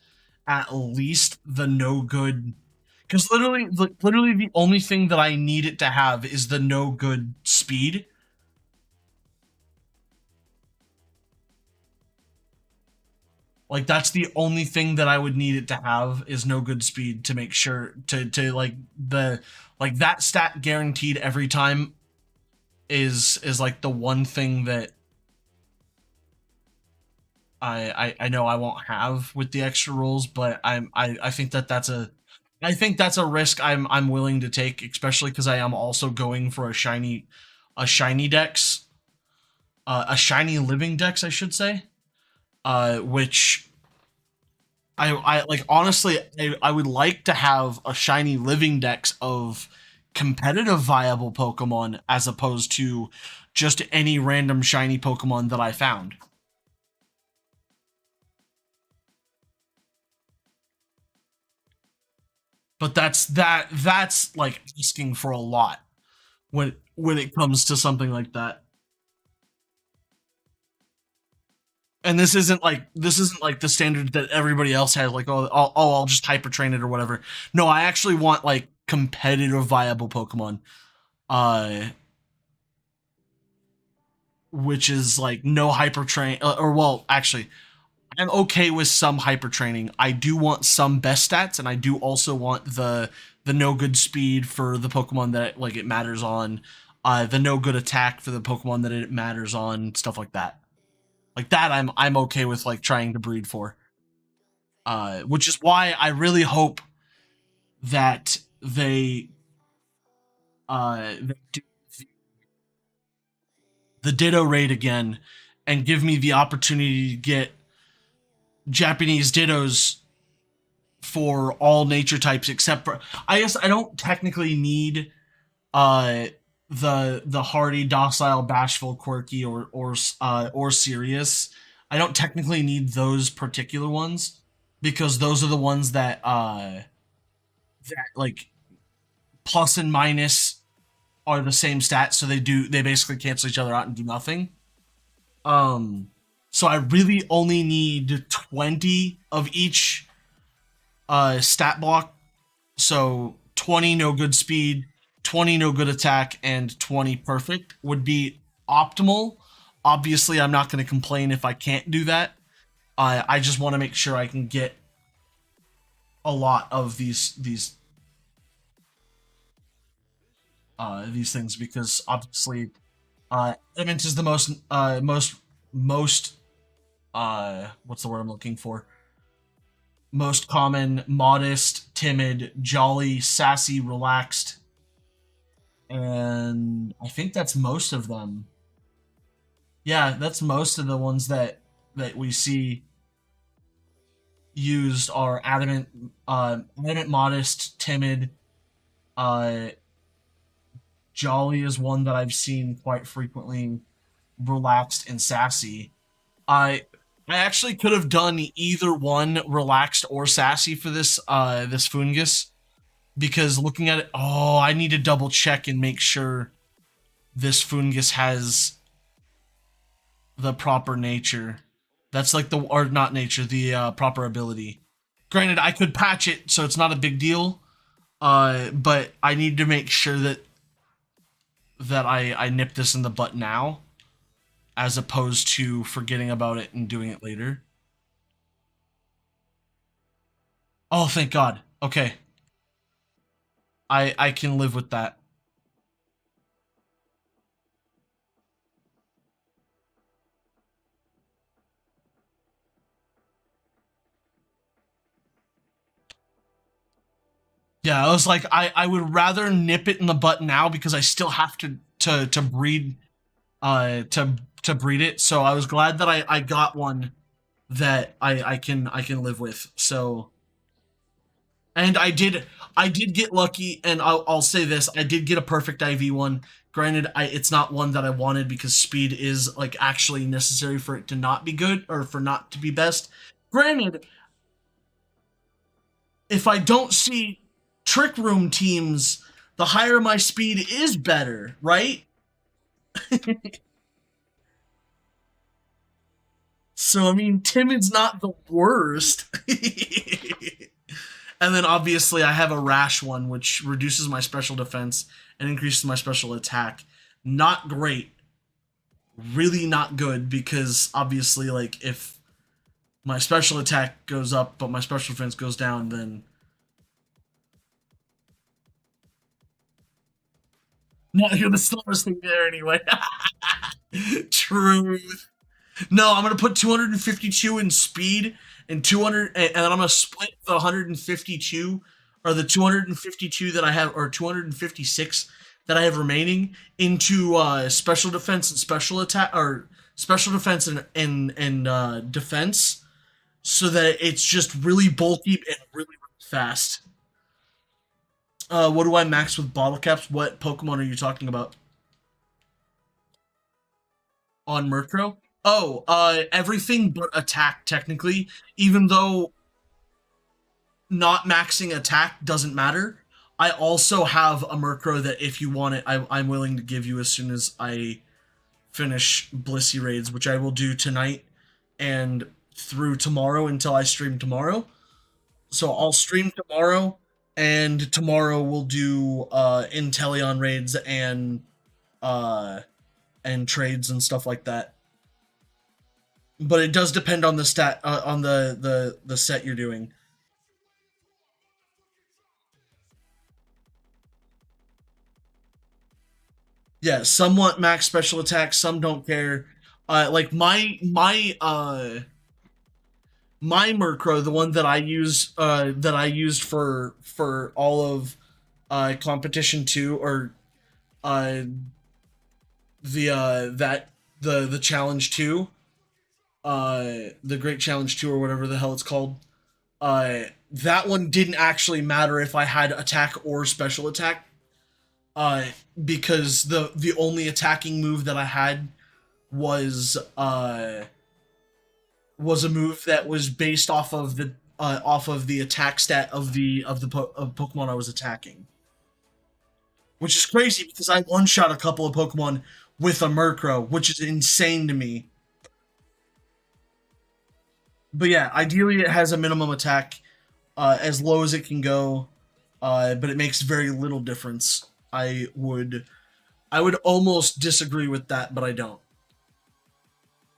at least the no good. Because literally, the only thing that I need it to have is the no good speed. Like, that's the only thing that I would need it to have, is no good speed, to make sure to like that stat guaranteed every time is like the one thing that I know I won't have with the extra rolls. But I think that's a risk I'm willing to take, especially because I am also going for a shiny dex, a shiny living dex, I should say, which I like, honestly, I would like to have a shiny living dex of competitive viable Pokemon, as opposed to just any random shiny Pokemon that I found. But that's like asking for a lot when it comes to something like that. And this isn't like the standard that everybody else has, like, I'll just hyper train it or whatever. No, I actually want, like, competitive viable Pokemon, uh which is like no hyper train, or, well, actually, I'm okay with some hyper training. I do want some best stats, and I do also want the no good speed for the Pokemon that, like, it matters on, the no good attack for the Pokemon that it matters on, stuff like that. Like that, I'm okay with, like, trying to breed for. Which is why I really hope. that they do the Ditto raid again and give me the opportunity to get Japanese Dittos for all nature types except for, I guess I don't technically need uh the hardy, docile, bashful, quirky, or serious. I don't technically need those particular ones because those are the ones that like plus and minus are the same stats, so they basically cancel each other out and do nothing. Um, so I really only need 20 of each stat block. So 20 no good speed, 20 no good attack, and 20 perfect would be optimal. Obviously, I'm not going to complain if I can't do that. I just want to make sure I can get a lot of these things because obviously Eminence is the most what's the word I'm looking for? Most common, modest, timid, jolly, sassy, relaxed, and I think that's most of them. Yeah, that's most of the ones that we see used are adamant, modest, timid. Uh, Jolly is one that I've seen quite frequently. Relaxed and sassy. I I actually could have done either one, relaxed or sassy, for this fungus because looking at it, oh, I need to double check and make sure this fungus has the proper nature. That's like the or not nature, the proper ability. Granted, I could patch it, so it's not a big deal. But I need to make sure that I nip this in the butt now, as opposed to forgetting about it and doing it later. Oh, thank God. Okay, I can live with that. Yeah, I was like, I would rather nip it in the butt now because I still have to breed to breed it. So I was glad that I got one that I can live with. So and I did get lucky, and I'll say this: I did get a perfect IV one. Granted, it's not one that I wanted because speed is like actually necessary for it to not be good or for not to be best. Granted, if I don't see trick room teams, the higher my speed is better, right? So I mean, timid's not the worst. And then obviously I have a rash one, which reduces my special defense and increases my special attack. Not great, really not good, because obviously, like, if my special attack goes up but my special defense goes down, then no, you're the slowest thing there anyway. True. No, I'm gonna put 252 in speed and 200, and then I'm gonna split the 152 or the 252 that I have, or 256 that I have remaining, into special defense and special attack, or special defense and defense, so that it's just really bulky and really, really fast. What do I max with bottle caps? What Pokemon are you talking about on Murkrow? Oh, everything but attack, technically. Even though not maxing attack doesn't matter. I also have a Murkrow that, if you want it, I'm willing to give you as soon as I finish Blissey raids, which I will do tonight and through tomorrow until I stream tomorrow. So I'll stream tomorrow, and tomorrow we'll do Inteleon raids uh and trades and stuff like that. But it does depend on the stat on the set you're doing. Yeah, some want max special attack, some don't care. Like my Murkrow, the one that I used for all of competition two, or uh the that the challenge two, the Great Challenge two, or whatever the hell it's called. That one didn't actually matter if I had attack or special attack, uh, because the only attacking move that I had was was a move that was based off of the attack stat of of Pokemon I was attacking, which is crazy because I one shot a couple of Pokemon with a Murkrow, which is insane to me. But yeah, ideally it has a minimum attack, as low as it can go, but it makes very little difference. I would almost disagree with that, but I don't.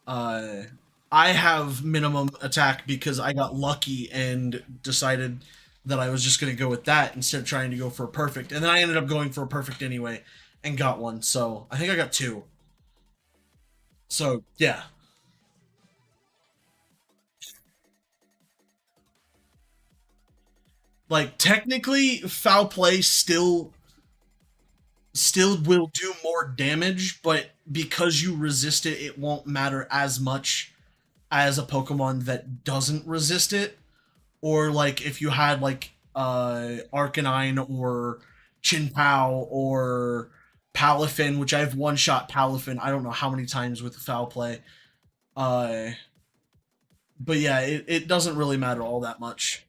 Uh, I have minimum attack because I got lucky and decided that I was just going to go with that instead of trying to go for a perfect. And then I ended up going for a perfect anyway and got one. So I think I got two. So yeah, like technically, foul play still will do more damage, but because you resist it, it won't matter as much as a Pokemon that doesn't resist it. Or like if you had like Arcanine or Chinpao or Palafin, which I've one shot Palafin I don't know how many times with foul play. Uh but yeah, it doesn't really matter all that much.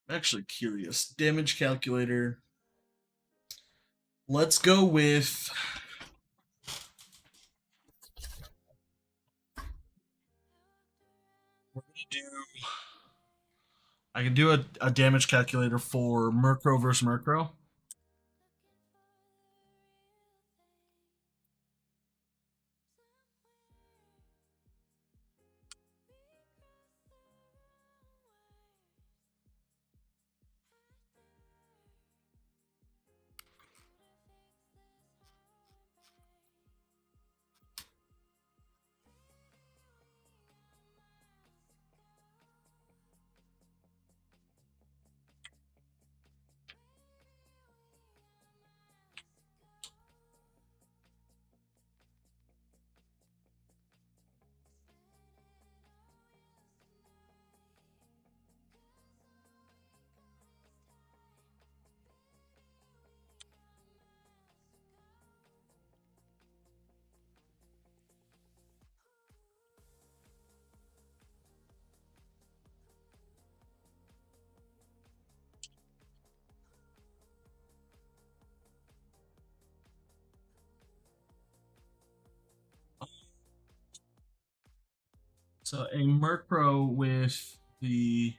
I'm actually curious. Damage calculator. Let's go with we're gonna do I can do a damage calculator for Murkrow versus Murkrow. So a Murkrow with the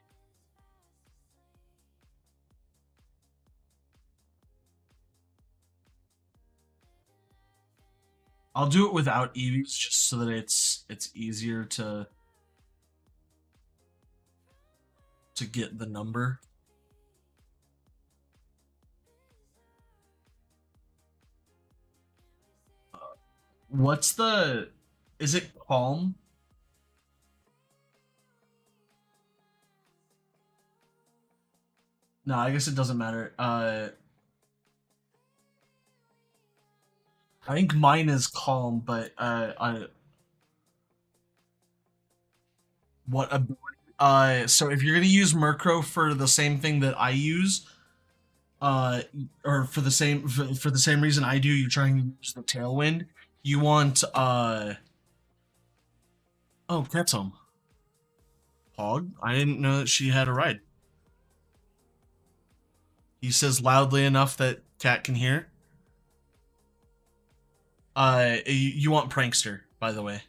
I'll do it without EVs just so that it's easier to get the number. What's the is it calm? No, I guess it doesn't matter. I think mine is calm, but I what ability? So if you're gonna use Murkrow for the same thing that I use, uh, or for the same reason I do, you're trying to use the Tailwind. You want oh, cat's home. Hog? I didn't know that she had a ride. He says loudly enough that Cat can hear. You want Prankster, by the way.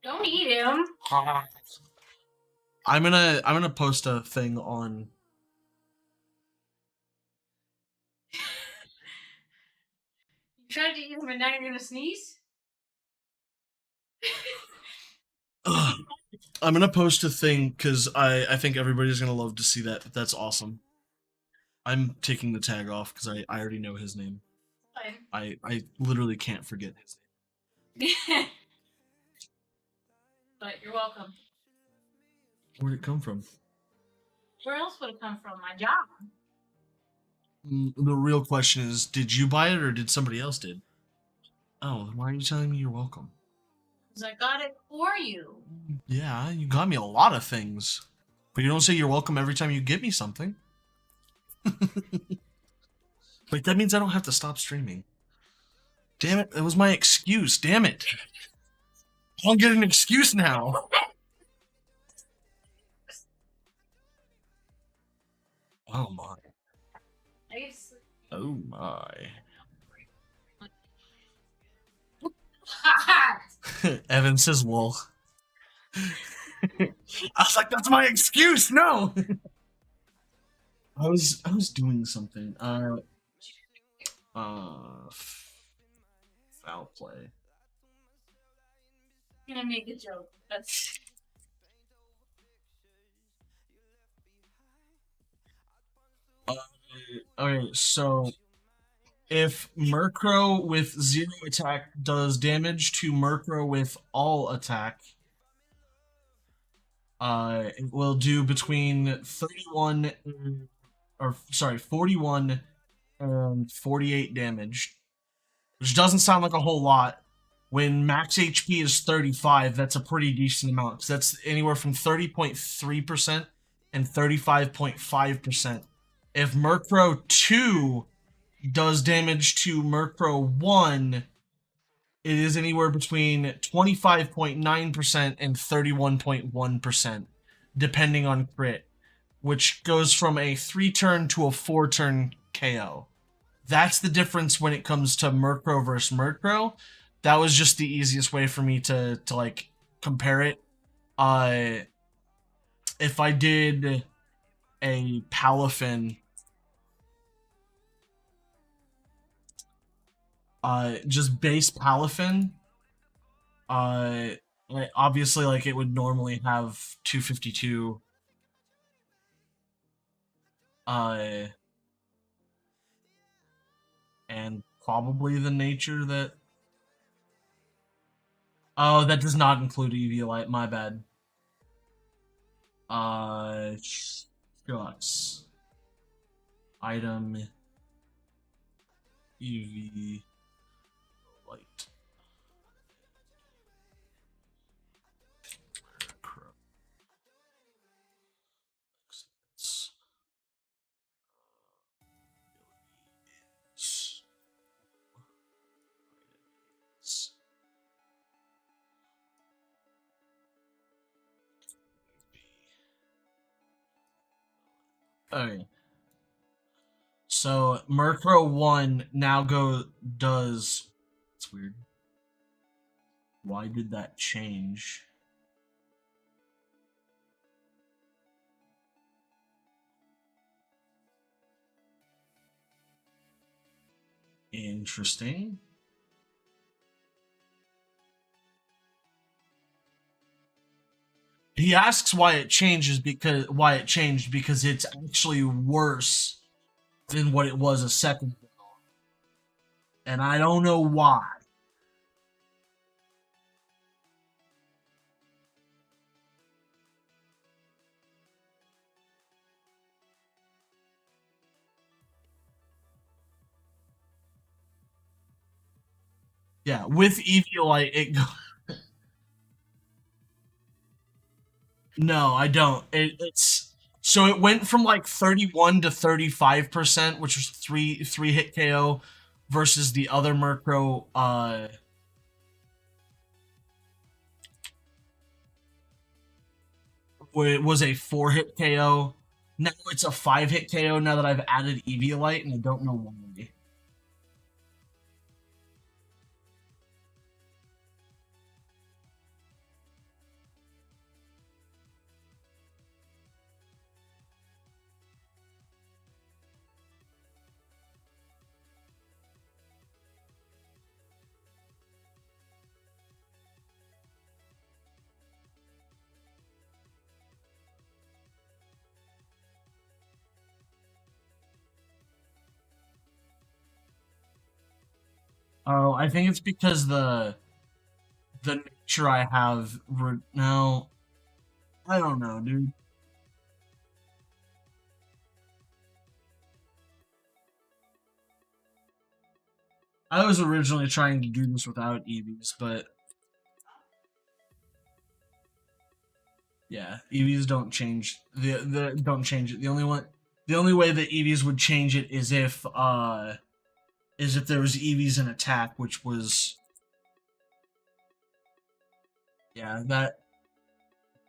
Don't eat him. I'm gonna post a thing on. You tried to eat him and now you're gonna sneeze? I'm gonna post a thing because I think everybody's gonna love to see that. That's awesome. I'm taking the tag off because I already know his name. Fine. I literally can't forget his name. But you're welcome. Where'd it come from? Where else would it come from? My job. The real question is, did you buy it or did somebody else did? Oh, then why are you telling me you're welcome? Because I got it for you. Yeah, you got me a lot of things. But you don't say you're welcome every time you get me something. Wait, that means I don't have to stop streaming. Damn it, that was my excuse. Damn it. I don't get an excuse now. Oh my. Oh my. Evan says, "Well." I was like, "That's my excuse." No. I was doing something. Foul play. I'm gonna make a joke. That's. Okay, so if Murkrow with 0 attack does damage to Murkrow with all attack, it will do between 31 or sorry, 41 and 48 damage, which doesn't sound like a whole lot. When max HP is 35, that's a pretty decent amount. So that's anywhere from 30.3% and 35.5%. If Murkrow 2 does damage to Murkrow 1, it is anywhere between 25.9% and 31.1%, depending on crit, which goes from a 3-turn to a 4-turn KO. That's the difference when it comes to Murkrow versus Murkrow. That was just the easiest way for me to like compare it. If I did a Palafin, just base Palafin, obviously like it would normally have 252. And probably the nature that. Oh, that does not include Eviolite. My bad. Shucks. Item. EV. Light. Okay. So Murkrow 1 now does. It's weird. Why did that change? Interesting. He asks why it changed because it's actually worse than what it was a second ago. And I don't know why. Yeah, with Eviolite, it No, I don't. It's so it went from like 31 to 35%, which was three hit KO, versus the other Murkrow. Where it was a 4-hit KO. Now it's a 5-hit KO. Now that I've added Eviolite, and I don't know why. Oh, I think it's because the nature I have. No, I don't know, dude. I was originally trying to do this without EVs, but yeah, EVs don't change the don't change it. The only way that EVs would change it is if there was EVs in attack, which was yeah, that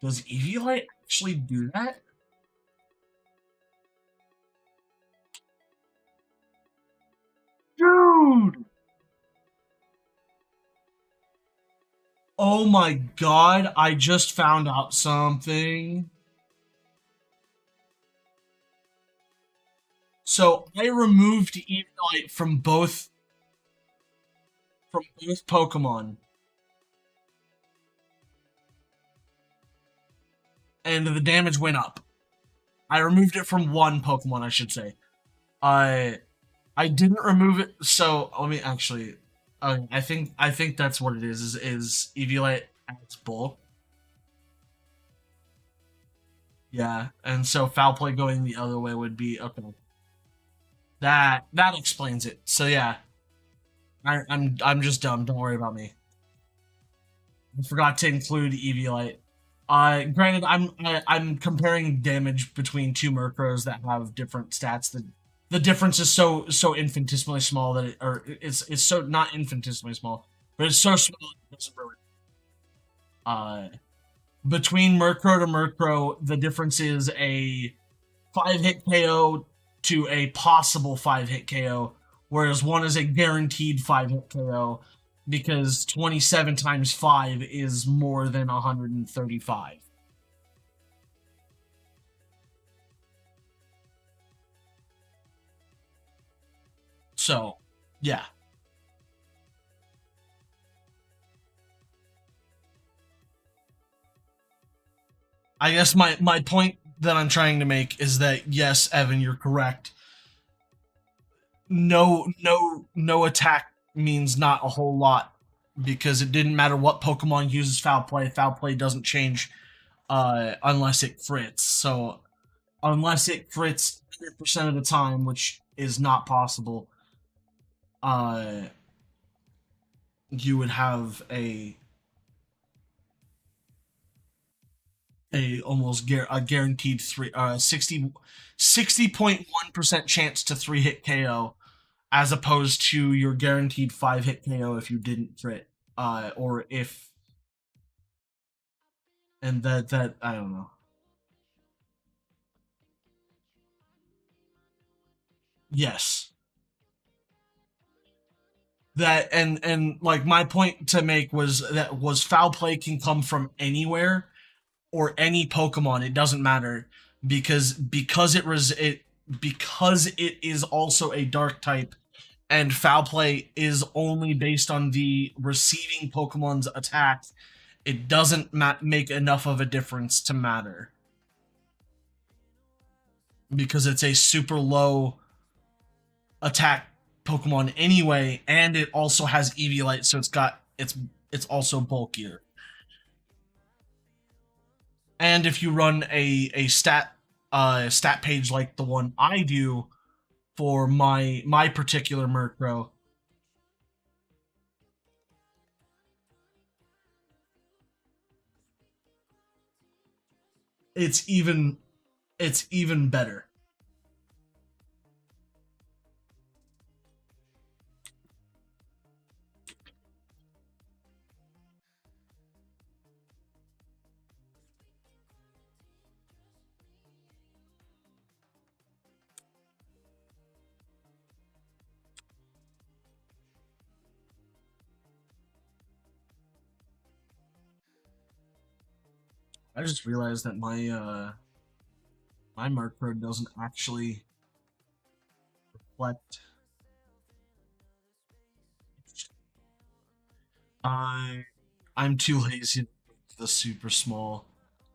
does EV light actually do that? Dude! Oh my god, I just found out something. So I removed EV light from both Pokemon, and the damage went up. I removed it from one Pokemon, I should say. I I didn't remove it. So let me actually. I think that's what it is. Is Eviolite adds bulk? Yeah, and so foul play going the other way would be okay. That explains it. So yeah, I'm just dumb. Don't worry about me. I forgot to include Eviolite. Granted, I'm comparing damage between two Murkrows that have different stats. The difference is so infinitesimally small that it's so not infinitesimally small, but it's so small it doesn't really. Uh, Between Murkrow to Murkrow, the difference is a 5 hit KO to a possible 5 hit KO, whereas one is a guaranteed 5 hit KO because 27 times 5 is more than 135. So, yeah. I guess my point that I'm trying to make is that yes, Evan, you're correct. No attack means not a whole lot because it didn't matter what Pokemon uses foul play. Foul play doesn't change unless it crits. So unless it crits 100% of the time, which is not possible, uh, you would have a almost a guaranteed 60.1% chance to 3 hit KO as opposed to your guaranteed 5 hit KO if you didn't crit or if and that I don't know. Yes. That and like my point to make was that was foul play can come from anywhere or any Pokemon. It doesn't matter because it is also a dark type and foul play is only based on the receiving Pokemon's attack. It doesn't make enough of a difference to matter because it's a super low attack Pokemon anyway, and it also has Eviolite, so it's also bulkier. And if you run a stat page like the one I do for my particular Murkrow, it's even it's even better. I just realized that my Murkrow doesn't actually reflect. I I'm too lazy to make the super small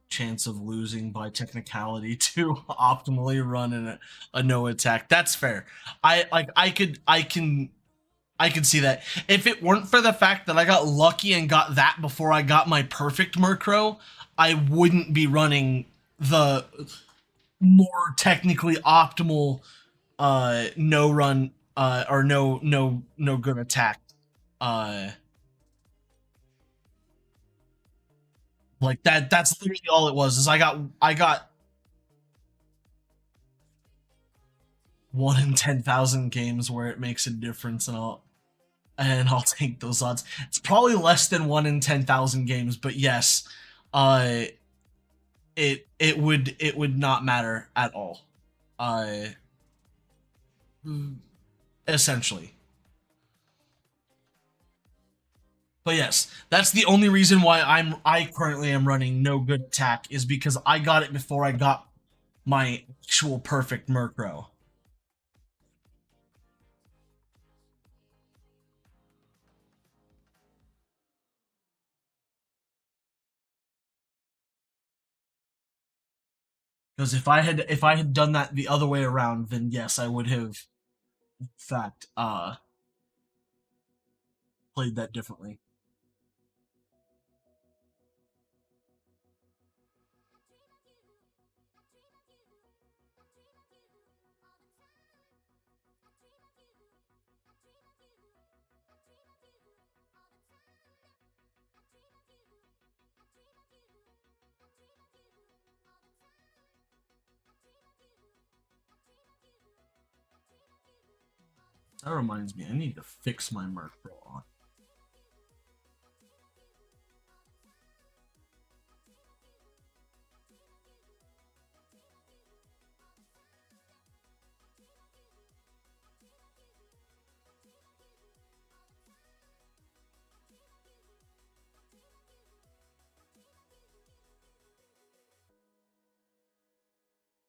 chance of losing by technicality to optimally run a no attack. That's fair. I like I can I can see that. If it weren't for the fact that I got lucky and got that before I got my perfect Murkrow, I wouldn't be running the more technically optimal no run or no good attack. Uh like that's literally all it was is I got 1 in 10,000 games where it makes a difference and I'll take those odds. It's probably less than 1 in 10,000 games, but yes, uh, it would not matter at all. Uh, essentially. But yes, that's the only reason why I currently am running no good attack is because I got it before I got my actual perfect Murkrow. Because if I had done that the other way around, then yes, I would have in fact played that differently. That reminds me, I need to fix my Murkrow on.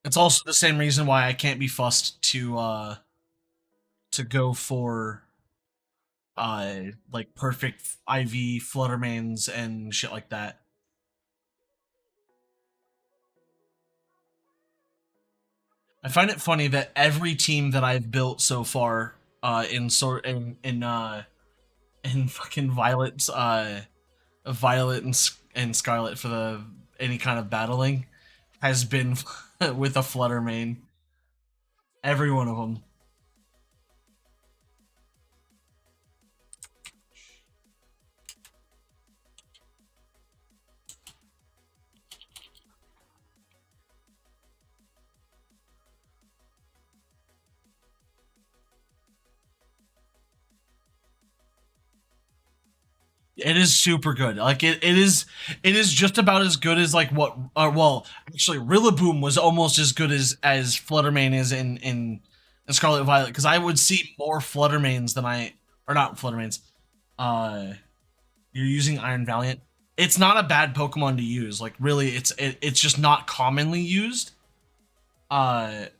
It's also the same reason why I can't be fussed to go for like perfect IV Fluttermanes and shit like that. I find it funny that every team that I've built so far in fucking Violet and Scarlet for the any kind of battling has been with a Fluttermane. Every one of them. It is super good. Like it is just about as good as like what well, actually Rillaboom was almost as good as Fluttermane is in Scarlet Violet because I would see more Fluttermanes than I or not Fluttermanes. Uh you're using Iron Valiant. It's not a bad Pokemon to use. Like really it's just not commonly used.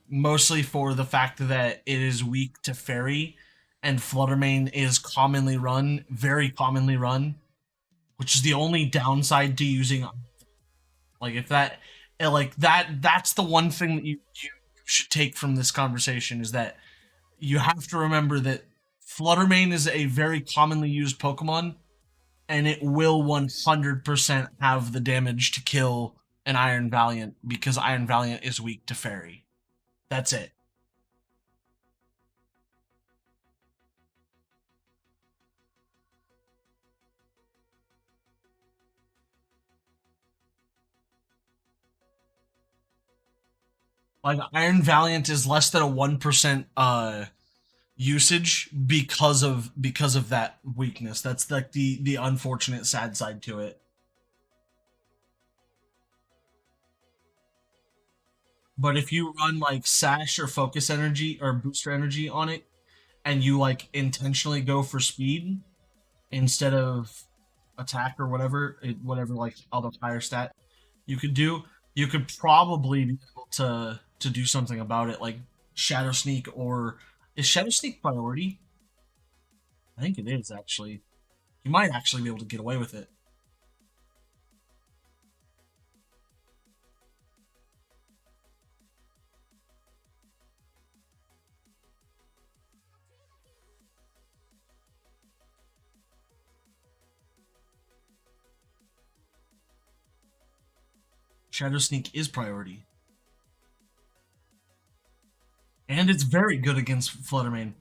Mostly for the fact that it is weak to Fairy and Fluttermane is commonly run, very commonly run, which is the only downside to using like if that like that's the one thing that you should take from this conversation is that you have to remember that Fluttermane is a very commonly used Pokemon and it will 100% have the damage to kill an Iron Valiant because Iron Valiant is weak to Fairy. That's it. Like Iron Valiant is less than a 1% usage because of that weakness. That's like the unfortunate sad side to it. But if you run like Sash or Focus Energy or Booster Energy on it, and you like intentionally go for speed instead of attack or whatever like other higher stat you could do, you could probably be able to do something about it, like Shadow Sneak or is Shadow Sneak priority? I think it is actually. You might actually be able to get away with it. Shadow Sneak is priority. And it's very good against Fluttermane.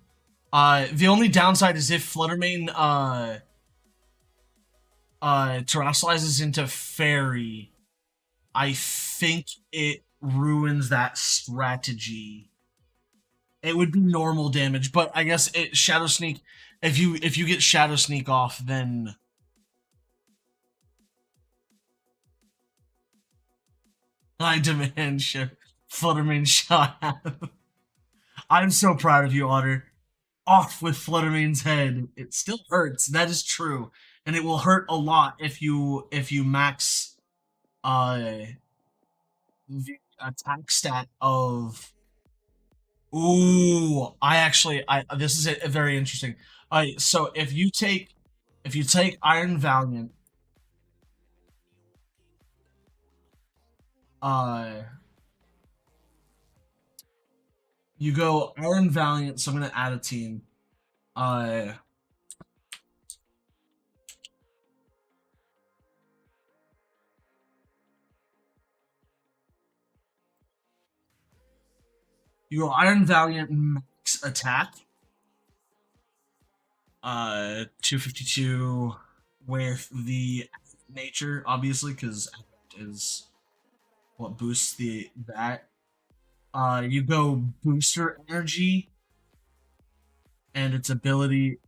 The only downside is if Fluttermane terrestrializes into Fairy, I think it ruins that strategy. It would be normal damage, but I guess Shadow Sneak. If you get Shadow Sneak off, then I demand Fluttermane shot. I'm so proud of you, Otter. Off with Fluttermane's head. It still hurts. That is true, and it will hurt a lot if you max the attack stat of. Ooh, I this is very interesting. Alright, so if you take Iron Valiant, uh, you go Iron Valiant. So I'm gonna add a team. Uh, you go Iron Valiant max attack. 252 with the nature, obviously, because is what boosts that. You go booster energy, and its ability,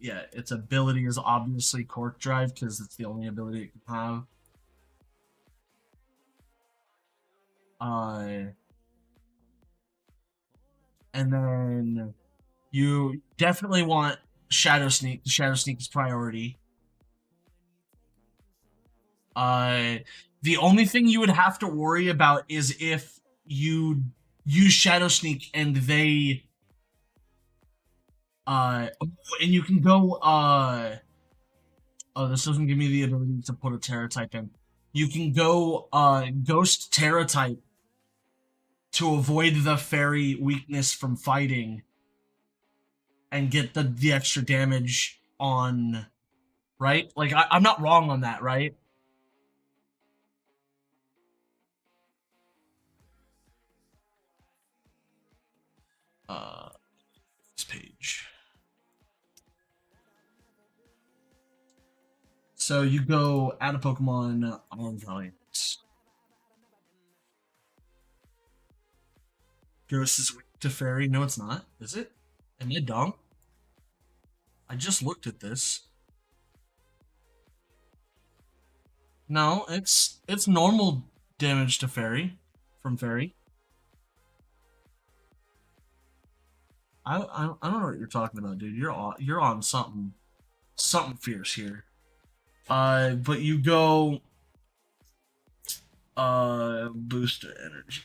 its ability is obviously Cork Drive because it's the only ability it can have. And then you definitely want Shadow Sneak. The Shadow Sneak is priority. The only thing you would have to worry about is if you use Shadow Sneak and they and you can go oh, this doesn't give me the ability to put a Terra type in. You can go Ghost Terra type to avoid the fairy weakness from fighting and get the extra damage on, right? Like I'm not wrong on that, right? This page. So you go add a Pokemon on Valiant. Ghost is weak to Fairy. No, it's not. Is it? Am I dumb? I just looked at this. No, it's normal damage to Fairy from Fairy. I don't know what you're talking about, dude. You're on something fierce here. But you go booster energy,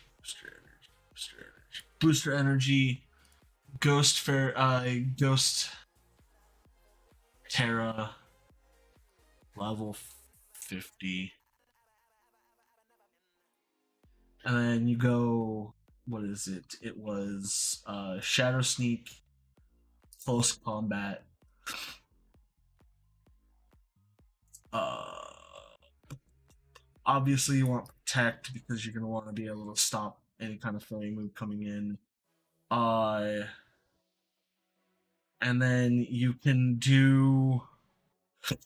booster energy, Ghost Terra level 50. And then you go, what is it? It was Shadow Sneak, close combat. Obviously you want protect because you're gonna want to be able to stop any kind of fairy move coming in. And then you can do a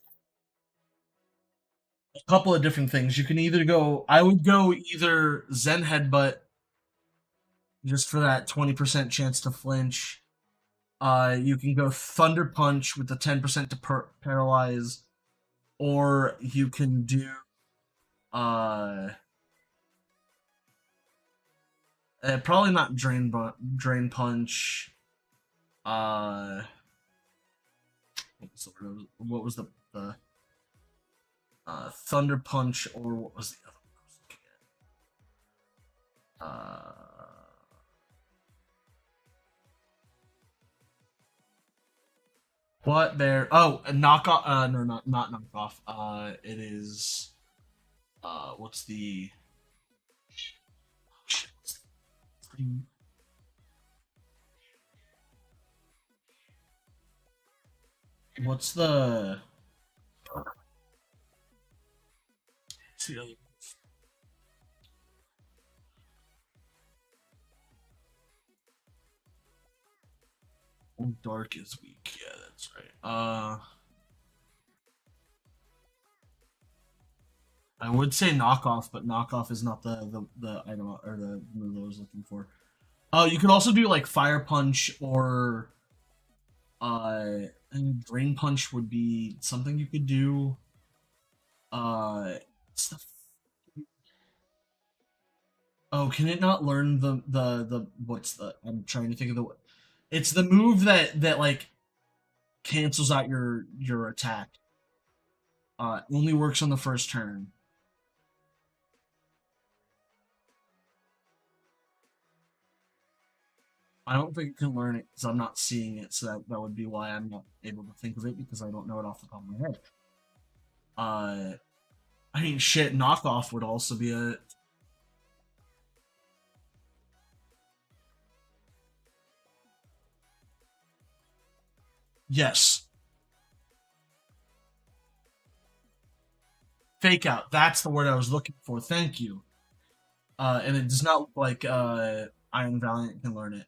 couple of different things. You can either go, I would go either Zen Headbutt, just for that 20% chance to flinch. You can go Thunder Punch with the 10% to paralyze, or you can do probably not Drain Punch. What was the Thunder Punch, or what was the other one I was looking at? What there? Oh, a knockoff. No, not knockoff. It is. What's the? What's the? See, Dark is weak. Yeah, that's right. I would say knockoff, but knockoff is not the item or the move I was looking for. Oh, you could also do like fire punch or and drain punch would be something you could do. Stuff. Oh, can it not learn the what's the? I'm trying to think of the. It's the move that like cancels out your attack. Only works on the first turn. I don't think it can learn it because I'm not seeing it, so that would be why I'm not able to think of it because I don't know it off the top of my head. I mean, shit, knockoff would also be a. Yes. Fake out. That's the word I was looking for. Thank you. And it does not look like Iron Valiant can learn it.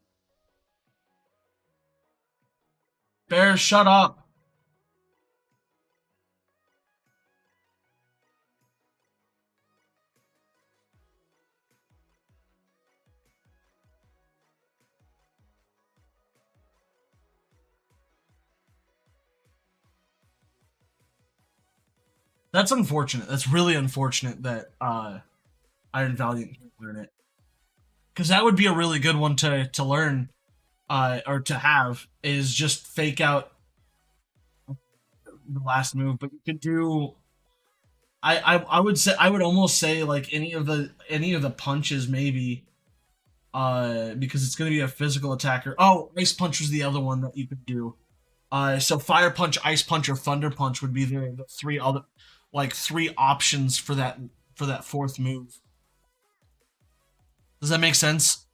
Bear, shut up. That's unfortunate. That's really unfortunate that Iron Valiant can't learn it. Because that would be a really good one to learn, or to have, is just fake out the last move. But you could do. I would say I would almost say like any of the punches maybe, because it's gonna be a physical attacker. Oh, ice punch was the other one that you could do. So fire punch, ice punch, or thunder punch would be the three other, like three options for that fourth move. Does that make sense?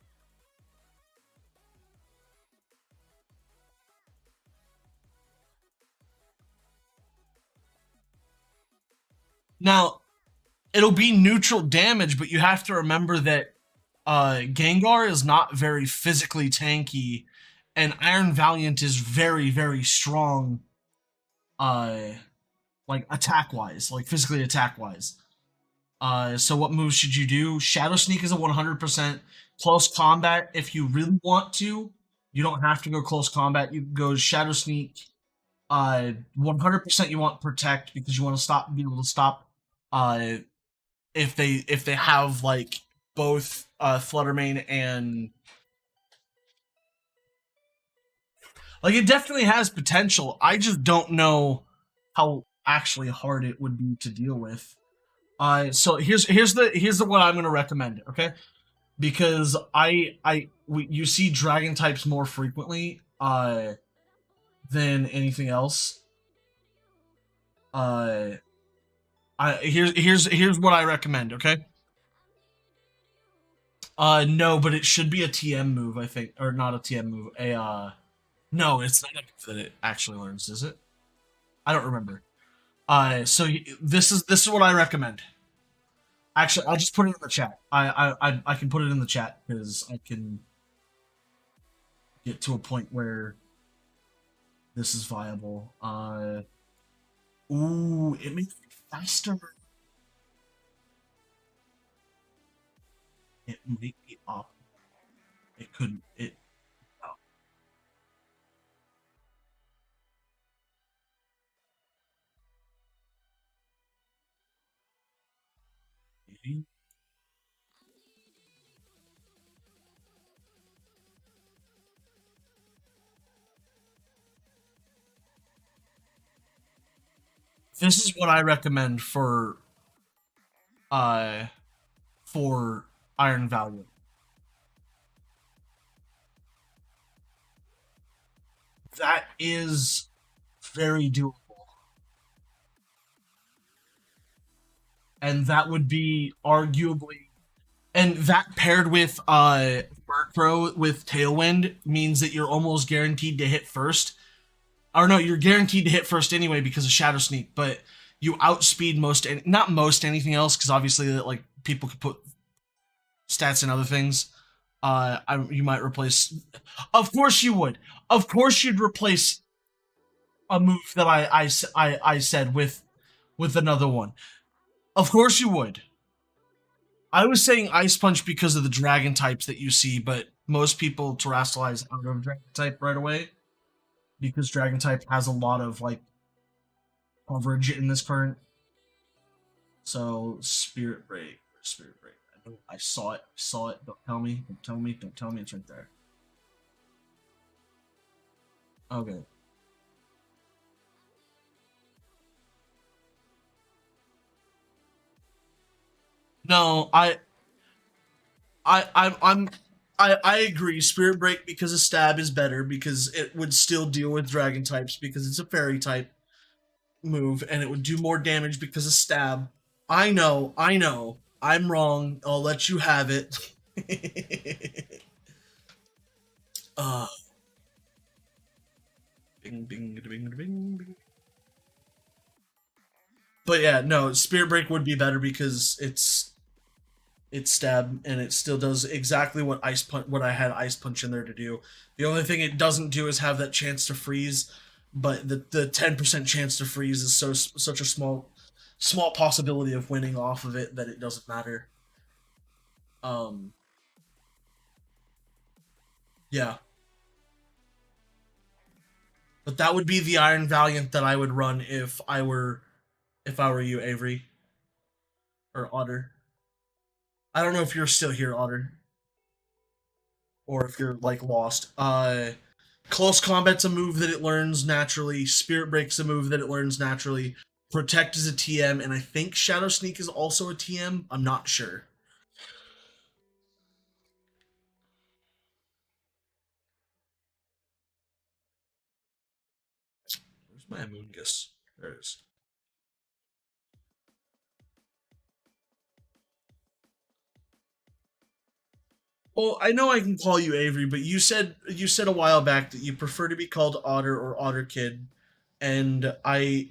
Now, it'll be neutral damage, but you have to remember that Gengar is not very physically tanky, and Iron Valiant is very, very strong, uh, like attack wise, like physically attack wise. So what moves should you do? Shadow Sneak is a 100% close combat. If you really want to, you don't have to go close combat. You can go Shadow Sneak. 100% you want Protect because you want to be able to stop. If they have like both Fluttermane and like it definitely has potential. I just don't know how actually hard it would be to deal with. So here's the what I'm gonna recommend, okay? Because you see dragon types more frequently than anything else. Uh, here's what I recommend, okay? No, but it should be a TM move, I think, or not a TM move. No, it's not a move that it actually learns, is it? I don't remember. So this is what I recommend. Actually, I'll just put it in the chat. I can put it in the chat because I can get to a point where this is viable. Ooh, it makes it faster. It might be up. It couldn't. It. Oh, maybe. This is what I recommend uh for Iron Valiant. That is very doable. And that would be arguably, and that paired with Murkrow with Tailwind means that you're almost guaranteed to hit first. Or no, you're guaranteed to hit first anyway because of Shadow Sneak, but you outspeed not most anything else because obviously that like people could put stats and other things. you might replace. Of course you would. Of course you'd replace a move that I said with another one. Of course you would. I was saying Ice Punch because of the dragon types that you see, but most people terrestrialize out of dragon type right away because dragon type has a lot of like coverage in this current. So Spirit Break, Spirit Break. I saw it. Saw it. Don't tell me. Don't tell me. Don't tell me. It's right there. Okay. No, I'm I agree. Spirit Break because a stab is better because it would still deal with dragon types because it's a fairy type move and it would do more damage because of stab. I know, I know. I'm wrong. I'll let you have it. uh bing bing bing bing bing. But yeah, no, Spirit Break would be better because it's stab and it still does exactly what Ice Punch what I had Ice Punch in there to do. The only thing it doesn't do is have that chance to freeze, but the 10% chance to freeze is such a small possibility of winning off of it that it doesn't matter. Um yeah. But that would be the Iron Valiant that I would run if I were you, Avery or Otter. I don't know if you're still here, Otter, or if you're like lost. Close combat's a move that it learns naturally. Spirit Break's a move that it learns naturally. Protect is a TM, and I think Shadow Sneak is also a TM. I'm not sure. Where's my Amoongus? There it is. Well, I know I can call you Avery, but you said a while back that you prefer to be called Otter or Otter Kid, and I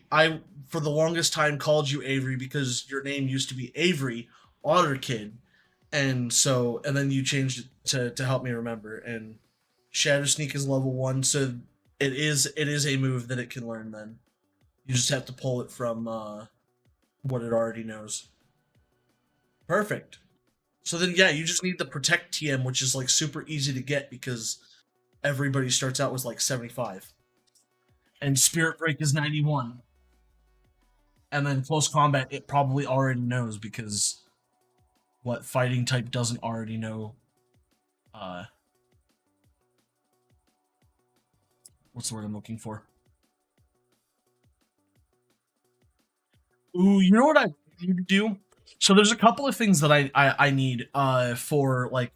for the longest time called you Avery because your name used to be Avery Otter Kid, and then you changed it to help me remember. And Shadow Sneak is level 1, so it is a move that it can learn. Then you just have to pull it from what it already knows. Perfect. So then, yeah, you just need the Protect TM, which is like super easy to get because everybody starts out with like 75, and Spirit Break is 91, and then Close Combat it probably already knows because what fighting type doesn't already know? Uh, what's the word I'm looking for? Ooh, you know what I need to do? So there's a couple of things that I need for like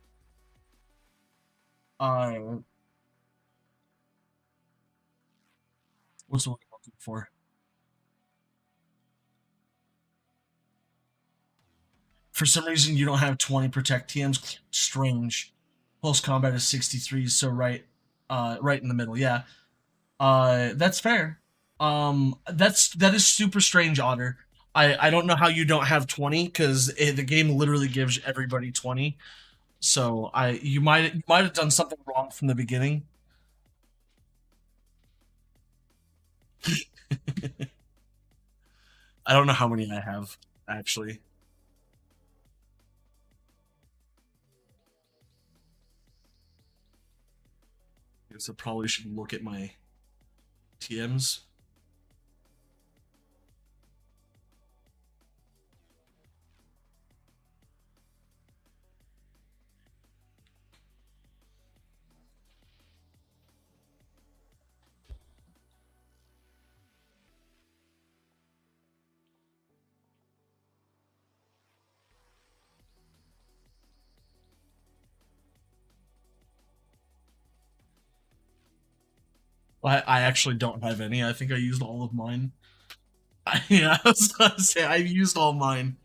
uh what's the word I'm looking for? For some reason you don't have 20 protect TMs. Strange. Close combat is 63, so right in the middle. Yeah. That's fair. That is super strange, Otter. I don't know how you don't have 20 because the game literally gives everybody 20. So I you might have done something wrong from the beginning. I don't know how many I have actually. I guess I probably should look at my TMs. I actually don't have any. I think I used all of mine. Yeah, I was gonna say I used all mine.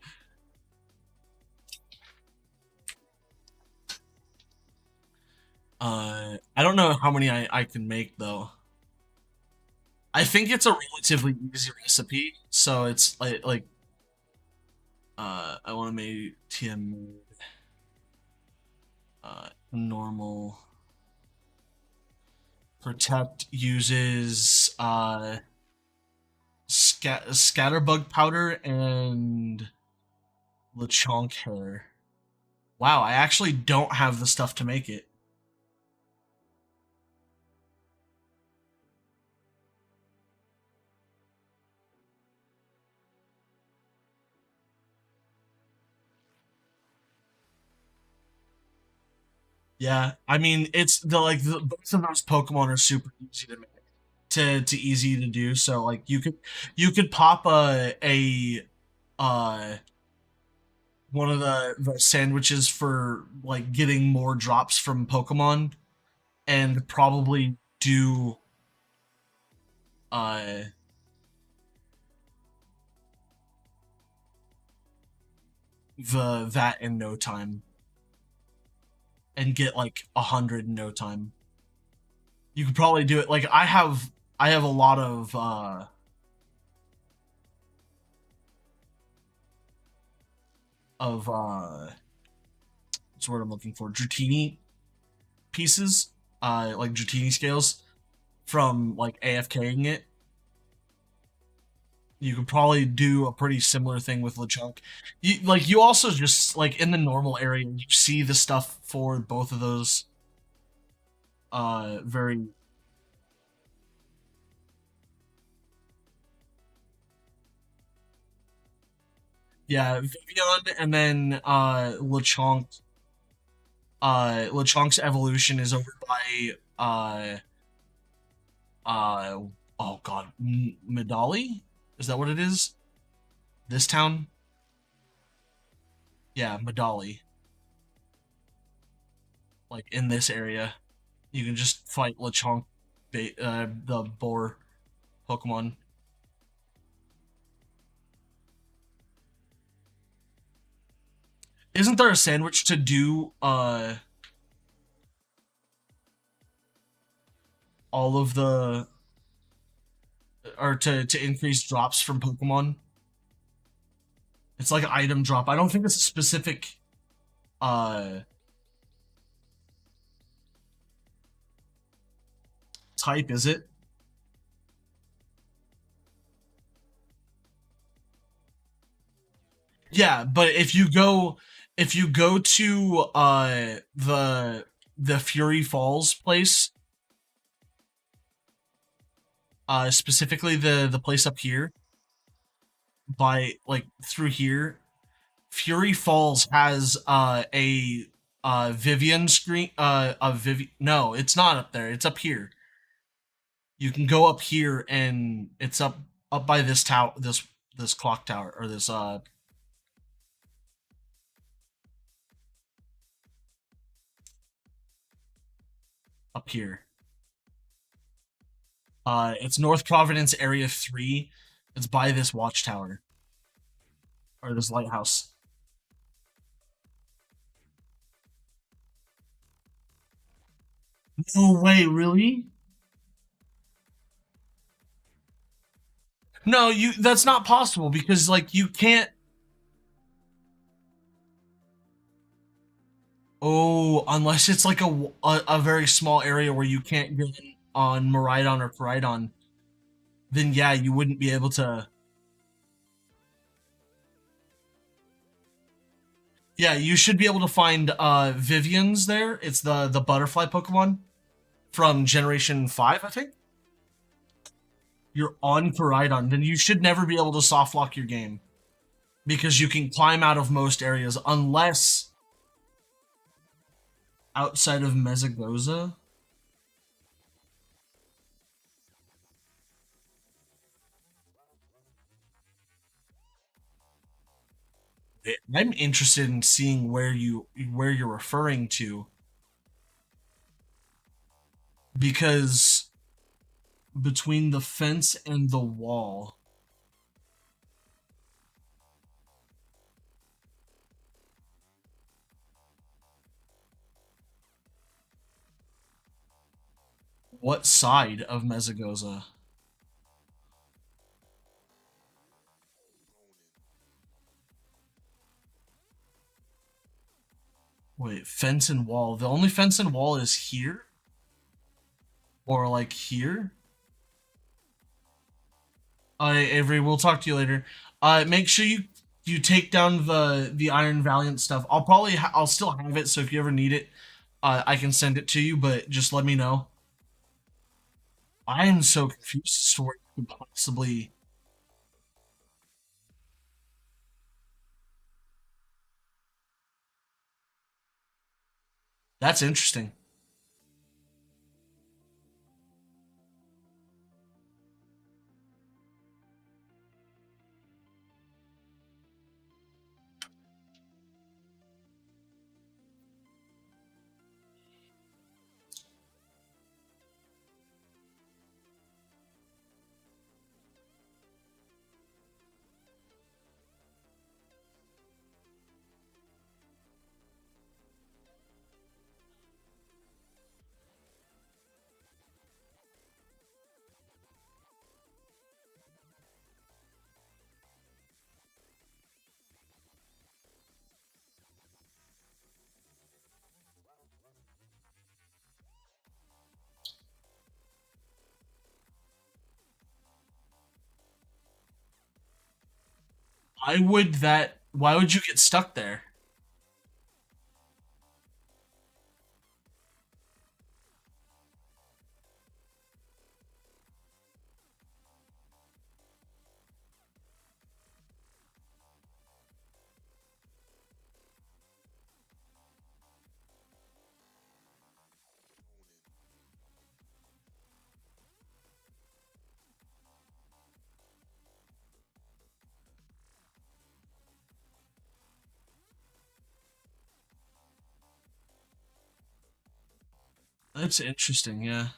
I don't know how many I can make though. I think it's a relatively easy recipe, so it's like I want to make TM. Normal. Protect uses scatterbug powder and Lechonk hair. Wow, I actually don't have the stuff to make it. Yeah, I mean it's both of those Pokemon are super easy to make to easy to do. So like you could pop a uh one of the sandwiches for like getting more drops from Pokemon and probably do uh the that in no time and get like 100 in no time. You could probably do it like I have a lot of what's the word I'm looking for? Dratini pieces, like Dratini scales from like AFKing it. You could probably do a pretty similar thing with Lechonk. You also just like in the normal area you see the stuff for both of those very yeah, Vivian and then Lechonk's evolution is over by uh oh god, Medali? Is that what it is? This town? Yeah, Medali. Like in this area. You can just fight Lechonk the boar Pokemon. Isn't there a sandwich to do all of the or to increase drops from Pokemon? It's like an item drop. I don't think it's a specific uh type, is it? Yeah, but if you go to the Fury Falls place, specifically the place up here by like through here, Fury Falls has a Vivian screen a Vivi no, it's not up there. It's up here. You can go up here and it's up by this tower this clock tower or this up here. It's North Providence Area 3. It's by this watchtower or this lighthouse. No way, really? No, you that's not possible because like you can't. Oh, unless it's like a very small area where you can't get in on Maridon or Coridon, then yeah, you wouldn't be able to. Yeah, you should be able to find Vivian's there. It's the butterfly Pokemon from Generation 5, I think. You're on Coridon, then you should never be able to soft lock your game because you can climb out of most areas unless outside of Mesagoza. I'm interested in seeing where you're referring to because between the fence and the wall, what side of Mesagoza? Wait, fence and wall. The only fence and wall is here, or like here. Avery, we'll talk to you later. Make sure you take down the Iron Valiant stuff. I'll still have it, so if you ever need it, I can send it to you. But just let me know. I am so confused as to where you could possibly. That's interesting. I would that. Why would you get stuck there? That's interesting. Yeah.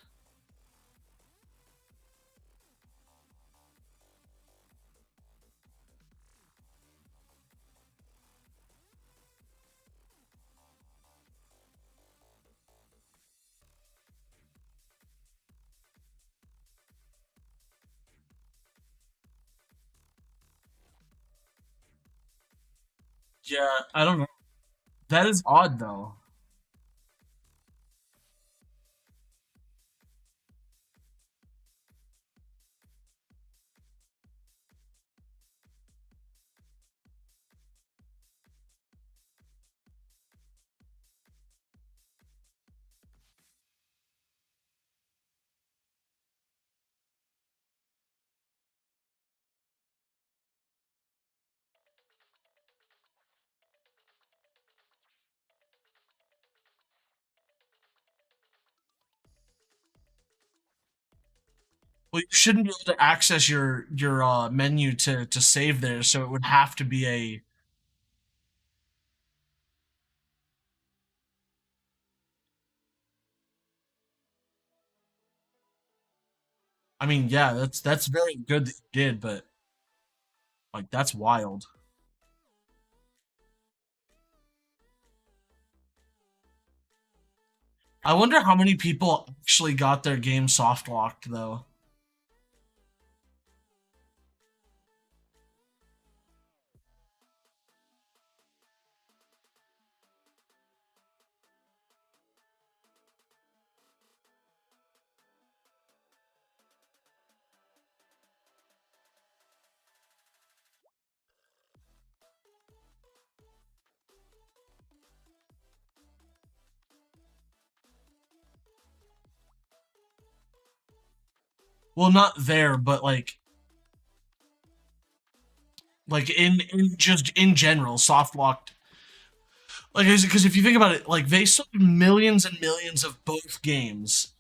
Yeah. I don't know. That is odd though. Well, you shouldn't be able to access your menu to save there, so it would have to be a. I mean, yeah, that's very good that you did, but like that's wild. I wonder how many people actually got their game soft locked though. Well, not there, but like in just in general, soft locked. Like, because if you think about it, like they sold millions and millions of both games.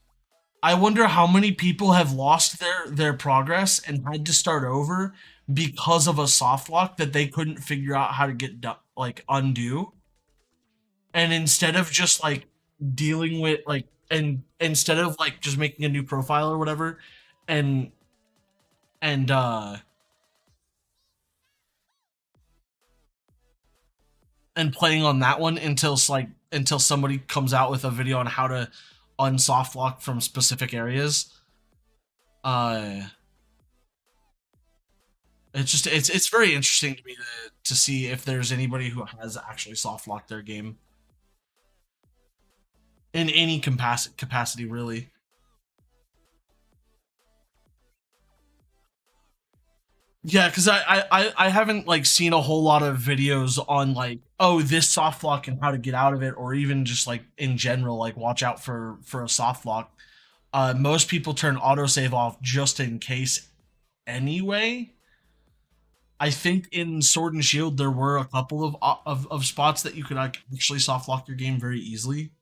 I wonder how many people have lost their progress and had to start over because of a soft lock that they couldn't figure out how to get like undo. And instead of just like dealing with like and instead of like just making a new profile or whatever, and and uh and playing on that one until somebody comes out with a video on how to unsoft lock from specific areas. Uh it's very interesting to me to see if there's anybody who has actually soft locked their game. in any capacity really. Yeah, because I haven't like seen a whole lot of videos on like, oh, this soft lock and how to get out of it, or even just like in general, like watch out for a soft lock. Most people turn autosave off just in case anyway. I think in Sword and Shield there were a couple of spots that you could like actually soft lock your game very easily.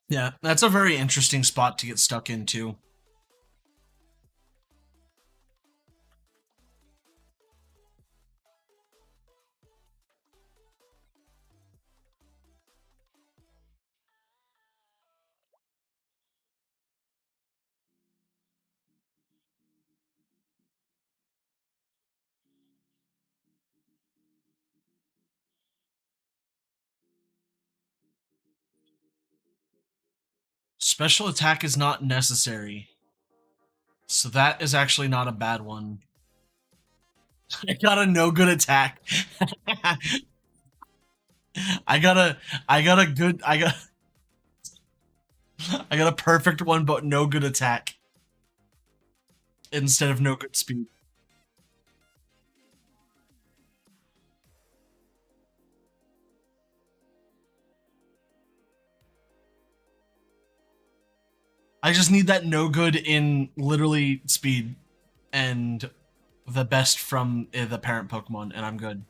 Yeah, that's a very interesting spot to get stuck into. Special attack is not necessary. So that is actually not a bad one. I got a no good attack. I got a I got a good I got a perfect one but no good attack instead of no good speed. I just need that no good in literally speed and the best from the parent Pokemon and I'm good.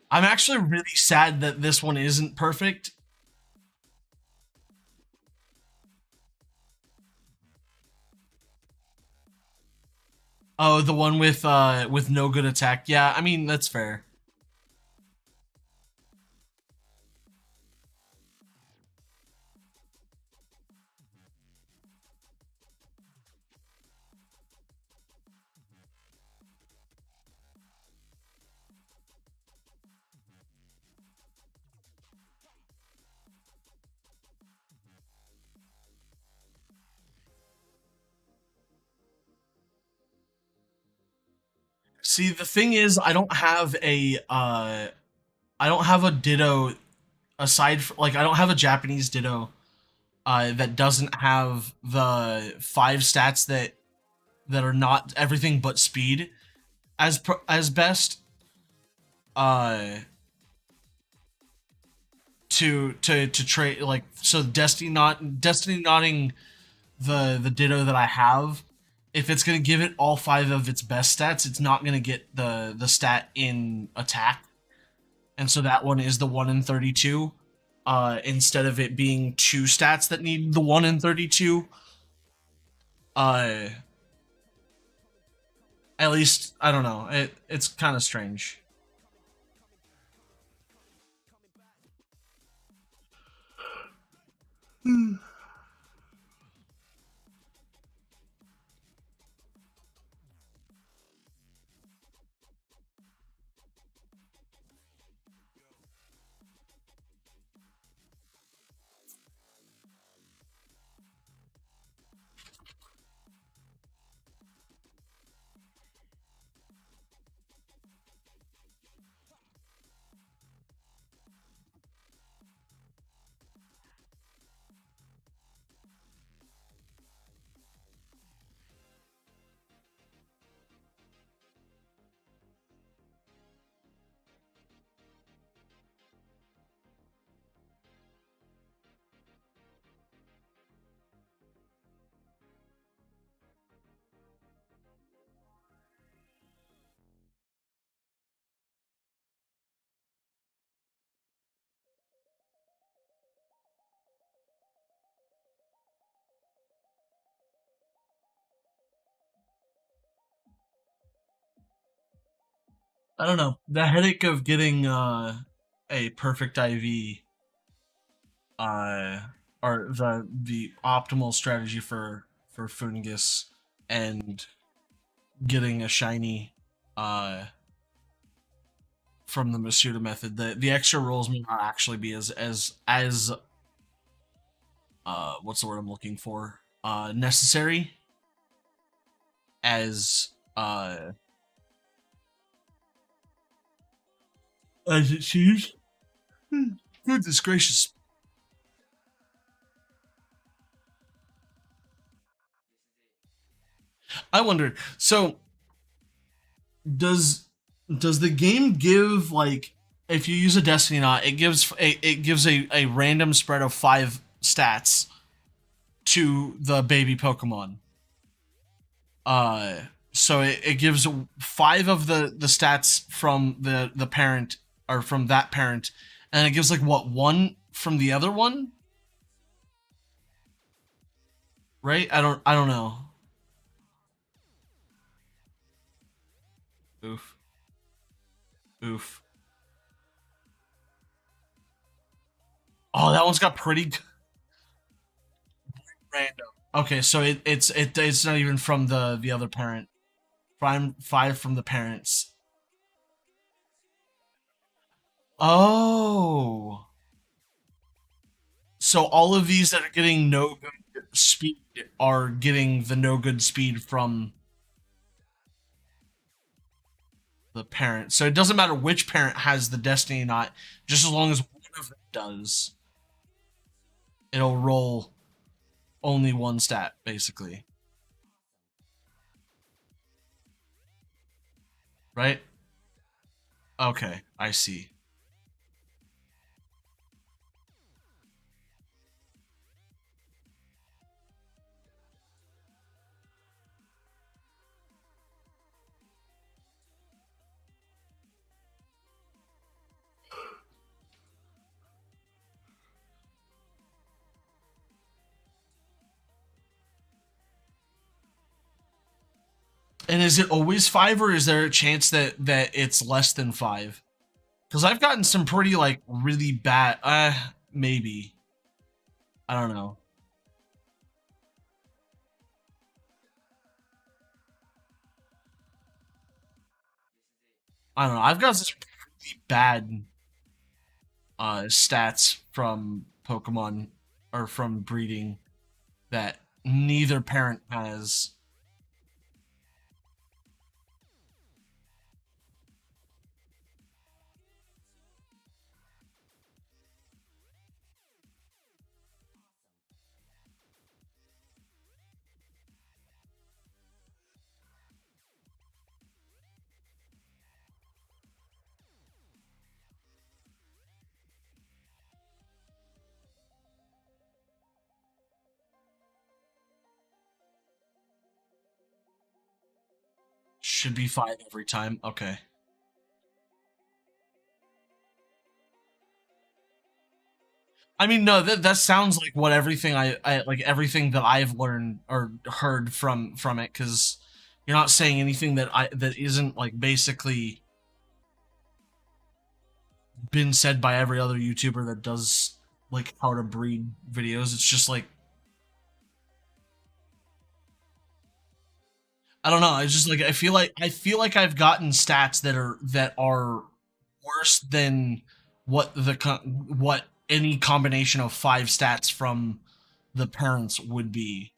I'm actually really sad that this one isn't perfect. Oh, the one with no good attack. Yeah, I mean that's fair. See, the thing is I don't have a Ditto aside from like I don't have a Japanese Ditto that doesn't have the five stats that are not everything but speed as best uh to trade like so Destiny nodding the Ditto that I have, if it's gonna give it all five of its best stats, it's not gonna get the stat in attack, and so that one is the 1 in 32. Instead of it being two stats that need the 1 in 32. Uh, at least I don't know. It's kind of strange. I don't know. The headache of getting a perfect IV uh or the optimal strategy for fungus and getting a shiny uh from the Masuda method. The extra rolls may not actually be as what's the word I'm looking for? Necessary as it seems. Goodness gracious. I wondered. So does does the game give like if you use a Destiny knot, it gives a random spread of 5 stats to the baby Pokemon. Uh, so it gives 5 of the stats from the parent or from that parent, and it gives like what 1 from the other one, right? I don't know. Oof, oof. Oh, that one's got pretty random. Okay, so it's not even from the other parent. 5 from the parents. Oh, so all of these that are getting no good speed are getting the no good speed from the parent. So it doesn't matter which parent has the destiny knot, just as long as one of them does, it'll roll only 1 stat, basically. Right? Okay, I see. And is it always 5, or is there a chance that it's less than 5? Because I've gotten some pretty like really bad. Maybe I don't know. I don't know. I've got some really bad stats from Pokemon or from breeding that neither parent has. Should be 5 every time. Okay. I mean, no, that sounds like what everything I like everything that I've learned or heard from it, because you're not saying anything that isn't like basically been said by every other YouTuber that does like how to breed videos. It's just like I don't know. It's just like I feel like I've gotten stats that are worse than what any combination of 5 stats from the parents would be.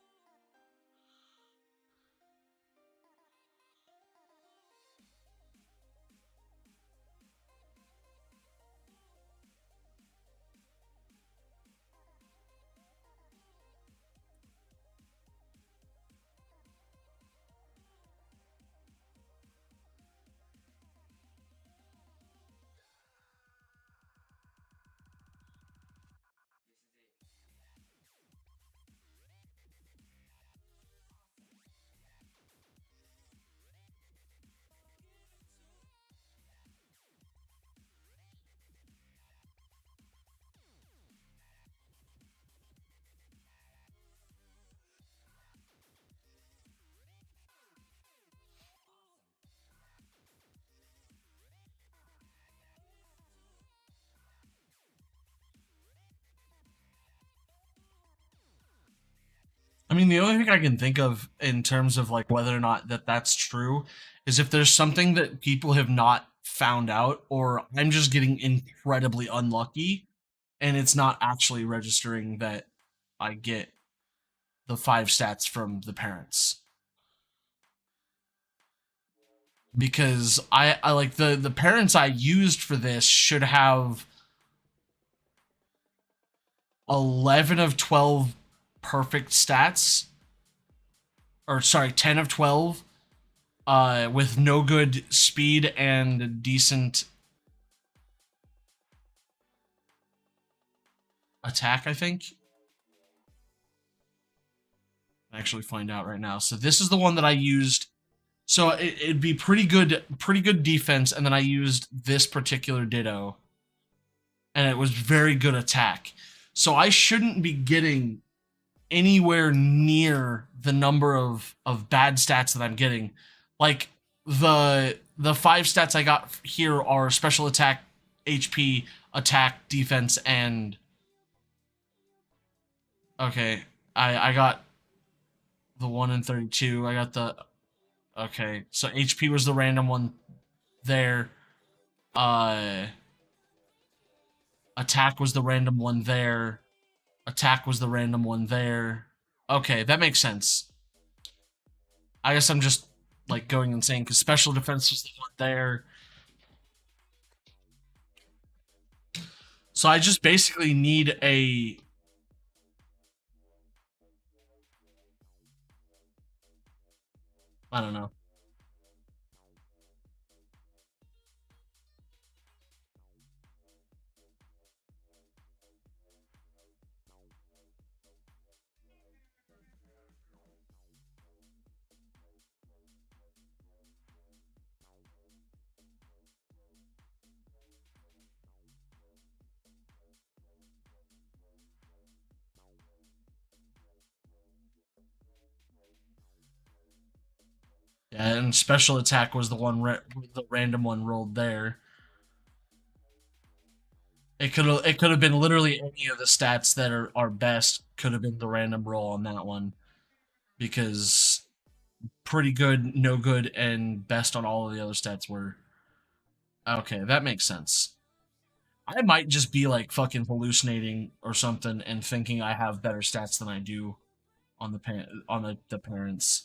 I mean, the only thing I can think of in terms of like whether or not that's true is if there's something that people have not found out, or I'm just getting incredibly unlucky and it's not actually registering that I get the 5 stats from the parents. Because I like the parents I used for this should have 11 of 12 perfect stats, or sorry, 10 of 12 with no good speed and decent attack, I think. I actually find out right now. So this is the one that I used. So it'd be pretty good defense, and then I used this particular ditto, and it was very good attack. So I shouldn't be getting anywhere near the number of bad stats that I'm getting. Like the 5 stats I got here are special attack, HP, attack, defense, and okay, I got the 1 in 32. I got the okay. So HP was the random one there. Uh attack was the random one there. Attack was the random one there. Okay, that makes sense. I guess I'm just like going insane because special defense was the one there. So I just basically need a. I don't know. Yeah, and special attack was the one the random one rolled there. It could have been literally any of the stats that are best could have been the random roll on that one, because pretty good, no good, and best on all of the other stats were okay. That makes sense. I might just be like fucking hallucinating or something and thinking I have better stats than I do on the parents.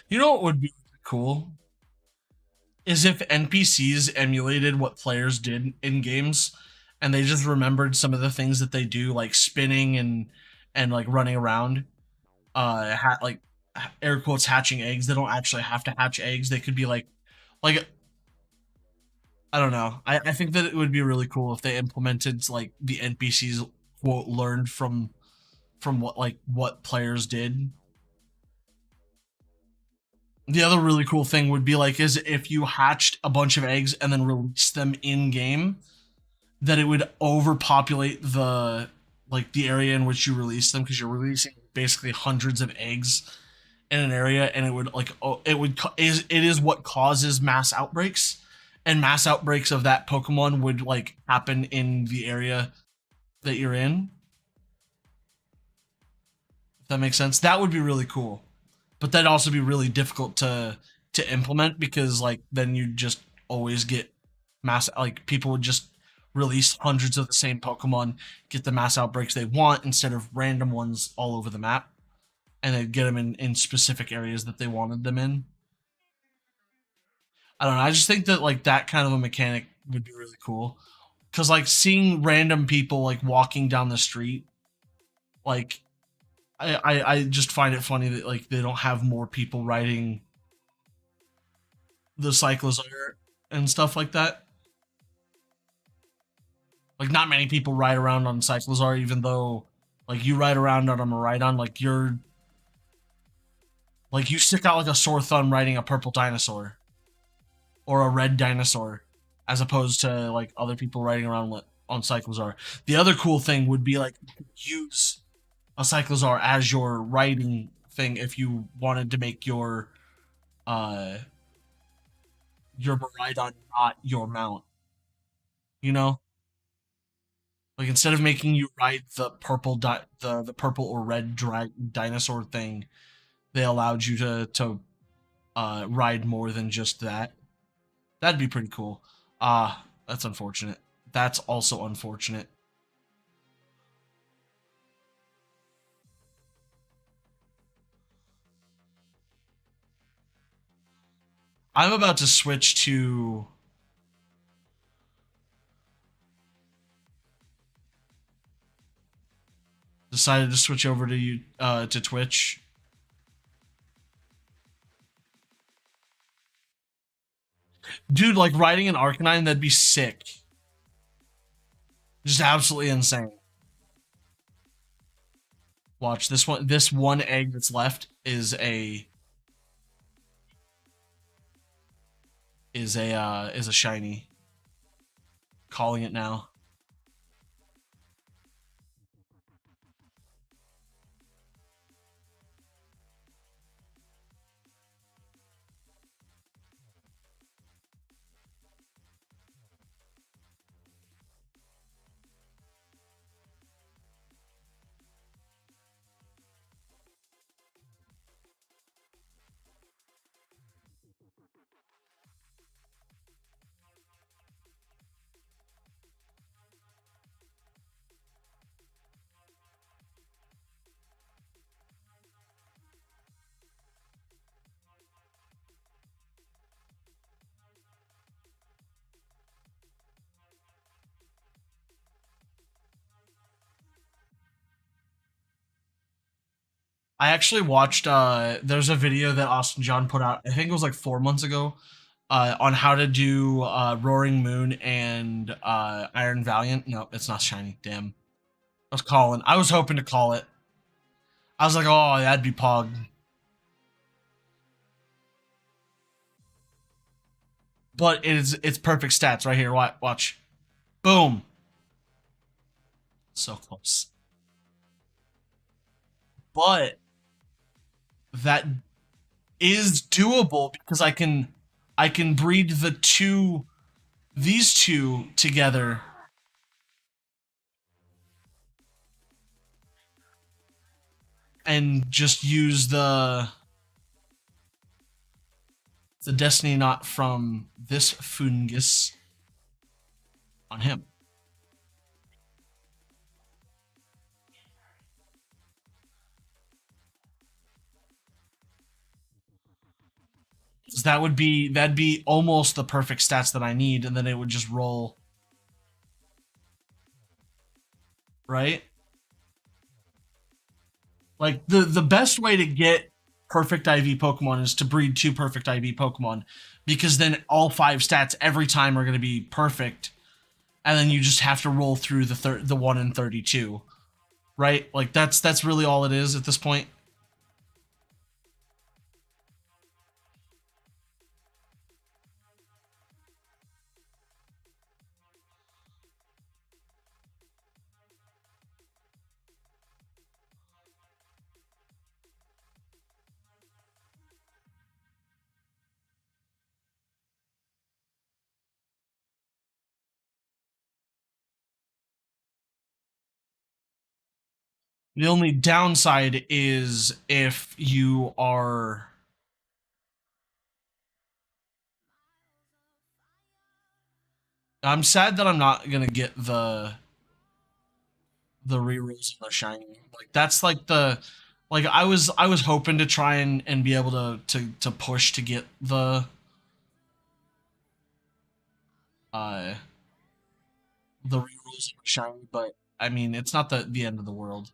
You know what would be cool is if NPCs emulated what players did in games, and they just remembered some of the things that they do, like spinning and like running around, like air quotes hatching eggs. They don't actually have to hatch eggs. They could be like I don't know. I think that it would be really cool if they implemented like the NPCs quote learned from what players did. The other really cool thing would be like is if you hatched a bunch of eggs and then released them in game, that it would overpopulate the area in which you release them, because you're releasing basically hundreds of eggs in an area, and it would like it is what causes mass outbreaks, and mass outbreaks of that Pokemon would like happen in the area that you're in. If that makes sense, that would be really cool. But that'd also be really difficult to implement, because like then you just always get mass, like people would just release hundreds of the same Pokemon, get the mass outbreaks they want instead of random ones all over the map, and they'd get them in specific areas that they wanted them in. I don't know. I just think that like that kind of a mechanic would be really cool, because like seeing random people like walking down the street, like I just find it funny that like they don't have more people riding the cyclosaur and stuff like that. Like not many people ride around on cyclosaur, even though like you ride around on a Maridon, like you stick out like a sore thumb riding a purple dinosaur or a red dinosaur, as opposed to like other people riding around on cyclosaur. The other cool thing would be like use a cyclosaur as your riding thing if you wanted to make uh your Maridon not your mount. You know, like instead of making you ride the the purple or red dinosaur thing, they allowed you to ride more than just that. That'd be pretty cool. That's unfortunate. That's also unfortunate. I'm about to switch to decided to switch over to you to Twitch. Dude, like riding an Arcanine, that'd be sick. Just absolutely insane. Watch this one. This one egg that's left is a shiny. Calling it now. I actually watched there's a video that Austin John put out, I think it was like 4 months ago, on how to do Roaring Moon and Iron Valiant. No, it's not shiny. Damn. I was hoping to call it. I was like, oh, that'd be Pog. But it's perfect stats right here. Watch. Boom. So close. But that is doable because I can breed these two together and just use the destiny knot from this fungus on him. So that'd be almost the perfect stats that I need, and then it would just roll, right? Like the best way to get perfect IV Pokemon is to breed two perfect IV Pokemon, because then all five stats every time are going to be perfect, and then you just have to roll through the 1 in 32, right? Like that's really all it is at this point. The only downside is if you are. I'm sad that I'm not gonna get the rerolls of the shiny. Like that's like the like I was hoping to try and be able to push to get uh the rerolls of the shiny, but I mean it's not the end of the world.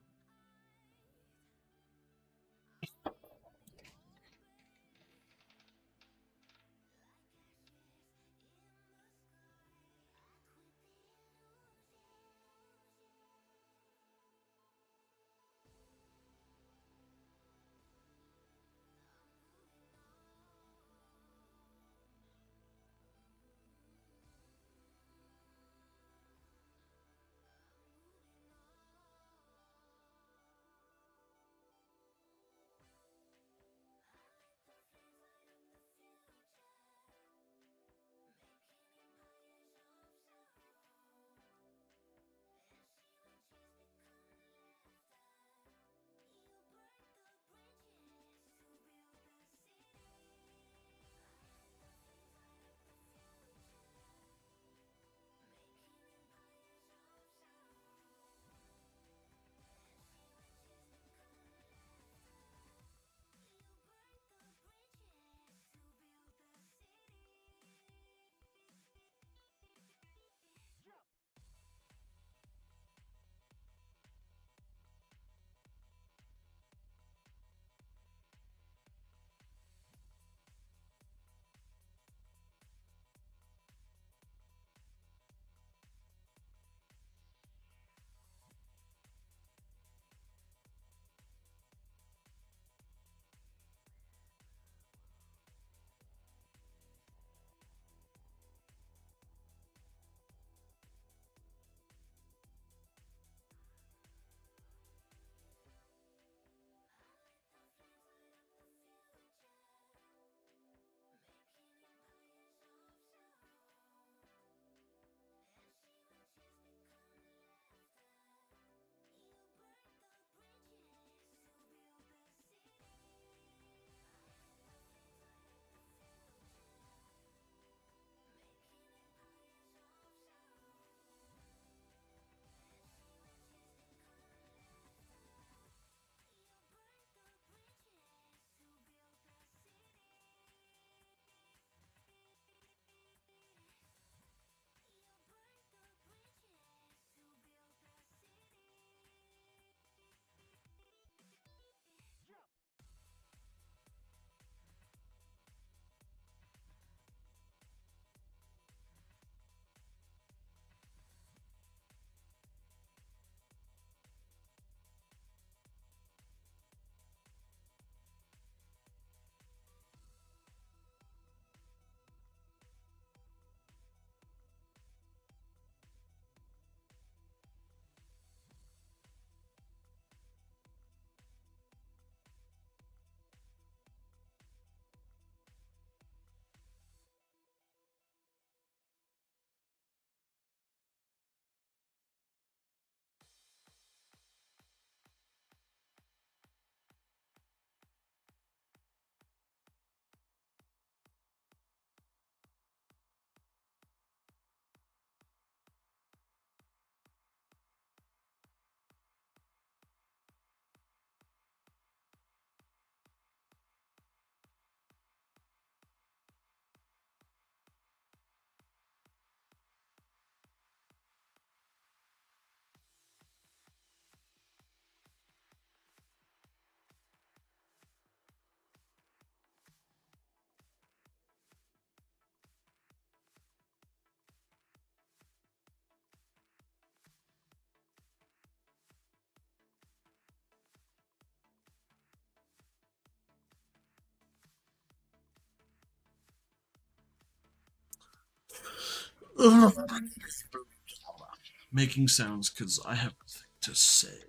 Making sounds because I have nothing to say.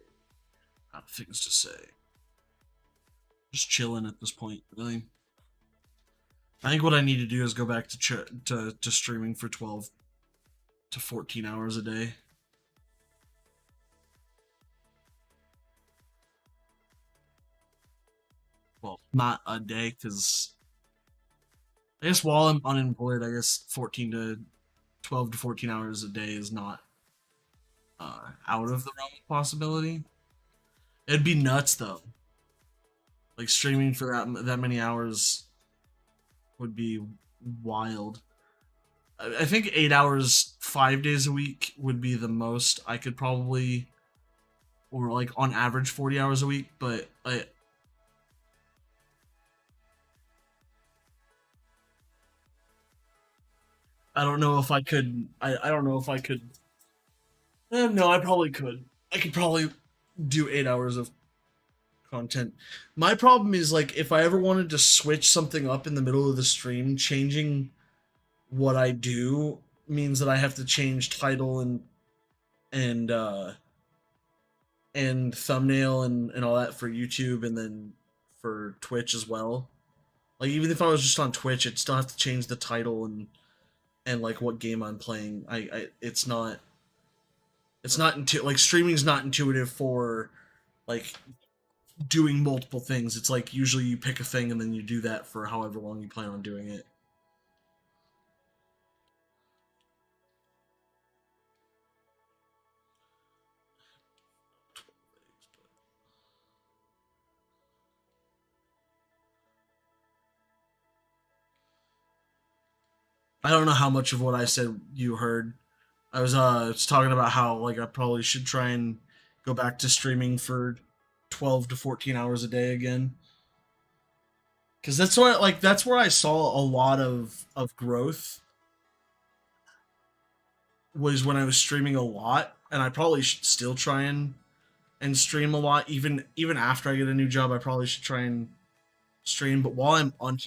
Not things to say. Just chilling at this point, really. I think what I need to do is go back to to streaming for 12 to 14 hours a day. Well, not a day, because I guess while I'm unemployed, I guess 14 to 12 to 14 hours a day is not out of the realm of possibility. It'd be nuts though. Like streaming for that many hours would be wild. I think 8 hours, 5 days a week would be the most I could probably, or like on average 40 hours a week. But I don't know if I could. I don't know if I could. No, I probably could. I could probably do 8 hours of content. My problem is like if I ever wanted to switch something up in the middle of the stream, changing what I do means that I have to change title and and thumbnail and all that for YouTube and then for Twitch as well. Like even if I was just on Twitch, I'd still have to change the title and like what game I'm playing. It's not like streaming's not intuitive for like doing multiple things. It's like usually you pick a thing and then you do that for however long you plan on doing it. I don't know how much of what I said you heard. I was talking about how like I probably should try and go back to streaming for 12 to 14 hours a day again. Cuz that's where I saw a lot of growth was when I was streaming a lot, and I probably should still try and stream a lot even after I get a new job. I probably should try and stream, but while I'm on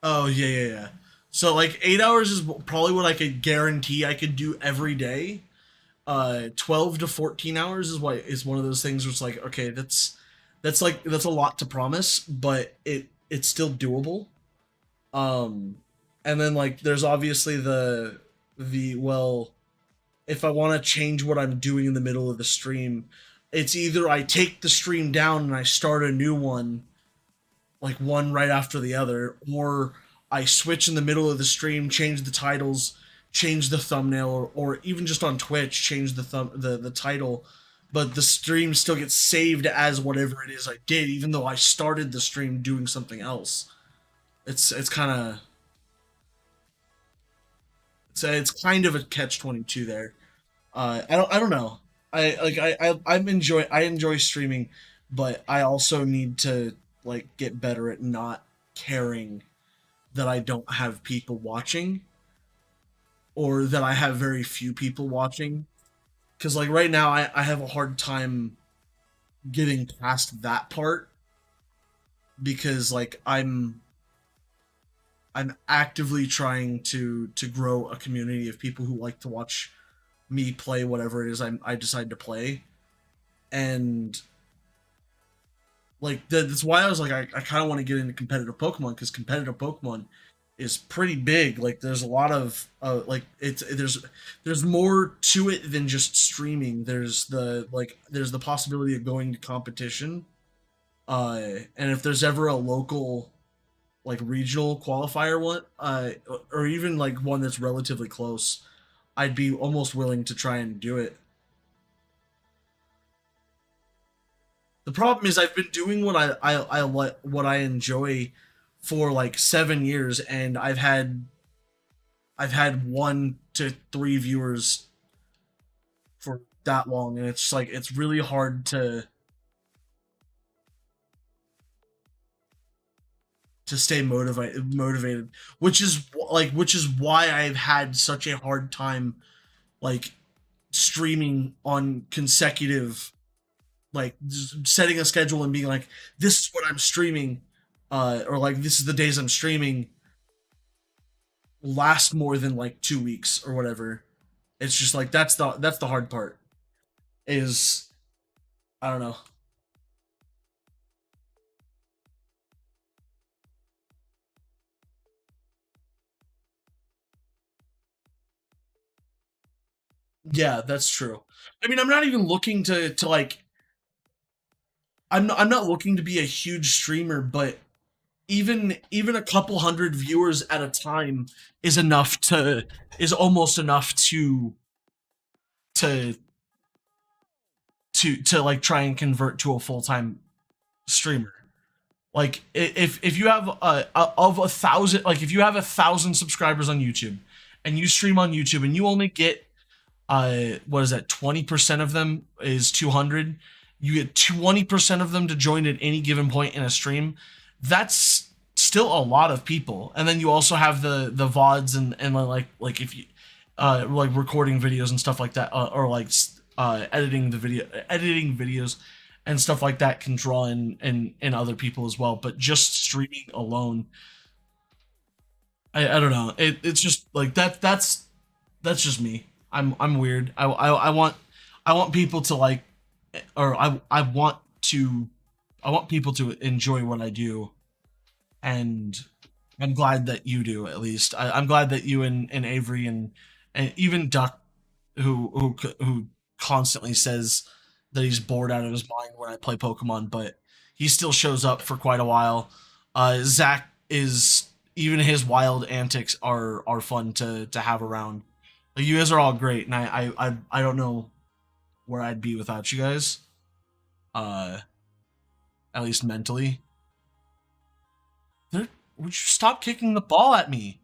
oh yeah. So like 8 hours is probably what I could guarantee I could do every day. 12 to 14 hours is one of those things where it's like, okay, that's a lot to promise, but it's still doable. Um and then like there's obviously the well, if I want to change what I'm doing in the middle of the stream, it's either I take the stream down and I start a new one like one right after the other, or I switch in the middle of the stream, change the titles, change the thumbnail, or even just on Twitch, change the title, but the stream still gets saved as whatever it is I did, even though I started the stream doing something else. It's kind of it's kind of a catch 22 there. I don't know. I enjoy streaming, but I also need to like get better at not caring that I don't have people watching or that I have very few people watching. Because like right now, I have a hard time getting past that part because like I'm actively trying to grow a community of people who like to watch me play whatever it is I decide to play, and like that's why I was like I kind of want to get into competitive Pokemon because competitive Pokemon is pretty big. Like there's a lot of like there's more to it than just streaming. There's the possibility of going to competition, and if there's ever a local like regional qualifier one, or even like one that's relatively close, I'd be almost willing to try and do it. The problem is I've been doing what I enjoy for like 7 years, and I've had 1 to 3 viewers for that long, and it's like it's really hard to stay motivated, which is why I've had such a hard time like streaming on consecutive, like setting a schedule and being like, this is what I'm streaming, or like this is the days I'm streaming, last more than like 2 weeks or whatever. It's just like that's the hard part. Is I don't know. Yeah, that's true. I mean, I'm not even looking to like I'm not looking to be a huge streamer, but even a couple hundred viewers at a time is enough to is almost enough to to like try and convert to a full-time streamer. Like if you have of 1,000, like if you have 1,000 subscribers on YouTube and you stream on YouTube and you only get what is that, 20% of them is 200, you get 20% of them to join at any given point in a stream. That's still a lot of people. And then you also have the VODs and like if you like recording videos and stuff like that, or like editing videos and stuff like that can draw in other people as well. But just streaming alone, I don't know. It's just like that's just me. I'm weird. I want people to like, or I want people to enjoy what I do, and I'm glad that you do. At least I'm glad that you and Avery and even Duck, who constantly says that he's bored out of his mind when I play Pokemon, but he still shows up for quite a while. Zach is, even his wild antics are fun to have around. Like, you guys are all great, and I don't know where I'd be without you guys. Uh, at least mentally. There, would you stop kicking the ball at me?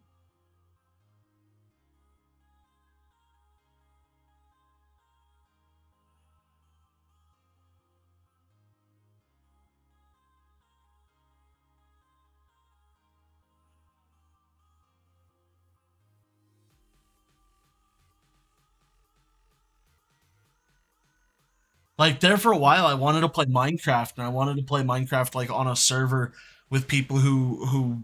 Like, there for a while, I wanted to play Minecraft, and I wanted to play Minecraft like on a server with people who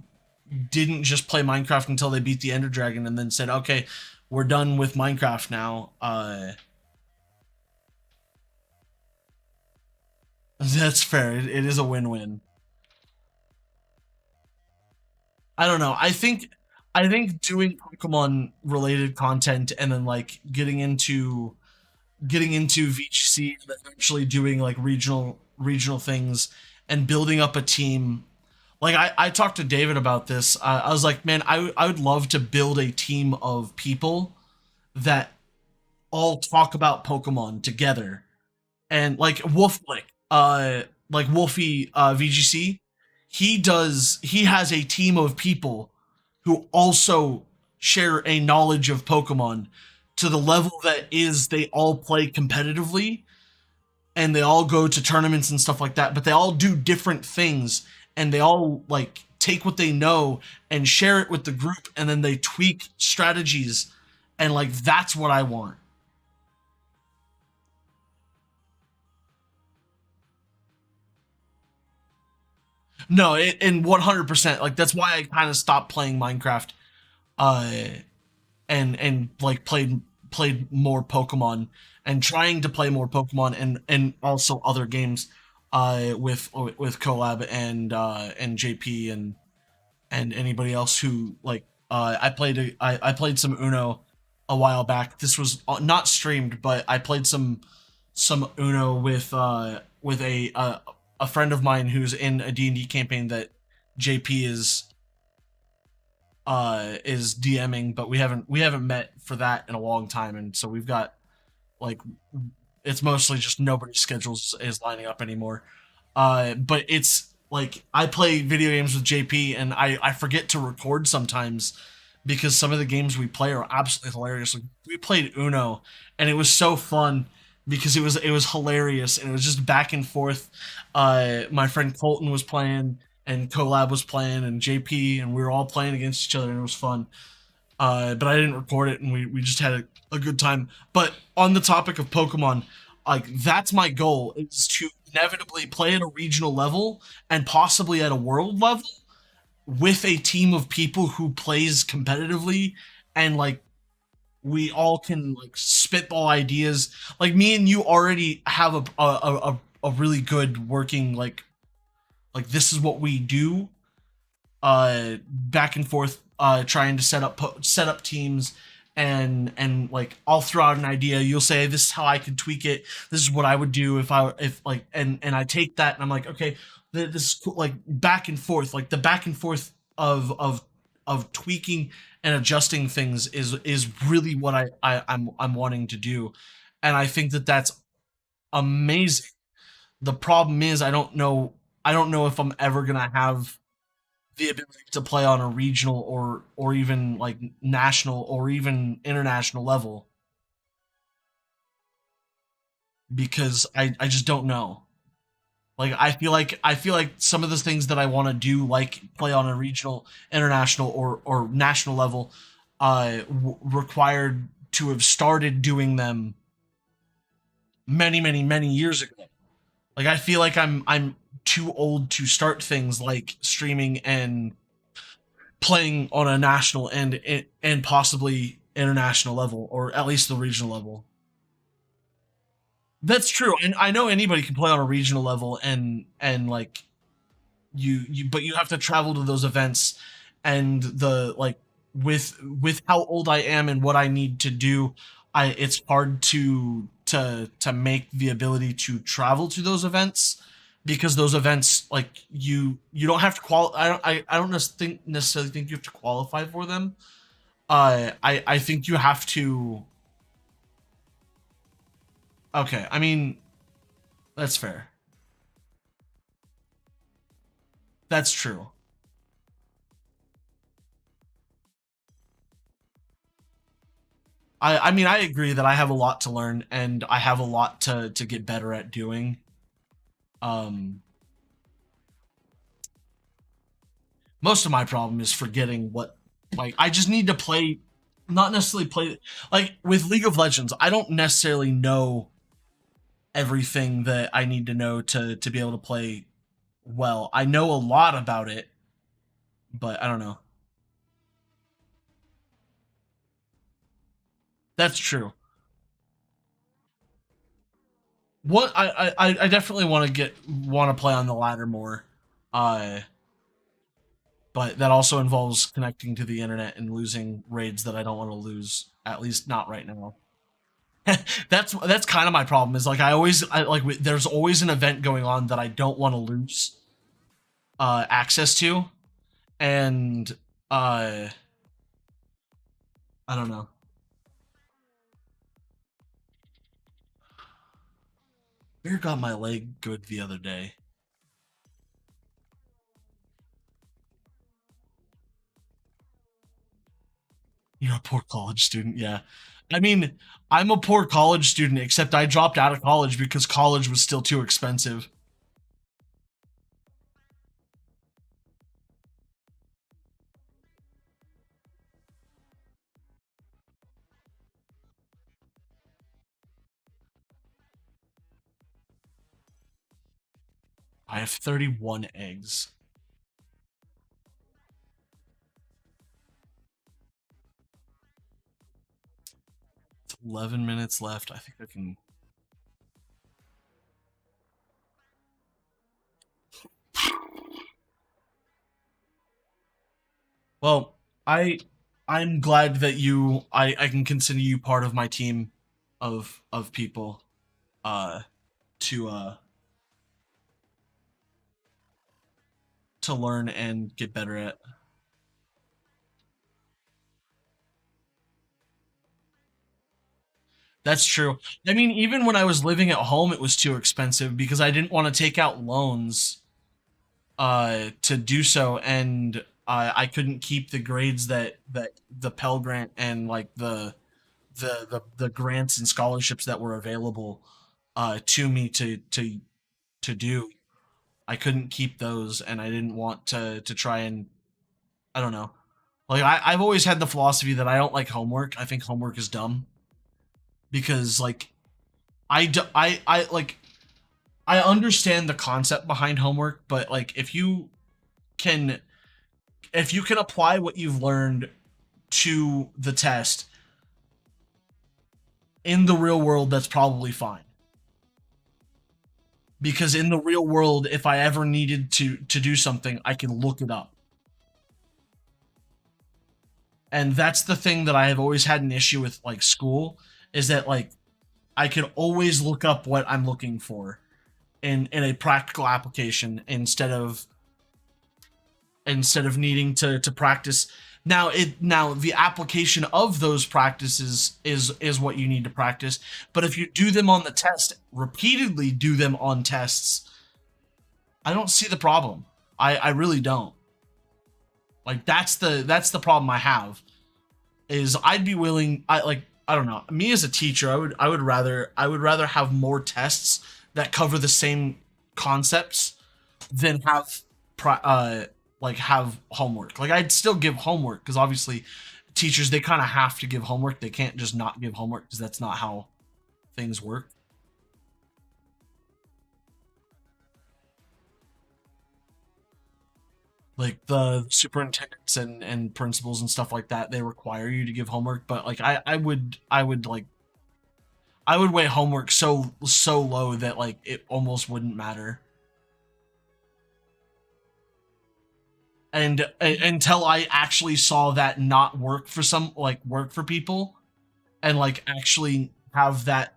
didn't just play Minecraft until they beat the Ender Dragon and then said, "Okay, we're done with Minecraft now." That's fair. It is a win-win. I don't know. I think doing Pokemon related content and then like getting into VGC and eventually doing like regional things and building up a team. Like, I talked to David about this. I was like, man, I would love to build a team of people that all talk about Pokemon together. And like Wolflick, like Wolfie VGC, he has a team of people who also share a knowledge of Pokemon to the level that is they all play competitively and they all go to tournaments and stuff like that, but they all do different things and they all like take what they know and share it with the group and then they tweak strategies, and like that's what I want. No, and 100%, like that's why I kind of stopped playing Minecraft, uh and like played more Pokemon and trying to play more Pokemon and also other games with Collab and JP and anybody else who like I played some Uno a while back. This was not streamed, but I played some Uno with a friend of mine who's in a D&D campaign that JP is DMing, but we haven't met for that in a long time, and so we've got like it's mostly just nobody's schedules is lining up anymore. But it's like I play video games with JP, and I forget to record sometimes because some of the games we play are absolutely hilarious. Like, we played Uno, and it was so fun because it was hilarious and it was just back and forth. My friend Colton was playing and Collab was playing and JP, and we were all playing against each other, and it was fun. But I didn't record it, and we just had a good time. But on the topic of Pokemon, like that's my goal, is to inevitably play at a regional level and possibly at a world level, with a team of people who plays competitively, and like we all can like spitball ideas. Like me and you already have a really good working like this is what we do, back and forth, trying to set up teams, and like I'll throw out an idea, you'll say this is how I could tweak it, this is what I would do if like, and I take that and I'm like, okay, this is cool. Like back and forth, like the back and forth of tweaking and adjusting things is really what I'm wanting to do, and I think that that's amazing. The problem is I don't know if I'm ever gonna have the ability to play on a regional or even like national or even international level, because I just don't know. Like I feel like some of the things that I want to do, like play on a regional, international, or national level, required to have started doing them many years ago. Like I feel like I'm too old to start things like streaming and playing on a national and possibly international level, or at least the regional level. That's true, and I know anybody can play on a regional level, and like you but you have to travel to those events, and the like with how old I am and what I need to do, I it's hard to make the ability to travel to those events, because those events, like you don't have to I don't necessarily think you have to qualify for them. I think you have to. Okay, I mean that's fair. That's true. I mean I agree that I have a lot to learn and I have a lot to get better at doing. Um, Most of my problem is forgetting what, like I just need to play, not necessarily play, like with League of Legends. I don't necessarily know everything that I need to know to be able to play well. I know a lot about it, but I don't know. That's true. What I definitely want to play on the ladder more. Uh, but that also involves connecting to the internet and losing raids that I don't want to lose. At least not right now. That's kind of my problem. Is like I like there's always an event going on that I don't want to lose access to, and I don't know. Bear got my leg good the other day. You're a poor college student, yeah. I mean, I'm a poor college student, except I dropped out of college because college was still too expensive. I have 31 eggs. It's 11 minutes left. I think I can. Well, I I'm glad that I can consider you part of my team of people uh to uh to learn and get better at. That's true. I mean, even when I was living at home, it was too expensive because I didn't want to take out loans to do so, and I couldn't keep the grades that the Pell Grant and like the grants and scholarships that were available to me to do. I couldn't keep those, and I didn't want to try and, I don't know. Like I've always had the philosophy that I don't like homework. I think homework is dumb because like I like I understand the concept behind homework, but like if you can if you can apply what you've learned to the test in the real world, that's probably fine. Because in the real world, if I ever needed to do something, I can look it up. And that's the thing that I have always had an issue with, like, school, is that, like, I can always look up what I'm looking for in a practical application instead of needing to practice. Now the application of those practices is what you need to practice. But if you do them on the test, repeatedly do them on tests, I don't see the problem. I really don't. Like, that's the problem I have. Is I'd be willing, I don't know, me as a teacher, I would rather have more tests that cover the same concepts than have like have homework. Like, I'd still give homework because obviously teachers, they kind of have to give homework. They can't just not give homework because that's not how things work. Like, the superintendents and principals and stuff like that, they require you to give homework. But like, I would weigh homework so low that, like, it almost wouldn't matter. And until I actually saw that not work for work for people, and like actually have that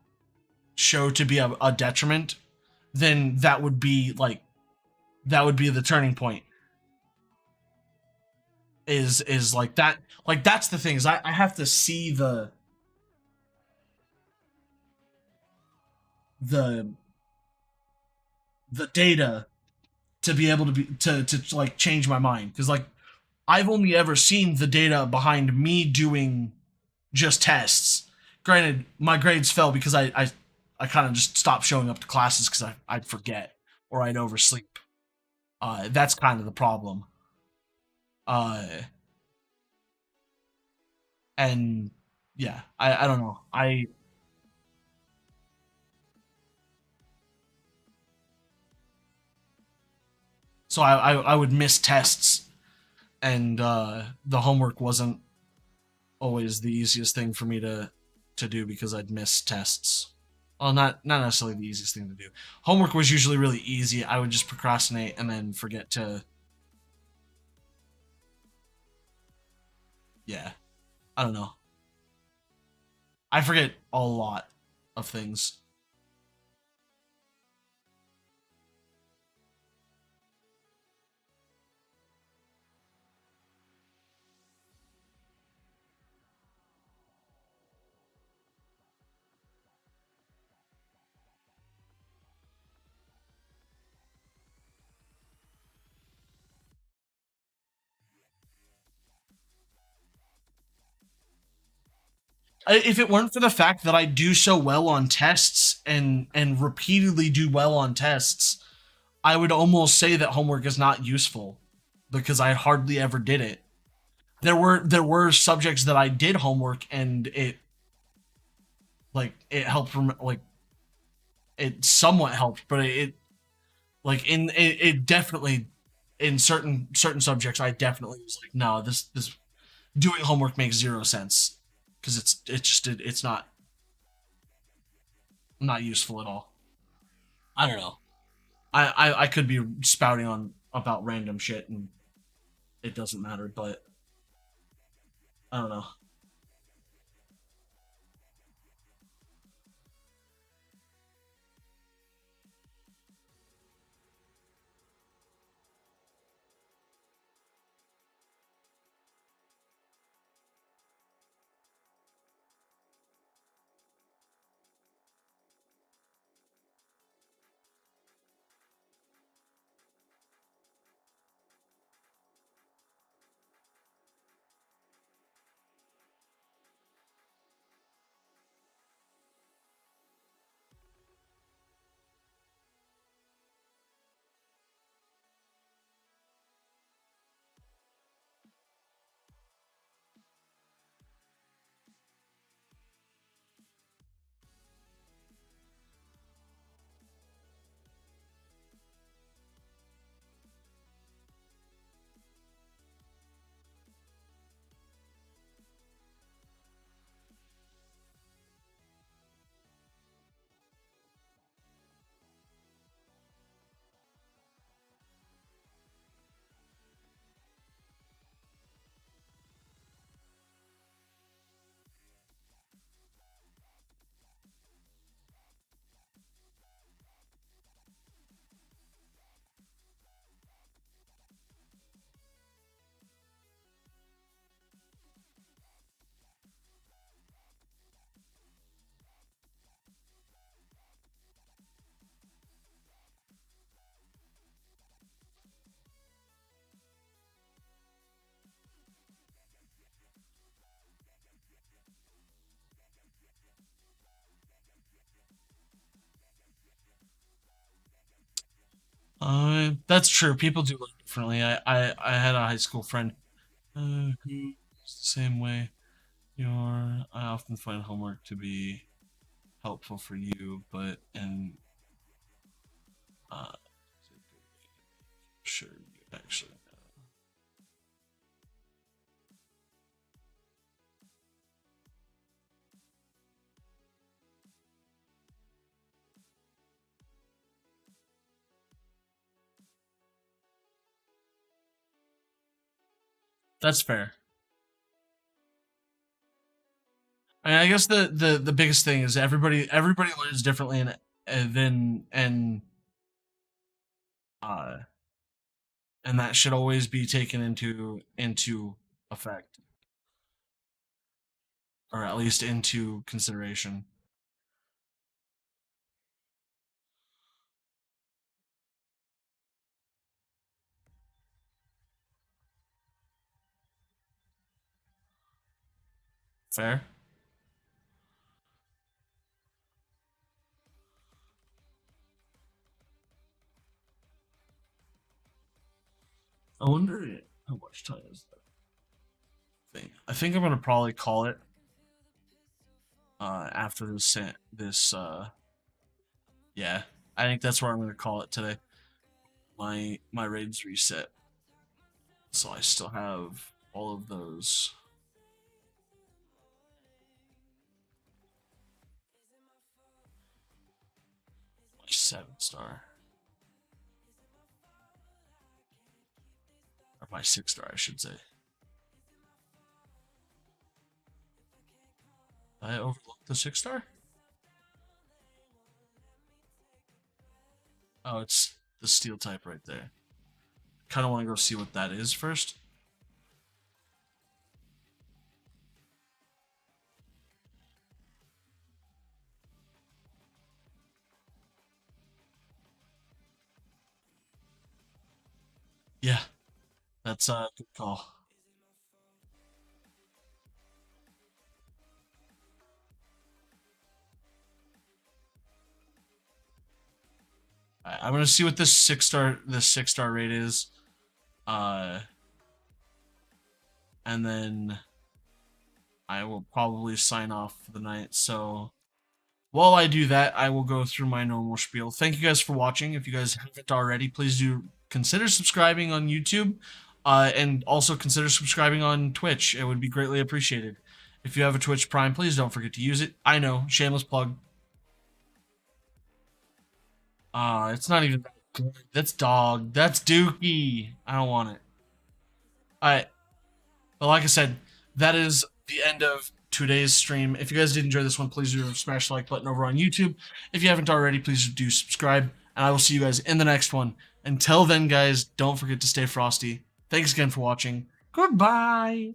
show to be a detriment, then that would be the turning point. Is like that, like, that's the thing, is I have to see the the data to be able to be to like change my mind, because like, I've only ever seen the data behind me doing just tests. Granted, my grades fell because I kind of just stopped showing up to classes because I'd forget or I'd oversleep. That's kind of the problem. Uh, and yeah, I don't know. I would miss tests, and the homework wasn't always the easiest thing for me to do because I'd miss tests. Well, not necessarily the easiest thing to do. Homework was usually really easy. I would just procrastinate and then forget to. Yeah, I don't know. I forget a lot of things. If it weren't for the fact that I do so well on tests and repeatedly do well on tests, I would almost say that homework is not useful because I hardly ever did it. There were subjects that I did homework and it helped from, like, it somewhat helped, but it like it definitely, in certain subjects, I definitely was like, no, this doing homework makes zero sense because it's not useful at all. I don't know. I could be spouting on about random shit and it doesn't matter, but I don't know. That's true. People do learn differently. I had a high school friend who's the same way. I often find homework to be helpful for you, but and uh, sure you actually know. That's fair. I guess the biggest thing is everybody learns differently, uh and that should always be taken into effect, or at least into consideration. Fair. I wonder how much time is that thing. I think I'm gonna probably call it after this. Yeah, I think that's where I'm gonna call it today. My raid's reset, so I still have all of those. My 7 star, or my 6 star, I should say. I overlooked the 6 star. Oh, it's the steel type right there. Kind of want to go see what that is first. Yeah, that's a good call. I'm gonna see what this 6 star rate is, uh, and then I will probably sign off for the night. So while I do that, I will go through my normal spiel. Thank you guys for watching. If you guys haven't already, please do consider subscribing on YouTube, and also consider subscribing on Twitch. It would be greatly appreciated. If you have a Twitch Prime, please don't forget to use it. I know, shameless plug. It's not even that good. That's dog. That's Dookie. I don't want it. Alright. But like I said, that is the end of today's stream. If you guys did enjoy this one, please do smash the like button over on YouTube. If you haven't already, please do subscribe. And I will see you guys in the next one. Until then, guys, don't forget to stay frosty. Thanks again for watching. Goodbye.